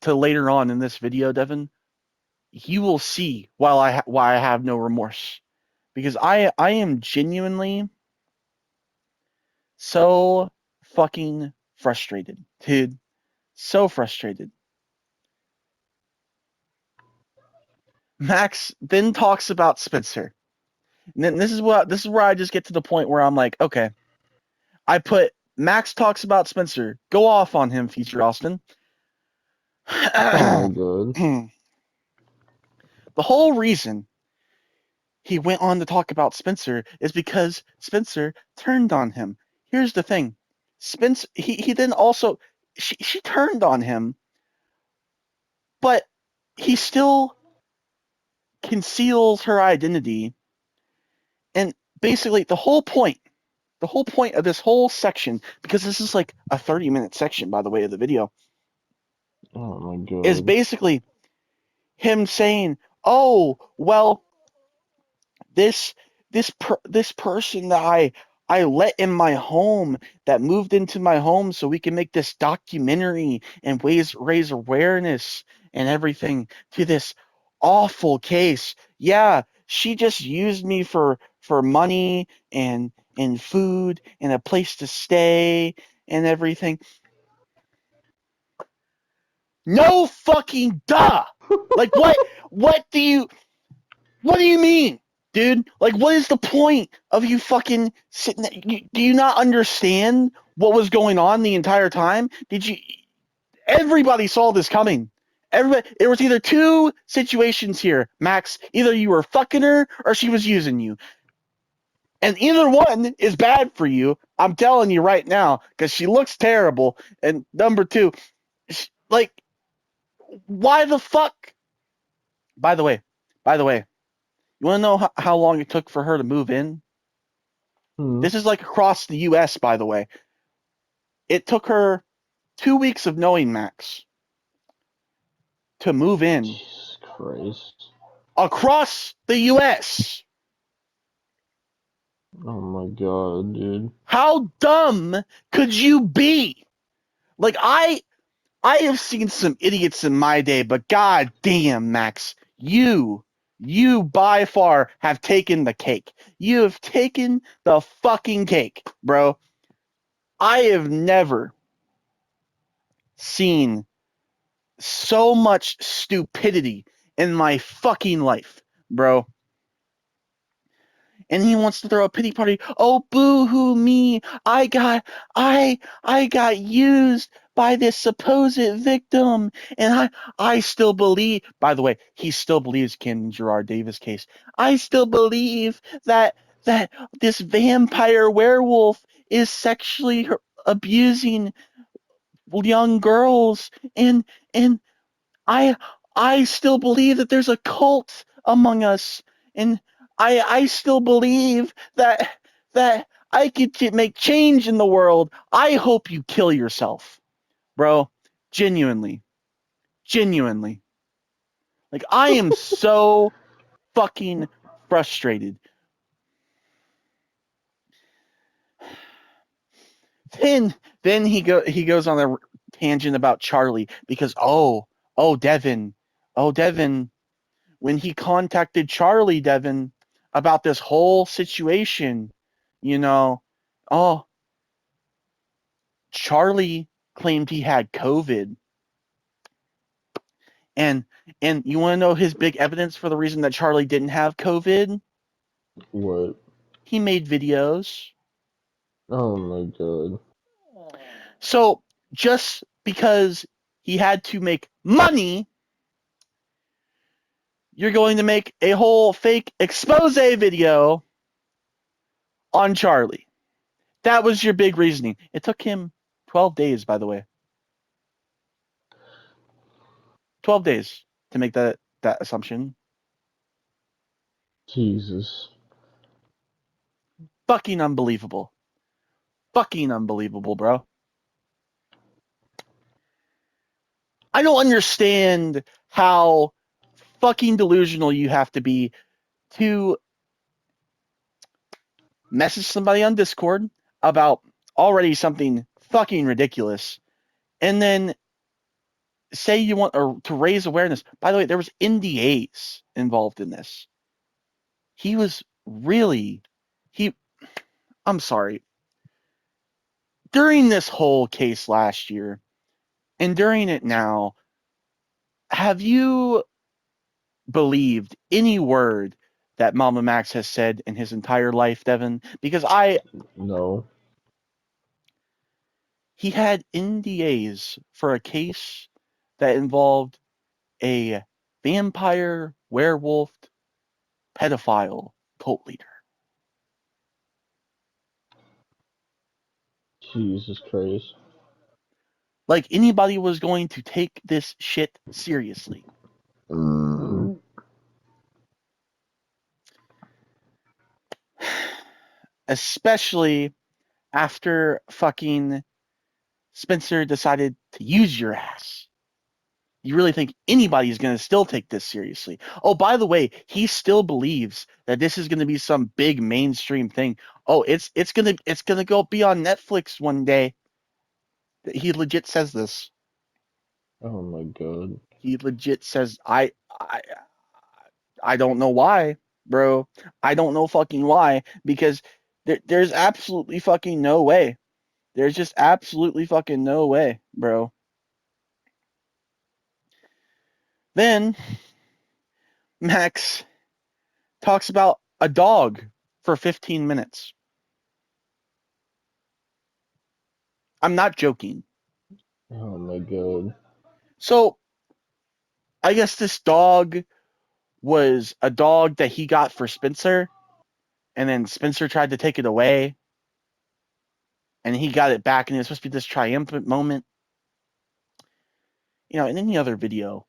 to later on in this video, Devin, you will see why I have no remorse, because I am genuinely so fucking frustrated, dude. So frustrated. Max then talks about Spencer. And then this is where I just get to the point where I'm like, okay, I put Max talks about Spencer. Go off on him, Future Austin. Oh my god. The whole reason he went on to talk about Spencer is because Spencer turned on him. Here's the thing. Spencer, he then also, she turned on him, but he still conceals her identity. And basically the whole point of this whole section, because this is like a 30-minute section, by the way, of the video, Oh my god. is basically him saying, oh, well, this person that I let in my home, that moved into my home so we can make this documentary and raise awareness and everything to this awful case. Yeah, she just used me for money and food and a place to stay and everything. No fucking duh. Like what do you mean? Dude, like, what is the point of you fucking sitting there? Do you not understand what was going on the entire time? Everybody saw this coming. There was either two situations here, Max. Either you were fucking her or she was using you. And either one is bad for you. I'm telling you right now, because she looks terrible. And number two, like, why the fuck? By the way, you want to know how long it took for her to move in? This is like across the U.S., by the way. It took her 2 weeks of knowing Max to move in. Jesus Christ. Across the U.S. Oh my god, dude. How dumb could you be? Like, I have seen some idiots in my day, but god damn, Max, you by far have taken the cake. You have taken the fucking cake, bro. I have never seen so much stupidity in my fucking life, bro. And he wants to throw a pity party. Oh, boo-hoo me. I got used by this supposed victim. And I still believe, by the way, he still believes Camden Gerard Davis case. I still believe that this vampire werewolf is sexually abusing young girls, and I still believe that there's a cult among us, and I still believe that I could make change in the world. I hope you kill yourself, bro. Genuinely. Like, I am so fucking frustrated. Then he goes on a tangent about Charlie because Devin, when he contacted Charlie, Devin, about this whole situation, Charlie claimed he had COVID. And you want to know his big evidence for the reason that Charlie didn't have COVID? What? He made videos. Oh my god. So just because he had to make money, you're going to make a whole fake expose video on Charlie. That was your big reasoning. It took him 12 days, by the way. 12 days to make that assumption. Jesus. Fucking unbelievable. Fucking unbelievable, bro. I don't understand how fucking delusional you have to be to message somebody on Discord about already something fucking ridiculous and then say you want to raise awareness. By the way, there was NDAs involved in this. He was really, I'm sorry. During this whole case last year and during it now, have you believed any word that Mamamax has said in his entire life, Devin? Because No. He had NDAs for a case that involved a vampire, werewolf, pedophile cult leader. Jesus Christ. Like anybody was going to take this shit seriously. Especially after fucking Spencer decided to use your ass. You really think anybody's going to still take this seriously? Oh, by the way, he still believes that this is going to be some big mainstream thing. Oh, it's going to go be on Netflix one day. He legit says this. Oh my god. He legit says I don't know why, bro. I don't know fucking why, because there's absolutely fucking no way. There's just absolutely fucking no way, bro. Then Max talks about a dog for 15 minutes. I'm not joking. Oh my god. So, I guess this dog was a dog that he got for Spencer, and then Spencer tried to take it away, and he got it back, and it was supposed to be this triumphant moment. In any other video,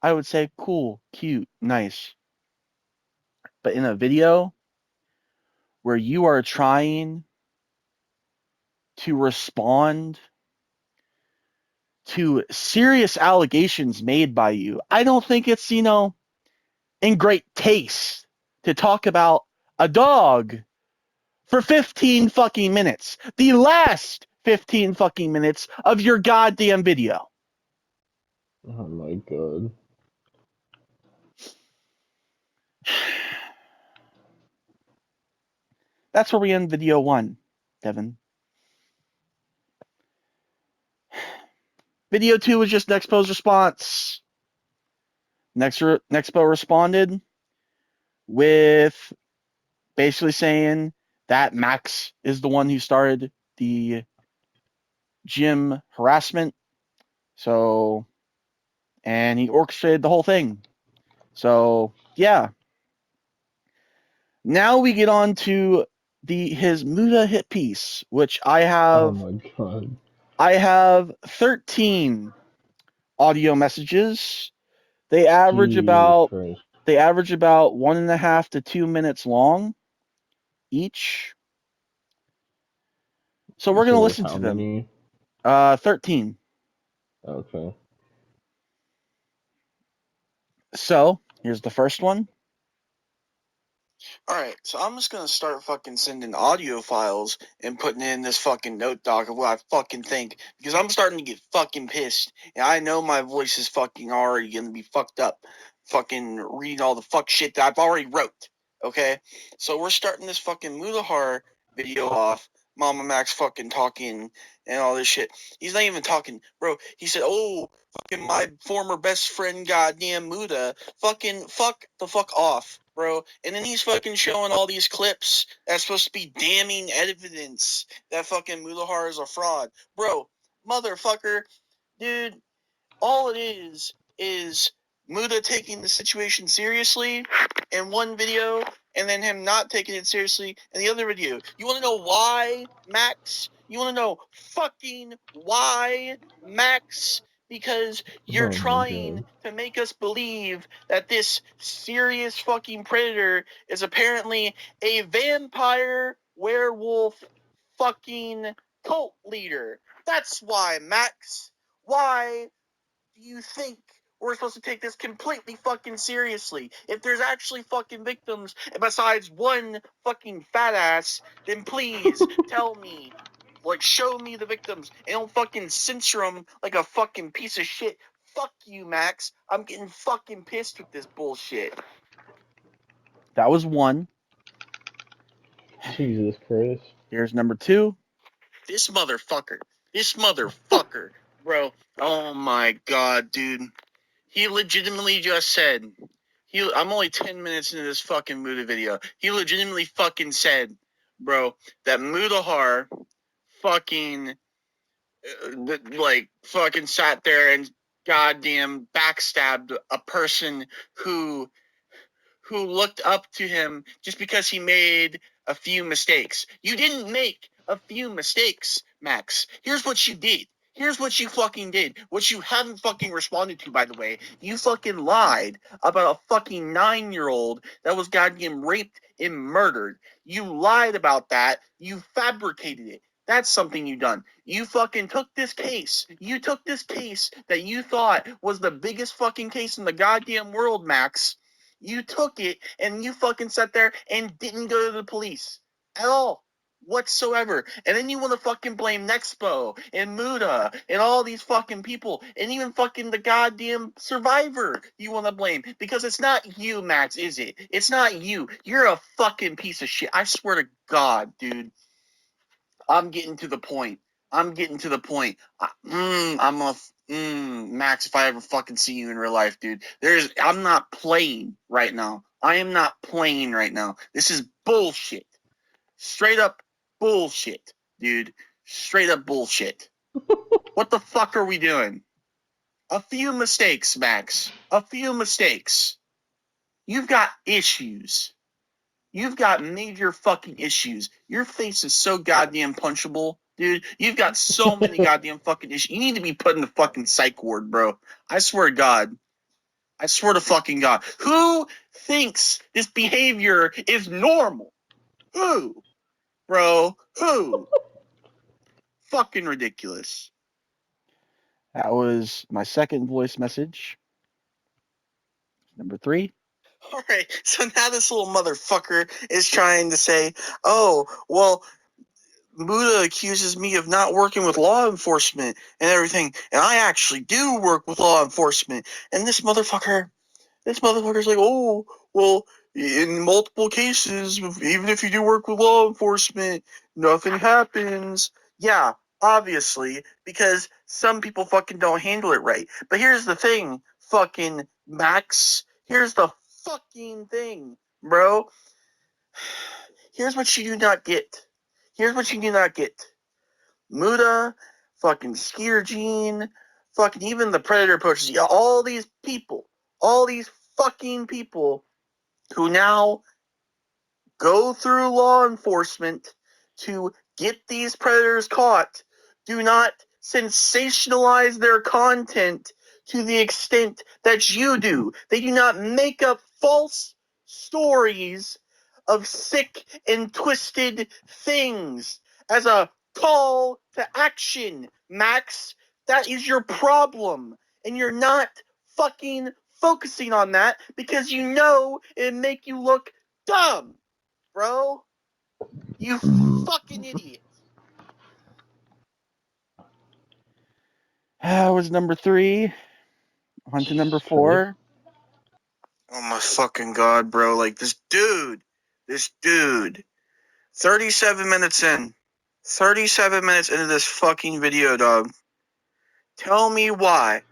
I would say cool, cute, nice. But in a video where you are trying to respond to serious allegations made by you, I don't think it's, in great taste to talk about a dog for 15 fucking minutes. The last 15 fucking minutes of your goddamn video. Oh my god. That's where we end video 1, Devin. Video 2 was just Nexpo's response. Nexpo responded with basically saying that Max is the one who started the gym harassment. So, and he orchestrated the whole thing. So, yeah. Now we get on to his Muda hit piece, which I have. Oh my god. I have 13 audio messages. They average Jesus about Christ. 1.5 to 2 minutes long each. So we're gonna listen How to them. many? 13. Okay. So here's the first one. Alright, so I'm just gonna start fucking sending audio files and putting in this fucking note doc of what I fucking think, because I'm starting to get fucking pissed, and I know my voice is fucking already gonna be fucked up, fucking reading all the fuck shit that I've already wrote, okay? So we're starting this fucking Mudahar video off, Mamamax fucking talking and all this shit. He's not even talking, bro. He said, oh, fucking my former best friend, goddamn Muda, fucking fuck the fuck off, bro. And then he's fucking showing all these clips that's supposed to be damning evidence that fucking Mudahar is a fraud. Bro, motherfucker, dude, all it is Muda taking the situation seriously in one video and then him not taking it seriously in the other video. You want to know why, Max? You want to know fucking why, Max? Because you're trying to make us believe that this serious fucking predator is apparently a vampire werewolf fucking cult leader. That's why, Max. Why do you think we're supposed to take this completely fucking seriously? If there's actually fucking victims besides one fucking fat ass, then please tell me. Like, show me the victims and don't fucking censor them like a fucking piece of shit. Fuck you, Max. I'm getting fucking pissed with this bullshit. That was one. Jesus Christ. Here's number two. This motherfucker, bro. Oh my god, dude. He legitimately just said, I'm only 10 minutes into this fucking Muda video. He legitimately fucking said, bro, that Mudahar fucking, fucking sat there and goddamn backstabbed a person who looked up to him just because he made a few mistakes. You didn't make a few mistakes, Max. Here's what you did. Here's what you fucking did. What you haven't fucking responded to, by the way. You fucking lied about a fucking 9-year-old that was goddamn raped and murdered. You lied about that. You fabricated it. That's something you done. You fucking took this case. You took this case that you thought was the biggest fucking case in the goddamn world, Max. You took it and you fucking sat there and didn't go to the police at all whatsoever. And then you want to fucking blame Nexpo and Muda and all these fucking people and even fucking the goddamn survivor you want to blame, because it's not you, Max, is it? It's not you. You're a fucking piece of shit. I swear to God, dude. I'm getting to the point. Max, if I ever fucking see you in real life, dude, I'm not playing right now. I am not playing right now. This is bullshit. Straight up bullshit, dude. Straight up bullshit. What the fuck are we doing? A few mistakes, Max. A few mistakes. You've got issues. You've got major fucking issues. Your face is so goddamn punchable, dude. You've got so many goddamn fucking issues. You need to be put in the fucking psych ward, bro. I swear to God. I swear to fucking God. Who thinks this behavior is normal? Who? Bro, who? Fucking ridiculous. That was my second voice message. Number 3. Alright, so now this little motherfucker is trying to say, oh, well, Muda accuses me of not working with law enforcement and everything, and I actually do work with law enforcement. And this motherfucker's like, oh, well, in multiple cases, even if you do work with law enforcement, nothing happens. Yeah, obviously, because some people fucking don't handle it right. But here's the thing, fucking Max. Here's the fucking thing, bro. Here's what you do not get. Muda fucking Skier Gene, fucking even the Predator approaches. All these people, all these fucking people who now go through law enforcement to get these predators caught do not sensationalize their content to the extent that you do. They do not make up false stories of sick and twisted things as a call to action, Max. That is your problem. And you're not fucking focusing on that because you know it'd make you look dumb, bro. You fucking idiot. That was number 3. On to number 4. Oh my fucking god, bro. Like, this dude, 37 minutes in. 37 minutes into this fucking video, dog. Tell me why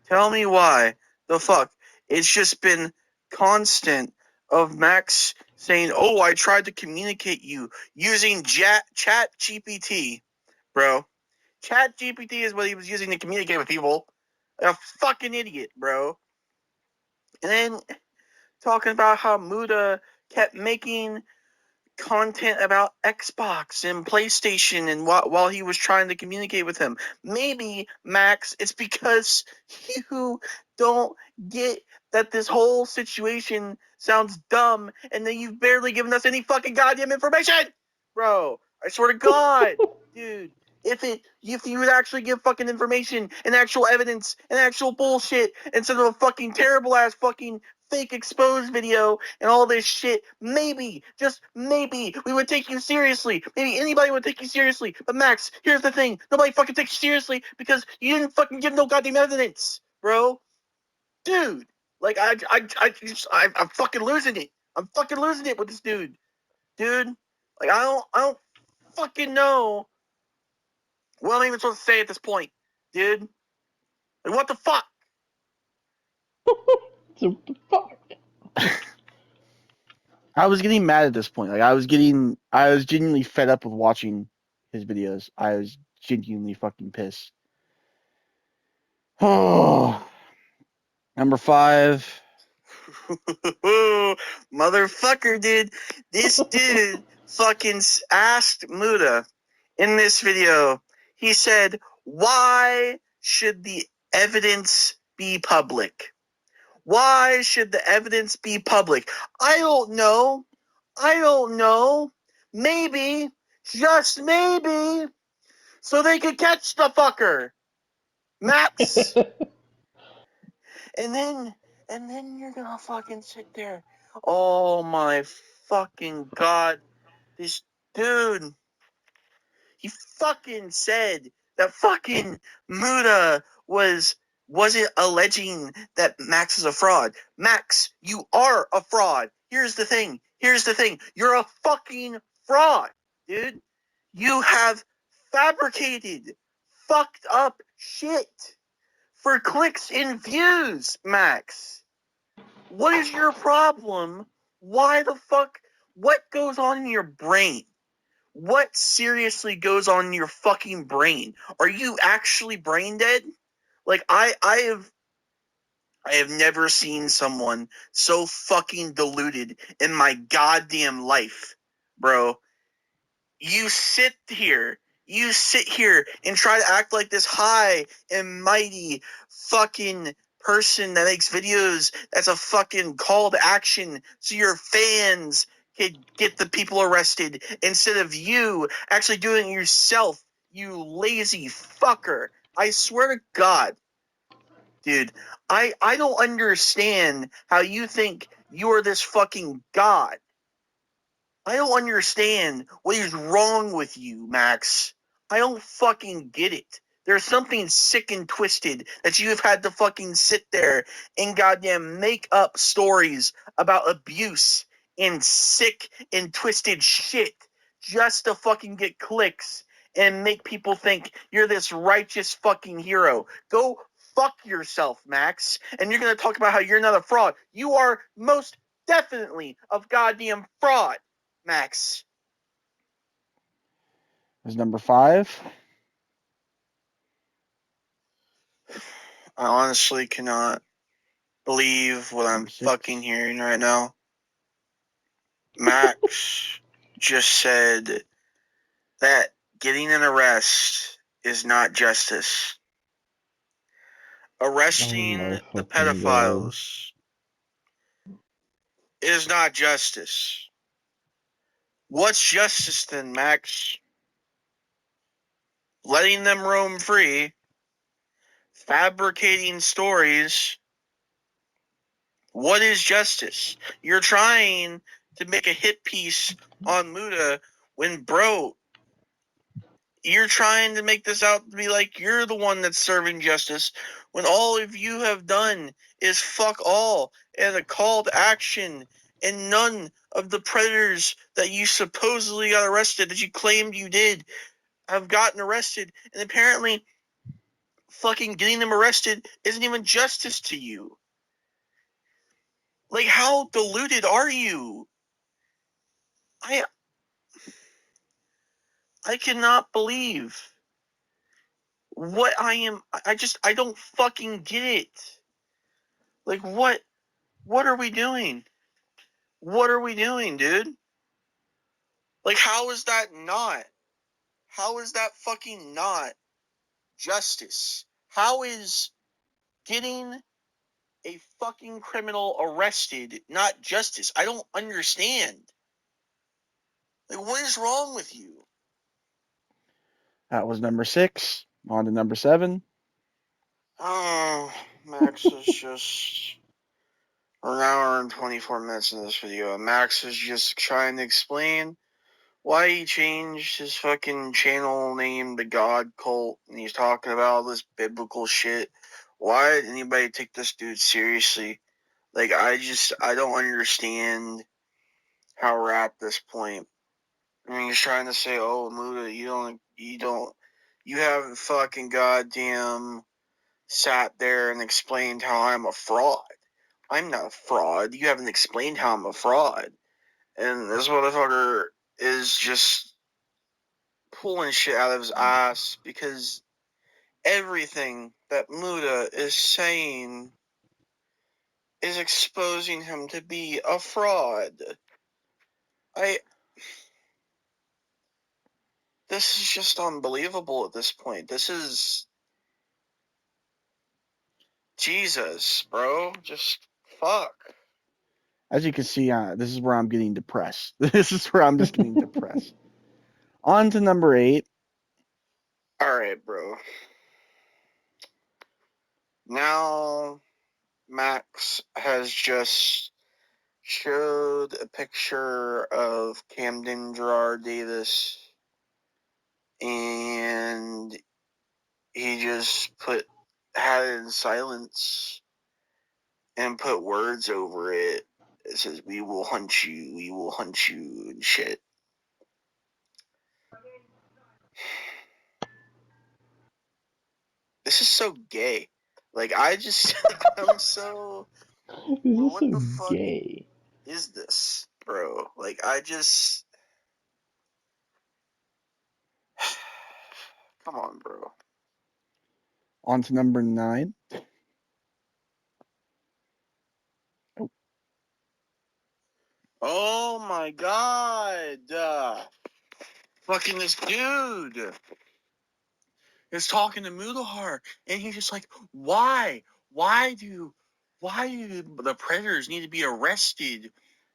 the fuck it's just been constant of Max saying, oh, I tried to communicate you using chat GPT, bro. Chat GPT is what he was using to communicate with people. A fucking idiot, bro. And then talking about how Muda kept making content about Xbox and PlayStation and while he was trying to communicate with him. Maybe, Max, it's because you don't get that this whole situation sounds dumb and that you've barely given us any fucking goddamn information! Bro, I swear to God, dude. If you would actually give fucking information and actual evidence and actual bullshit instead of a fucking terrible ass fucking fake exposed video and all this shit, maybe, just maybe, we would take you seriously. Maybe anybody would take you seriously. But Max, here's the thing. Nobody fucking takes you seriously because you didn't fucking give no goddamn evidence, bro. Dude. Like, I'm fucking losing it. I'm fucking losing it with this dude. Dude. Like, I don't fucking know what I'm even supposed to say at this point, dude. Like, what the fuck? What the fuck? I was getting mad at this point. Like, I was genuinely fed up with watching his videos. I was genuinely fucking pissed. Oh, number 5. Motherfucker, dude. This dude fucking asked Muda in this video. He said, why should the evidence be public? Why should the evidence be public? I don't know. Maybe, just maybe, so they could catch the fucker. Max. and then you're gonna fucking sit there. Oh my fucking god. This dude. He fucking said that fucking Muda wasn't alleging that Max is a fraud. Max, you are a fraud. Here's the thing. You're a fucking fraud, dude. You have fabricated, fucked up shit for clicks and views, Max. What is your problem? Why the fuck? What goes on in your brain? What seriously goes on in your fucking brain? Are you actually brain dead? Like, I have never seen someone so fucking deluded in my goddamn life, bro. You sit here and try to act like this high and mighty fucking person that makes videos that's a fucking call to action so your fans could get the people arrested instead of you actually doing it yourself, you lazy fucker. I swear to God, dude, I don't understand how you think you're this fucking god. I don't understand what is wrong with you, Max. I don't fucking get it. There's something sick and twisted that you've had to fucking sit there and goddamn make up stories about abuse and sick and twisted shit just to fucking get clicks and make people think you're this righteous fucking hero. Go fuck yourself, Max. And you're going to talk about how you're not a fraud. You are most definitely a goddamn fraud, Max. Is number 5. I honestly cannot believe what I'm fucking hearing right now. Max just said that getting an arrest is not justice. Arresting the pedophiles is not justice. What's justice then, Max? Letting them roam free, fabricating stories. What is justice? You're trying to make a hit piece on Muda when, bro, you're trying to make this out to be like you're the one that's serving justice when all of you have done is fuck all and a call to action, and none of the predators that you supposedly got arrested, that you claimed you did, have gotten arrested. And apparently fucking getting them arrested isn't even justice to you. Like, how deluded are you? I cannot believe what I am. I don't fucking get it. Like, what are we doing? What are we doing, dude? Like, how is that fucking not justice? How is getting a fucking criminal arrested not justice? I don't understand. Like, what is wrong with you? That was number 6. On to number 7. Oh, Max is just an hour and 24 minutes in this video. Max is just trying to explain why he changed his fucking channel name to God Cult, and he's talking about all this biblical shit. Why did anybody take this dude seriously? Like, I don't understand how we're at this point. I mean, he's trying to say, oh, Muda, you haven't fucking goddamn sat there and explained how I'm a fraud. I'm not a fraud. You haven't explained how I'm a fraud. And this motherfucker is just pulling shit out of his ass because everything that Muda is saying is exposing him to be a fraud. This is just unbelievable at this point. This is Jesus, bro. Just fuck. As you can see, this is where I'm getting depressed. This is where I'm just getting depressed. On to number 8. Alright, bro. Now, Max has just showed a picture of Camden Gerard Davis, and he just had it in silence and put words over it. It says, we will hunt you, and shit. This is so gay. Like, I'm so... This is what so the fuck gay. is this, bro? Like, come on, bro. On to number 9. Oh my god. Fucking this dude is talking to Mudahar, and he's just like, why? Why do the predators need to be arrested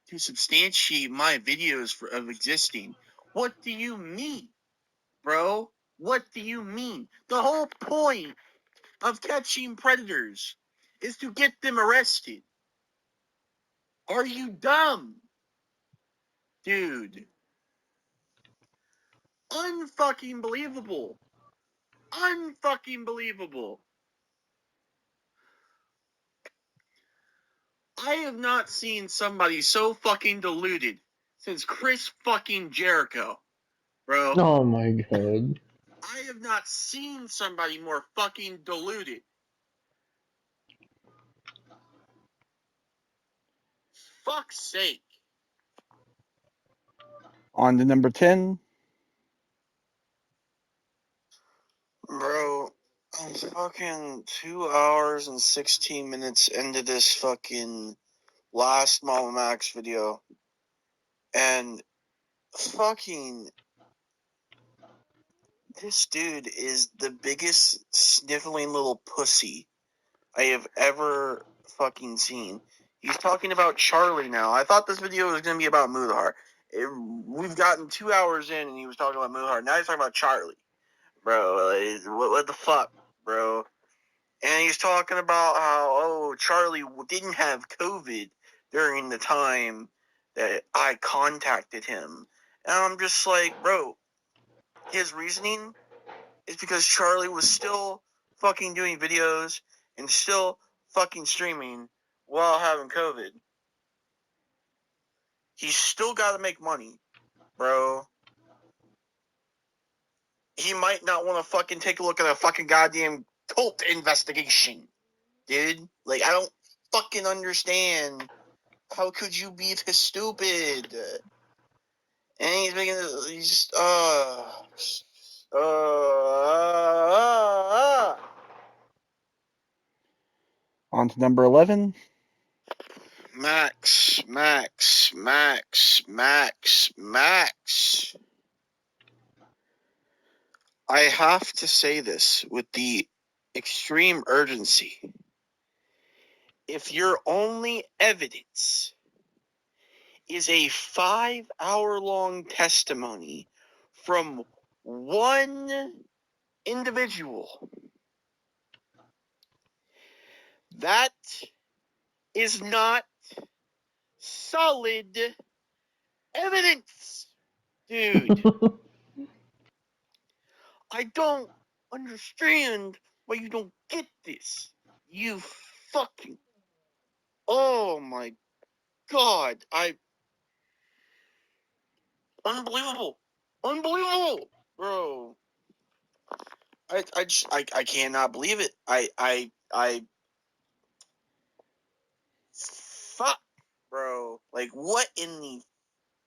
to substantiate my videos of existing? What do you mean, bro? What do you mean? The whole point of catching predators is to get them arrested. Are you dumb? Dude. Unfucking believable. Unfucking believable. I have not seen somebody so fucking deluded since Chris fucking Jericho, bro. Oh my god. I have not seen somebody more fucking deluded. Fuck's sake. On to number 10. Bro, oh fucking 2 hours and 16 minutes into this fucking last Mamamax video. And fucking this dude is the biggest sniveling little pussy I have ever fucking seen. He's talking about Charlie now. I thought this video was going to be about Mudhar. We've gotten 2 hours in and he was talking about Mudhar. Now he's talking about Charlie. Bro, what the fuck, bro? And he's talking about how, Charlie didn't have COVID during the time that I contacted him. And I'm just like, bro, his reasoning is because Charlie was still fucking doing videos and still fucking streaming while having COVID. He's still got to make money, bro. He might not want to fucking take a look at a fucking goddamn cult investigation, dude. Like, I don't fucking understand. How could you be this stupid? And he's making this, he's just, On to number 11. Max. I have to say this with the extreme urgency. If your only evidence is a 5-hour-long testimony from one individual, that is not solid evidence, dude. I don't understand why you don't get this. You fucking... Oh my god. Unbelievable, bro. I cannot believe it. Fuck, bro. Like, what in the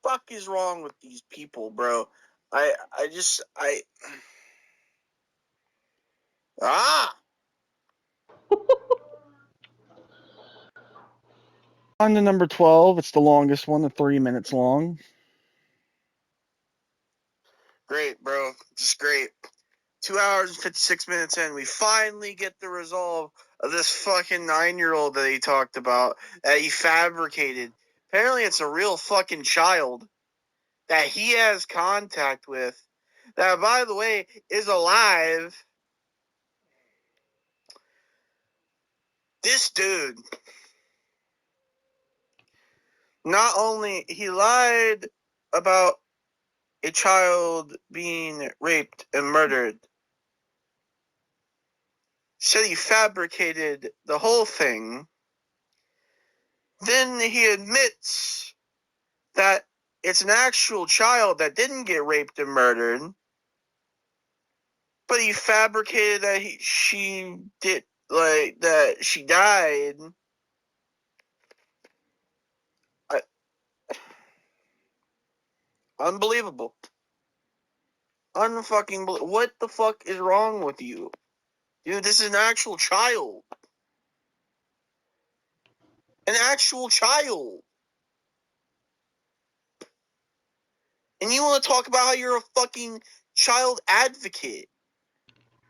fuck is wrong with these people, bro? On to number 12. It's the longest one, the 3 minutes long. Great, bro. Just great. 2 hours and 56 minutes in, we finally get the resolve of this fucking 9-year-old that he talked about, that he fabricated. Apparently it's a real fucking child that he has contact with, that, by the way, is alive. This dude, not only he lied about a child being raped and murdered, said he fabricated the whole thing, then he admits that it's an actual child that didn't get raped and murdered, but he fabricated that she died. Unbelievable. Unfucking believable. What the fuck is wrong with you? Dude, this is an actual child. An actual child. And you want to talk about how you're a fucking child advocate.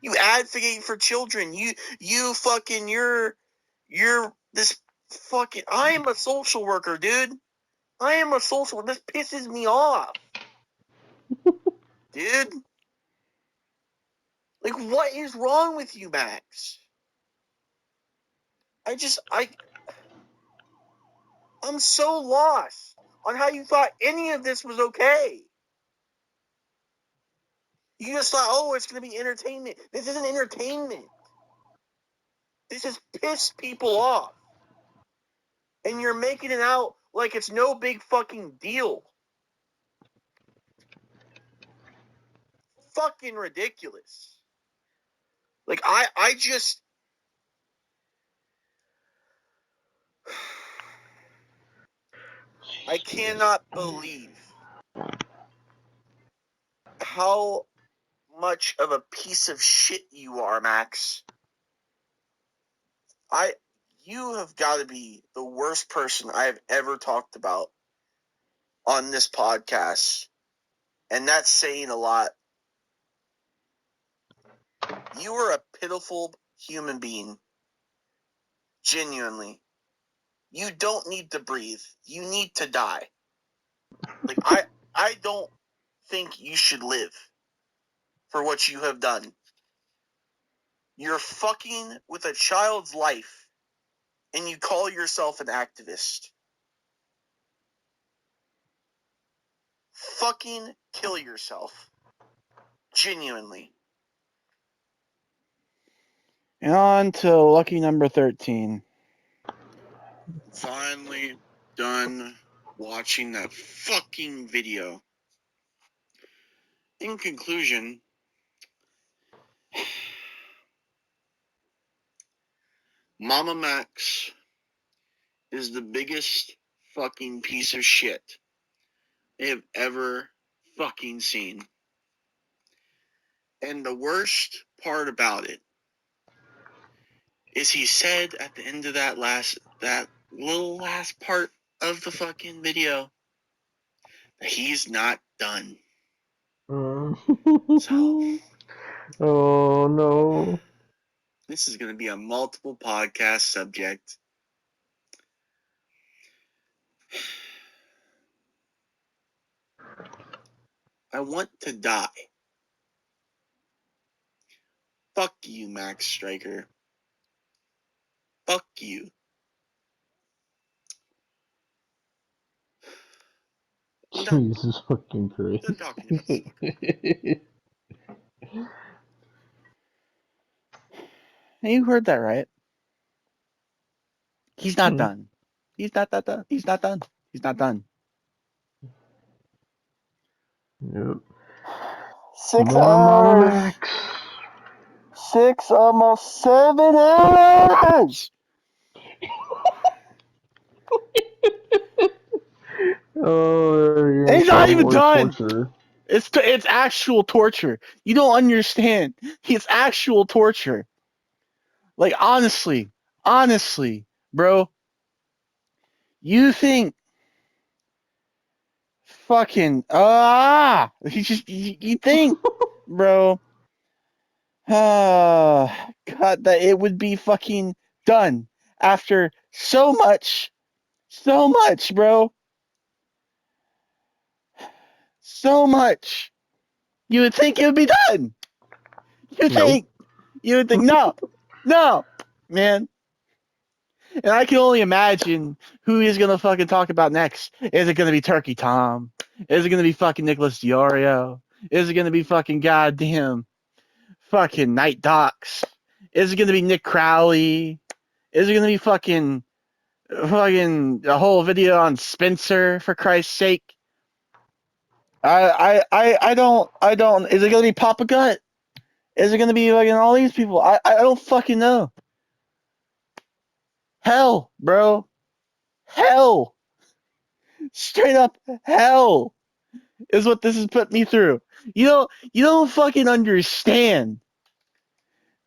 You advocate for children. You're this fucking... I am a social worker, dude. I am a social worker. This pisses me off. Dude. Like, what is wrong with you, Max? I'm so lost on how you thought any of this was okay. You just thought, it's going to be entertainment. This isn't entertainment. This has pissed people off. And you're making it out like it's no big fucking deal. Fucking ridiculous. Like, I just... I cannot believe how much of a piece of shit you are, Max. You have got to be the worst person I have ever talked about on this podcast. And that's saying a lot. You are a pitiful human being. Genuinely. You don't need to breathe. You need to die. Like, I don't think you should live for what you have done. You're fucking with a child's life, and you call yourself an activist. Fucking kill yourself. Genuinely. And on to lucky number 13. Finally done watching that fucking video. In conclusion, Mamamax is the biggest fucking piece of shit I have ever fucking seen. And the worst part about it is he said at the end of that little last part of the fucking video that he's not done. So, oh no. This is going to be a multiple podcast subject. I want to die. Fuck you, Max Striker. Fuck you. Jesus fucking Christ. I'm talking about this. You heard that right. He's not done. He's not done. He's not done. He's not done. Yep. 6 hours. 6, almost 7 hours. Oh, he's not even done. Torture. It's actual torture. You don't understand. It's actual torture. Like, honestly, bro, you think fucking you think, bro, God, that it would be fucking done after so much, bro, so much. You would think it would be done. You would think no, man. And I can only imagine who he's going to fucking talk about next. Is it going to be Turkey Tom? Is it going to be fucking Nicholas Diorio? Is it going to be fucking goddamn fucking Night Docs? Is it going to be Nick Crowley? Is it going to be fucking a whole video on Spencer, for Christ's sake? I don't. Is it going to be Papa Gut? Is it going to be fucking all these people? I don't fucking know. Hell, bro. Hell. Straight up hell is what this has put me through. You don't fucking understand.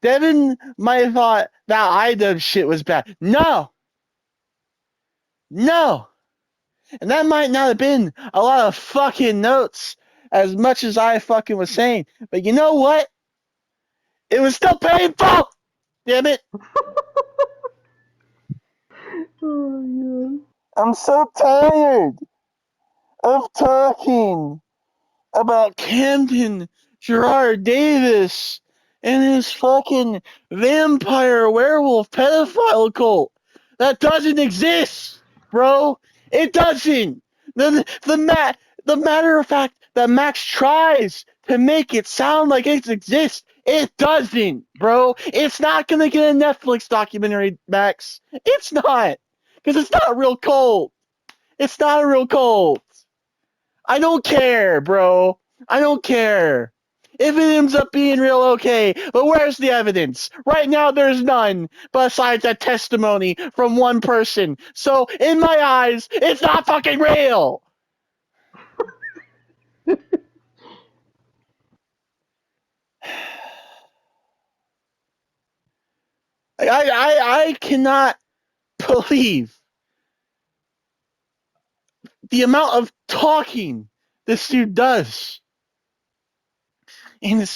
Devin might have thought that Idubbbz shit was bad. No. And that might not have been a lot of fucking notes as much as I fucking was saying. But you know what? It was still painful. Damn it. Oh, I'm so tired of talking about Camden Gerard Davis and his fucking vampire werewolf pedophile cult. That doesn't exist, bro. It doesn't. The matter of fact that Max tries to make it sound like it exists, it doesn't, bro. It's not gonna get a Netflix documentary, Max. It's not. Because it's not a real cult. It's not a real cult. I don't care, bro. I don't care. If it ends up being real, okay. But where's the evidence? Right now, there's none besides that testimony from one person. So, in my eyes, it's not fucking real. I cannot believe the amount of talking this dude does. And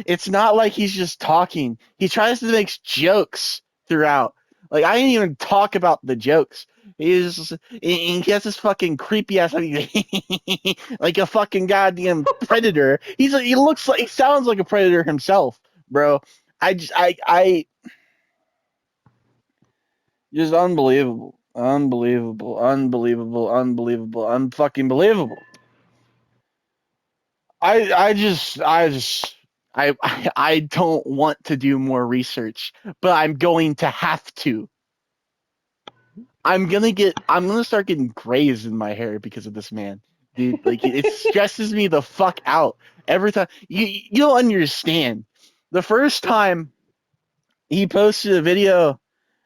it's not like he's just talking. He tries to make jokes throughout. Like, I didn't even talk about the jokes. He has this fucking creepy ass like a fucking goddamn predator. He sounds like a predator himself, bro. Just unbelievable. Unfucking believable. I don't want to do more research, but I'm going to have to. I'm gonna start getting grays in my hair because of this man, dude. Like, it stresses me the fuck out every time. You don't understand. The first time he posted a video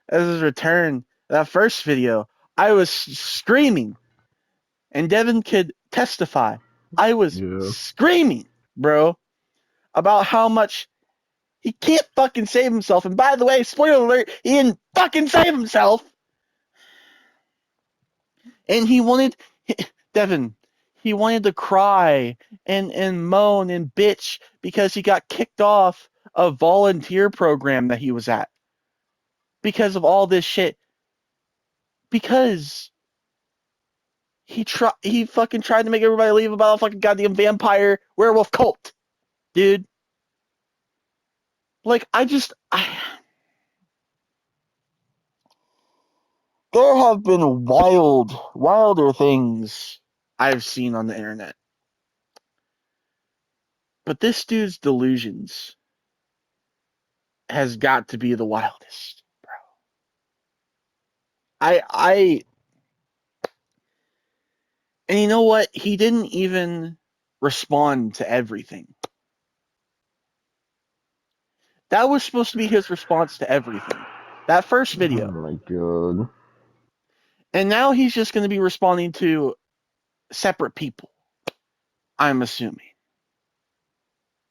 as his return, that first video, I was screaming, and Devin could testify. I was screaming, bro, about how much he can't fucking save himself. And by the way, spoiler alert, he didn't fucking save himself. And he wanted to cry and moan and bitch because he got kicked off a volunteer program that he was at because of all this shit. Because he fucking tried to make everybody leave about a fucking goddamn vampire werewolf cult, dude. Like, there have been wilder things I've seen on the internet. But this dude's delusions has got to be the wildest, bro. And you know what? He didn't even respond to everything. That was supposed to be his response to everything. That first video. Oh my god. And now he's just going to be responding to separate people, I'm assuming.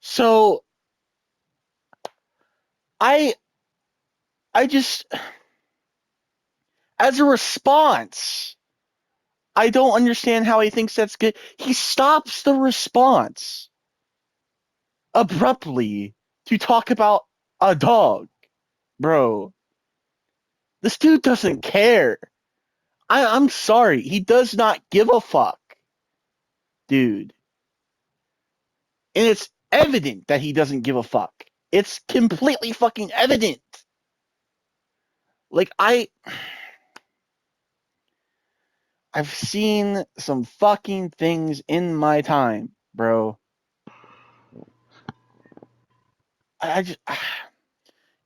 So, I just, as a response, I don't understand how he thinks that's good. He stops the response abruptly to talk about a dog, bro. This dude doesn't care. I'm sorry. He does not give a fuck, dude. And it's evident that he doesn't give a fuck. It's completely fucking evident. Like, I've seen some fucking things in my time, bro. And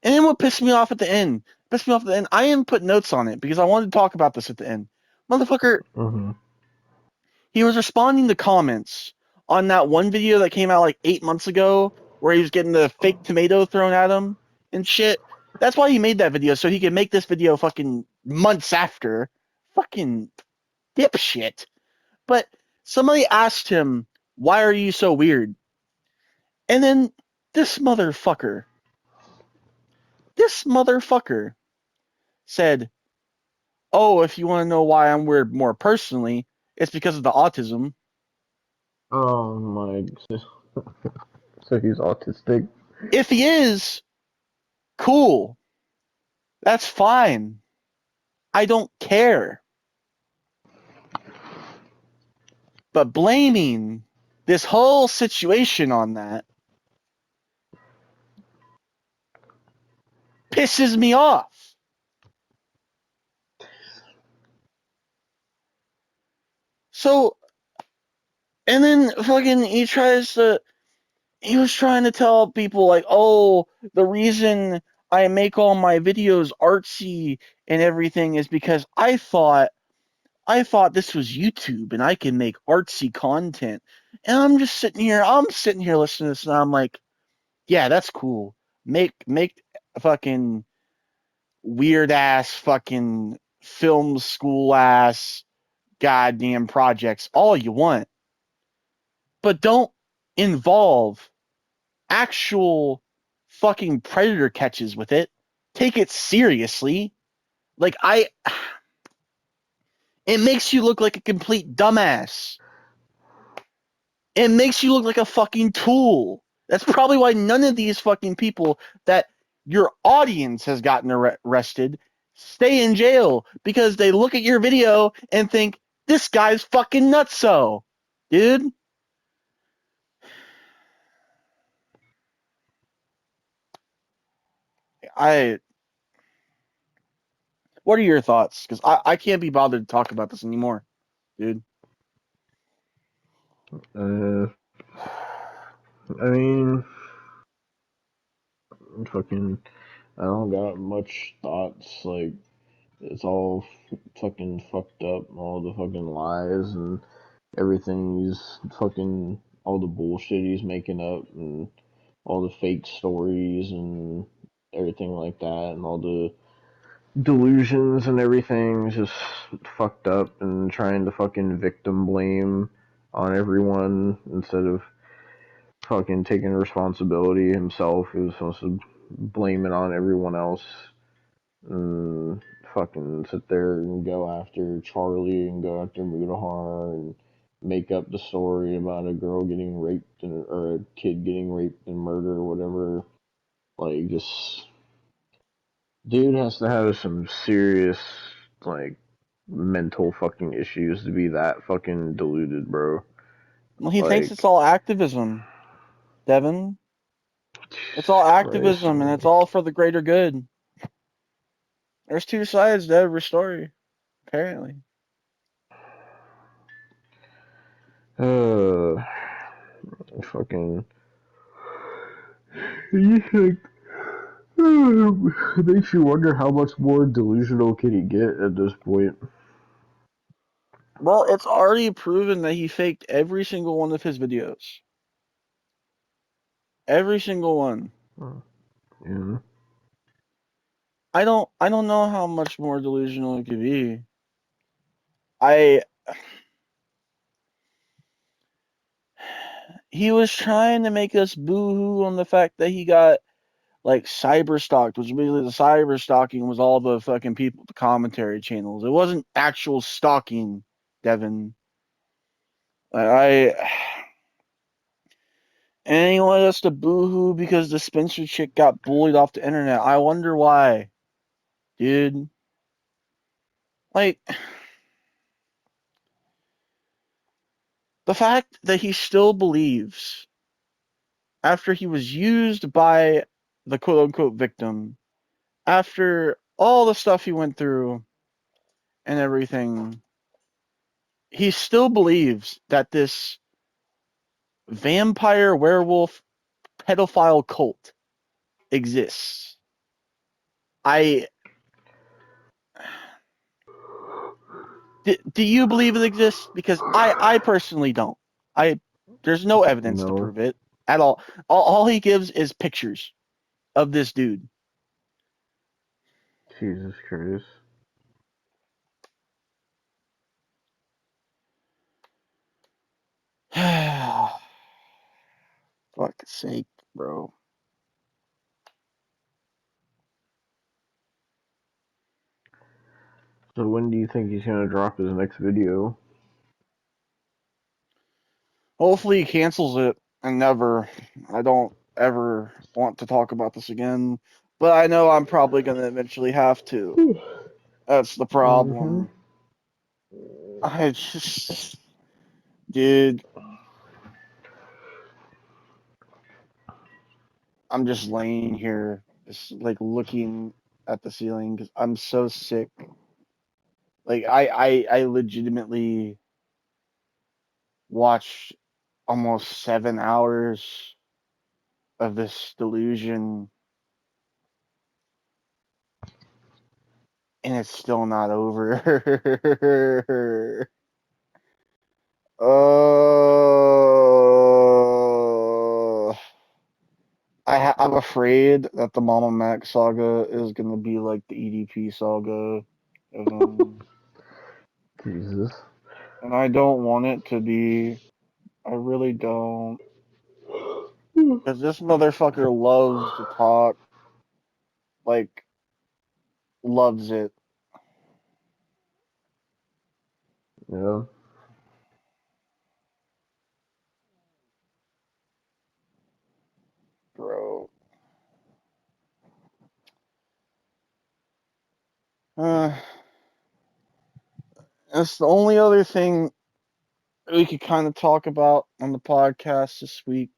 then what pissed me off at the end? I didn't put notes on it because I wanted to talk about this at the end. Motherfucker, he was responding to comments on that one video that came out like 8 months ago where he was getting the fake tomato thrown at him and shit. That's why he made that video, so he could make this video fucking months after. Fucking dipshit. But somebody asked him, why are you so weird? And then this motherfucker said, oh, if you want to know why I'm weird more personally, it's because of the autism. Oh my god. So he's autistic? If he is, cool. That's fine. I don't care. But blaming this whole situation on that pisses me off. So, and then fucking he was trying to tell people like, oh, the reason I make all my videos artsy and everything is because I thought this was YouTube and I can make artsy content. And I'm sitting here listening to this and I'm like, yeah, that's cool. Make fucking weird ass fucking film school ass goddamn projects all you want. But don't involve actual fucking predator catches with it. take it seriously. Like, it makes you look like a complete dumbass. It makes you look like a fucking tool. That's probably why none of these fucking people that your audience has gotten arrested stay in jail, because they look at your video and think, this guy's fucking nutso, dude. What are your thoughts? Because I can't be bothered to talk about this anymore, dude. I mean, fucking, I don't got much thoughts. Like, it's all fucking fucked up. All the fucking lies and everything he's fucking, all the bullshit he's making up and all the fake stories and everything like that, and all the delusions and everything is just fucked up, and trying to fucking victim blame on everyone instead of fucking taking responsibility himself. He was supposed to blame it on everyone else and fucking sit there and go after Charlie and go after Mudahar and make up the story about a girl getting raped or a kid getting raped and murdered or whatever. Like, just dude has to have some serious, like, mental fucking issues to be that fucking deluded, bro. Well, he thinks it's all activism, Devin. It's all activism, and it's all for the greater good. There's two sides to every story, apparently. Fucking. You think. It makes you wonder how much more delusional can he get at this point. Well, it's already proven that he faked every single one of his videos. Every single one. Yeah. I don't know how much more delusional it could be. He was trying to make us boo-hoo on the fact that he got, like, cyber stalked, which basically the cyber stalking was all the fucking people, the commentary channels. It wasn't actual stalking, Devin. And he wanted us to boo-hoo because the Spencer chick got bullied off the internet. I wonder why, dude. Like, the fact that he still believes, after he was used by the quote-unquote victim, after all the stuff he went through and everything, he still believes that this vampire werewolf pedophile cult exists. Do you believe it exists? Because I personally don't. There's no evidence to prove it at all. All he gives is pictures of this dude. Jesus Christ. Fuck's sake, bro. So when do you think he's gonna drop his next video? Hopefully he cancels it and never. I don't ever want to talk about this again. But I know I'm probably going to eventually have to. That's the problem. I just. Dude. I'm just laying here, just like looking at the ceiling because I'm so sick. Like, I legitimately watched almost 7 hours of this delusion, and it's still not over. Oh, I'm afraid that the Mamamax saga is gonna be like the EDP saga. Jesus. And I don't want it to be. I really don't. Because this motherfucker loves to talk like loves it. Yeah. Bro. That's the only other thing we could kind of talk about on the podcast this week.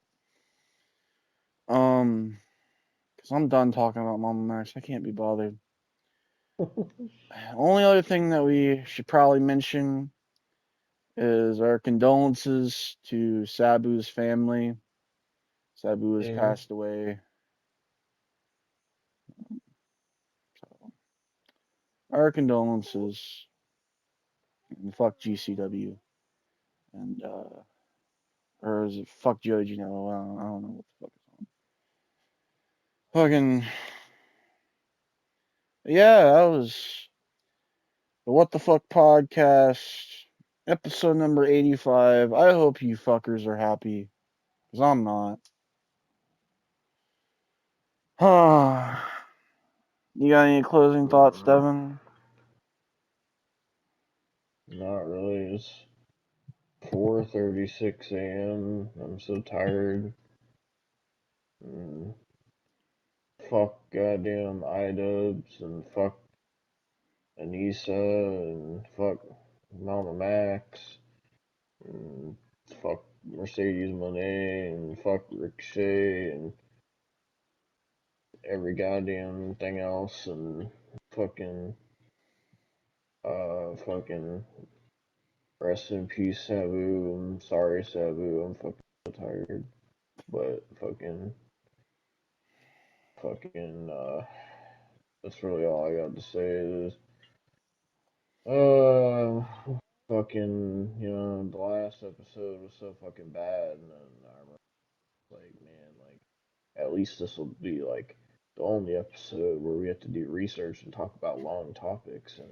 Because I'm done talking about Mamamax. I can't be bothered. Only other thing that we should probably mention is our condolences to Sabu's family. Sabu has passed away. So, our condolences. And fuck GCW. And, or is it fuck Joji now? I don't know what the fuck it's on. Fucking, yeah, that was the What the Fuck podcast, episode number 85. I hope you fuckers are happy, because I'm not. You got any closing thoughts, Devin? Not really. It's 4:36 a.m. I'm so tired. Fuck goddamn Idubbbz and fuck Anisa and fuck Mamamax and fuck Mercedes Monet and fuck Ricochet and every goddamn thing else and fucking fucking rest in peace Sabu. I'm sorry Sabu. I'm fucking so tired. But fucking that's really all I got to say is fucking the last episode was so fucking bad and then I remember like man like at least this will be like the only episode where we have to do research and talk about long topics and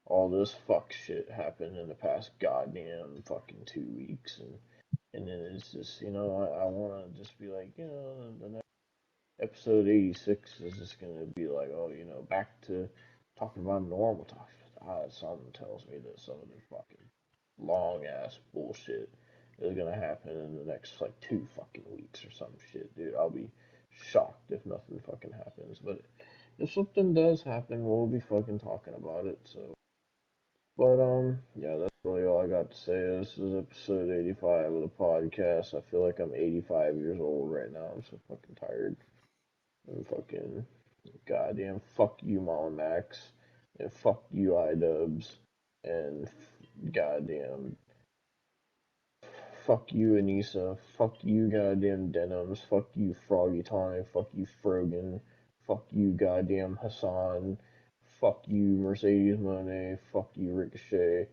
all this fuck shit happened in the past goddamn fucking 2 weeks and then it's just I want to just be like the next episode 86 is just gonna be like back to talking about normal topics. Something tells me that some of the fucking long ass bullshit is gonna happen in the next like 2 fucking weeks or some shit, dude. I'll be shocked if nothing fucking happens. But if something does happen, we'll be fucking talking about it. So, but yeah, that's really all I got to say. This is episode 85 of the podcast. I feel like I'm 85 years old right now. I'm so fucking tired. And fucking goddamn fuck you, Mamamax, and fuck you, Idubbbz, and goddamn fuck you, Anisa. Fuck you, goddamn Denims. Fuck you, Froggy Tonic. Fuck you, Frogan. Fuck you, goddamn Hassan. Fuck you, Mercedes Monet. Fuck you, Ricochet.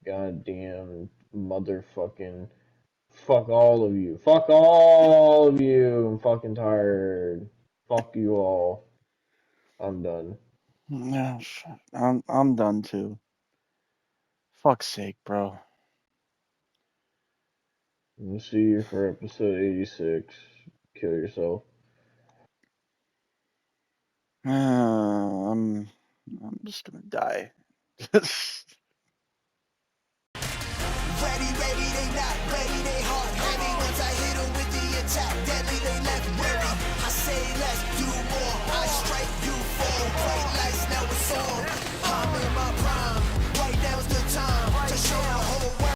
Goddamn motherfucking. Fuck all of you. Fuck all of you. I'm fucking tired. Fuck you all. I'm done. Yeah, I'm done too. Fuck's sake, bro. We'll see you for episode 86. Kill yourself. I'm just gonna die. Ready, they not ready, they hard heavy. Once I hit 'em with the attack,